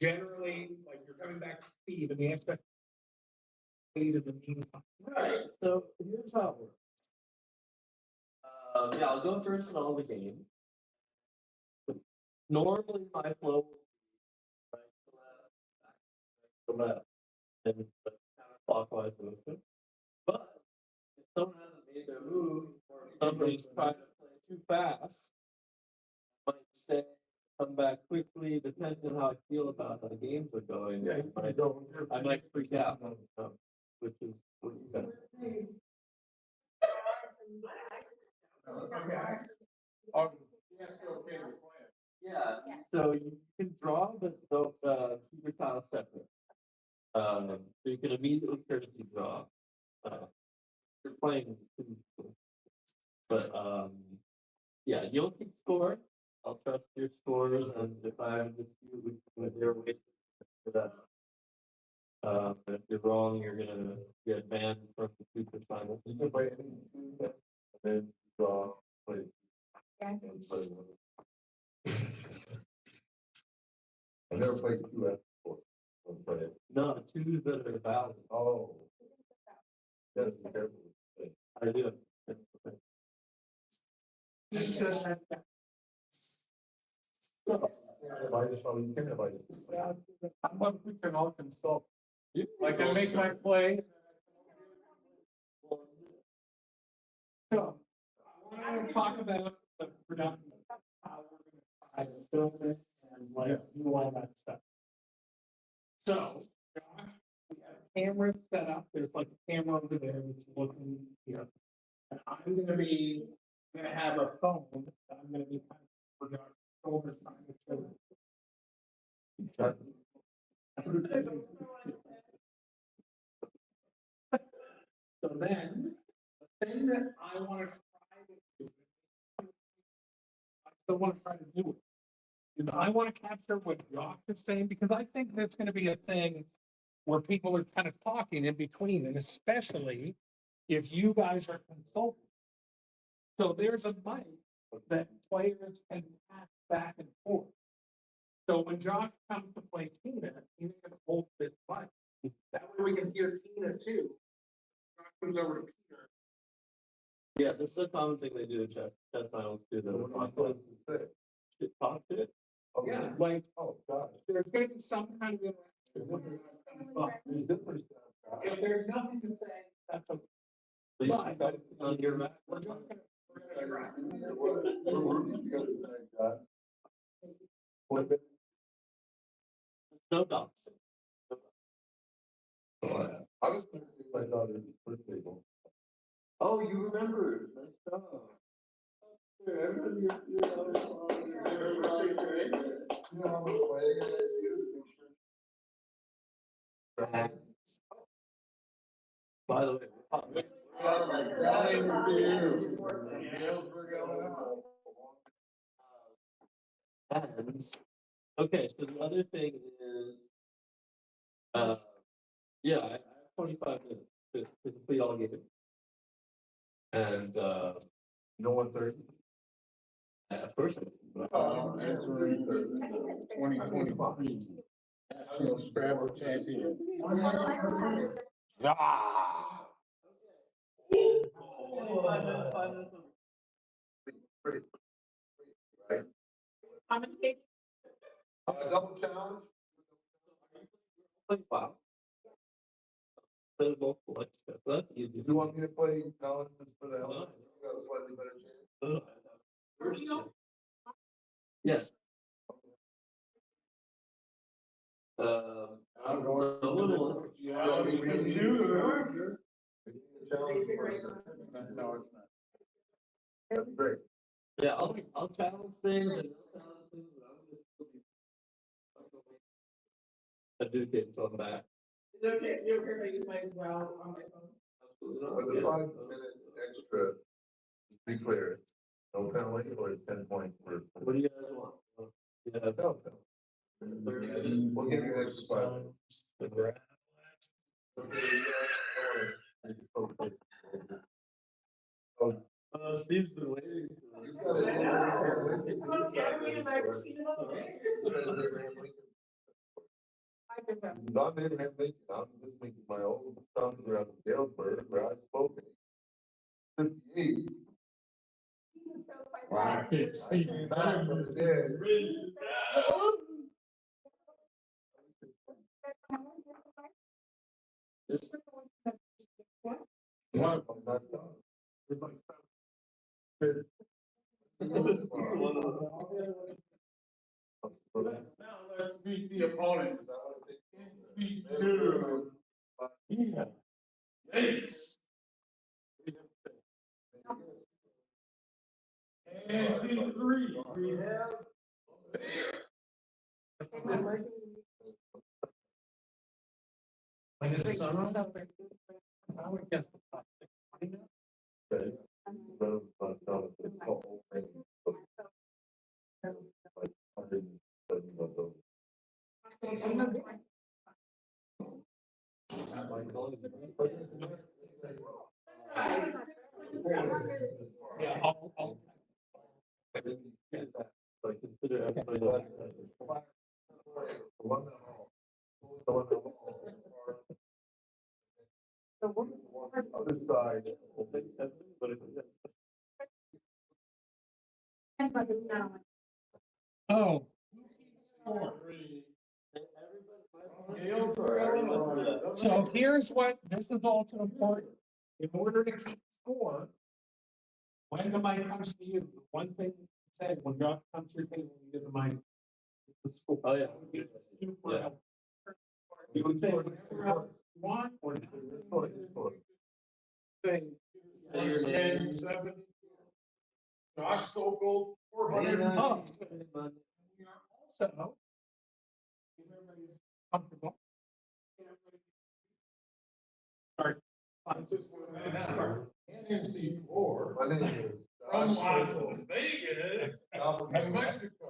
generally, like you're coming back to Steve and the expectation of the meantime. Right, so here's how it works. Yeah, I'll go first in all the game. Normally my flow will be right to left, back to left, and clockwise motion. But if someone hasn't made their move, or if somebody's trying to play too fast, I might say, come back quickly, depending on how I feel about how the games are going. Yeah, I might freak out, which is what you got. Yeah, so you can draw, but don't keep your tiles separate. So you can immediately courtesy draw. You're playing, but yeah, you'll keep score. I'll trust your scores, and if I'm dispute with your way for that. If you're wrong, you're gonna get banned from the future finals. You can play any two, and then draw, play. And play one. I never played two F before. No, twos that are valid. Oh. Yes, be careful. I do. I'm one who can all consult. Like I make my play. So I want to talk about the production of how we're going to film it and like do all that stuff. So, Josh, we have cameras set up. There's like a camera over there that's looking here. And I'm going to have a phone that I'm going to be kind of over shoulder trying to show it. So then, the thing that I want to try to do, I still want to try to do it, is I want to capture what Josh is saying, because I think that's going to be a thing where people are kind of talking in between, and especially if you guys are consulting. So there's a mic that players can pass back and forth. So when Josh comes to play Tina, he's going to hold this mic. That way we can hear Tina too. Josh comes over to Peter. Yeah, this is a common thing they do in chess finals too. Talk to it. Yeah, like, oh gosh, there's going to be some kind of interaction. If there's nothing to say, that's okay. But on your map, we're just going to. No dots. I was going to see my daughter's birthday. Oh, you remember? Nice job. By the way, okay, so the other thing is, yeah, I have 25 minutes to complete all games. And no 1:30. Of course. 2023 National Scrabble Champion. Right. Double challenge. Wow. Play both like stuff. That's easy. Do you want me to play challenges for that? You got a slightly better chance. Yes. I'm going a little. Yeah, we can do it. No, it's not. That's great. Yeah, I'll challenge things and challenge things, but I'm just I do get until I'm back. Is it okay? You okay if I use my browser on my phone? Absolutely. With a 5-minute extra, be clear. No penalty or 10 points for. What do you guys want? Yeah, no. We'll give you an extra 5. Steve's been waiting. Not in Lincoln, I'm just making my own town around Galesburg where I spoke. 58. Wow, I can't see you back from the dead. Now let's meet the opponent. Seat 2. Yikes. And seat 3, we have when the sun was up, I would guess. Yeah, I'll Other side. Oh. So here's what, this is also important. In order to keep score, when the mic comes to you, the one thing you said, when Josh comes to your table, you get the mic. The score. Oh, yeah. Super helpful. You would say whatever else you want, or say, 10, 7, Josh Sokol, 400 bucks. And we are also, if everybody's comfortable. Start. I'm just going to start. NC4. My name is From Las Sokol. Vegas, Albuquerque, Mexico.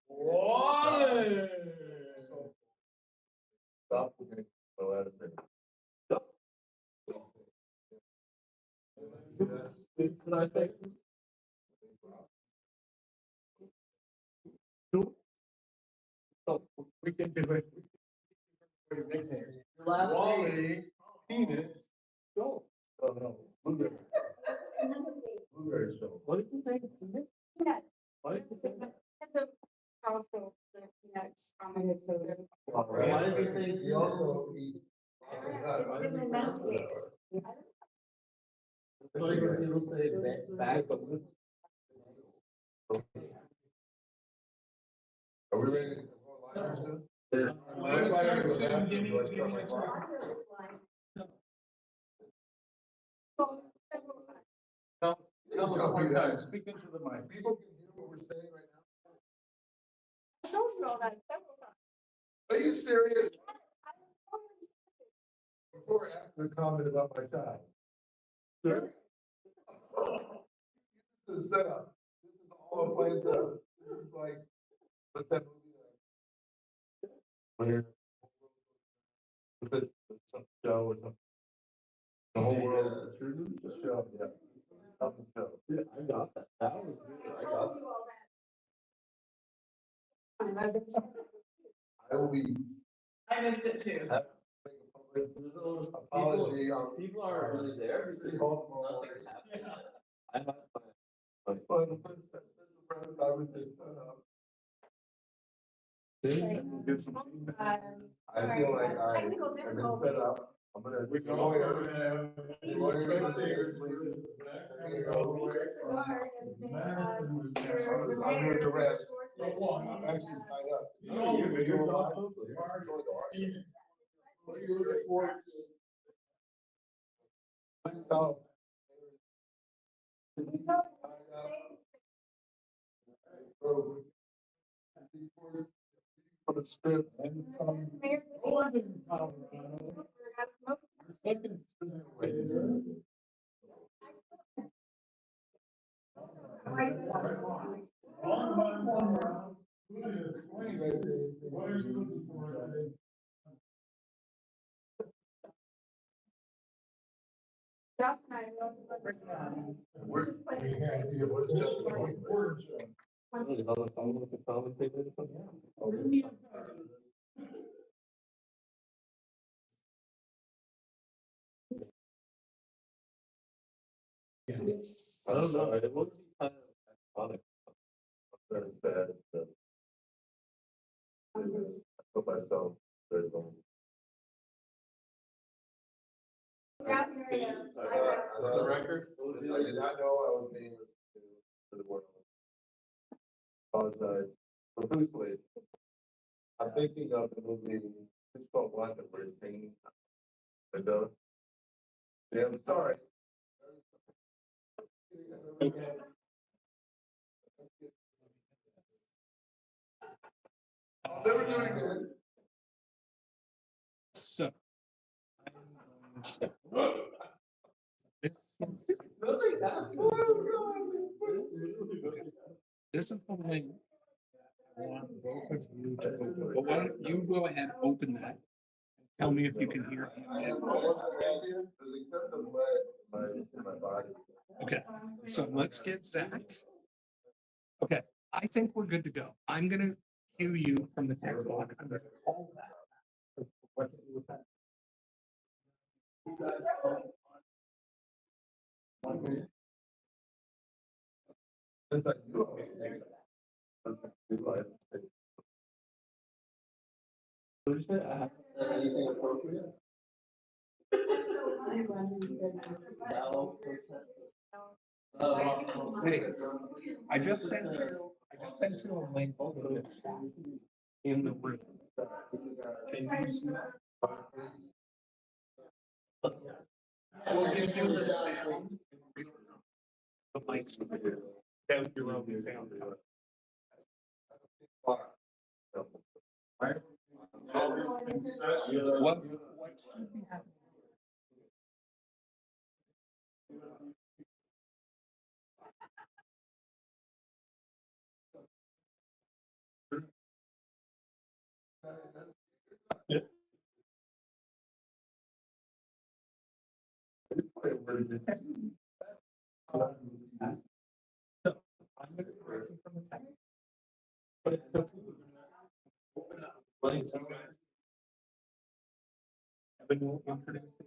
What? What? Stop looking for the last name. Can I say? So we can do it. Wally, Phoenix, go. Oh, no, blueberry. Blueberry show. What is the name? Yeah. What is the name? It's a powerful, next comment. Why does he think he also eats? People say back of this. Are we ready to go live soon? Speak into the mic. People can hear what we're saying right now. I told you all that several times. Are you serious? Before or after the comment about my child? Sure. This is setup. This is all a planned setup. This is like, what's that movie? Where? Was it some show or something? The whole world. The show, yeah. Something show. Yeah, I got that. That was good. I got that. I will be. I missed it too. Make a public There's a little apology on. people aren't really there because nothing's happening. I have But the press, I would say, son of. Get some feedback. I feel like I've been set up. I'm gonna. We can lawyer. I'm here to rest. I'm actually tied up. So. For the script and from Golden, Colorado. Second spin. One round. What are you looking for today? Josh and I We're. I don't know. It looks kind of iconic. I'm very sad that. I put myself, there's For the record, I did not know I was being listened to the world. Apologize profusely. I'm thinking of the movie, it's called Lotta, where it's hanging window. Yeah, I'm sorry. I'll never do it again. So. This is the link. I want both of you to open. But why don't you go ahead, open that. Tell me if you can hear him. Okay, so let's get Zach. Okay, I think we're good to go. I'm gonna cue you from the text block. I'm gonna call that. What to do with that? Since I knew I What is it? I haven't said anything appropriate. No. Hey, I just sent you a link in the room. Can you see that? We'll give you the sound. The mic. Down your own sound. What should be happening? So, I'm going to correct you from the text. But open up. Let you guys. Evan will introduce you.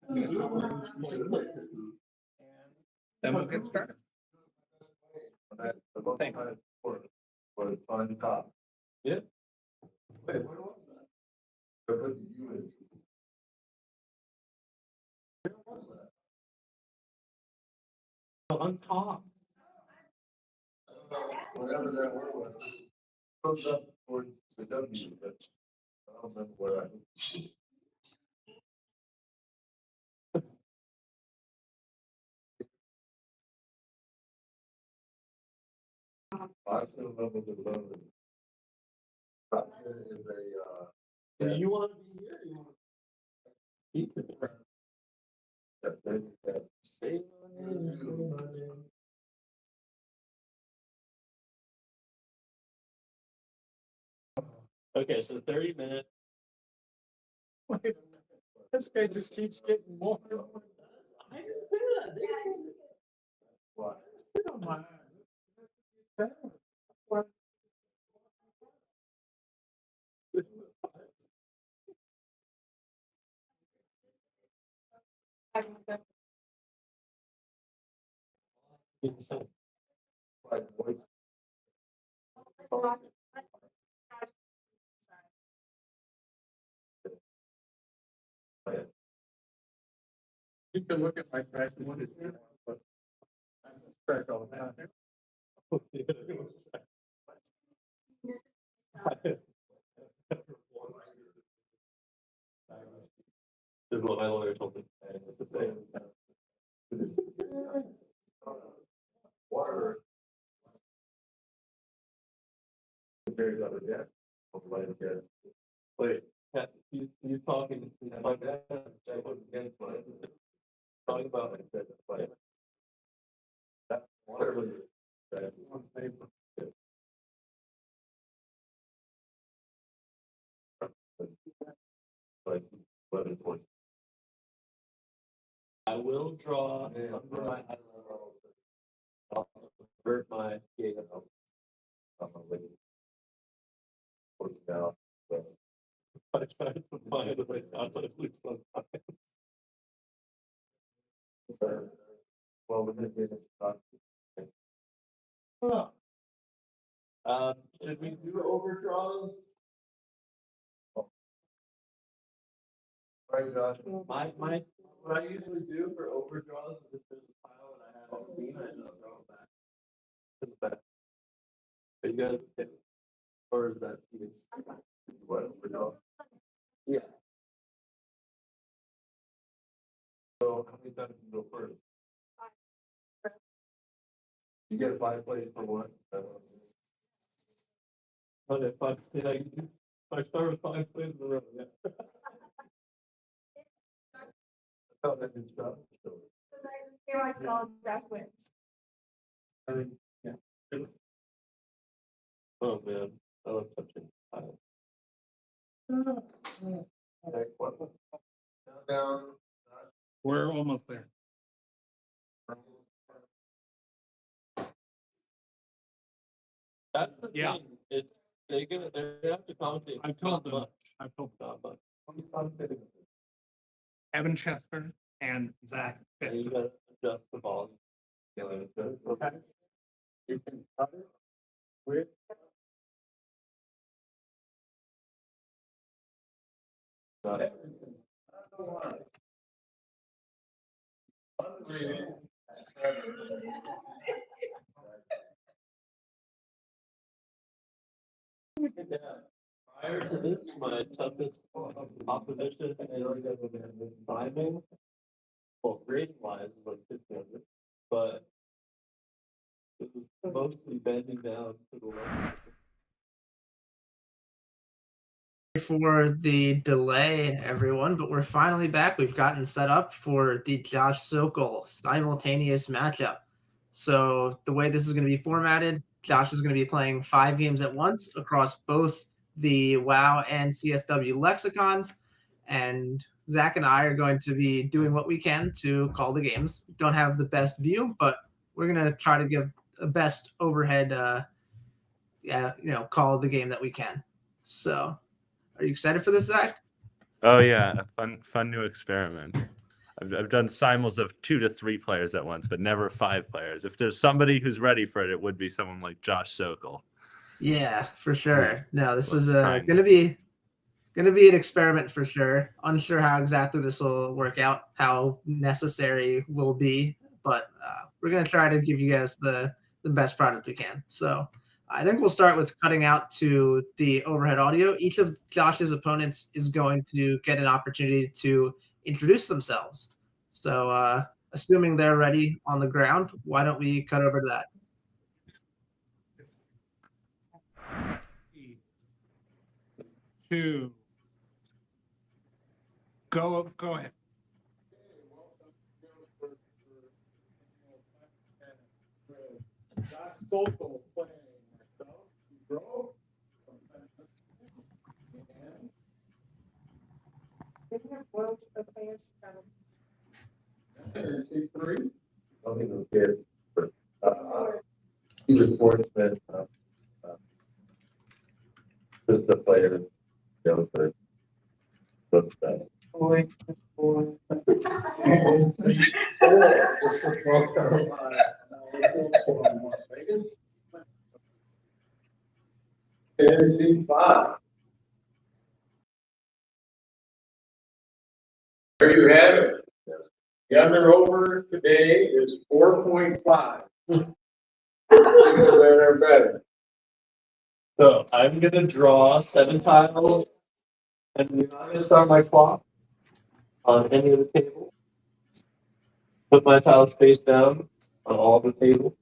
I'm going to talk about it. And then we'll get started. The most I supported was on top. Yeah. Wait, what was that? I put you in. On top. Whatever that word was. Close up towards the W, but I don't remember where I. Oxygen levels of love. Oxygen is a, Do you want to be here? You want to keep it? Say my name, say my name. Okay, so 30 minutes. This guy just keeps getting more. I didn't say that. They said it. what? Sit on my. What? Like voice. You can look at my track. But I'm track all that. This is what my lawyer told me. It's the same. Water. Compared to other gas. Wait, he's talking. My dad, I was against my. Talking about my said, like. That water was. That on paper. Like, but it's like. I will draw under my eyelid. I'll convert my gate. I'm a lady. Working out, but. I tried to find the right outside of least one time. Well, we did talk. Should we do overdraws? Right, Josh. My What I usually do for overdraws is if there's a pile and I haven't seen, I know throw it back to the back. Are you guys okay? Or is that even what overdraw? Yeah. So how many times can you go first? You get 5 plays for one. Okay, 5. Yeah, I start with 5 plays in a row. Yeah. Oh, that good stuff. I mean, yeah. Oh man, I love touching. Okay, what? Down. We're almost there. That's the Yeah. thing. It's they have to commentate. I've told them. I've told them. Evan Chester and Zach. And you gotta adjust the volume. Okay. You can cut it with. Got it. Yeah. Prior to this, my toughest opposition and timing, well, grading wise, was 600, but it was mostly bending down to the left. For the delay, everyone, but we're finally back. We've gotten set up for the Josh Sokol simultaneous matchup. So the way this is going to be formatted, Josh is going to be playing 5 games at once across both the WoW and CSW lexicons, and Zach and I are going to be doing what we can to call the games. We don't have the best view, but we're going to try to give the best overhead, call of the game that we can. So. Are you excited for this, Zach? Oh yeah, a fun new experiment. I've done simuls of 2 to 3 players at once, but never 5 players. If there's somebody who's ready for it, it would be someone like Josh Sokol. Yeah, for sure. No, this is gonna be an experiment for sure. Unsure how exactly this will work out, how necessary will be, but we're gonna try to give you guys the best product we can. So. I think we'll start with cutting out to the overhead audio. Each of Josh's opponents is going to get an opportunity to introduce themselves. So, assuming they're ready on the ground, why don't we cut over to that? 2. Go ahead. Josh Sokol playing myself, Bro. C3. I don't think those kids, but he's a sportsman. Just a player. Looks bad. Boy. C5. There you have it. The under over today is 4.5. Better, better. So I'm gonna draw 7 tiles, and I'm gonna start my clock on any of the tables. Put my tiles face down on all the tables.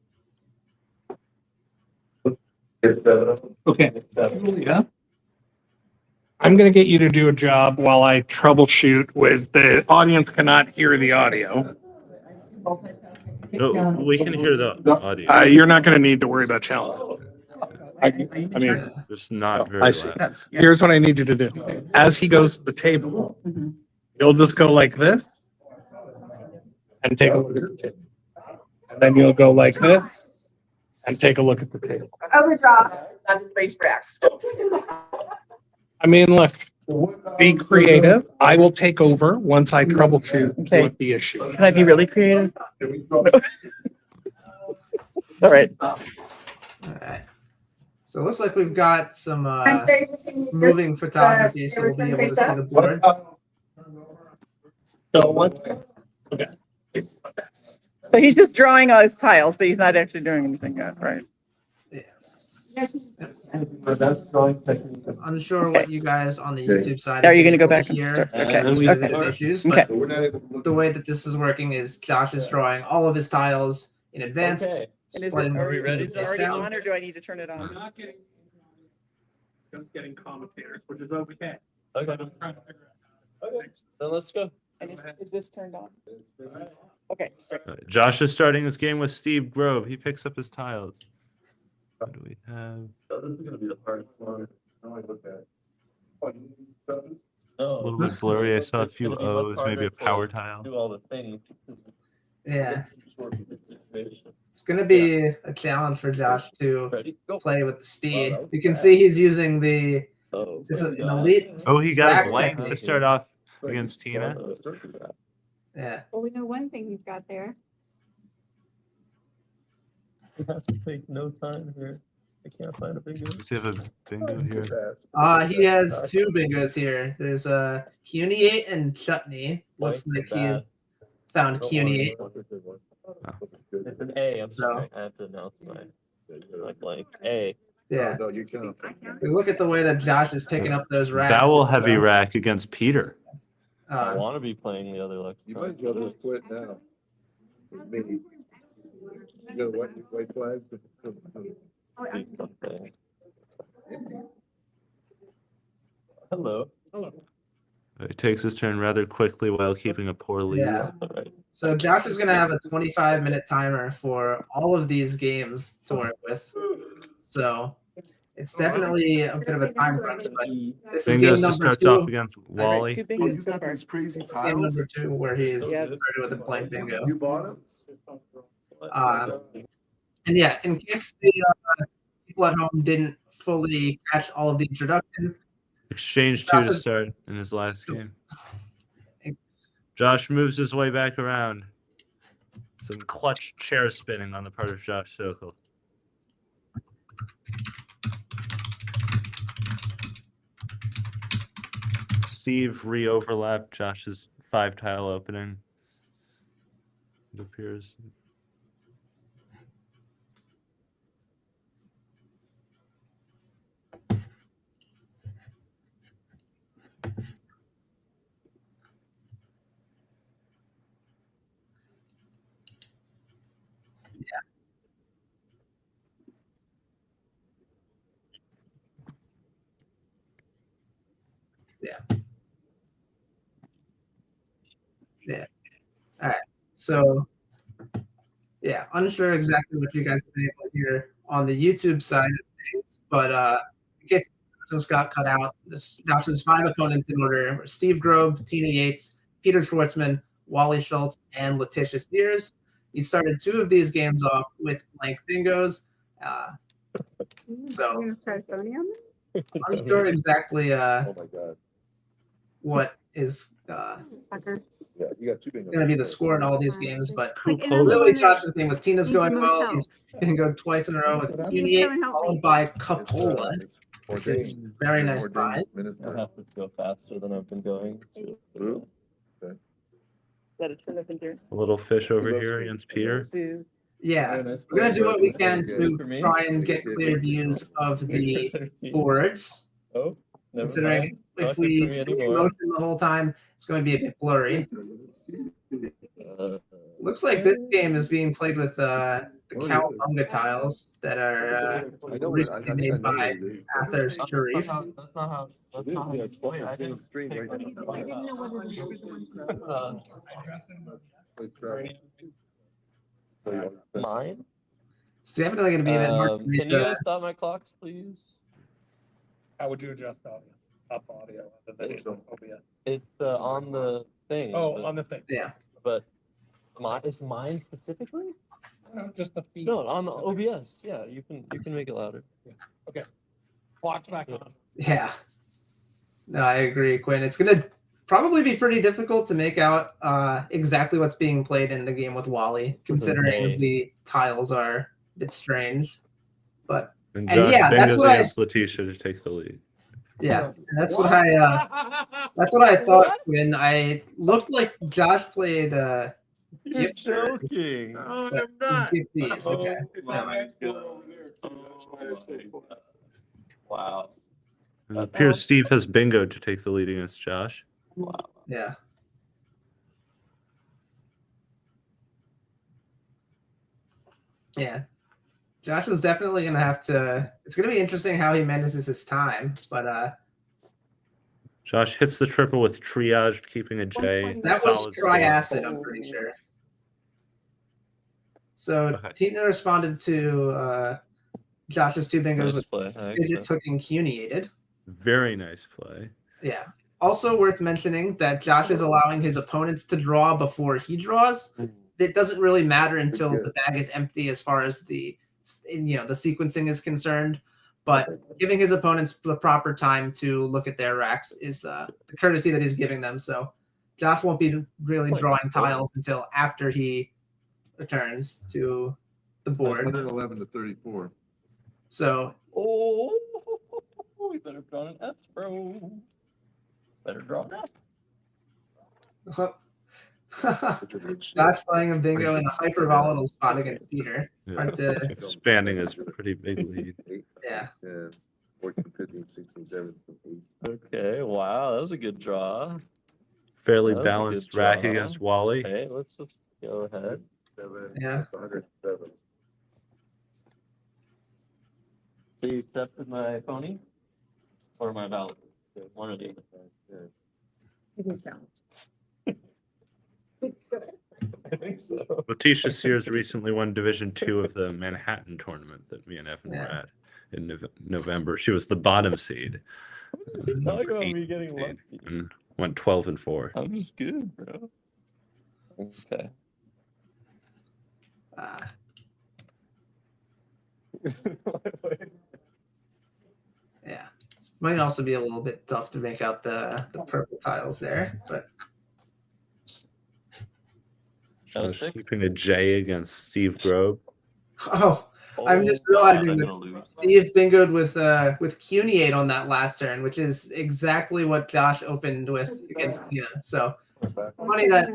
Get 7 of them. Okay. Get 7. Yeah. I'm going to get you to do a job while I troubleshoot with the audience cannot hear the audio. No, we can hear the audio. You're not going to need to worry about challenges. I mean, Just not very I see. loud. Here's what I need you to do. As he goes to the table, you'll just go like this and take a look at the table. And then you'll go like this and take a look at the table. Overdraw. Not face racks. I mean, look, be creative. I will take over once I troubleshoot what the issue is. Can I be really creative? All right. All right. So it looks like we've got some moving photography, so we'll be able to see the board. So once So he's just drawing all his tiles, but he's not actually doing anything yet, right? That's drawing technique. Unsure what you guys on the YouTube side. Are you going to go able back and hear start? Okay. And we specific Okay. issues, Okay. but the way that this is working is Josh is drawing all of his tiles in advance. Okay. And is it, When are we we ready? is it already on, or do I need to turn it I'm on? not getting, just getting commentators, which is okay. Okay. But I'm trying to figure out how to fix Then let's go. And is this turned on? Okay. Josh is starting this game with Steve Grove. He picks up his tiles. What do we have? Oh, this is gonna be the hardest one. Now I look at. Oh, you need stuff? No. A little bit blurry. I saw a It's few gonna be much O's, maybe harder a to power tile. Do all the things. Yeah, Short of this situation. it's going to be a challenge for Josh to Ready? Go. play with the speed. Wow, that You can was see he's using the Oh, this is an God. elite. Oh, he got Back a blank to technique. start off against Tina. Yeah. Well, we know one thing he's got there. You have to take no time here. I can't find a bingo. Does he have a bingo here? He has two bingos here. There's Cuniate and Chutney. Looks like he's found Cuniate. It's an A. I'm So- sorry. I have to announce my blank. A. Yeah. No, you can't. We look at the way that Josh is picking up those racks. Vowel heavy rack against Peter. I want to be playing the other lexicons. You might be able to quit now. Maybe. You got white flags? Something. Hello. He takes his turn rather quickly while keeping a poor lead. Yeah. All right. So Josh is going to have a 25-minute timer for all of these games to work with. So it's definitely a bit of a time crunch, but this is Bingo game number starts off 2. against Two Wally. bingos so far. crazy Game number 2 where he's Yep. started with a blank bingo. You bought them? And yeah, in case the people at home didn't fully catch all of the introductions, Exchange 2 Josh to is- start in his last game. Josh moves his way back around. Some clutch chair spinning on the part of Josh Sokol. Steve re-overlapped Josh's 5-tile opening. It appears. so yeah, unsure exactly what you guys have been able to hear on the YouTube side of things, but in case just got cut out, Josh's 5 opponents in order were Steve Grove, Tina Yates, Peter Schwartzman, Wally Schultz, and Letitia Sears. He started 2 of these games off with blank bingos. So You're gonna start voting on them? unsure exactly Oh my God. what is Fucker. Yeah, you got two bingos. going to be the score in all these games, but Who Like, pulled clearly it? Josh's game with Tina's He's going the well. most He's going to go twice in a row with He's Cuniate, gonna help me. followed by It's, Capola, which is very nice find. I have to go faster than I've been going. Ooh. Is that a turnip in here? A little fish over here against Peter. Boo. Yeah, we're going to do what we can to try and get clear views of the boards. Oh, never Considering mind. if Not we good for me stay in anymore. motion the whole time, it's going to be a bit blurry. Looks like this game is being played with the Cowabunga tiles that are recently made by Ather Sharif. That's not how. That's not how it's played. I didn't stream right I didn't know whether there was one. Mine. It's definitely going to be a bit hard to Can read you the guys stop my clocks, please? How would you adjust audio? Up audio and then it's OBS. It's on the thing. Oh, on the thing. Yeah. But is mine specifically? No, just the feed. No, on the OBS. Yeah, you can make it louder. Clock's back on. Yeah. No, I agree, Quinn. It's going to probably be pretty difficult to make out exactly what's being played in the game with Wally, considering Okay. the tiles are a bit strange. But And And Josh yeah, that's bingos what I- against Letitia to take the lead. yeah, that's what I thought when I looked like Josh played You're Gift card. joking. No, But I'm not. it's gifties, okay. It's my on that board God. over there, too. That's why I say. Wow. It appears Steve has bingo to take the lead against Josh. Wow. Yeah. Yeah. Josh is definitely gonna have to. It's gonna be interesting how he manages his time, but Josh hits the triple with triage, keeping a J. that was Solid score. triacid, I'm pretty sure. So Okay. Tina responded to Josh's two bingos Nice with play. I digits hooking cuniated. Very nice play. Yeah. Also worth mentioning that Josh is allowing his opponents to draw before he draws. It doesn't really matter until the bag is empty as far as the sequencing is concerned. But giving his opponents the proper time to look at their racks is the courtesy that he's giving them. So Josh won't be really drawing tiles until after he returns to the board. 111 to 34. So Oh, we better draw an S, bro. Better draw an F. Josh playing a bingo in a hyper volatile spot against Peter. Yeah. Hard to, Expanding his pretty big lead. 8, yeah. 10, 14, 15, 16, 17, 18. Okay, wow, that was a good draw. Fairly That was a balanced good rack draw. against Wally. Okay, let's just go ahead. 7, Yeah. 107. So you accepted my pony? Or my ballot? One or the other. I think so. Letitia Sears recently won Division 2 of the Manhattan tournament that me and Evan were at in November. She was the bottom seed. Talk number about 8 me getting seed, lucky. and went 12-4. I'm just good, bro. Okay. Yeah. It might also be a little bit tough to make out the purple tiles there, but Josh keeping a J against Steve Grobe. I'm just realizing that Steve bingoed with Cuniate on that last turn, which is exactly what Josh opened with against Tina. So funny that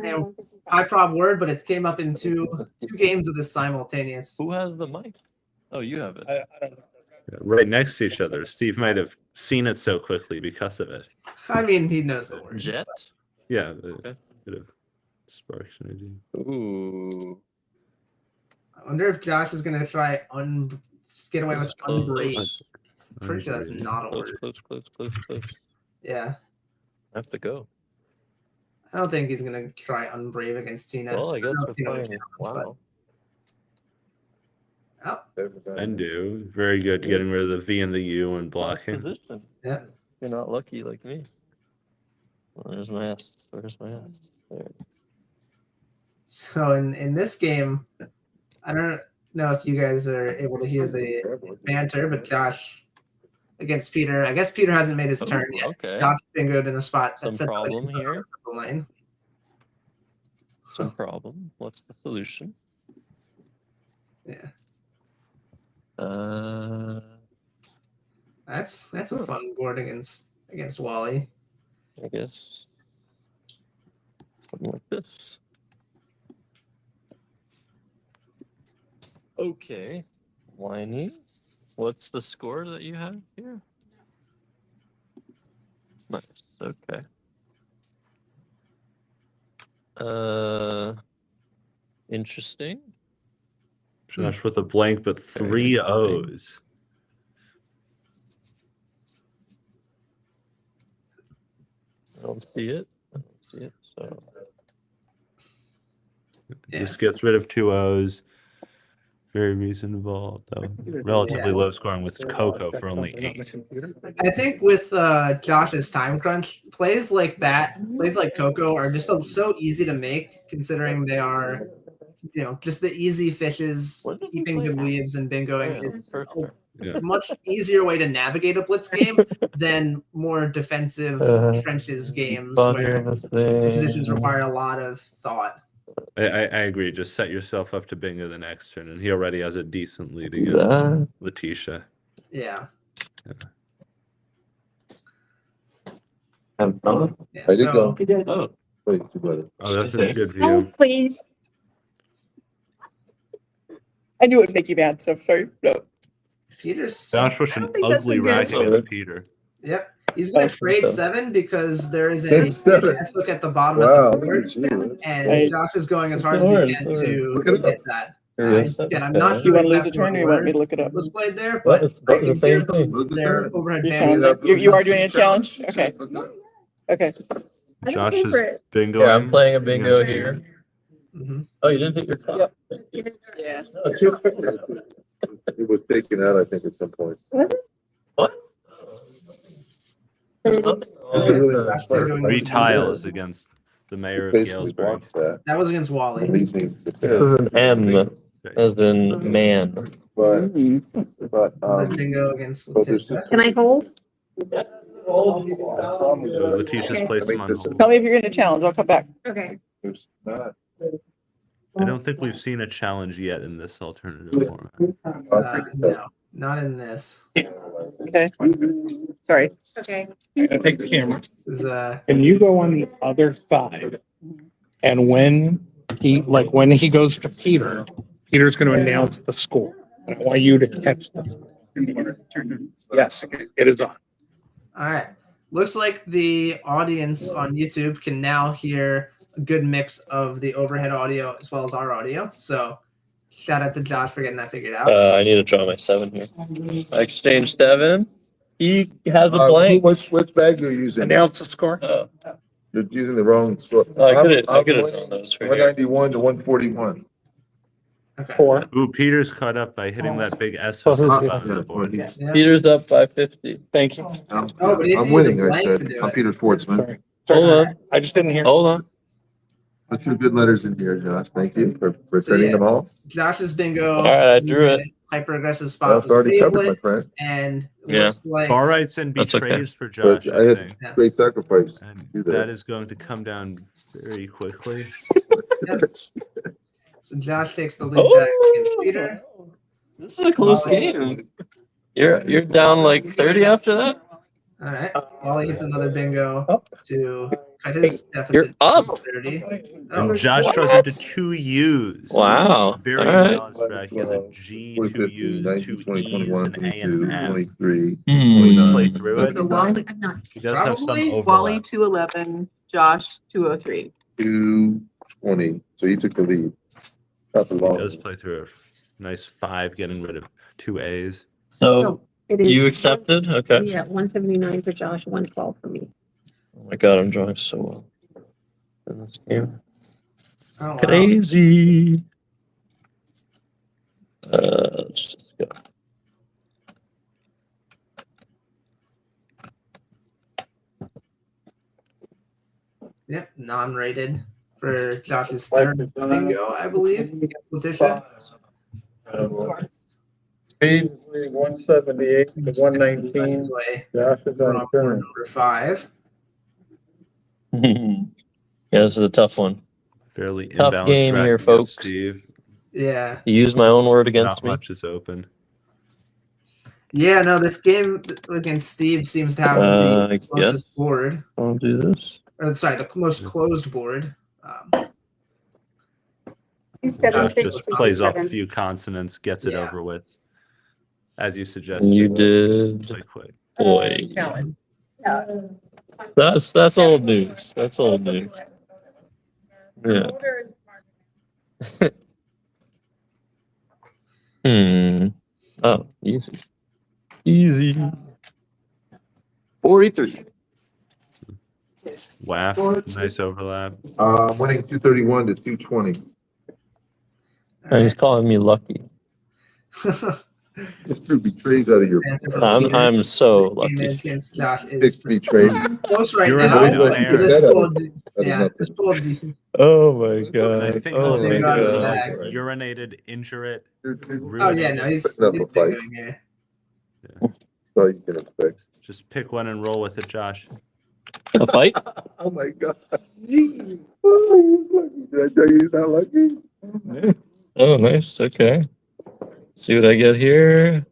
high prob word, but it came up in two games of this simultaneous. Who has the mic? Oh, you have it. I don't know. Right next to each other. Steve might have seen it so quickly because of it. I mean, he knows the word. Jet? Yeah, Okay. bit of sparks an idea. Ooh. I wonder if Josh is gonna try get away with Close. unbrave. Pretty sure that's not a Close, word. close. Yeah, I have to go. I don't think he's gonna try unbrave against Tina. Well, I guess don't know we're if Tina would playing. challenge, Wow. Undo. Very good getting rid of the V and the U and blocking. Position. Yeah. You're not lucky like me. Where's my ass? Where's my ass? There. So in this game, I don't know if you guys are able to hear the banter, but Josh against Peter. I guess Peter hasn't made his turn yet. Okay. Josh bingoed in a spot. Some that's set up problem against the here. purple lane. Some problem. What's the solution? Yeah, that's a fun board against Wally. I guess something like this. Okay, Whiny. What's the score that you have here? Nice. Okay. Interesting. Josh with a blank, but 3 O's. I don't see it. So Just gets rid of 2 O's. Very reasonable, though. Relatively low scoring with Coco for only 8. I think with Josh's time crunch, plays like that, plays like Coco are just so easy to make, considering they are, just the easy fishes, keeping good leaves and bingoing is a much easier way to navigate a blitz game than more defensive trenches games where positions require a lot of thought. I agree. Just set yourself up to bingo the next turn, and he already has a decent lead against Letitia. Yeah. Have fun. Yeah, Ready to so- go. Oh, wait, you better. Oh, that's a good view. Please. I knew it would make you mad, so sorry. No. Peter's. Josh was I an don't think that's ugly a good- rack against Peter. Yep. He's going to Oh, trade so. 7 because there is a That's 7. chance look at the bottom Wow. of the board. Hey, And Josh is going as hard as he can to hit that. Again, I'm not Do you sure want to lose a exactly turn, or what you want me word to look it up? was played there, Well, but it's both the same thing. their overhead You're band. challenging. You are doing a challenge? Okay. Okay. Josh is bingoing. Yeah, I'm playing a bingo against here. Mhm. Oh, you didn't hit your cup. Yeah. It was taken out, I think, at some point. What? There's nothing wrong Is it really with not that. smart? 3 tiles against the mayor of Basically Galesburg. blocks that. That was against Wally. Leaves me This is an M, as in man. But Another bingo against but there's Letitia. Can I hold? Letitia's placed him on hold. Tell me if you're going to challenge. I'll come back. Okay. There's not. I don't think we've seen a challenge yet in this alternative format. No, not in this. Okay. Sorry. Okay. I'm gonna take the camera. This is And you go on the other side. And when he goes to Peter, Peter's gonna announce the score. I want you to catch the score. Yes, it is on. all right. Looks like the audience on YouTube can now hear a good mix of the overhead audio as well as our audio. So shout out to Josh for getting that figured out. I need to draw my 7 here. I exchanged 7. He has a blank. Which bag are you using? Announce the score. Oh, You're using the wrong score. I could have done those for here. 191 to 141. Okay. 4. Ooh, Peter's caught up by hitting that big S Oh, on the who's- bottom of the board. Yeah. Peter's up by 50. Thank you. I'm Oh, but it's I'm winning, using I blank said. to do I'm it. Peter Schwartzman. Sorry. Hold on. I just didn't hear. Hold on. Put your good letters in here, Josh. Thank you for So, turning yeah. them all. Josh's bingo. All right, I drew it. Hyper aggressive Well, spot it's was already covered, my favorite, friend. and Yeah. looks like Bar rights and That's okay. betrays for Josh, But I I had think. Yeah. great sacrifice. And Do that that. is going to come down very quickly. so Josh takes the lead back against Oh, Peter. this is a close game. You're down like 30 after that? All right. Wally hits another bingo to cut his You're deficit up. to 30. And Oh, Josh throws into 2 U's. Wow. Very All right. balanced rack. He has a G, 2 2015, U's, 19, 2 20, E's, 21, an A, 22, and an M. 23, Hmm. 29. Play through it. So Wally, I'm not. He does have some Probably overlap. Wally 211, Josh 203. 220. So you took the lead. Not the He long. does play through a nice 5, getting rid of 2 A's. So It is. you accepted? Okay. Yeah, 179 for Josh, 112 for me. Oh my God, I'm drawing so well in this game. oh, wow. Crazy. Let's just go. Yep, non-rated for Josh's third bingo, I believe, against Letitia. Speed between 178 to On 119. his way. Josh is Going on on board turn. number 5. Yeah, this is a tough one. Fairly Tough imbalanced game rack here, against folks. Steve. Yeah. You use my own word Not against me. much is open. Yeah, no, this game against Steve seems to have I the closest board. I'll do this. Or, sorry, the most closed board. Josh just plays off a few consonants, gets it over with, as you suggested. And you did. Play quick. Boy. That's old news. That's old news. Yeah. Oh, easy. Easy. 43. Waff, nice overlap. Winning 231 to 220. And he's calling me lucky. Just threw betrays out of your. I'm so lucky. Against Josh is Pick betray. close right You're now. a millionaire. This board, That is yeah, nothing. this board. Oh my And I god. think Oh those my fingers are god. like God. urinated, injure it. Oh yeah, no, he's Putting up a fight. doing here. That's all you can expect. Just pick one and roll with it, Josh. A fight? Oh my god. Jeez. Oh, he's lucky. Did I tell you he's not lucky? Oh, nice. Okay. See what I get here.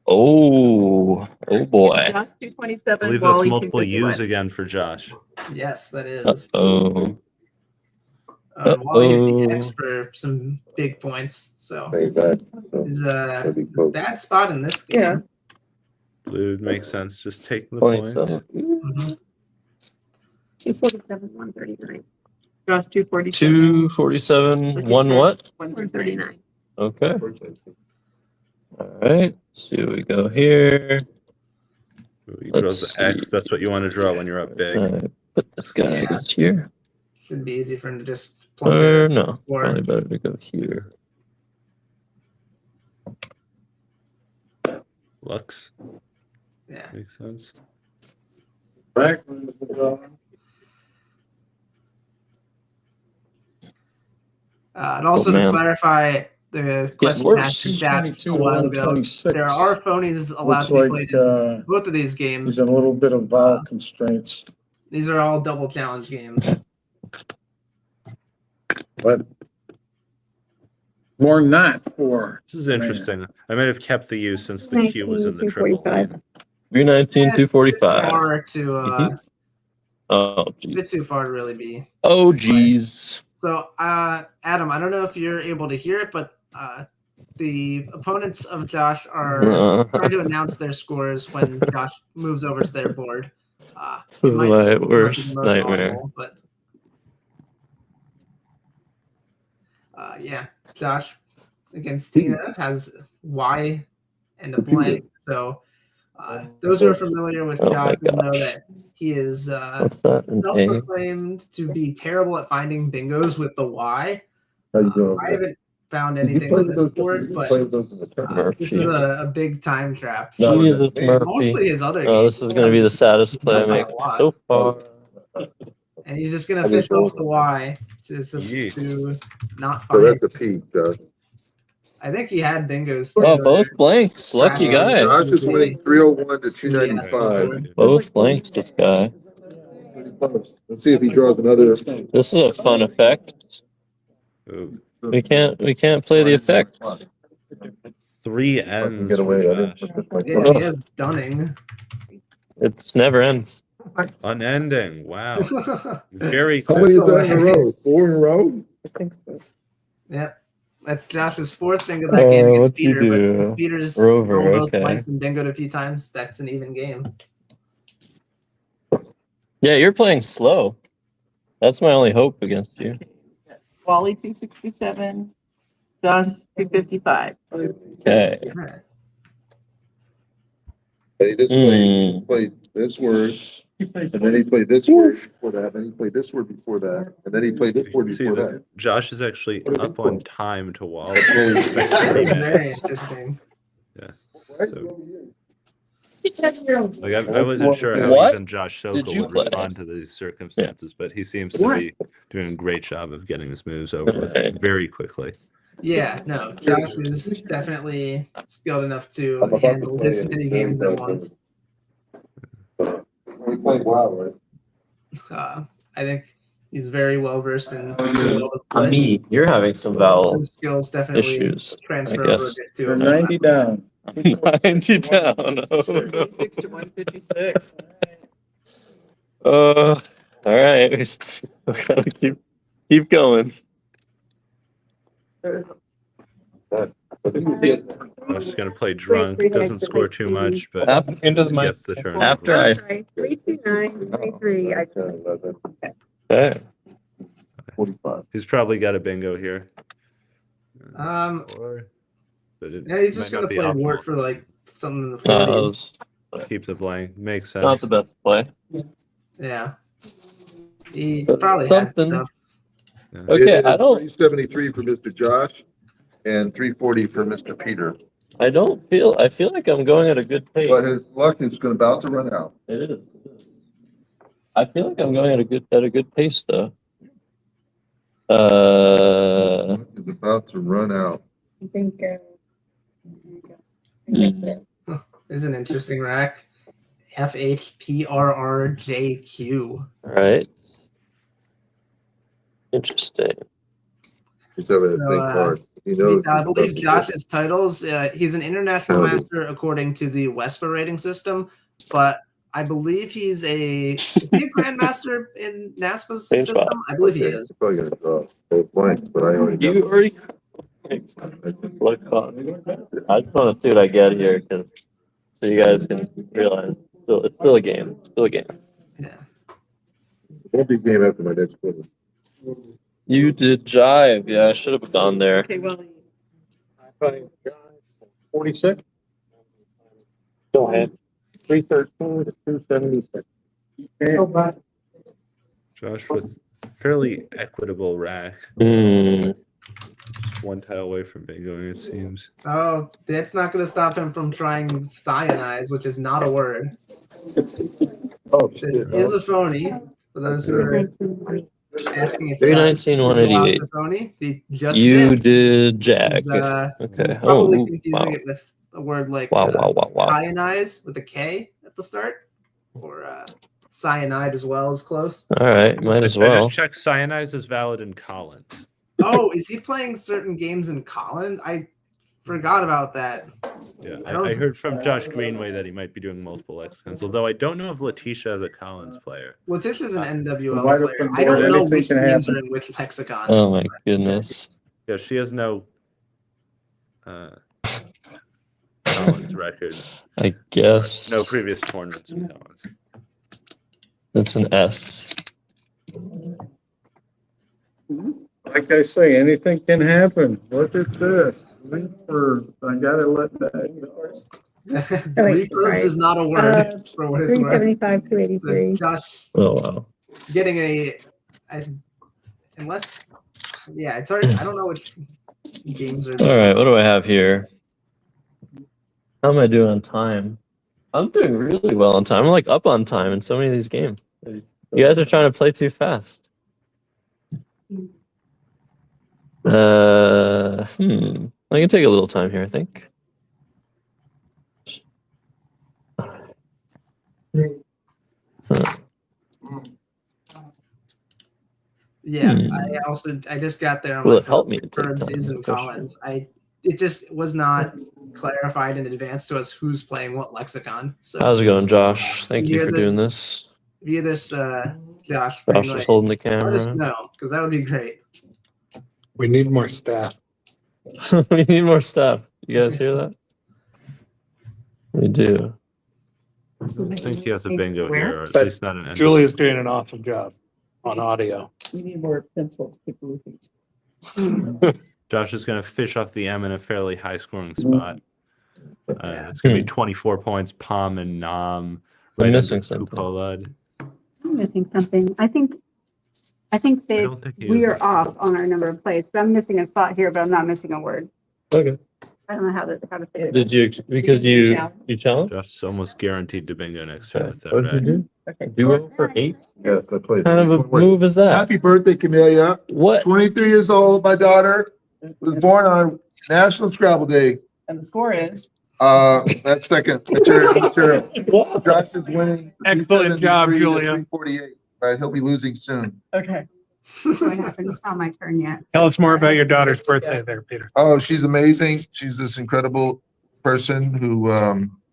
Oh boy. Josh I 227, believe that's Wally multiple 251. U's again for Josh. Yes, that is. Oh. Wally X for some big points. So he's a bad spot in this game. Yeah. Blue makes sense. Just taking the points. 247, 139. Josh, 247. 247, one what? 139. Okay. All right. Let's see what we go here. You draw the X. That's what you want to draw when you're up big. Put this guy, I guess, here. Should be easy for him to just plug Or in. no, probably better to go here. Lux. Yeah. Makes sense. Back. And also to clarify the question asked in chat a while ago, there are phonies allowed to be played in both of these games. There's a little bit of vowel constraints. These are all double challenge games. But more not for. This is interesting. I might have kept the U since the Q was in the triple. 319, 245. Far to, oh, a bit too far to really be. Oh, geez. So, Adam, I don't know if you're able to hear it, but the opponents of Josh are trying to announce their scores when Josh moves over to their board. This is my worst nightmare. Audible, but yeah, Josh against Tina has Y and a blank. So those who are familiar with Josh will know that he is self-proclaimed to be terrible at finding bingos with the Y. I haven't found anything on this board, but this is a big time trap. No, this Murphy. Mostly his other games. Oh, this is going to be the saddest play I make so far. And he's just going to fish off the Y to not So find that's a P, Josh. I think he had bingos. Oh, both blanks. Lucky guy. Josh is winning 301 to 295. Both blanks, this guy. Let's see if he draws another. This is a fun effect. We can't play the effect. 3 ends. Get away. Yeah, he has Dunning. It never ends. Unending. Wow. Very How many is that in a row? 4 in a row? I think so. Yeah. That's Josh's fourth bingo that game against Peter, but since Peter's Rover, both okay. points and bingoed a few times, that's an even game. Yeah, you're playing slow. That's my only hope against you. Wally 267. Josh 255. Okay. And he just played this word, and then he played this word before that, and then he played this word before that, and then he played this word before that. Josh is actually up on time to Wally. That's very interesting. Yeah. So, like I wasn't sure how What even Josh Sokol did you would play? respond to these circumstances, but he seems to be doing a great job of getting his moves over very quickly. Yeah, no, Josh is definitely skilled enough to handle this many games at once. We played WoW, right? I think he's very well versed in Me, you're having some vowel skills. Definitely issues. transfer I over guess. to We're 90 down. 90 down. Oh, 156 to 156. all right. We still gotta keep going. I'm just gonna play drunk. Doesn't score too much, but gets the turn. After I. 329, 33. Okay. 45. He's probably got a bingo here. But it Yeah, he's just might gonna not be play optimal. Wart for like something in the 40s. Keep the blank. Makes sense. Not the best play. Yeah, he But probably had something. stuff. Okay, I don't. 373 for Mr. Josh, and 340 for Mr. Peter. I feel like I'm going at a good pace. But his luck is about to run out. It is. I feel like I'm going at a good pace though. It's about to run out. I think This is an interesting rack. FHPRRJQ. Right. Interesting. He's having a big card. He knows. I believe Josh's titles. He's an international master according to the WESPA rating system, but I believe is he a grandmaster in NASPA's Same system? spot. I believe he is. Probably gonna draw both blanks, but I already got. You already. Look on. I just want to see what I get here, so you guys can realize it's still a game. Still a game. Yeah. Won't be game after my next quarter. You did jive. Yeah, I should have gone there. Okay, well, 46. Go ahead. 313 to 276. Josh with fairly equitable rack. Hmm. Just one tile away from bingoing, it seems. Oh, that's not going to stop him from trying cyanize, which is not a word. Oh, This shit. is a phony. For those who are asking if 319, 188. a phony, they just You did jack. He's, Okay. probably Oh, confusing wow. it with a word like Wow, wow, wow, wow. cyanize with a K at the start, or cyanide as well is close. All right, might as I well. just checked Cyanize is valid in Collins. Oh, is he playing certain games in Collins? I forgot about that. Yeah, I don't- I heard from Josh Greenway that he might be doing multiple lexicons, although I don't know if Letitia is a Collins player. Letitia's an NWL Wide player. open I don't board, know anything which can games happen. are in which lexicon. Oh my goodness. Yeah, she has no Collins record. I guess No previous tournaments in Collins. it's an S. Like I say, anything can happen. Look at this. I gotta let that go. Refurbs is not a word for what it's worth. 375, So 283. Josh Oh wow. getting unless it's hard. I don't know which games are. All right, what do I have here? How am I doing on time? I'm doing really well on time. I'm like up on time in so many of these games. You guys are trying to play too fast. I can take a little time here, I think. Yeah, Hmm. I just got there. On Will my it help phone. me to take Curbs time is is in the question. Collins. It just was not clarified in advance to us who's playing what lexicon. So How's it going, Josh? Thank you hear for this- doing this. if you hear this, Josh, Josh is holding the let us camera. know because that would be great. We need more staff. We need more stuff. You guys hear that? We do. I think he has a bingo Where? here, or at But least not an end. Julia's doing an awesome job on audio. We need more pencils. Josh is going to fish off the M in a fairly high scoring spot. It's going to be 24 points, Palm and Nam. I'm missing under something. Kupolad. I'm missing something. I think I that don't think he we is. are off on our number of plays. So I'm missing a spot here, but I'm not missing a word. Okay. I don't know how to say it. Did you because you challenged? Josh is almost guaranteed to bingo next turn with that What did you rack. do? Okay. Duo for 8? Yes, I played. What kind of a move is that? Happy birthday, Camellia. What? 23 years old. My daughter was born on National Scrabble Day. and the score is. That's second. That's your Josh is winning. Excellent job, 373 to Julia. 348. Right, he'll be losing soon. Okay. What happened? It's not my turn yet. Tell us more about your daughter's birthday there, Peter. Oh, she's amazing. She's this incredible person who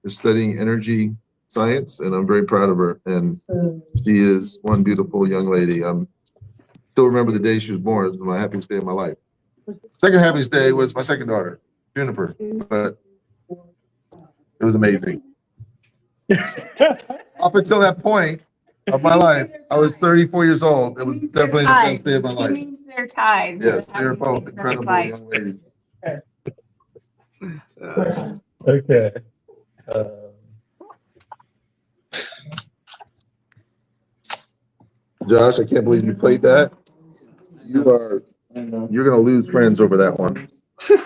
is studying energy science, and I'm very proud of her. And she is one beautiful young lady. I'm still remember the day she was born. It was my happiest day of my life. Second happiest day was my second daughter, Juniper, but it was amazing. Up until that point of my life, I was 34 years old. It was definitely the best day of my It life. means they're tied. Yes, they're both incredible young ladies. Okay. Josh, I can't believe you played that. You're gonna lose friends over that one.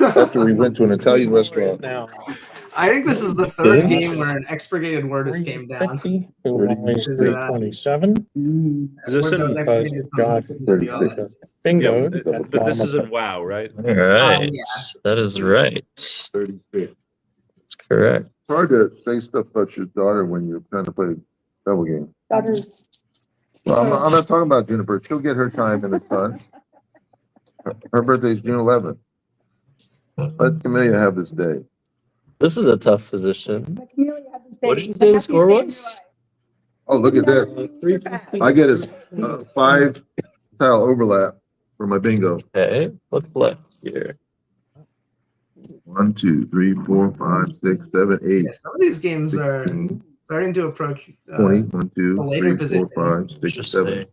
After we went to an Italian restaurant. Now, I think this is the third Good. game where an expurgated word has came down. 327. Is this One of those in expurgated God, functions. 36. Bingo. but this is in WoW, right? All right. yeah. That is right. 36. That's correct. It's hard to say stuff about your daughter when you're trying to play a double game. Daughter's Well, I'm not talking about Juniper. She'll get her time in the sun. Her birthday's June 11th. Let Camellia have this day. This is a tough position. Camellia had this day. What did you say the score was? Oh, look at this. I get a 5 tile overlap for my bingo. Okay, what's left here? 1, 2, 3, 4, 5, 6, 7, 8. Yeah, some of these games 16, are starting to approach 20, 1, 2, the later 3, 4, positions 5,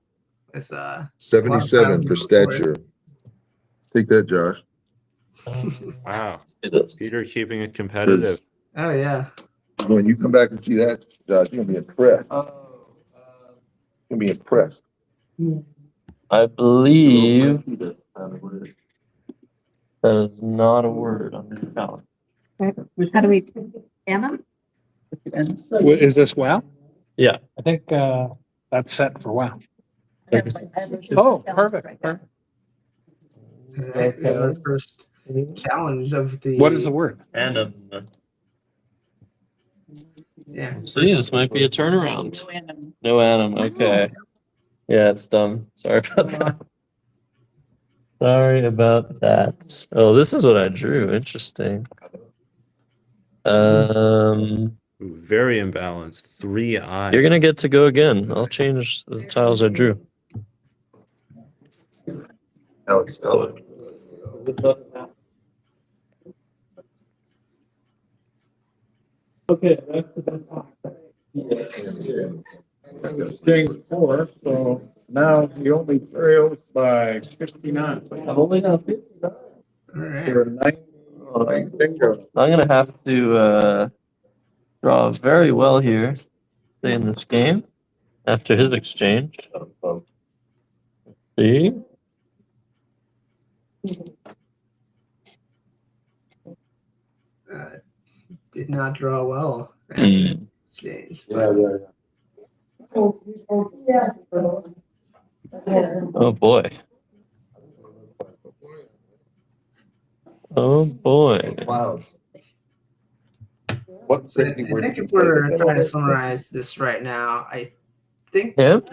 6, 7. with 77 for stature. Take that, Josh. Wow. Peter keeping it competitive. Oh yeah. When you come back and see that, Josh, you're gonna be impressed. You're gonna be impressed. I believe that is not a word on this ballot. How do we, Anna? Is this WoW? Yeah. I think that's set for WoW. Oh, perfect. Perfect. The first challenge of the. What is the word? And Yeah. see, this might be a turnaround. No Anim. Okay. Yeah, it's dumb. Sorry about that. Sorry about that. Oh, this is what I drew. Interesting. Very imbalanced. 3 eyes. You're gonna get to go again. I'll change the tiles I drew. Alex, Alex. Okay, that's James 4, so now he only trails by 59. I'm only now 59. All right. I'm gonna have to draw very well here. Stay in this game after his exchange. See? Did not draw well. Exchange. Oh boy. Oh boy. Wow. I think if we're trying to summarize this right now, I think Him?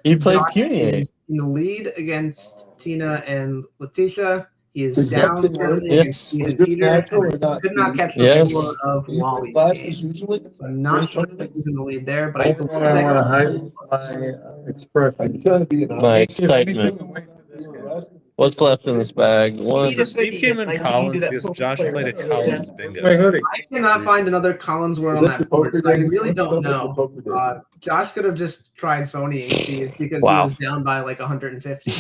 He played Josh CUNY. is in the lead against Tina and Letitia. He is down early against Steve and Peter. Could not catch the score of Wally's game. So I'm not sure who's in the lead there, but I believe My excitement. What's left in this bag? One. So Steve came in Collins because Josh played a Collins bingo. I cannot find another Collins word on that board, so I really don't know. Josh could have just tried phoning Steve because he was down by like 150.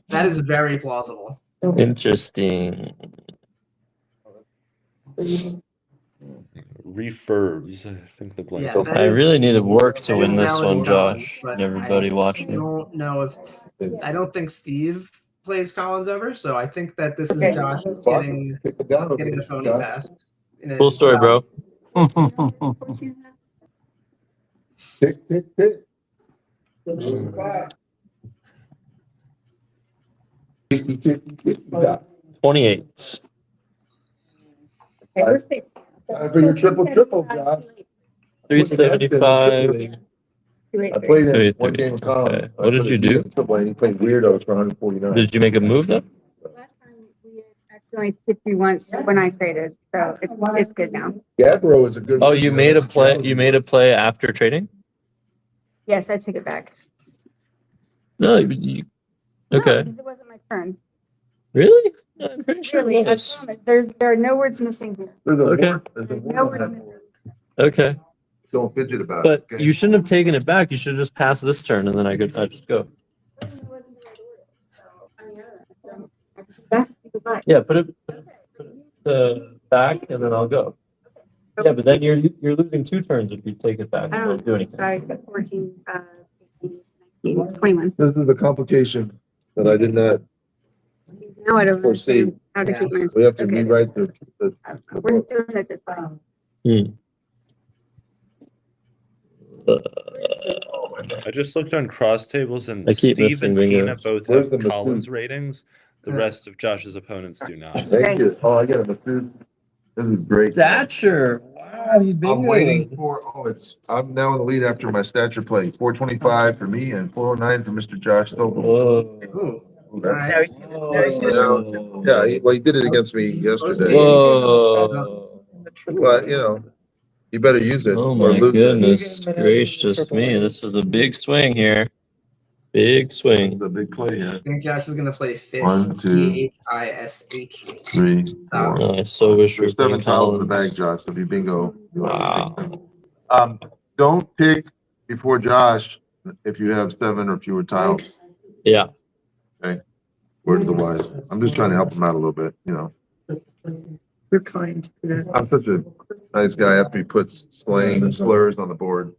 That is very plausible. Interesting. Refurbs, I think the blank. Yeah, I really needed work to win this one, Collins, Josh, but and everybody watching. I don't think Steve plays Collins ever, so I think that this is Josh getting a phony pass. Cool story, bro. Tick, tick, tick. 28. For your triple, Josh. 375. I played in one game of Okay. Collins. What did you do? He played weirdos for 149. Did you make a move though? Only skipped you once when I traded, so it's good now. Gabbro is a good. Oh, you made a play. You made a play after trading? Yes, I took it back. No, No, okay. because it wasn't my turn. Really? I'm pretty sure Really, it I was. promise. There are no words missing here. There's a Okay. word. There's a There's word no on words that missing. board. Okay. Don't fidget about But it. Okay? you shouldn't have taken it back. You should have just passed this turn and then I just go. Yeah, put it back and then I'll go. Yeah, but then you're losing 2 turns if you take it back and don't do anything. Sorry, 14, 15, 19, 21. This is the complication that I did not Now I don't foresee. understand how to keep my. We have to Okay. rewrite the We're doing it this way. I just looked on cross tables and I keep Steve missing and Tina bingos. both Where's have the Collins Masood? ratings. The rest of Josh's opponents do not. Thank you. Oh, I got a Masood. This is great. Stature. Wow, you I'm waiting for, I'm now in the lead after my stature play. 425 for me and 409 for Mr. Josh Sokol. Whoa. Ooh. That's- Whoa. Yeah, he did it against me yesterday. Whoa. But, You better use it. Oh or my lose it. goodness gracious me. This is a big swing here. Big swing. It's a big play here. I think Josh is gonna play fish. 1, 2, Fish. 3, 4. Oh, I so wish we There's were 7 tiles in the Paladins. bag, Josh. So if you bingo, you want to take Wow. some. Don't pick before Josh if you have 7 or fewer tiles. Yeah. Okay. Word to the wise. I'm just trying to help him out a little bit, you know. You're kind. I'm such a nice guy after he puts slang and slurs on the board.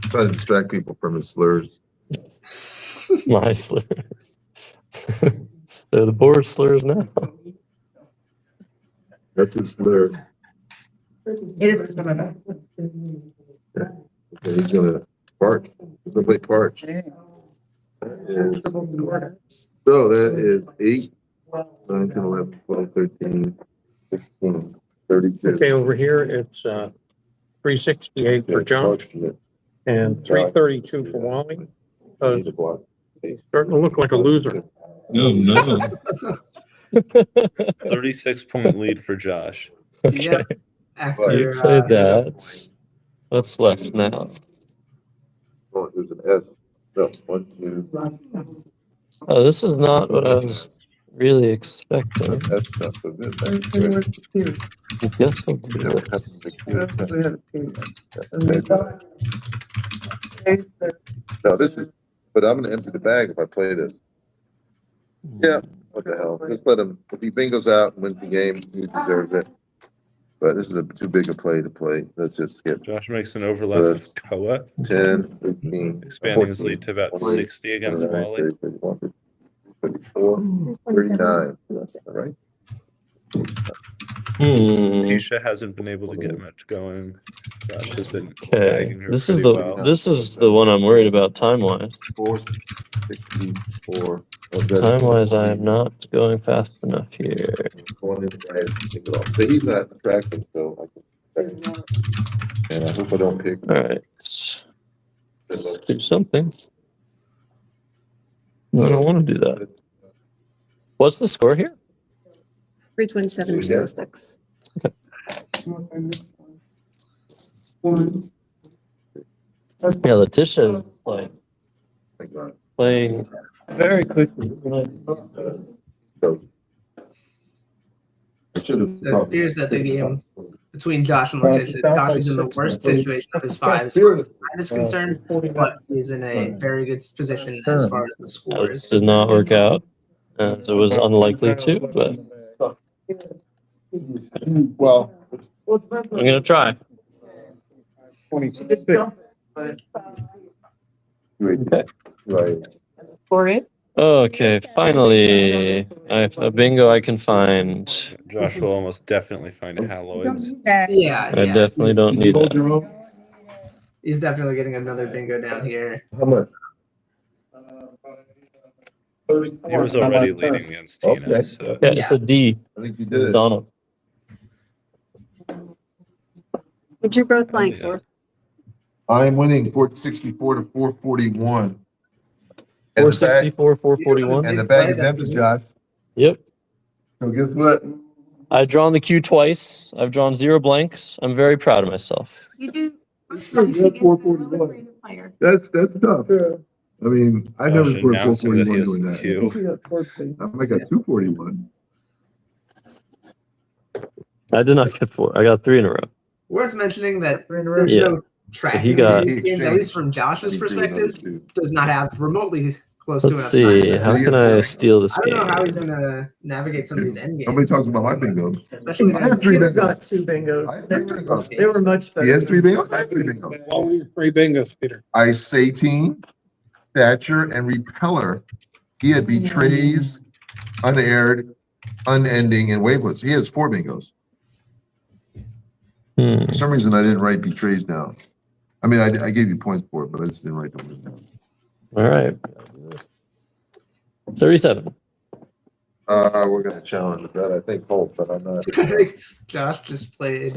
Trying to distract people from his slurs. My slurs. They're the board slurs now. That's his slur. It is some of that. Okay, he's gonna parch. He's gonna play parch. So that is 8, 9, 10, 11, 12, 13, 16, 32. Okay, over here, it's 368 for Josh and 332 for Wally. He's starting to look like a loser. Oh no. 36-point lead for Josh. Okay. Yep. After You played that. What's left now? Oh, there's an S. No, 1, 2. Oh, this is not what I was really expecting. That's not so good. I guess I'll do this. No, this is, but I'm gonna empty the bag if I play this. Yeah, what the hell? Just let him, if he bingos out and wins the game, he deserves it. But this is too big a play to play. Let's just skip. Josh makes an overlap with Koa, 10, 15, expanding his lead to about 60 against Wally. 34, 39. All right. Tisha hasn't been able to get much going. Josh has been Okay, bagging her this is pretty the well. this is the one I'm worried about time wise. 464. Time wise, I am not going fast enough here. But he's not attractive, so I can. And I hope I don't pick. All right, let's do something. No, I don't want to do that. What's the score here? 327, 206. Yeah, Letitia is like playing very quickly. It appears that the game between Josh and Letitia, Josh is in the worst situation of his 5 as far as the time is concerned, but he's in a very good position as far as the score This is. did not work out, as it was unlikely to, but Well, I'm gonna try. Right. For it? Okay, finally, I have a bingo I can find. Josh will almost definitely find haloids. Yeah, I definitely don't need that. He's definitely getting another bingo down here. How much? He was already leading against Tina. Okay. So. Yeah, it's a D. I think you did it. Donald. Did you both blanks? Yeah. I'm winning 464 to 441. And the bag, 464, 441. and the bag is empty, Josh. Yep. So guess what? I've drawn the cue twice. I've drawn 0 blanks. I'm very proud of myself. You do. That's tough. I mean, I never Josh scored announcing that he 441 has doing the that. cue. I might got 241. I did not get 4. I got 3 in a row. Worth mentioning that there's Yeah. no tracking he got- these games, at least from Josh's perspective, does not have remotely close to Let's enough see. time. How can I steal this I don't know how game? he's gonna navigate some of these end games. Nobody talks about my bingos. Especially I have 3 He's bingos. got 2 bingos. They were much better. He has 3 bingos. I have 3 bingos. Well, we have 3 bingos, Peter. Isatine, Thatcher, and Repeller. He had Betrays, Unaired, Unending, and Wavelets. He has 4 bingos. For some reason, I didn't write Betrays down. I mean, I gave you points for it, but I just didn't write them down. All right. 37. We're gonna challenge that. I think both, but I'm not. I think Josh just played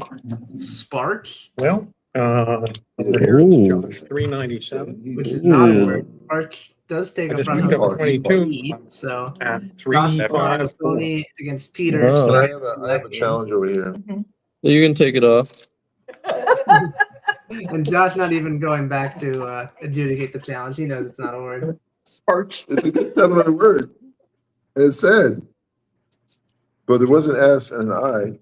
Spark, Well, Ooh. Josh, 397 which is not a Ooh. word. Spark does take I a just front picked up row 22 lead, so at Josh 375. is Tony against Peter. Oh. But I have a challenge over here. You can take it off. And Josh not even going back to adjudicate the challenge. He knows it's not a word. Sparch. It's a good 7-letter word. And it said, but there was an S and an I.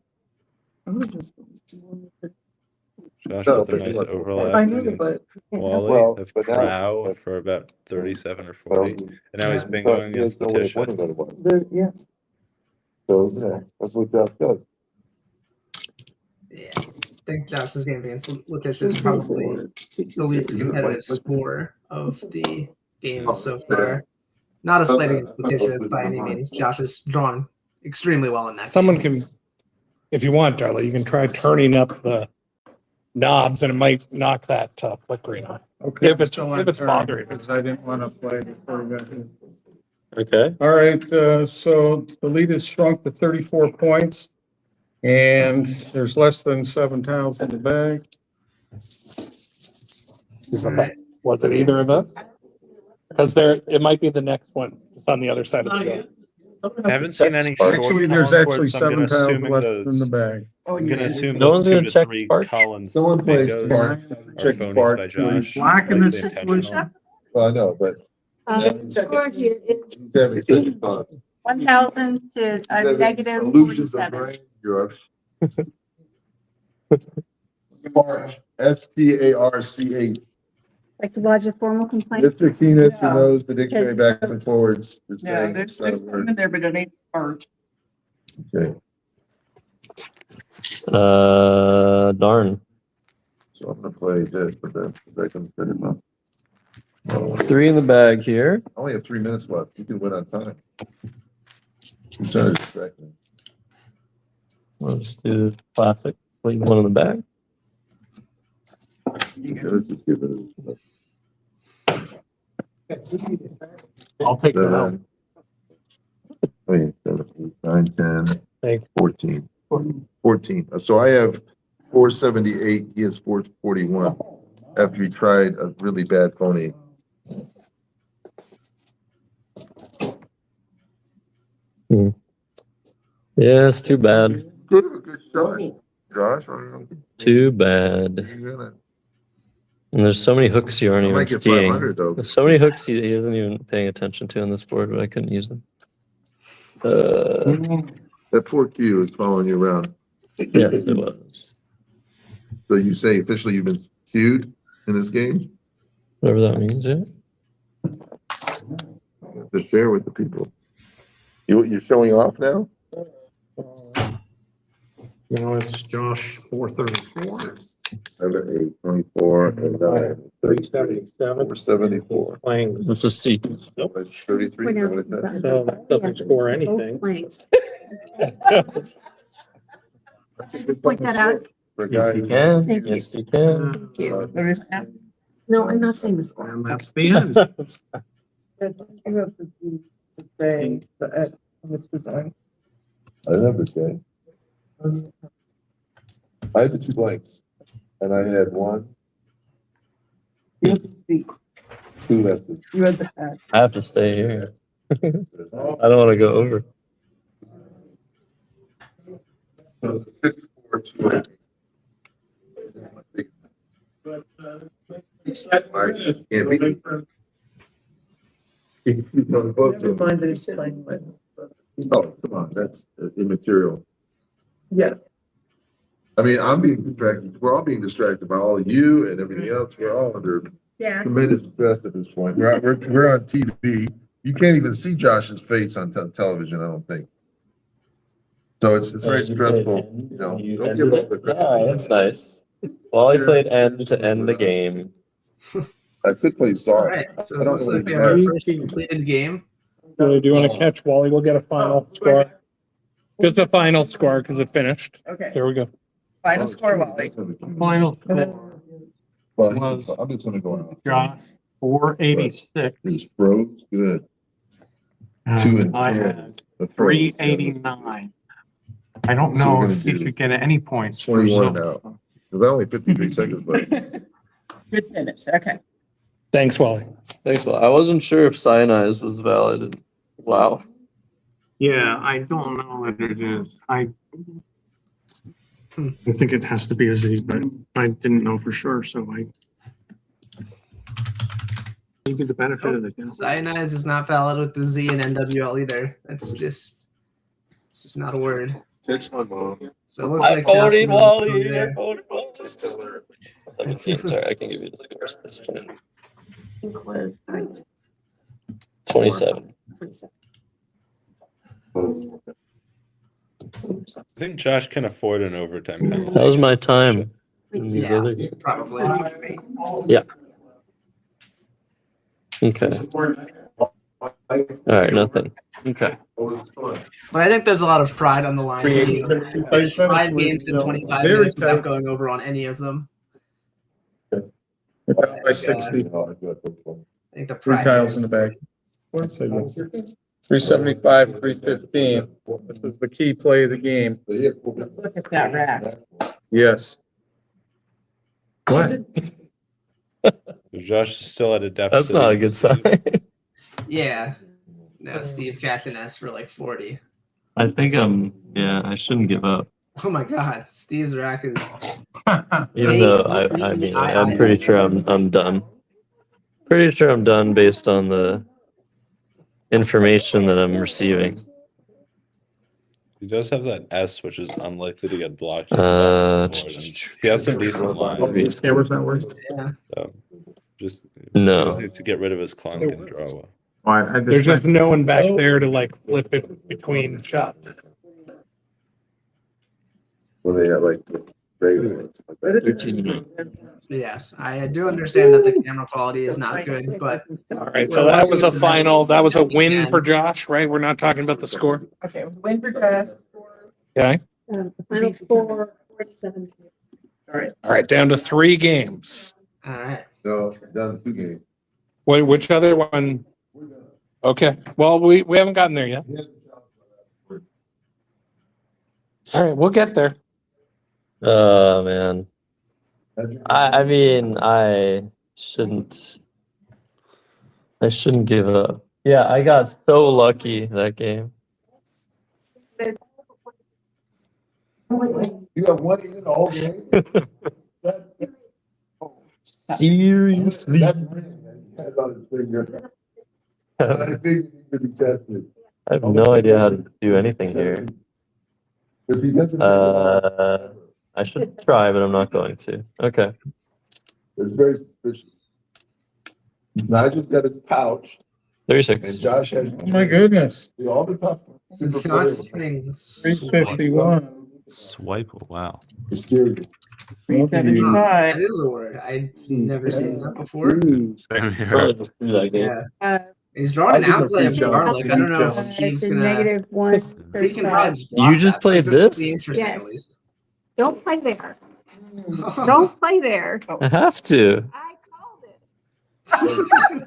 Josh No, with a but nice you want- overlap I know, against but Wally Well, of but now- Crow for about 37 or 40. And now he's But bingoing he has against no way of Letitia. winning otherwise. yeah. So, yeah, that's what Josh does. Yeah. I think Josh's game against Letitia is probably the least competitive score of the game so far. Not a slight against Letitia by any means. Josh has drawn extremely well in that Someone game. can, if you want, Darla, you can try turning up the knobs and it might knock that flickering off. Okay. If it's still on turn, bothering. because I didn't want to play before we got here. Okay. All right, so the lead is shrunk to 34 points. And there's less than 7 tiles in the bag. Was it either of us? Because it might be the next one. It's on the other side of the field. I haven't seen any short Actually, there's Collins actually words, so I'm 7 gonna tiles assuming left those. in the bag. I'm gonna assume No those one's 2 gonna to check 3 Sparch? Collins Someone plays bingos Spark. are Check phonies Spark. by Josh. Black in this likely intentional. situation. Well, I know, but Score here is he's having second thoughts. 1,000 to He's having negative illusions of 47. grandeur. Sparch, SPARCH. Like to lodge a formal complaint? Mr. Keenest, who Yeah. knows the dictionary back and forwards, is Yeah, saying there's it's not a something word. in there, but it ain't Sparch. Okay, Darn. so I'm gonna play this, but then I can fit him up. 3 in the bag here. I only have 3 minutes left. You can win on time. I'm trying to distract me. Let's do classic. Leave 1 in the bag. Okay, let's just give it I'll take that out. 7, 8, 9, 10, Thank you. 14. 14. So I have 478. He has 441 after he tried a really bad phony. Yeah, it's too bad. Good shot, Josh. Too bad. And there's so many hooks you aren't I even might get seeing. 500 though. There's so many hooks he isn't even paying attention to on this board, but I couldn't use them. That poor Q is following you around. Yes, it was. So you say officially you've been queued in this game? Whatever that means, yeah. To share with the people. You're showing off now? Now it's Josh 434. 7, 8, 24, and 9, 377. 474. Playing. Let's just see. That's 33. Well, What is that? So that doesn't score anything. Blanks. That's a good Point that out. for a Yes, guy you who- can. Thank you. Yes, you can. No, I'm not saying the score. That's the end. I never say. I had the 2 blanks, and I had 1, 2 S's. You had the hat. I have to stay here. I don't want to go over. So 6, 4, 2, 8. I just can't beat it. Never mind that he's playing with. Oh, come on, that's immaterial. Yeah. I mean, I'm being distracted. We're all being distracted by all of you and everything else. We're all under Yeah. tremendous stress at this point. We're on TV. You can't even see Josh's face on television, I don't think. So it's very stressful, you know. Don't give up the Yeah, that's nice. Wally played end to end the game. I could play All Saw. right, so I it don't looks know like if we you have our have. first completed game. Do you want to catch Wally? We'll get a final score. Just a final score because it finished. Okay. Here we go. Final score, Wally. Final score Well, was I'm just gonna go out. Josh 486. His froze good. 2 and I 10. had The froze. 389. I don't So we're know gonna if he do should get any points. for 21 himself. now. There's only 53 seconds left. Good finish. Okay. Thanks, Wally. Thanks, Wally. I wasn't sure if cyanize was valid. Wow. Yeah, I don't know what it is. I think it has to be a Z, but I didn't know for sure, so I give you the benefit of the doubt. Cyanize is not valid with the Z and NWL either. It's just not a word. Text my mom. So it looks I like Josh voted Sokol Wally. there. I voted Wally. Just tell her. Sorry, I can give you the scores. That's fine. 27. I think Josh can afford an overtime penalty. That was my time in these Yeah, other games. probably. Yeah. Okay. All right, nothing. Okay. But I think there's a lot of pride on the line. There's 5 games in 25 minutes without going over on any of them. By 60. I think the 3 pride. tiles in the bag. 375, 315. This is the key play of the game. Look at that rack. Yes. What? Josh is still at a deficit. That's not a good sign. Yeah. No, Steve cashing us for like 40. I think yeah, I shouldn't give up. Oh my God, Steve's rack is. Even though I'm pretty sure I'm done. Pretty sure I'm done based on the information that I'm receiving. He does have that S, which is unlikely to get blocked. He has some decent lines. Camera's not working. Yeah. So just No. just needs to get rid of his clunk and draw well. There's just no one back there to like flip it between shots. When they have like Yes, I do understand that the camera quality is not good, but. All right, so that was a final. That was a win for Josh, right? We're not talking about the score. Okay, win for Josh. Okay. The final score, 47. All right. All right, down to 3 games. All right. No, down to 2 games. Which other one? Okay. Well, we haven't gotten there yet. All right, we'll get there. Oh man. I mean I shouldn't give up. Yeah, I got so lucky that game. You got 1 in the whole game? Seriously. That's on his finger. I think he needs to be tested. I have no idea how to do anything here. Because he doesn't. I should try, but I'm not going to. Okay. It's very suspicious. Nigel got his pouch, 36. and Josh has. Oh my goodness. All the top super Josh players. playing 351. Swipe, wow. It's scary. 375. That is a word. I've never seen that before. Same here. Probably just do that game. Yeah. He's drawing an outplay of garlic. I don't know if Steve's It's a gonna. negative 1. Steve can probably just block You just that. played That'd be this? interesting, at Yes. least. Don't play there. Don't play there. I have to. I called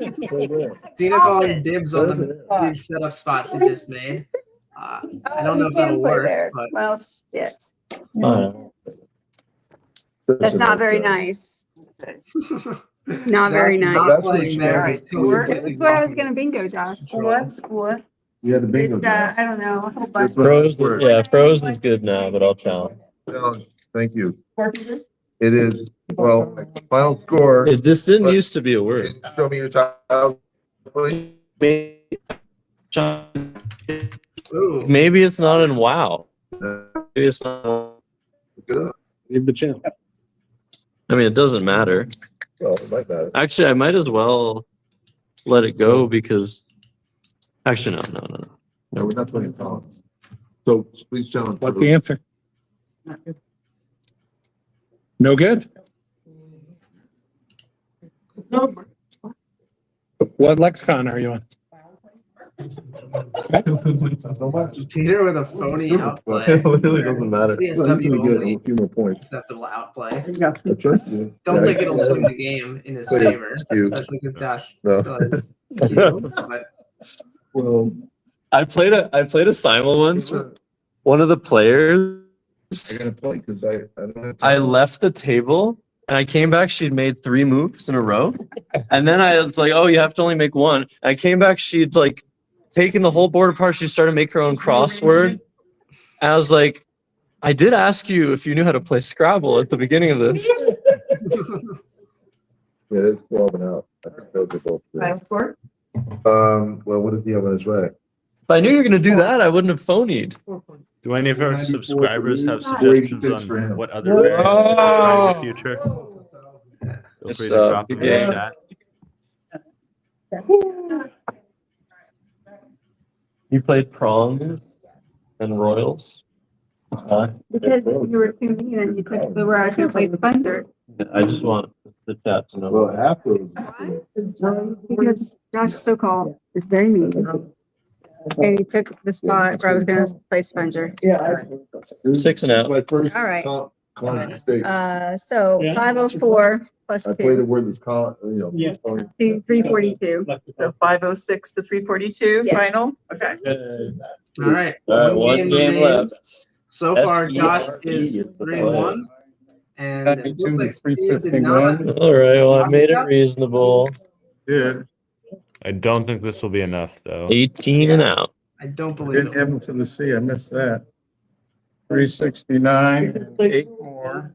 it. Tina calling dibs on the big setup spot she just made. I don't know if that'll work, but Well, shit. Fine. That's not very nice. Not very Josh is nice. not That's what playing she there. has. He's totally This completely is where I was blocking gonna bingo, Josh. What score? You had the bingo. It's, I don't know, a whole bunch. Froze is good now, but I'll challenge. Thank you. It is, well, final score. This didn't But- used to be a word. Show me your tile, please. Ooh. Maybe it's not in WoW. Maybe it's not. Good. Leave the channel. I mean, it doesn't matter. Well, it might matter. Actually, I might as well let it go because. Actually, no. No, we're not playing Collins. So please challenge. What's the answer? No good? What lexicon are you on? So much. Peter with a phony outplay. It literally doesn't matter. CSW only. A few more points. Acceptable outplay. That's right. Don't think it'll swing the game in his favor, Cute. especially because Josh No. still is cute, but Well, I played a Simul once. One of the players. I gotta play because I don't have time. I left the table and I came back. She'd made 3 moves in a row, and then I was like, "Oh, you have to only make 1." I came back. She'd like taken the whole board apart. She started to make her own crossword, and I was like, I did ask you if you knew how to play Scrabble at the beginning of this. Yeah, it's 12 and out. I think those are both good. Final score? Well, what does he have on his rack? If I knew you were going to do that, I wouldn't have phoned. Do any of our 94 subscribers have for suggestions 86 for on him. what other variants we should try in the Oh. future? Feel It's, free to drop them in the yeah. chat. You played Prongs and Royals? Because you were too mean and you took the where I was gonna play Sponger. I just want the chat to know. Well, half of Because Josh Sokol is very mean. And he took the spot where I was gonna play Sponger. 6 and It's out. my first All right. college mistake. So 504 plus I played a 2, word that's called, Yeah. 342. So 506 to 342 Yes. final? Okay. All right. All right, one game remains. left. So far, SERE Josh is is the 3-1. And Back it to looks like the Steve did not. 351. All right, well, I made it reasonable. Yeah, I don't think this will be enough, though. 18 and out. I don't believe didn't it. have them to the sea. I missed that. 369, 8 more.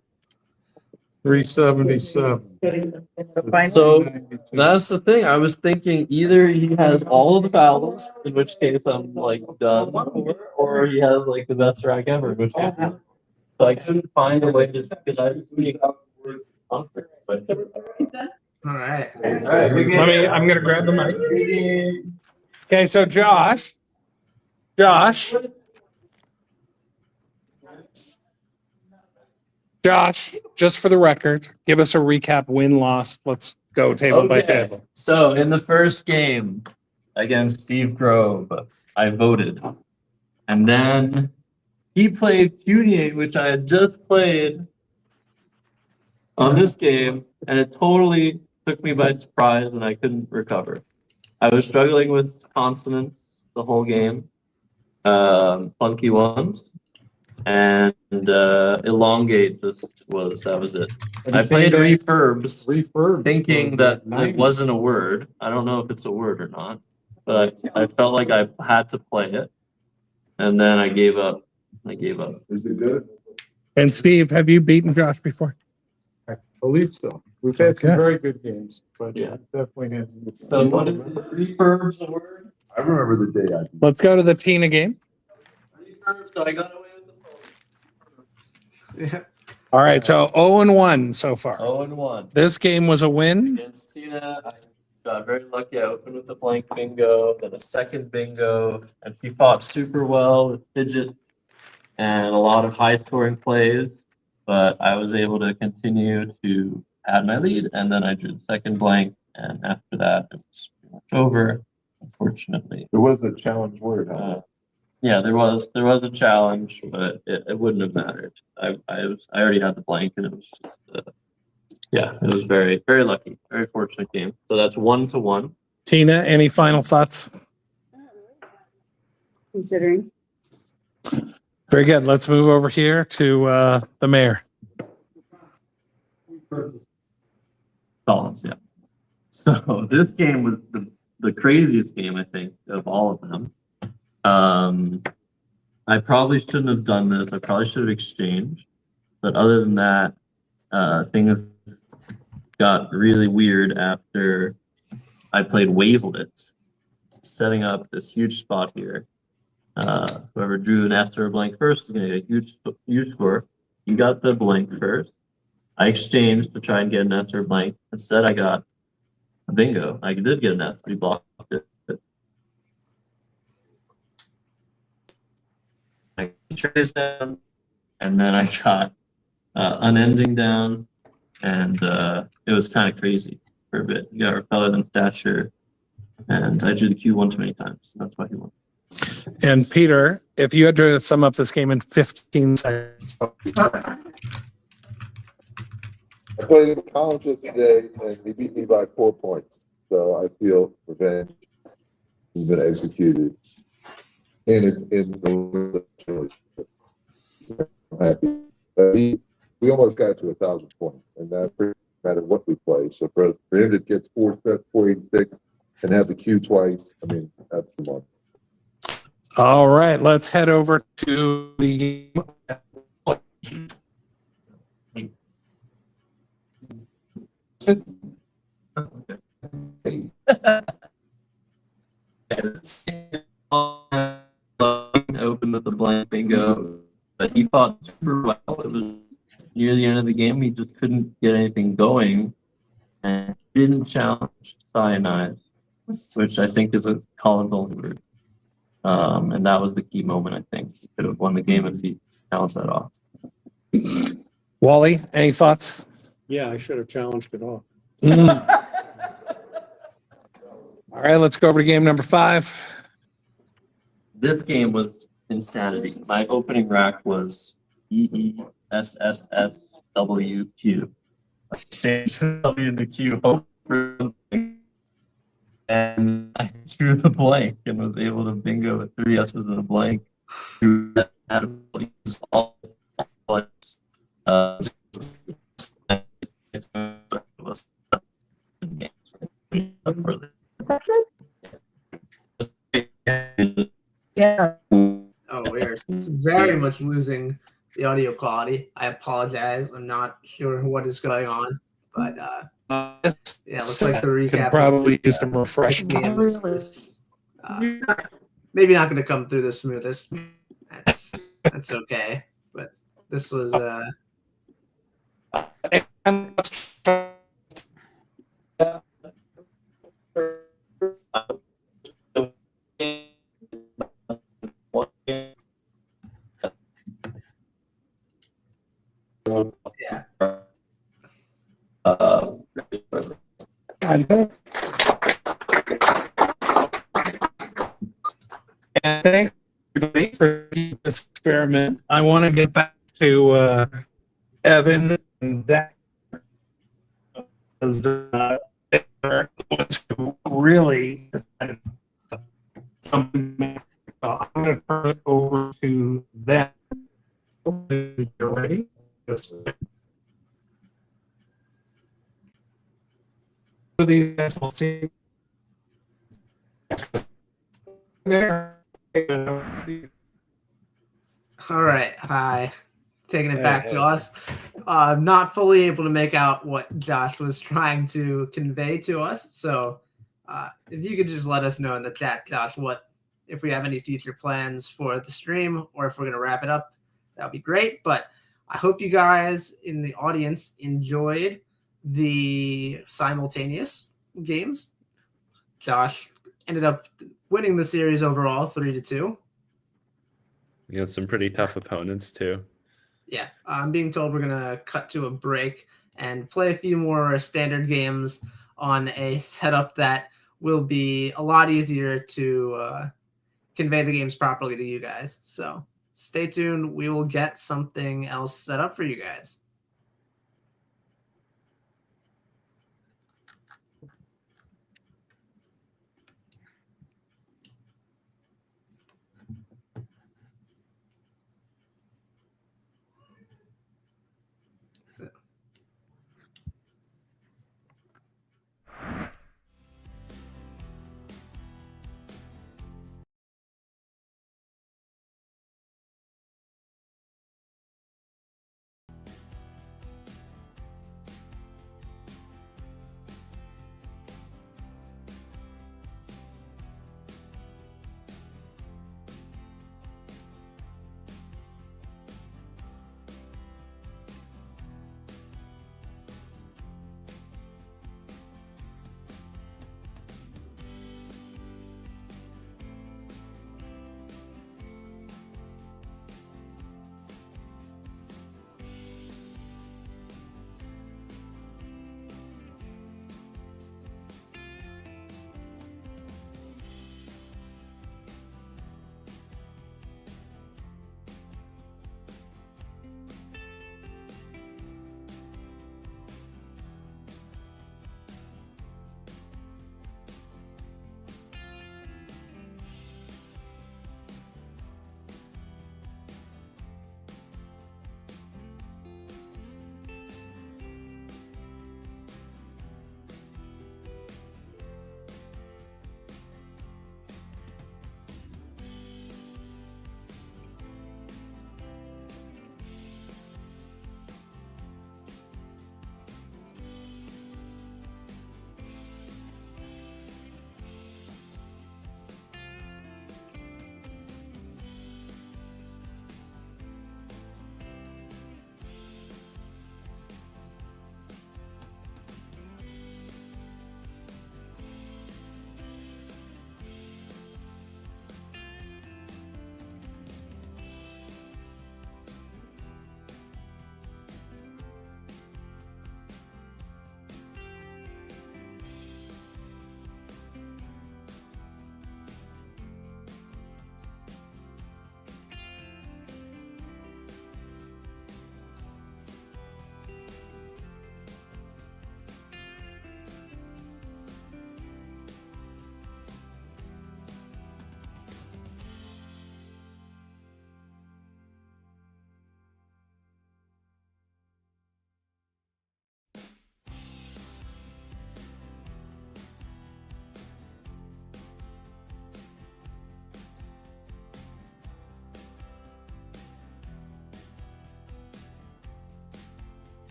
377. So that's the thing. I was thinking either he has all of the vowels, in which case I'm like done, or he has like the best rack ever, in which case. So I couldn't find a way to because I was doing All right. I'm gonna grab the mic. Okay, so Josh, just for the record, give us a recap, win, loss. Let's go table by Okay. table. So in the first game against Steve Grove, I voted. And then he played Cuny, which I had just played on this game, and it totally took me by surprise and I couldn't recover. I was struggling with consonants the whole game, funky ones, and elongate that was it. I played refurbs, thinking that it wasn't a word. I don't know if it's a word or not, but I felt like I had to play it, and then I gave up. Is it good? And Steve, have you beaten Josh before? I believe so. We've had some Okay. very good games, but Yeah. definitely had. So what is refurbs a word? I remember the day I. Let's go to the Tina game. Refurbs, so I got away with the phone. All right, so 0-1 so far. 0-1. This game was a win. Against Tina, I got very lucky. I opened with a blank bingo, then a second bingo, and she fought super well with fidgets and a lot of high scoring plays. But I was able to continue to add my lead, and then I drew the second blank, and after that, it was pretty much over, unfortunately. There was a challenge word, huh? Yeah, there was a challenge, but it wouldn't have mattered. I already had the blank, and it was just, yeah, it was very, very lucky, very fortunate game. So that's 1-1. Tina, any final thoughts? Considering. Very good. Let's move over here to the mayor. Collins, yeah. So this game was the craziest game, I think, of all of them. I probably shouldn't have done this. I probably should have exchanged. But other than that, things got really weird after I played Wavelet, setting up this huge spot here. Whoever drew an S or a blank first is going to get a huge score. You got the blank first. I exchanged to try and get an S or a blank. Instead, I got a bingo. I did get an S, but he blocked it. I traced down, and then I got unending down, and it was kind of crazy for a bit. He got repellent and stature, and I drew the Q one too many times. That's why he won. And Peter, if you had to sum up this game in 15 seconds. I played in college yesterday and he beat me by 4 points. So I feel revenge has been executed. And I'm happy. We almost got to 1,000 points, and that no matter what we play. So for him to get 486 and have the Q twice, I mean, that's the one. All right, let's head over to the game Open with a blank bingo, but he fought super well. It was near the end of the game. He just couldn't get anything going and didn't challenge cyanide, which I think is a Colin's only route. And that was the key moment, I think. He could have won the game if he challenged that off. Wally, any thoughts? Yeah, I should have challenged it off. All right, let's go over to game number 5. This game was insanity. My opening rack was EESSSWQ. Changed the W into Q. And I drew the blank and was able to bingo with 3 S's and a blank. Yeah. Oh, we're very much losing the audio quality. I apologize. I'm not sure what is going on, but yeah, looks like the recap Can probably use some refreshment. games maybe not going to come through the smoothest. That's okay, but this was yeah. And thank you for this experiment. I want to get back to Evan and Zach. Really, I'm going to turn it over to them. You're ready? These guys will see. There. All right, hi. Taking it back to us. Not fully able to make out what Josh was trying to convey to us. So if you could just let us know in the chat, Josh, if we have any future plans for the stream or if we're going to wrap it up, that would be great. But I hope you guys in the audience enjoyed the simultaneous games. Josh ended up winning the series overall 3-2. You got some pretty tough opponents too. Yeah, I'm being told we're gonna cut to a break and play a few more standard games on a setup that will be a lot easier to convey the games properly to you guys. So stay tuned. We will get something else set up for you guys.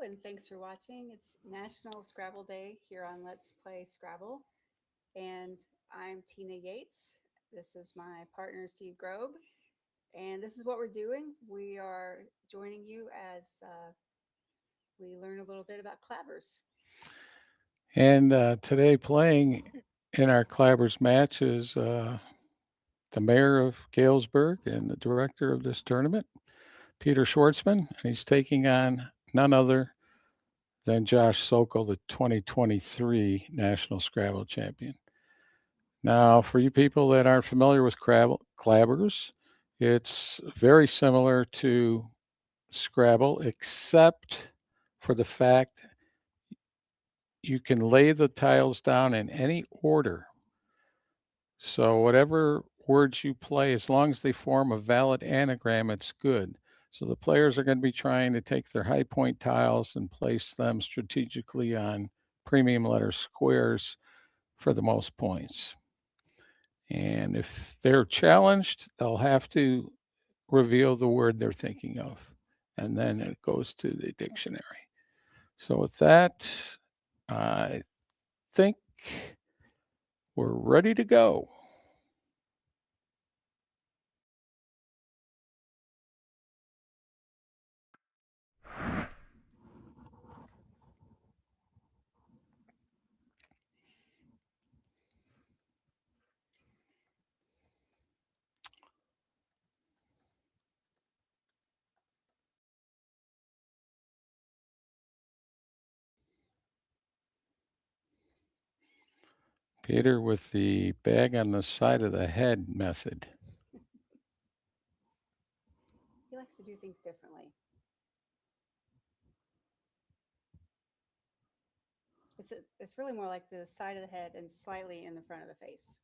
and thanks for watching. It's National Scrabble Day here on Let's Play Scrabble. And I'm Tina Yates. This is my partner, Steve Grobe. And this is what we're doing. We are joining you as we learn a little bit about clabbers. And today playing in our Clabbers match is the mayor of Galesburg and the director of this tournament, Peter Schwartzman. And he's taking on none other than Josh Sokol, the 2023 National Scrabble champion. Now, for you people that aren't familiar with clabbers, it's very similar to Scrabble, except for the fact you can lay the tiles down in any order. So whatever words you play, as long as they form a valid anagram, it's good. So the players are going to be trying to take their high point tiles and place them strategically on premium letter squares for the most points. And if they're challenged, they'll have to reveal the word they're thinking of. And then it goes to the dictionary. So with that, I think we're ready to go. Peter with the bag on the side of the head method. He likes to do things differently. It's really more like the side of the head and slightly in the front of the face.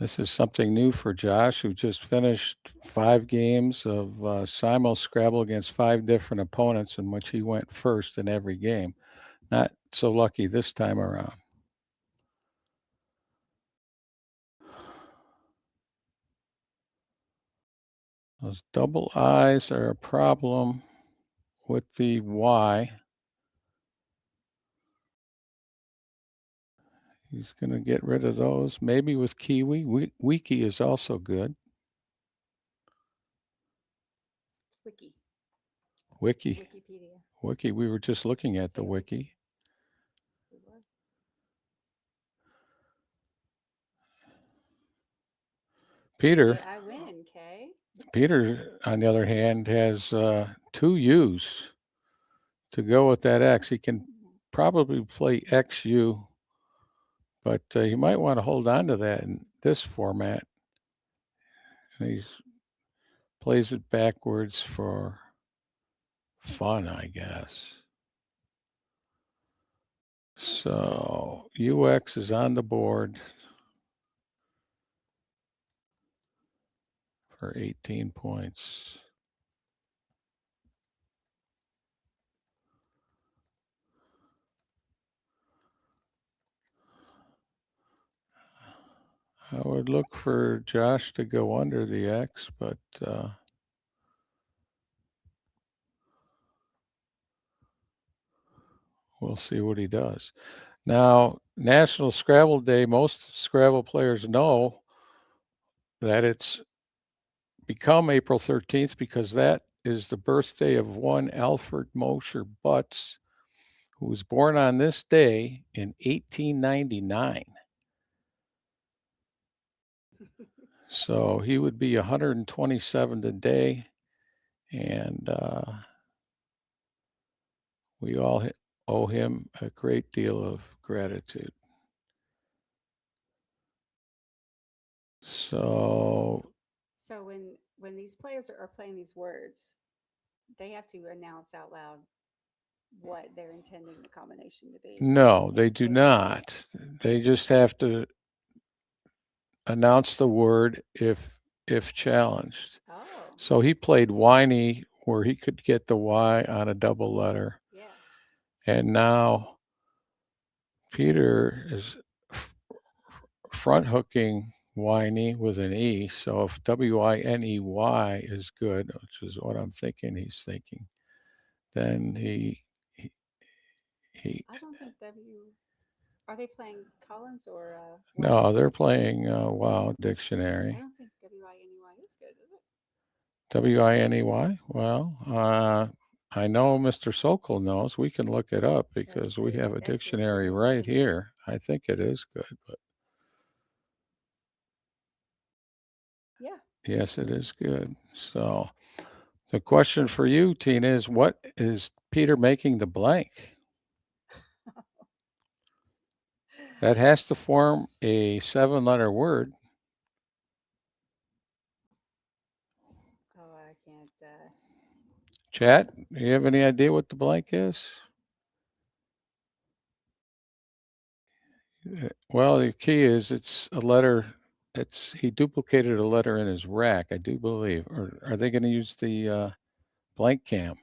This is something new for Josh, who just finished 5 games of Simul Scrabble against 5 different opponents, in which he went first in every game. Not so lucky this time around. Those double I's are a problem with the Y. He's going to get rid of those. Maybe with Kiwi. Wiki is also good. Wiki. Wikipedia. Wiki. We were just looking at the wiki. Peter. I win, Kay. Peter, on the other hand, has 2 U's to go with that X. He can probably play XU, but you might want to hold on to that in this format. And he plays it backwards for fun, I guess. So UX is on the board for 18 points. I would look for Josh to go under the X, but we'll see what he does. Now, National Scrabble Day, most Scrabble players know that it's become April 13th because that is the birthday of one Alfred Mosher Butts, who was born on this day in 1899. So he would be 127 today, and we all owe him a great deal of gratitude. So when these players are playing these words, they have to announce out loud what they're intending the combination to be. No, they do not. They just have to announce the word if challenged. Oh. So he played whiny, where he could get the Y on a double letter. Yeah. And now Peter is front hooking Winey with an E. So if W-I-N-E-Y is good, which is what I'm thinking he's thinking, then he I don't think are they playing Collins or no, they're playing Wow Dictionary. I don't think W-I-N-E-Y is good, is it? W-I-N-E-Y? Well, I know Mr. Sokol knows. We can look it up because we have a dictionary right here. I think it is good, but yeah. Yes, it is good. So the question for you, Tina, is what is Peter making the blank? That has to form a 7-letter word. Oh, I can't. Chat, do you have any idea what the blank is? Well, the key is it's a letter. He duplicated a letter in his rack, I do believe. Or are they going to use the blank cam?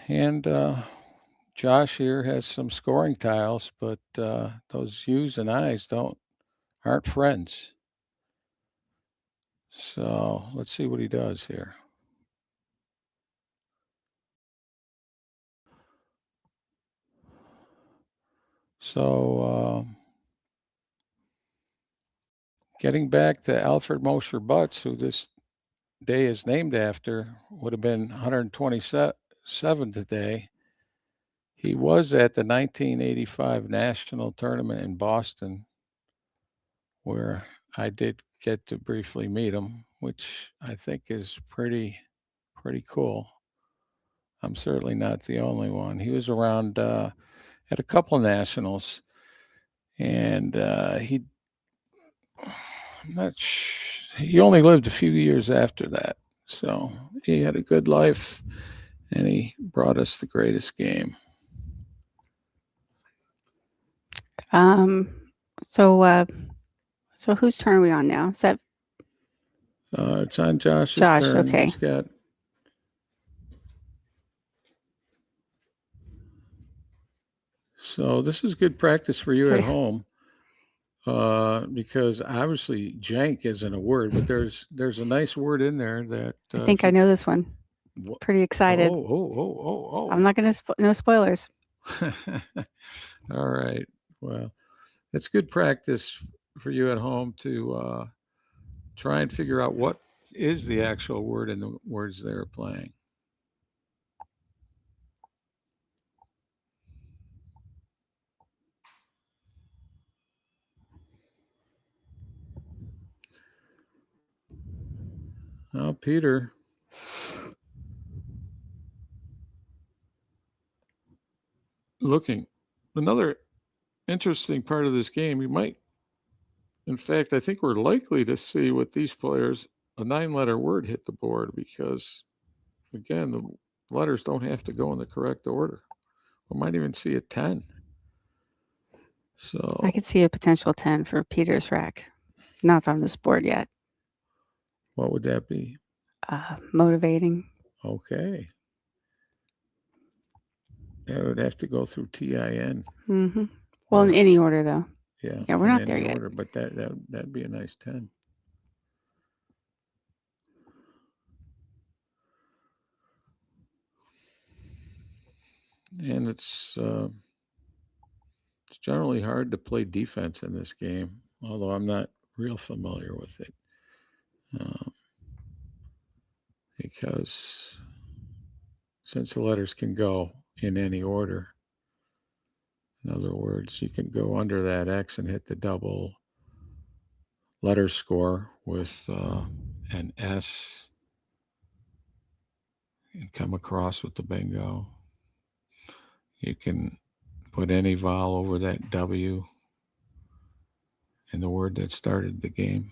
And Josh here has some scoring tiles, but those U's and I's aren't friends. So let's see what he does here. So getting back to Alfred Mosher Butts, who this day is named after, would have been 127 today. He was at the 1985 national tournament in Boston, where I did get to briefly meet him, which I think is pretty cool. I'm certainly not the only one. He was around at a couple of nationals, and he only lived a few years after that. So he had a good life, and he brought us the greatest game. So whose turn are we on now? Is that It's on Josh's Josh? turn. Okay. He's got. So this is good practice for you at home, because obviously jank isn't a word, but there's a nice word in there that I think I know this one. Pretty excited. Oh. I'm not going to no spoilers. All right. Well, it's good practice for you at home to try and figure out what is the actual word in the words they're playing. Oh, Peter. Looking. Another interesting part of this game, in fact, I think we're likely to see with these players a 9-letter word hit the board because, again, the letters don't have to go in the correct order. We might even see a 10. So I could see a potential 10 for Peter's rack. Not on this board yet. What would that be? Motivating. Okay. That would have to go through TIN. Mm-hmm. Well, in any order, though. Yeah. Yeah, we're not there yet. Order, but that'd be a nice 10. And it's generally hard to play defense in this game, although I'm not real familiar with it. Because since the letters can go in any order, in other words, you can go under that X and hit the double letter score with an S and come across with the bingo. You can put any vowel over that W in the word that started the game.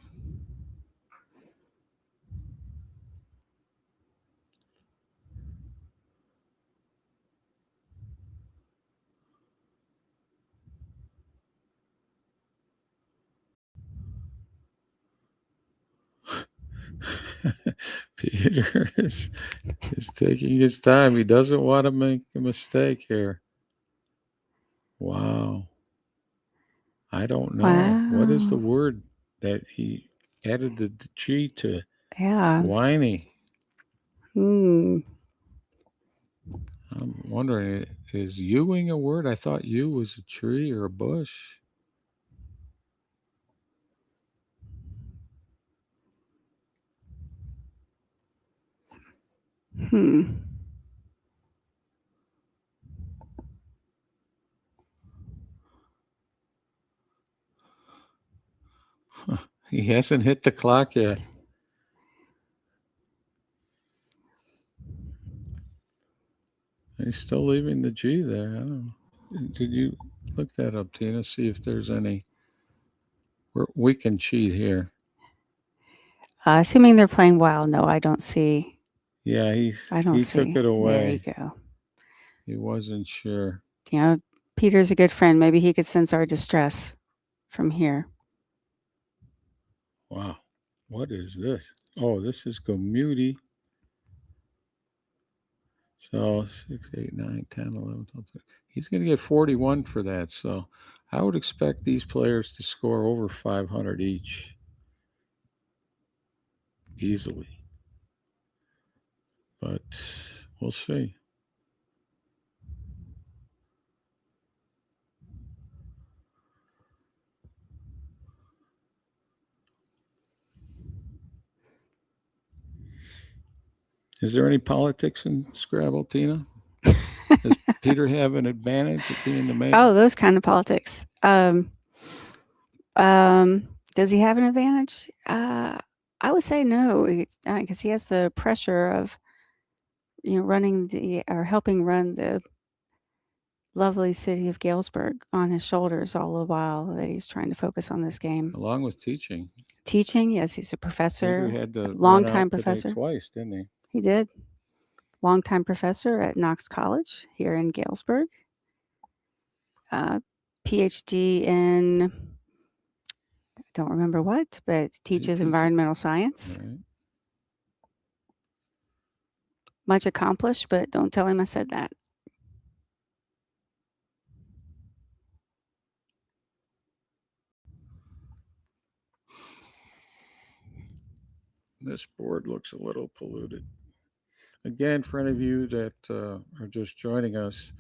Peter is taking his time. He doesn't want to make a mistake here. Wow. I don't know. What is the Wow. word that he added the G to? Yeah. Whiny. Hmm. I'm wondering, is Ewing a word? I thought yew was a tree or a bush. Hmm. He hasn't hit the clock yet. He's still leaving the G there. I don't know. Did you look that up, Tina? See if there's any. We can cheat here. Assuming they're playing wild, no, I don't see. Yeah, he took it away. There you go. He wasn't sure. You know, Peter's a good friend. Maybe he could sense our distress from here. Wow. What is this? Oh, this is Gomuti. So 6, 8, 9, 10, 11, 12, 13. He's going to get 41 for that. So I would expect these players to score over 500 each. Easily. But we'll see. Is there any politics in Scrabble, Tina? Does Peter have an advantage of being the mayor? Oh, those kind of politics. Does he have an advantage? I would say no, because he has the pressure of, helping run the lovely city of Galesburg on his shoulders all the while that he's trying to focus on this game. Along with teaching. Teaching, yes, he's a professor, Peter had to longtime professor. Twice, didn't he? He did. Longtime professor at Knox College here in Galesburg. PhD in, I don't remember what, but teaches environmental science. Right. Much accomplished, but don't tell him I said that. This board looks a little polluted. Again, for any of you that are just joining us,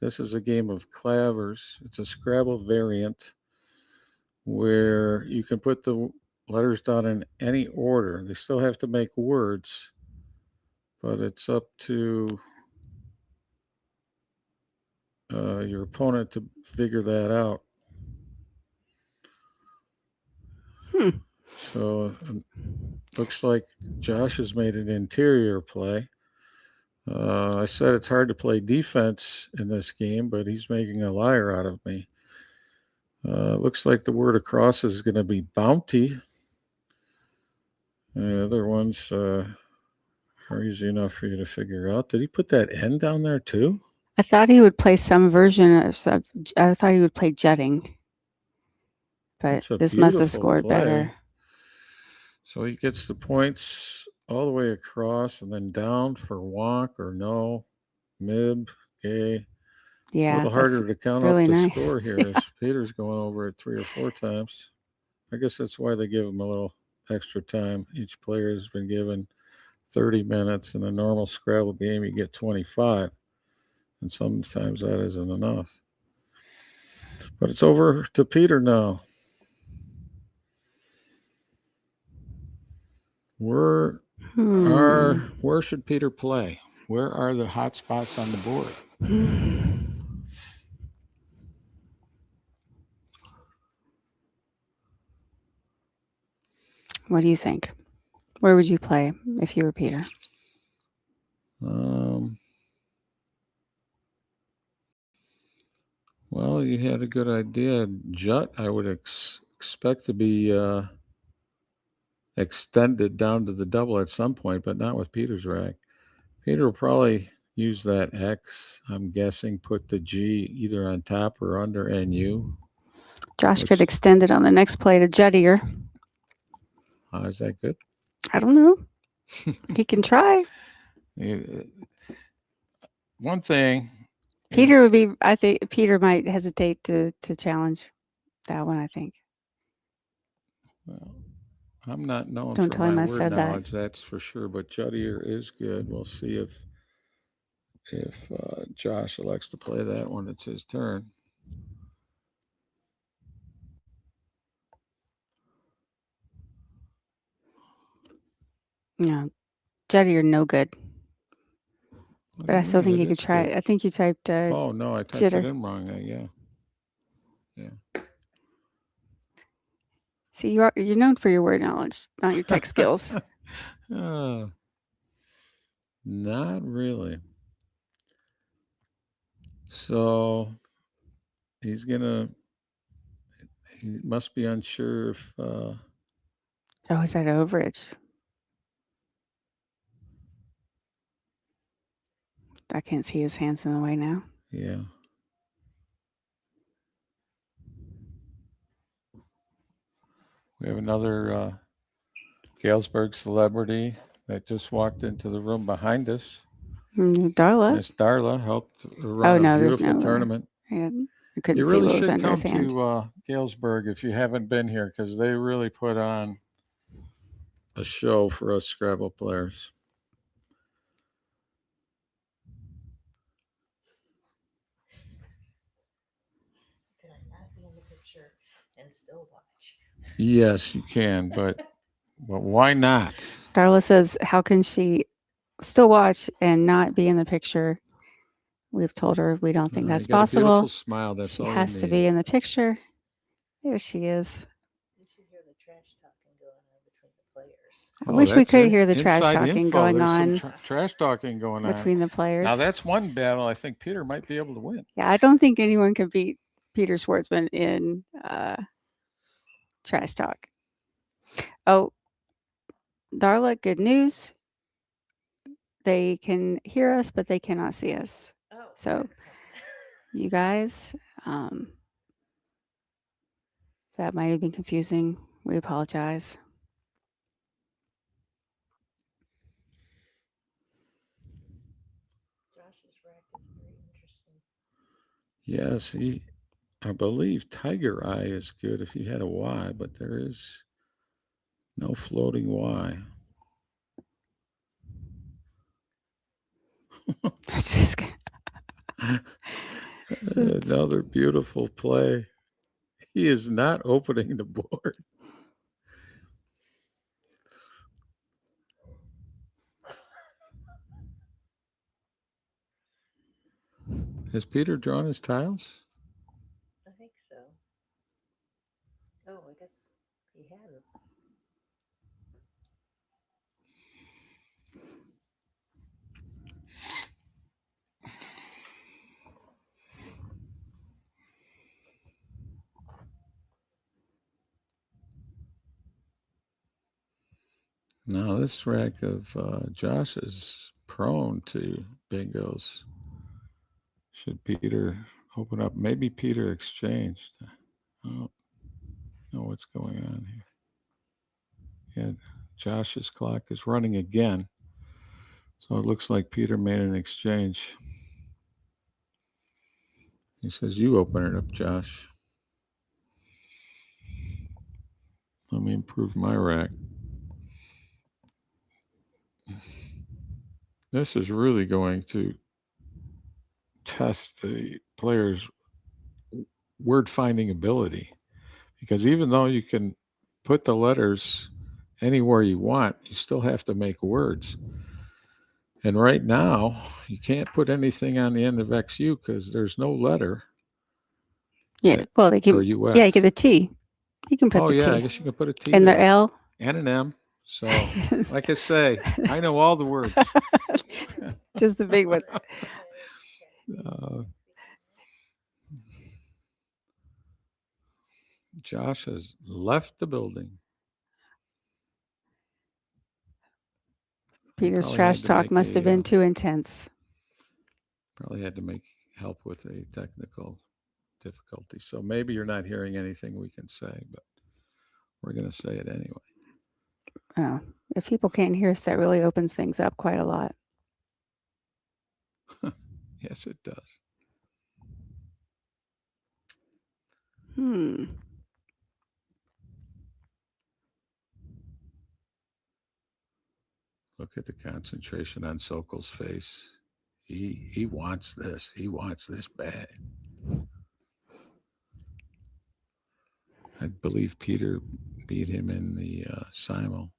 this is a game of clavers. It's a Scrabble variant where you can put the letters down in any order. They still have to make words, but it's up to your opponent to figure that out. So looks like Josh has made an interior play. I said it's hard to play defense in this game, but he's making a liar out of me. Looks like the word across is going to be bounty. The other ones are easy enough for you to figure out. Did he put that N down there too? I thought he would play some version of, I thought he would play jetting. But this must have scored better. So he gets the points all the way across and then down for wonk or no, mib, gay. Yeah, it's a little harder to count really up the nice. score here. As Peter's going over it 3 or 4 times. I guess that's why they give him a little extra time. Each player has been given 30 minutes. In a normal Scrabble game, you get 25. And sometimes that isn't enough. But it's over to Peter now. Where should Peter play? Where are the hot spots on the board? What do you think? Where would you play if you were Peter? Well, you had a good idea. Jut, I would expect to be extended down to the double at some point, but not with Peter's rack. Peter will probably use that X, I'm guessing, put the G either on top or under NU. Josh could extend it on the next play to Juttier. Is that good? I don't know. He can try. One thing. Peter would be. I think Peter might hesitate to challenge that one. I think. Well, I'm not known Don't for tell him my I word said that. knowledge, that's for sure. But Juddier is good. We'll see if Josh elects to play that when it's his turn. No, Juddy, you're no good. But I still think you could try it. I think you typed. Oh no, I typed it in wrong. Yeah. See, you're known for your word knowledge, not your tech skills. Not really. So he must be unsure if. Oh, is that overage? I can't see his hands in the way now. Yeah. We have another Galesburg celebrity that just walked into the room behind us. Darla. Miss Darla helped run a beautiful tournament. Yeah, I couldn't You see really what was should under come his hand. to Galesburg if you haven't been here, because they really put on a show for us Scrabble players. Could I not be in the picture and still watch? Yes, you can, but why not? Darla says, how can she still watch and not be in the picture? We've told her we don't think that's You got possible. a beautiful smile. That's she all has you to need. be in the picture. There she is. You should hear the trash talking going on between the players. I wish we could hear the trash inside talking info. going There's on some trash talking going on between the players. Now that's one battle I think Peter might be able to win. Yeah, I don't think anyone could beat Peter Schwartzman in trash talk. Oh, Darla, good news. They can hear us, but they cannot see us. Oh, so you guys, that might have been confusing. We apologize. Josh's rack is very interesting. Yes, I believe Tiger Eye is good if he had a Y, but there is no floating Y. Another beautiful play. He is not opening the board. Has Peter drawn his tiles? I think so. Oh, I guess he hadn't. Now this rack of Josh is prone to bingos. Should Peter open up? Maybe Peter exchanged. I don't know what's going on here. Yeah, Josh's clock is running again. So it looks like Peter made an exchange. He says, you open it up, Josh. Let me improve my rack. This is really going to test the player's word finding ability, because even though you can put the letters anywhere you want, you still have to make words. And right now, you can't put anything on the end of XU because there's no letter. Yeah, well, they can. Yeah, you get the T. You can put the T. I guess you can put a T and there. the L and an M. So, like I say, I know all the words. Just the big ones. Josh has left the building. Peter's trash talk must have been too intense. Probably had to make help with a technical difficulty. So maybe you're not hearing anything we can say, but we're going to say it anyway. if people can't hear us, that really opens things up quite a lot. Yes, it does. Look at the concentration on Sokol's face. He wants this. He wants this bad. I believe Peter beat him in the simul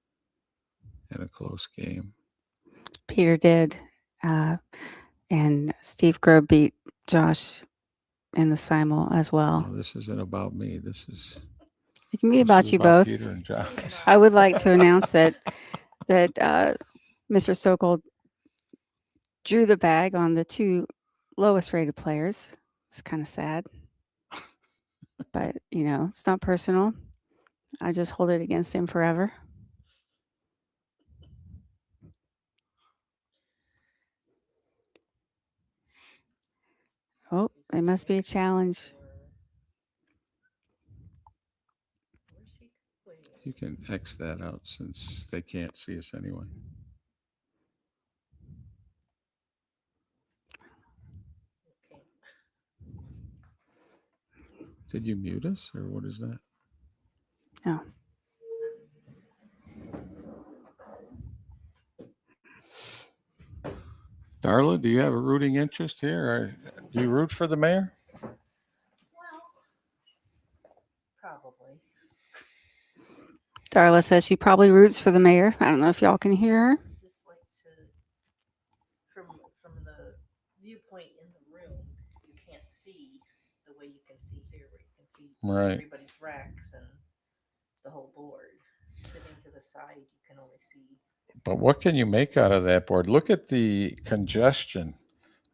in a close game. Peter did. And Steve Grove beat Josh in the simul as well. No, this isn't about me. It can be about you both. Peter and Josh. I would like to announce that Mr. Sokol drew the bag on the two lowest rated players. It's kind of sad. But, it's not personal. I just hold it against him forever. Oh, it must be a challenge. You can X that out since they can't see us anyway. Did you mute us, or what is that? No. Darla, do you have a rooting interest here, or do you root for the mayor? Probably. Darla says she probably roots for the mayor. I don't know if y'all can hear her. Just like from the viewpoint in the room, you can't see the way you can see here, where you can see everybody's racks and the whole board. Sitting to the side, you can only see. But what can you make out of that board? Look at the congestion.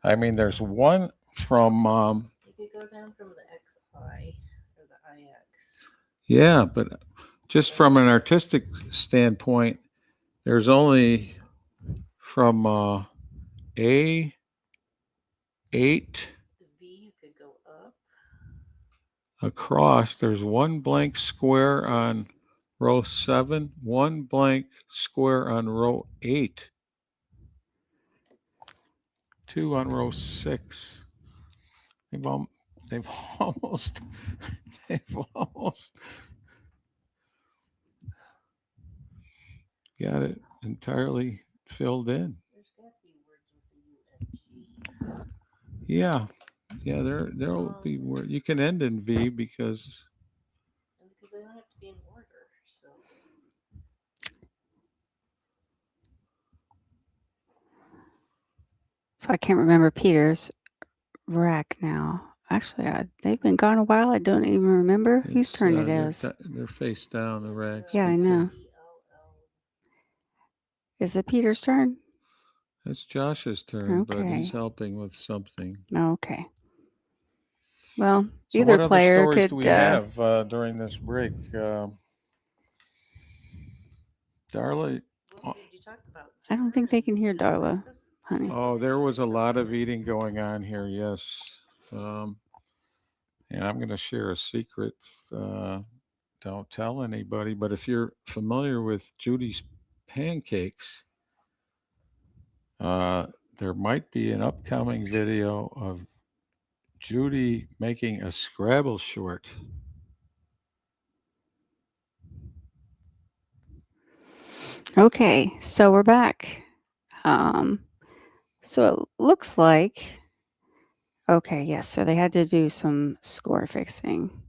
I mean, there's one from... You could go down from the XI or the IX. Yeah, but just from an artistic standpoint, there's only from A8. The V, you could go up. Across, there's one blank square on row 7, one blank square on row 8, 2 on row 6. They've almost got it entirely filled in. There's got to be words with the U and G. Yeah, there will be where you can end in V because they don't have to be in order. So I can't remember Peter's rack now. Actually, they've been gone a while. I don't even remember whose turn it is. They're face down, the racks. Yeah, I know. Is it Peter's turn? It's Josh's turn, but Okay. he's helping with something. Okay. Well, So either what player other stories could. do we have during this break? Darla? I don't think they can hear Darla, honey. Oh, there was a lot of eating going on here, yes. And I'm going to share a secret. Don't tell anybody, but if you're familiar with Judy's Pancakes, there might be an upcoming video of Judy making a Scrabble short. Okay, so we're back. So it looks like, okay, yes, so they had to do some score fixing.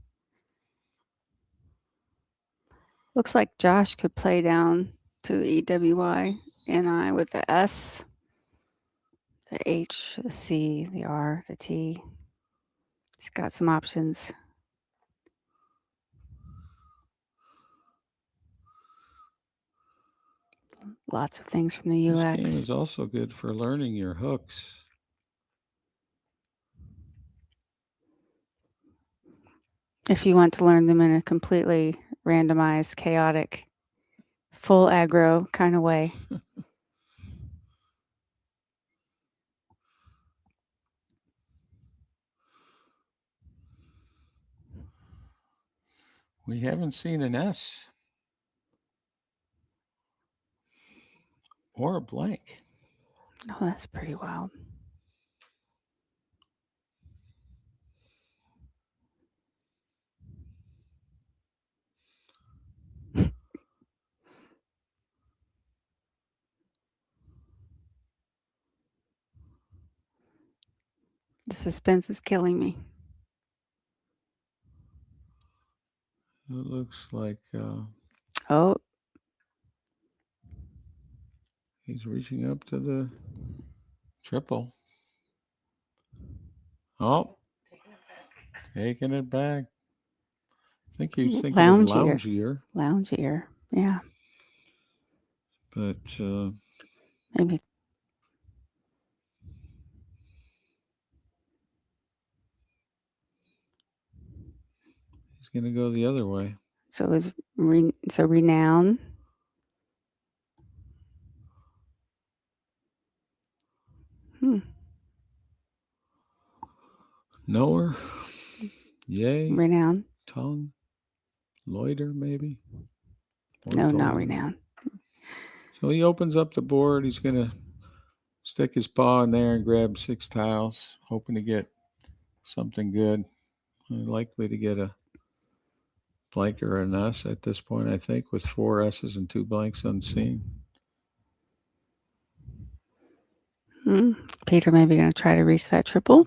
Looks like Josh could play down to the EWI-NI with the S, the H, the C, the R, the T. He's got some options. Lots of things from the UX. This game is also good for learning your hooks. If you want to learn them in a completely randomized, chaotic, full aggro kind of way. We haven't seen an S. or a blank. Oh, that's pretty wild. The suspense is killing me. It looks like Oh, he's reaching up to the triple. Oh, taking it back. I think he was thinking of loungier. Loungier. Yeah. But maybe. He's going to go the other way. So it was renown. Knower. Yay. Renown. Tongue. Loiter, maybe. Or No, not both. renown. So he opens up the board. He's going to stick his paw in there and grab 6 tiles, hoping to get something good. Likely to get a blank or an S at this point, I think, with 4 S's and 2 blanks unseen. Peter maybe going to try to reach that triple.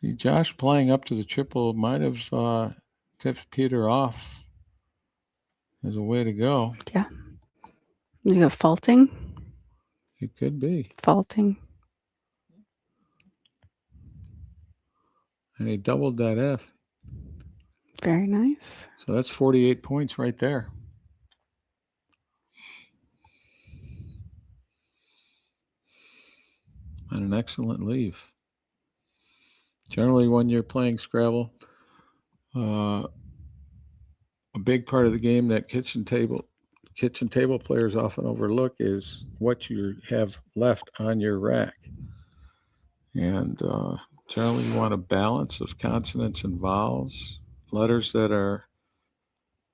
See, Josh playing up to the triple might have tipped Peter off as a way to go. Yeah. You go faulting? It could be. Faulting. And he doubled that F. Very nice. So that's 48 points right there. And an excellent leave. Generally, when you're playing Scrabble, a big part of the game that kitchen table players often overlook is what you have left on your rack. And generally, you want a balance of consonants and vowels, letters that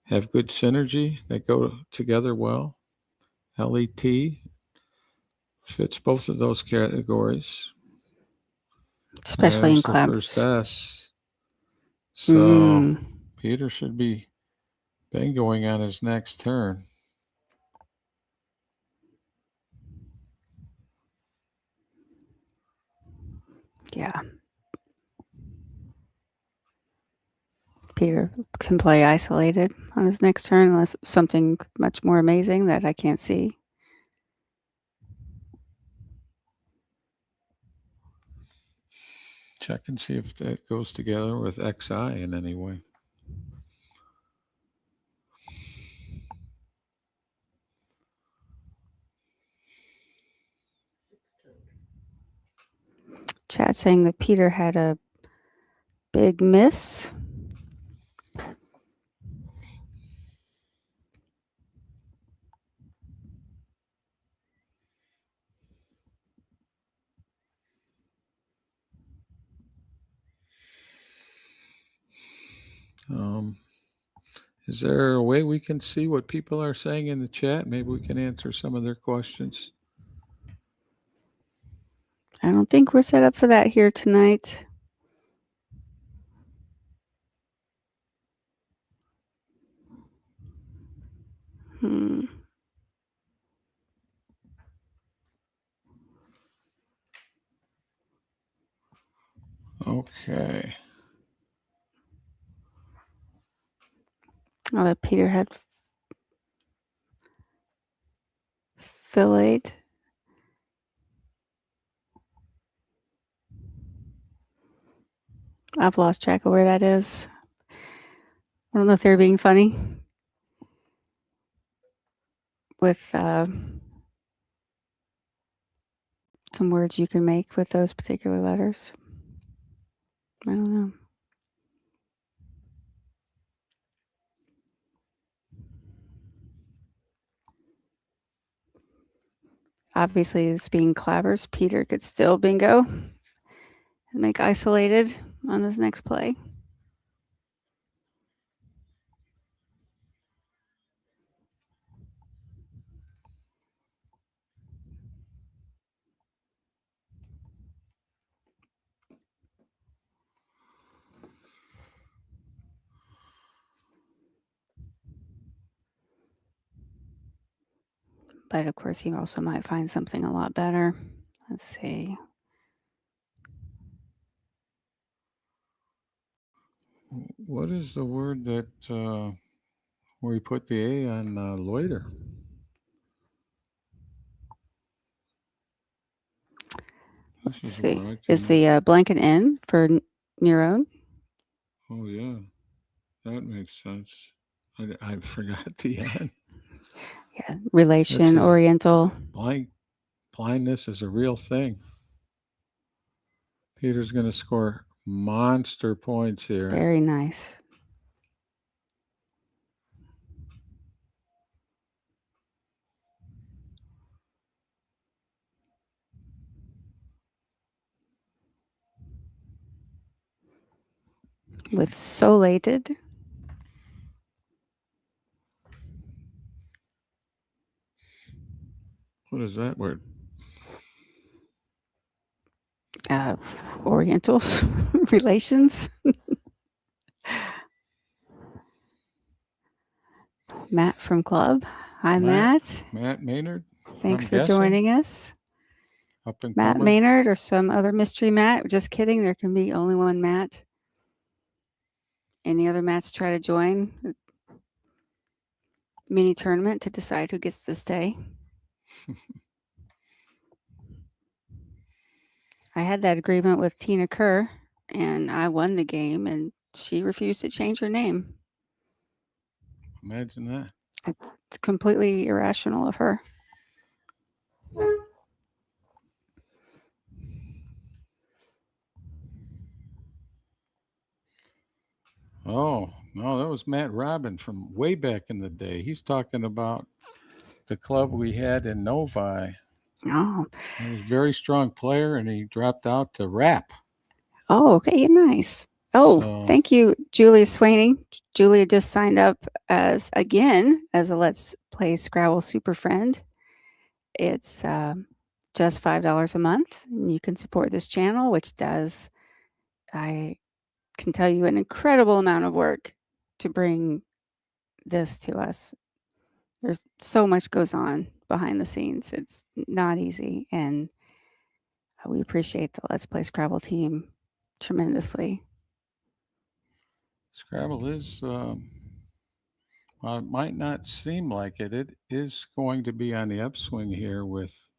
have good synergy, that go together well. LET fits both of those categories. Especially in There's the clappers. first S. So Peter should be bingoing on his next turn. Yeah. Peter can play isolated on his next turn unless something much more amazing that I can't see. Check and see if that goes together with XI in any way. Chat saying that Peter had a big miss. Is there a way we can see what people are saying in the chat? Maybe we can answer some of their questions. I don't think we're set up for that here tonight. Okay. Oh, that Peter had fillet. I've lost track of where that is. I don't know if they're being funny with some words you can make with those particular letters. I don't know. Obviously, this being clappers, Peter could still bingo and make isolated on his next play. But of course, he also might find something a lot better. Let's see. What is the word that where you put the A on loiter? Let's see. Is the blanket N for neuron? Oh yeah, that makes sense. I forgot the N. Yeah, relation, oriental. Blindness is a real thing. Peter's going to score monster points here. Very nice. With solated. What is that word? Orientals, relations. Matt from Club. Hi, Matt. Matt Maynard. Thanks for joining us. Up and Matt comer. Maynard or some other mystery Matt. Just kidding. There can be only one Matt. Any other Matts try to join the mini tournament to decide who gets to stay? I had that agreement with Tina Kerr, and I won the game, and she refused to change her name. Imagine that. It's completely irrational of her. Oh, no, that was Matt Robin from way back in the day. He's talking about the club we had in Novi. Oh. He was a very strong player, and he dropped out to rap. Oh, okay, nice. Oh, thank you, Julia Swaney. Julia just signed up as a Let's Play Scrabble super friend. It's just $5 a month, and you can support this channel, which does, I can tell you, an incredible amount of work to bring this to us. There's so much goes on behind the scenes. It's not easy, and we appreciate the Let's Play Scrabble team tremendously. Scrabble is, well, it might not seem like it. It is going to be on the upswing here with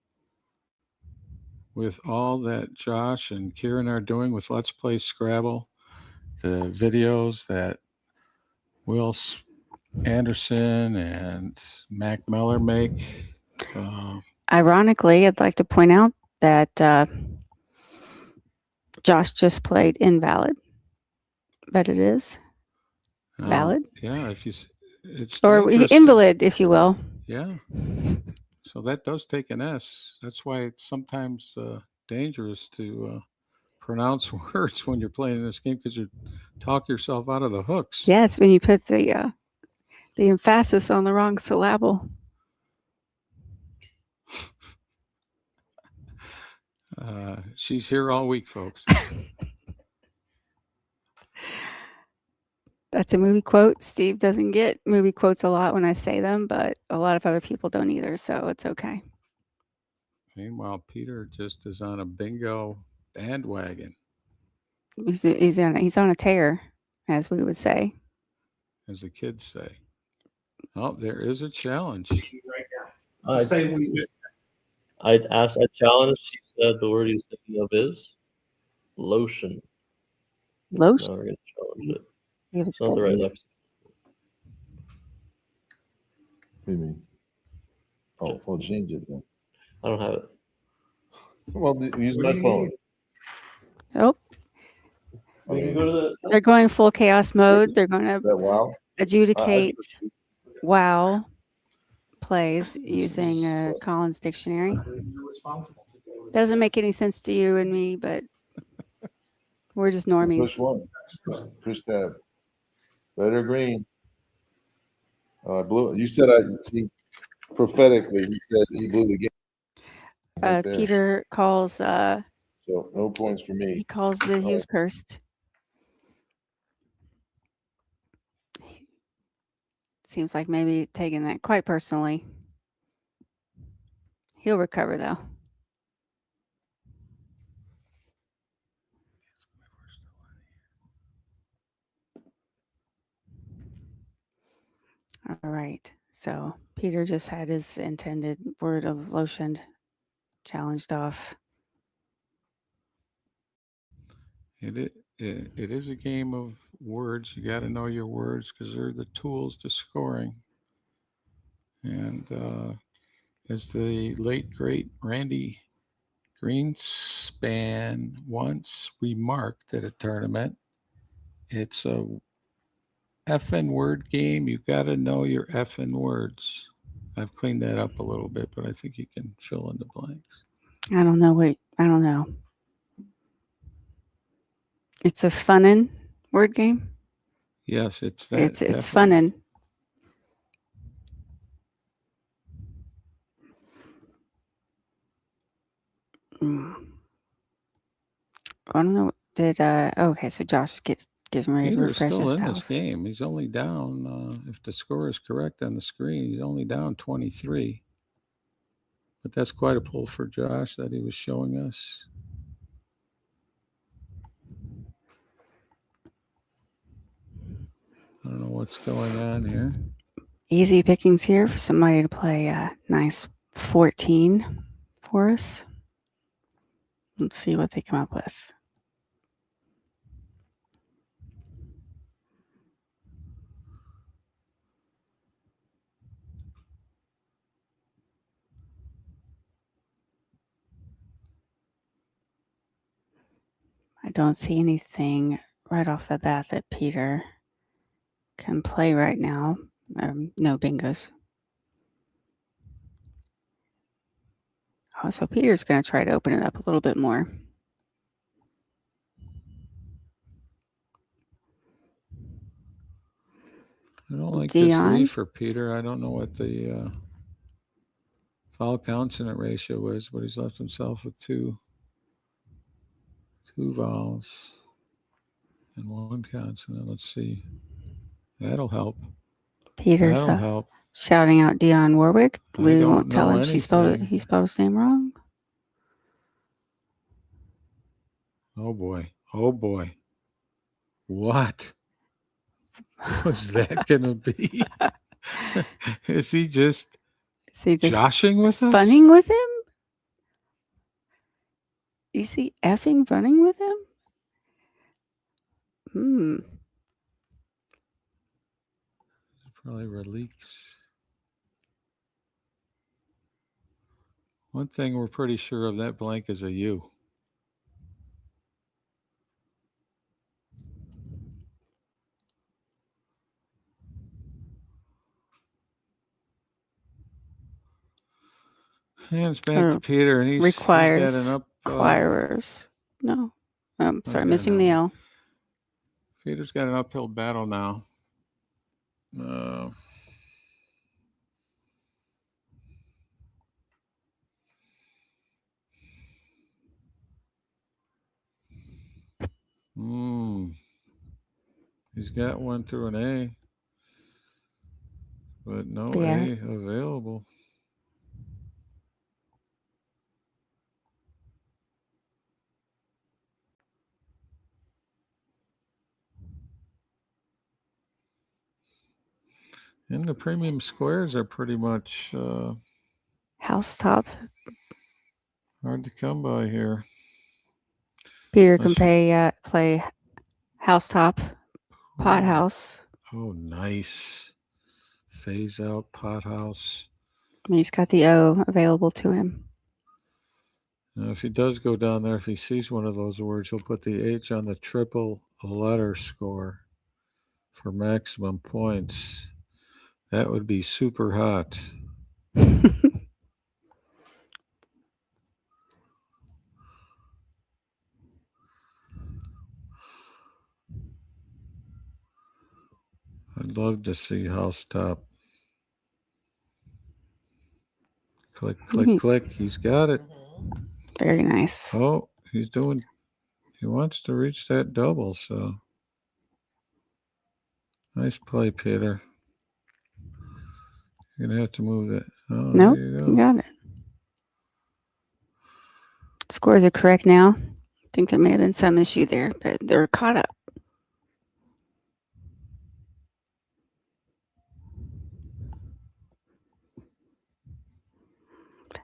all that Josh and Kieran are doing with Let's Play Scrabble, the videos that Will Anderson and Mac Miller make. Ironically, I'd like to point out that Josh just played Invalid, but it is valid. Yeah, if it's or invalid, if you will. Yeah. So that does take an S. That's why it's sometimes dangerous to pronounce words when you're playing this game, because you talk yourself out of the hooks. Yes, when you put the emphasis on the wrong syllable. She's here all week, folks. That's a movie quote. Steve doesn't get movie quotes a lot when I say them, but a lot of other people don't either, so it's okay. Meanwhile, Peter just is on a bingo bandwagon. He's on a tear, as we would say. As the kids say. Oh, there is a challenge. I challenged. She said the word he's thinking of is lotion. Lotion. Now we're going to challenge it. See if It's not the right lexicon. What do you mean? Oh, I'll change it then. I don't have it. Well, use my phone. Oh. They're going full chaos mode. They're going to adjudicate WoW plays using Collins Dictionary. Doesn't make any sense to you and me, but we're just normies. Push one. Push tab. Red or green? Oh, I blew it. You said see, prophetically, he said he blew the game. Right there. Peter calls. So no points for me. He calls that he was cursed. Seems like maybe taking that quite personally. He'll recover though. All right. So Peter just had his intended word of lotion challenged off. It is a game of words. You got to know your words because they're the tools to scoring. And as the late great Randy Greenspan once remarked at a tournament, it's a effing word game. You got to know your effing words. I've cleaned that up a little bit, but I think you can fill in the blanks. I don't know. Wait, I don't know. It's a funnin' word game. Yes, it's that. It's funnin'. I don't know. Did okay? So Josh gives me ready to Peter's refresh still his in this tiles. game. He's only down. If the score is correct on the screen, he's only down 23. But that's quite a pull for Josh that he was showing us. I don't know what's going on here. Easy pickings here for somebody to play a nice 14 for us. Let's see what they come up with. I don't see anything right off the bat that Peter can play right now. No bingos. Oh, so Peter's going to try to open it up a little bit more. I don't like Dion? this lead for Peter. I don't know what the foul consonant ratio is, but he's left himself with two vowels and one consonant. Let's see. That'll help. Peter's That'll help. shouting out Dionne Warwick. We won't tell him he spelled his name wrong. Oh boy. Oh boy. What was that going to be? Is he just joshing with us? Funning with him? Is he effing running with him? Probably reliques. One thing we're pretty sure of, that blank is a U. And it's back to Peter, and he's got an up. Requirers. No. Sorry, Okay, missing the L. Peter's got an uphill battle now. He's got one through an A, but no A available. And the premium squares are pretty much house top. Hard to come by here. Peter can play house top, pot house. Oh, nice. Phase out pot house. He's got the O available to him. Now, if he does go down there, if he sees one of those words, he'll put the H on the triple letter score for maximum points. That would be super hot. I'd love to see house top. Click, click, click. He's got it. Very nice. Oh, he wants to reach that double, so nice play, Peter. You're going to have to move it. Oh, nope, there you go. You got it. Scores are correct now. I think there may have been some issue there, but they're caught up.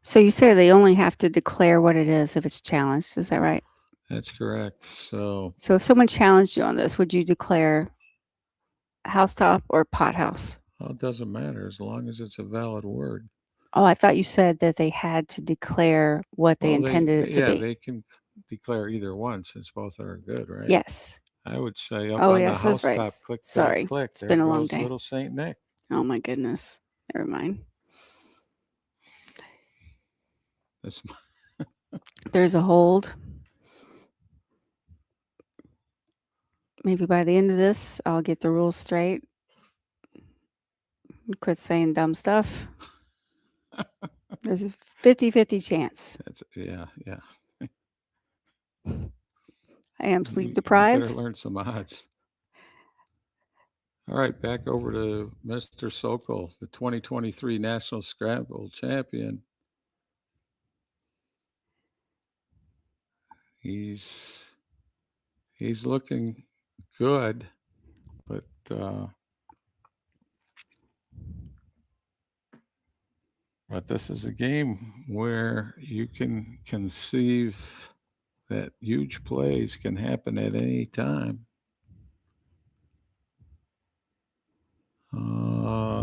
So you say they only have to declare what it is if it's challenged. Is that right? That's correct. So if someone challenged you on this, would you declare housetop or pothouse? well, it doesn't matter as long as it's a valid word. Oh, I thought you said that they had to declare what they intended it to be. They can declare either one since both are good, right? Yes. I would say up Oh, on yes, the that's right. housetop, click, Sorry. click. It's There been a long goes day. little Saint Nick. Oh my goodness. Never mind. That's There's a hold. Maybe by the end of this, I'll get the rules straight. Quit saying dumb stuff. There's a 50-50 chance. yeah. I am sleep You deprived. better learn some odds. All right, back over to Mr. Sokol, the 2023 National Scrabble champion. He's looking good, but this is a game where you can conceive that huge plays can happen at any time.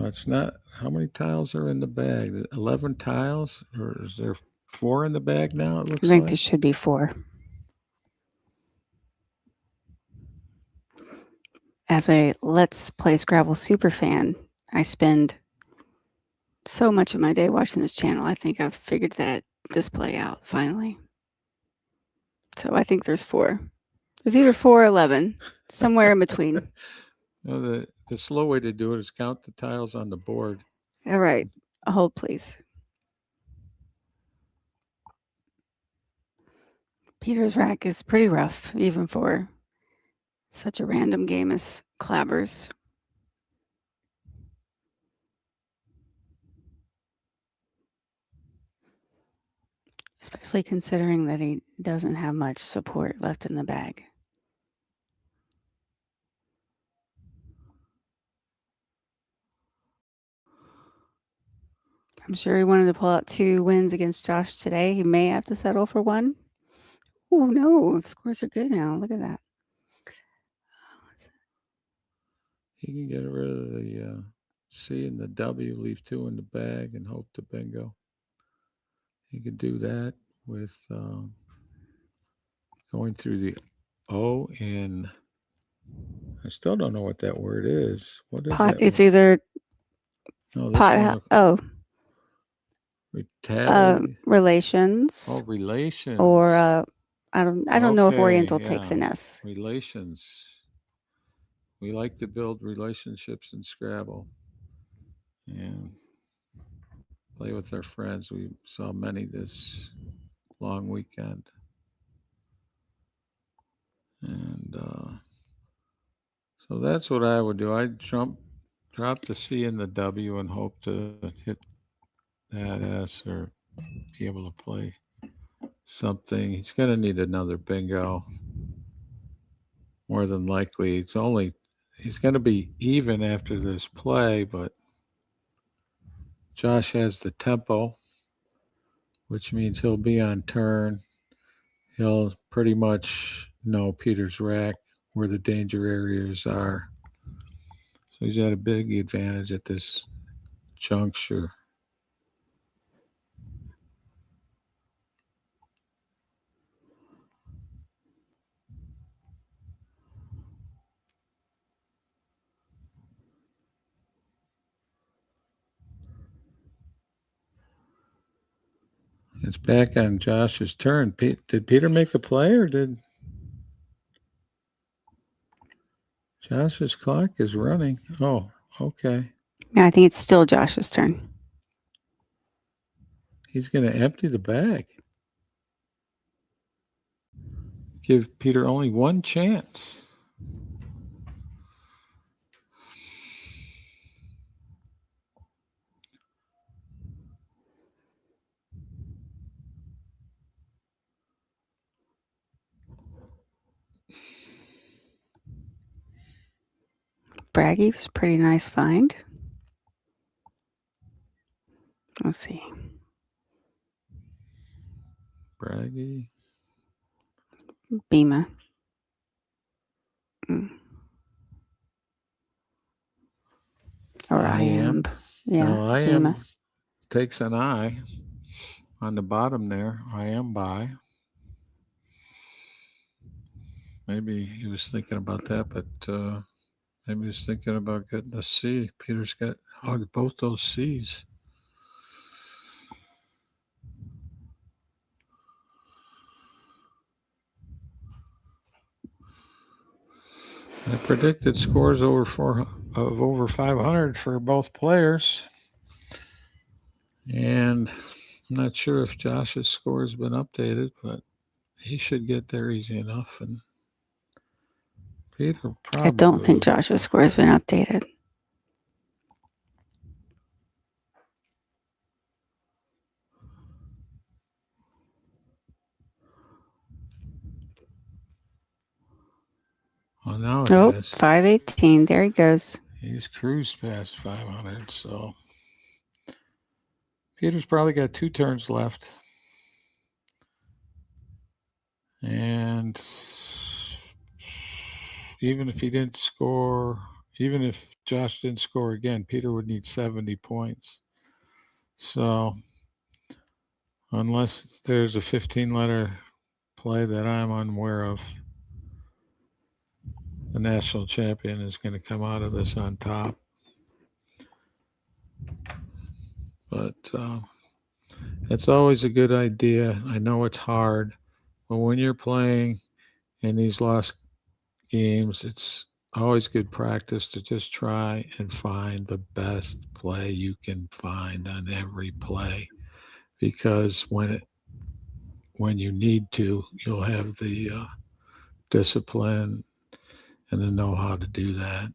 It's not, how many tiles are in the bag? 11 tiles, or is there 4 in the bag now? It looks I think like there should be 4. As a Let's Play Scrabble super fan, I spend so much of my day watching this channel. I think I've figured that display out finally. So I think there's 4. There's either 4 or 11, somewhere in between. No, the slow way to do it is count the tiles on the board. All right. A hold, please. Peter's rack is pretty rough, even for such a random game as Clabbers. Especially considering that he doesn't have much support left in the bag. I'm sure he wanted to pull out 2 wins against Josh today. He may have to settle for 1. Oh, no. The scores are good now. Look at that. He can get rid of the C and the W, leave 2 in the bag, and hope to bingo. He could do that with going through the O, and I still don't know what that word is. What is Pot, that? it's either no, pot, relations. Oh, relations. Or I don't know if Oriental Okay, takes an yeah. S. Relations. We like to build relationships in Scrabble and play with our friends. We saw many this long weekend. And so that's what I would do. I'd drop the C and the W and hope to hit that S or be able to play something. He's going to need another bingo. More than likely. He's going to be even after this play, but Josh has the tempo, which means he'll be on turn. He'll pretty much know Peter's rack, where the danger areas are. So he's at a big advantage at this juncture. It's back on Josh's turn. Did Peter make a play, or did Josh's clock is running? Oh, okay. No, I think it's still Josh's turn. He's going to empty the bag. Give Peter only 1 chance. Braggy was a pretty nice find. Let's see. Braggy. Bima. Or I am. Yeah. No, I Bima. am takes an I on the bottom there. I am by. Maybe he was thinking about that, but maybe he was thinking about getting a C. Peter's got both those C's. I predicted scores over 500 for both players, and I'm not sure if Josh's score has been updated, but he should get there easy enough. And Peter probably. I don't think Josh's score has been updated. Well, now it Oh, has. 518. There he goes. He's cruised past 500, so Peter's probably got 2 turns left. And even if he didn't score, even if Josh didn't score again, Peter would need 70 points. So unless there's a 15-letter play that I'm unaware of, the national champion is going to come out of this on top. But it's always a good idea. I know it's hard, but when you're playing in these lost games, it's always good practice to just try and find the best play you can find on every play, because when you need to, you'll have the discipline and the know-how to do that.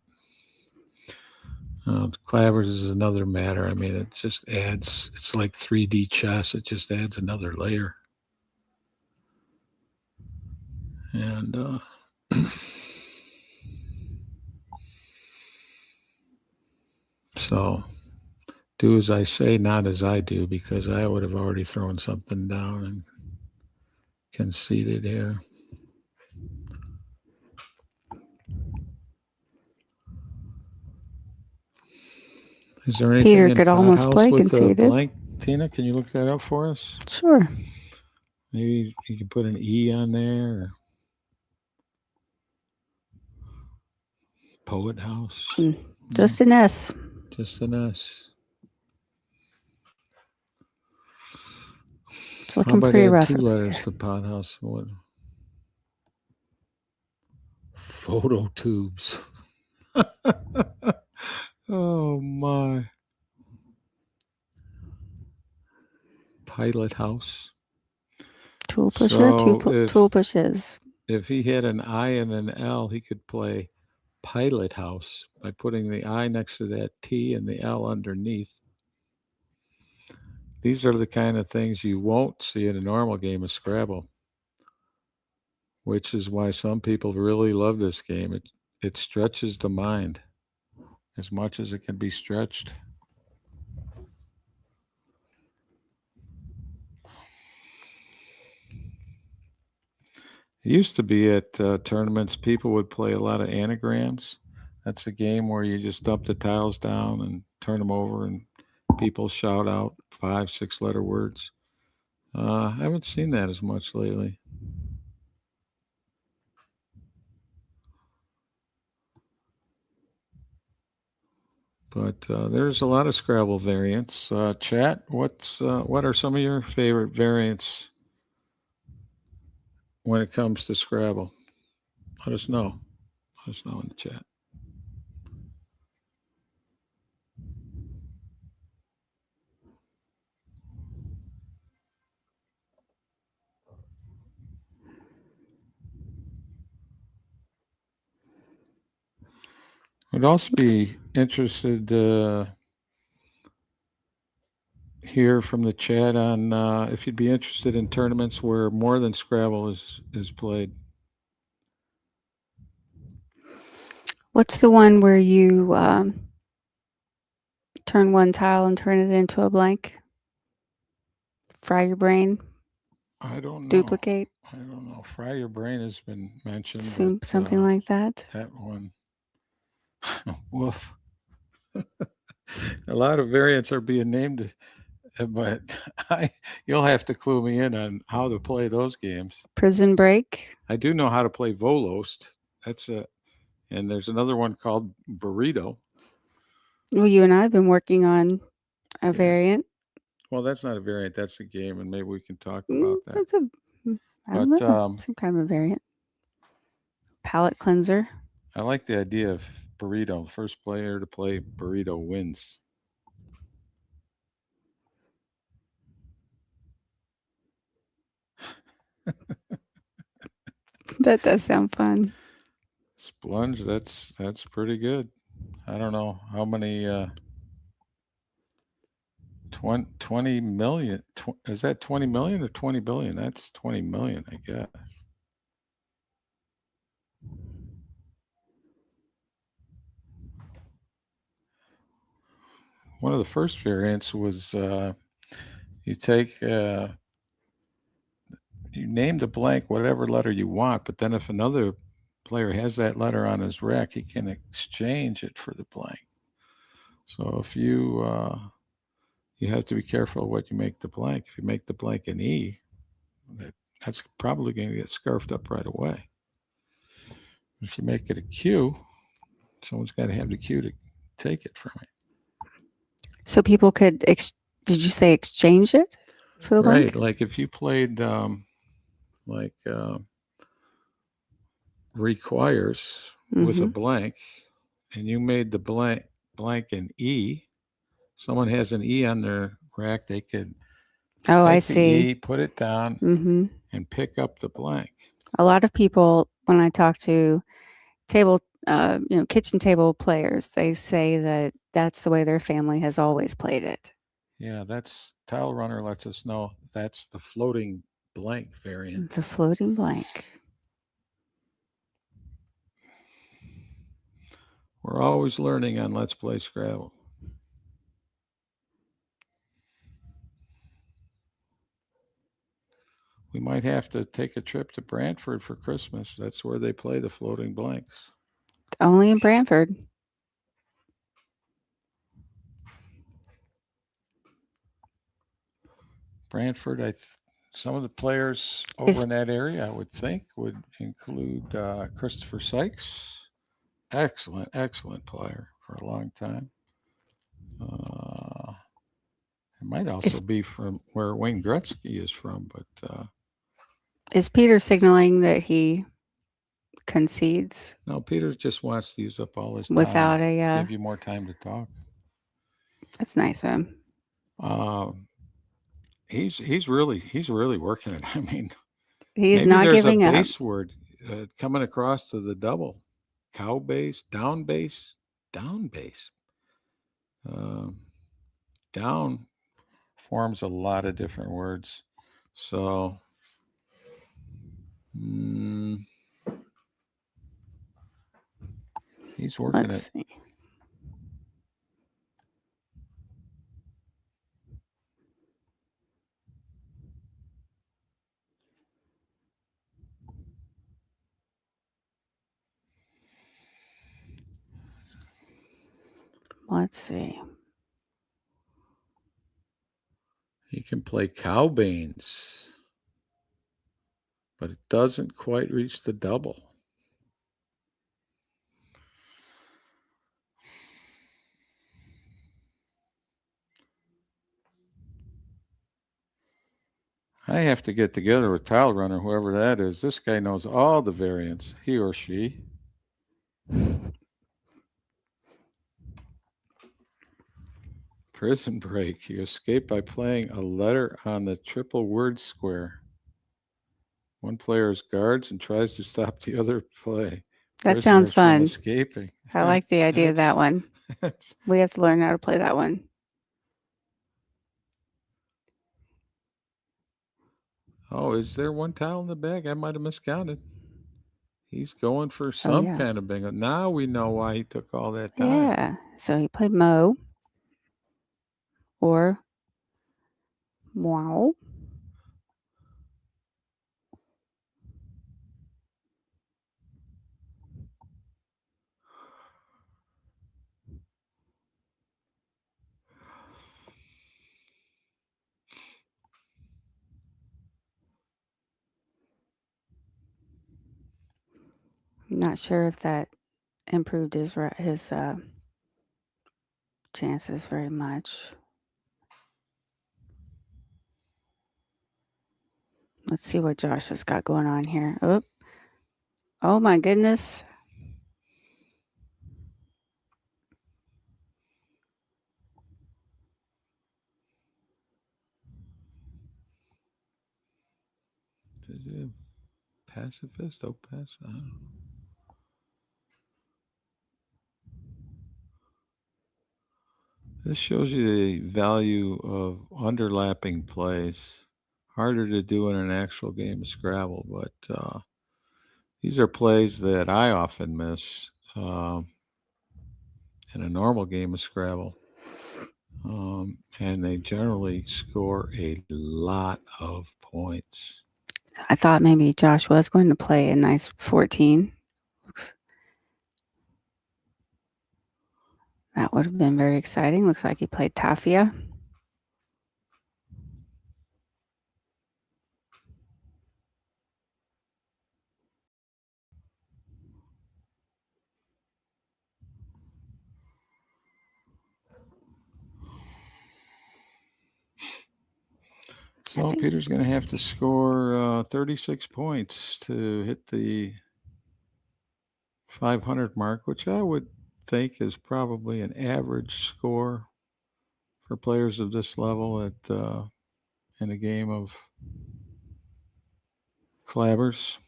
Clabbers is another matter. I mean, it just adds, it's like 3D chess. It just adds another layer. And so do as I say, not as I do, because I would have already thrown something down and conceded here. Is there anything Peter in could almost Pothouse play with conceded. blank? Tina, can you look that up for us? Sure. Maybe you can put an E on there. Or Poet House. Just an S. Just an S. It's How looking about pretty add rough. 2 letters to Pot House? What? Photo tubes. Oh my. Pilot House. Tool pusher, So tool pushes. if he had an I and an L, he could play Pilot House by putting the I next to that T and the L underneath. These are the kind of things you won't see in a normal game of Scrabble, which is why some people really love this game. It stretches the mind as much as it can be stretched. It used to be at tournaments, people would play a lot of anagrams. That's a game where you just dump the tiles down and turn them over and people shout out 5, 6 letter words. I haven't seen that as much lately. But there's a lot of Scrabble variants. Chat, what are some of your favorite variants when it comes to Scrabble? Let us know. Let us know in the chat. I'd also be interested to hear from the chat on if you'd be interested in tournaments where more than Scrabble is played. What's the one where you turn one tile and turn it into a blank? Fry your brain? I don't know. Duplicate? I don't know. Fry your brain has been mentioned. Something like that. That one. Woof. A lot of variants are being named, but you'll have to clue me in on how to play those games. Prison Break. I do know how to play Volost. That's it. And there's another one called Burrito. Well, you and I have been working on a variant. Well, that's not a variant. That's a game, and maybe we can talk about that. That's I don't know, some kind of a variant. Palate cleanser. I like the idea of Burrito. First player to play Burrito wins. That does sound fun. Splunge, that's pretty good. I don't know how many 20 million. Is that 20 million or 20 billion? That's 20 million, I guess. One of the first variants was you take you name the blank whatever letter you want, but then if another player has that letter on his rack, he can exchange it for the blank. So if you have to be careful what you make the blank. If you make the blank an E, that's probably going to get scarfed up right away. If you make it a Q, someone's got to have the Q to take it from it. So people could, did you say exchange it for the blank? Right. Like if you played requires with a blank and you made the blank an E, someone has an E on their rack, they could take I the see. E, put it down, and pick up the blank. A lot of people, when I talk to kitchen table players, they say that that's the way their family has always played it. Yeah, Tile Runner lets us know that's the floating blank variant. The floating blank. We're always learning on Let's Play Scrabble. We might have to take a trip to Brantford for Christmas. That's where they play the floating blanks. Only in Brantford. Brantford, some of the players over in that area, I would think, would include Christopher Sykes. Excellent, excellent player for a long time. It might also be from where Wayne Gretzky is from, but is Peter signaling that he concedes? No, Peter just wants to use up all his time. Without give you more time to talk. That's nice of him. He's really working it. I mean, he's not giving up. Maybe there's a base word coming across to the double. Cow base, down base, down base. Down forms a lot of different words. So he's working Let's it. See. Let's see. He can play Cowbanes, but it doesn't quite reach the double. I have to get together with Tile Runner, whoever that is. This guy knows all the variants, he or she. Prison Break. You escape by playing a letter on the triple word square. One player is guards and tries to stop the other play. That sounds fun. Escaping. I like the idea of that one. We have to learn how to play that one. Oh, is there one tile in the bag? I might have miscounted. He's going for some kind of bingo. Now we know why he took all that time. Yeah. So he played Mo or Wow. I'm not sure if that improved his chances very much. Let's see what Josh has got going on here. Oh my goodness. Is he a pacifist? Oh, I don't know. This shows you the value of underlapping plays. Harder to do in an actual game of Scrabble, but these are plays that I often miss in a normal game of Scrabble. And they generally score a lot of points. I thought maybe Josh was going to play a nice 14. That would have been very exciting. Looks like he played Tafia. So Peter's going to have to score 36 points to hit the 500 mark, which I would think is probably an average score for players of this level in a game of clabbers.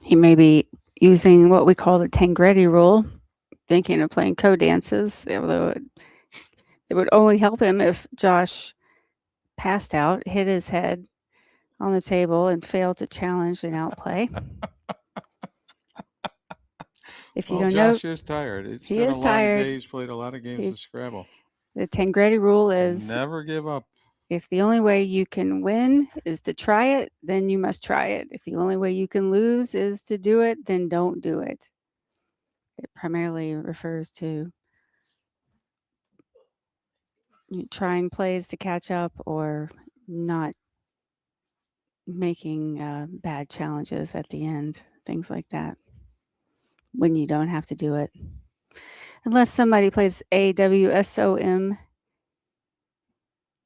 He may be using what we call the Tangredi rule, thinking of playing co-dances, although it would only help him if Josh passed out, hit his head on the table, and failed to challenge an outplay. If you don't know, Josh is tired. It's he been is a long tired. day. He's played a lot of games of Scrabble. The Tangredi rule is never give up. If the only way you can win is to try it, then you must try it. If the only way you can lose is to do it, then don't do it. It primarily refers to trying plays to catch up or not making bad challenges at the end, things like that, when you don't have to do it. Unless somebody plays AWSOME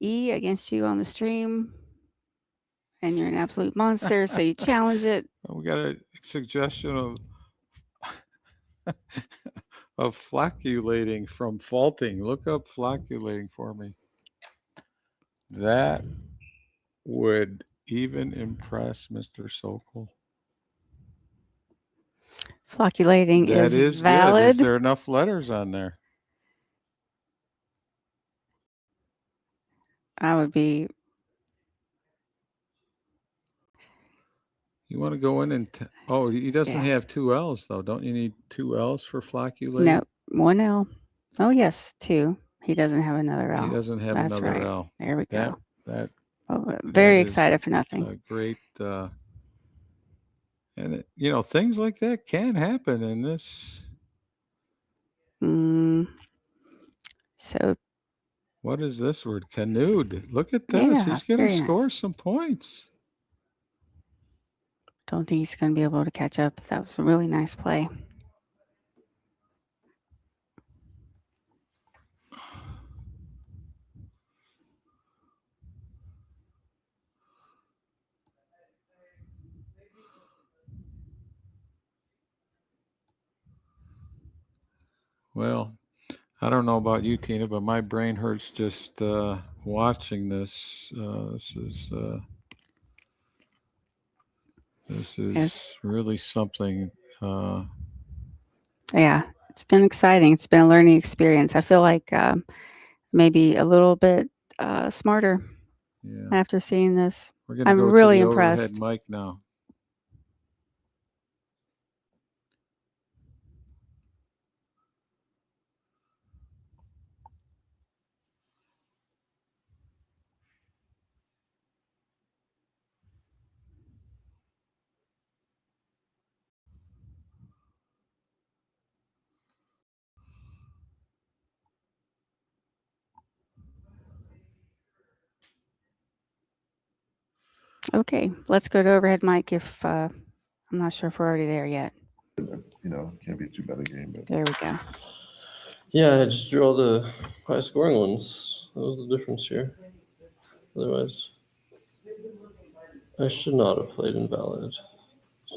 against you on the stream and you're an absolute monster, so you challenge it. We got a suggestion of flocculating from faulting. Look up flocculating for me. That would even impress Mr. Sokol. Flocculating That is valid. valid. Is there enough letters on there? I would be. You want to go in and he doesn't have two L's though. Don't you need two L's for flocculate? No, one L. Oh yes, two. He doesn't have another L. He doesn't have That's another right. L. There we go. That Very excited for nothing. A great, and things like that can happen in this. So. What is this word? Canoed. Look at this. Yeah, he's going to score nice. some points. Don't think he's going to be able to catch up. That was a really nice play. Well, I don't know about you, Tina, but my brain hurts just watching this. This is really something. Yeah, it's been exciting. It's been a learning experience. I feel like maybe a little bit smarter after seeing this. We're going to I'm go really to the impressed. overhead mic now. Okay, let's go to overhead mic if I'm not sure if we're already there yet. You know, can't be too bad a game, but There we go. Yeah, I just drew all the high scoring ones. That was the difference here. Otherwise, I should not have played invalid.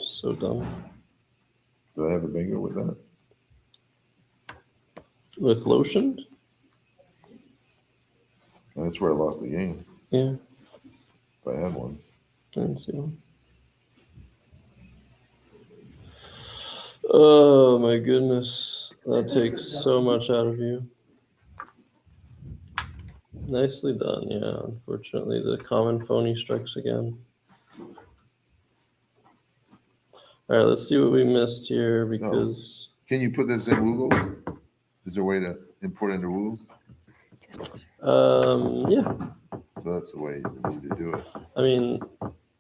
So dumb. did I have a bingo with that? With lotion? That's where I lost the game. Yeah. If I had one. I didn't see one. Oh my goodness. That takes so much out of you. Nicely done, yeah. Unfortunately, the common phony strikes again. All right, let's see what we missed here because... Can you put this in Google? Is there a way to import into Google? Yeah. So that's the way you need to do it. I mean,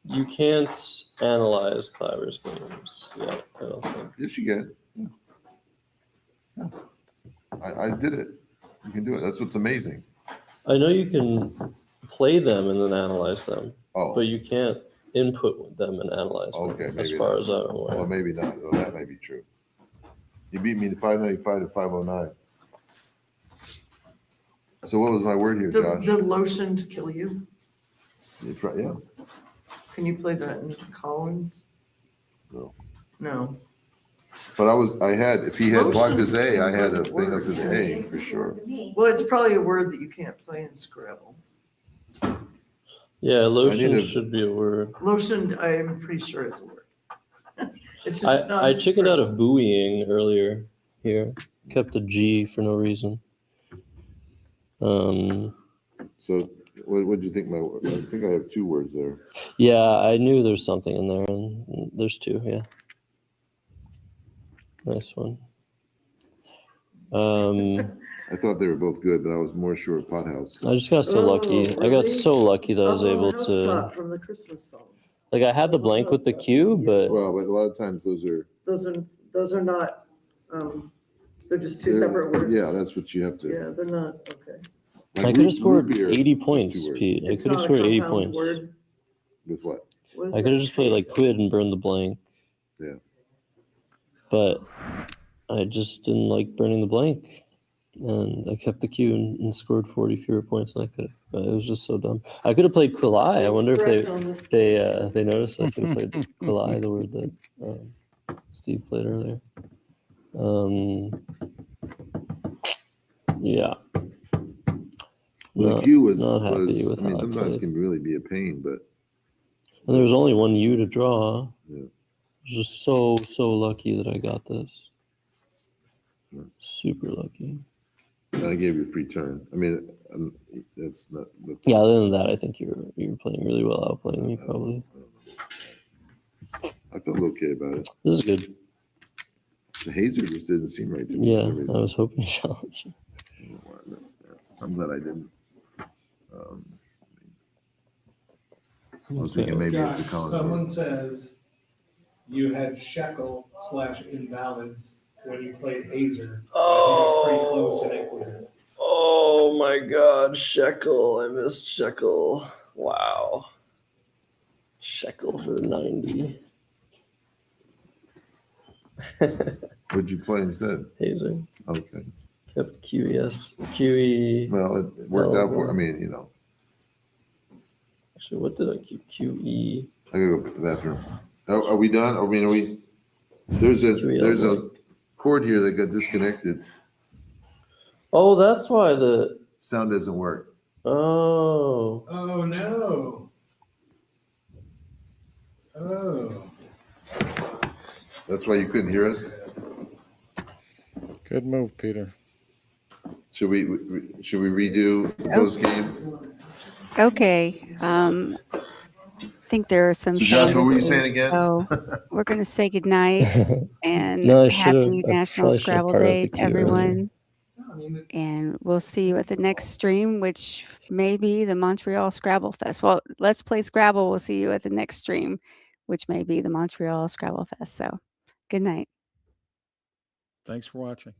you can't analyze Clavers games yet, I don't think. Yes, you can. Yeah. I did it. You can do it. That's what's amazing. I know you can play them and then analyze them, but you can't input them and analyze them, as far as I'm aware. Well, maybe not. Well, that may be true. You beat me to 595 to 509. So what was my word here, Josh? Did lotion kill you? Yeah. Can you play that in Collins? No. No. But I had, if he had blocked his A, I had a thing up to the A for sure. Well, it's probably a word that you can't play in Scrabble. Yeah, lotion should be a word. Lotion, I'm pretty sure it's a word. It's just I chickened out of buoying earlier here. Kept a G for no reason. So what did you think I think I have two words there. Yeah, I knew there's something in there, and there's two, yeah. Nice one. I thought they were both good, but I was more sure of Pothouse. I just got so lucky. I got so lucky that I was able to. From the Christmas song. Like I had the blank with the Q, but well, but a lot of times those are not. They're just two separate words. Yeah, that's what you have to. Yeah, they're not okay. Like I could have scored 80 points, Pete. I could have scored 80 points. Word. With what? I could have just played like quid and burned the blank. Yeah. But I just didn't like burning the blank. And I kept the Q and scored 40 fewer points than I could have. But it was just so dumb. I could have played Quilai. I wonder if they noticed I could have played Quilai, the word that Steve played earlier. Yeah. Well, the Q was not happy with I mean, how sometimes played. can really be a pain, but. And there was only one U to draw. Yeah. I was just so lucky that I got this. Yeah. Super lucky. And I gave you a free turn. I mean, that's not. Yeah, other than that, I think you were playing really well, outplaying me probably. I felt okay about it. This is good. The hazer just didn't seem right to me. Yeah, I was hoping to challenge you. I'm glad I didn't. I was thinking maybe it's a Collins. Someone says you had shekel / invalids when you played hazer. I think it's pretty close in equity. Oh my God, shekel! I missed shekel. Wow. Shekel for 90. What'd you play instead? Hazer. Okay. Kept QES. QE. Well, it worked out for. I mean, you know. Actually, what did I keep? QE. I gotta go to the bathroom. Are we done? Are we? There's a cord here that got disconnected. Oh, that's why the sound doesn't work. Oh. Oh no. Oh. That's why you couldn't hear us. Good move, Peter. Should we redo the post game? Okay. I think there are some. So Josh, what were you saying again? So we're going to say goodnight and No, happy National Scrabble Day to everyone. And we'll see you at the next stream, which may be the Montreal Scrabble Fest. Well, Let's Play Scrabble. We'll see you at the next stream, which may be the Montreal Scrabble Fest. So good night. Thanks for watching.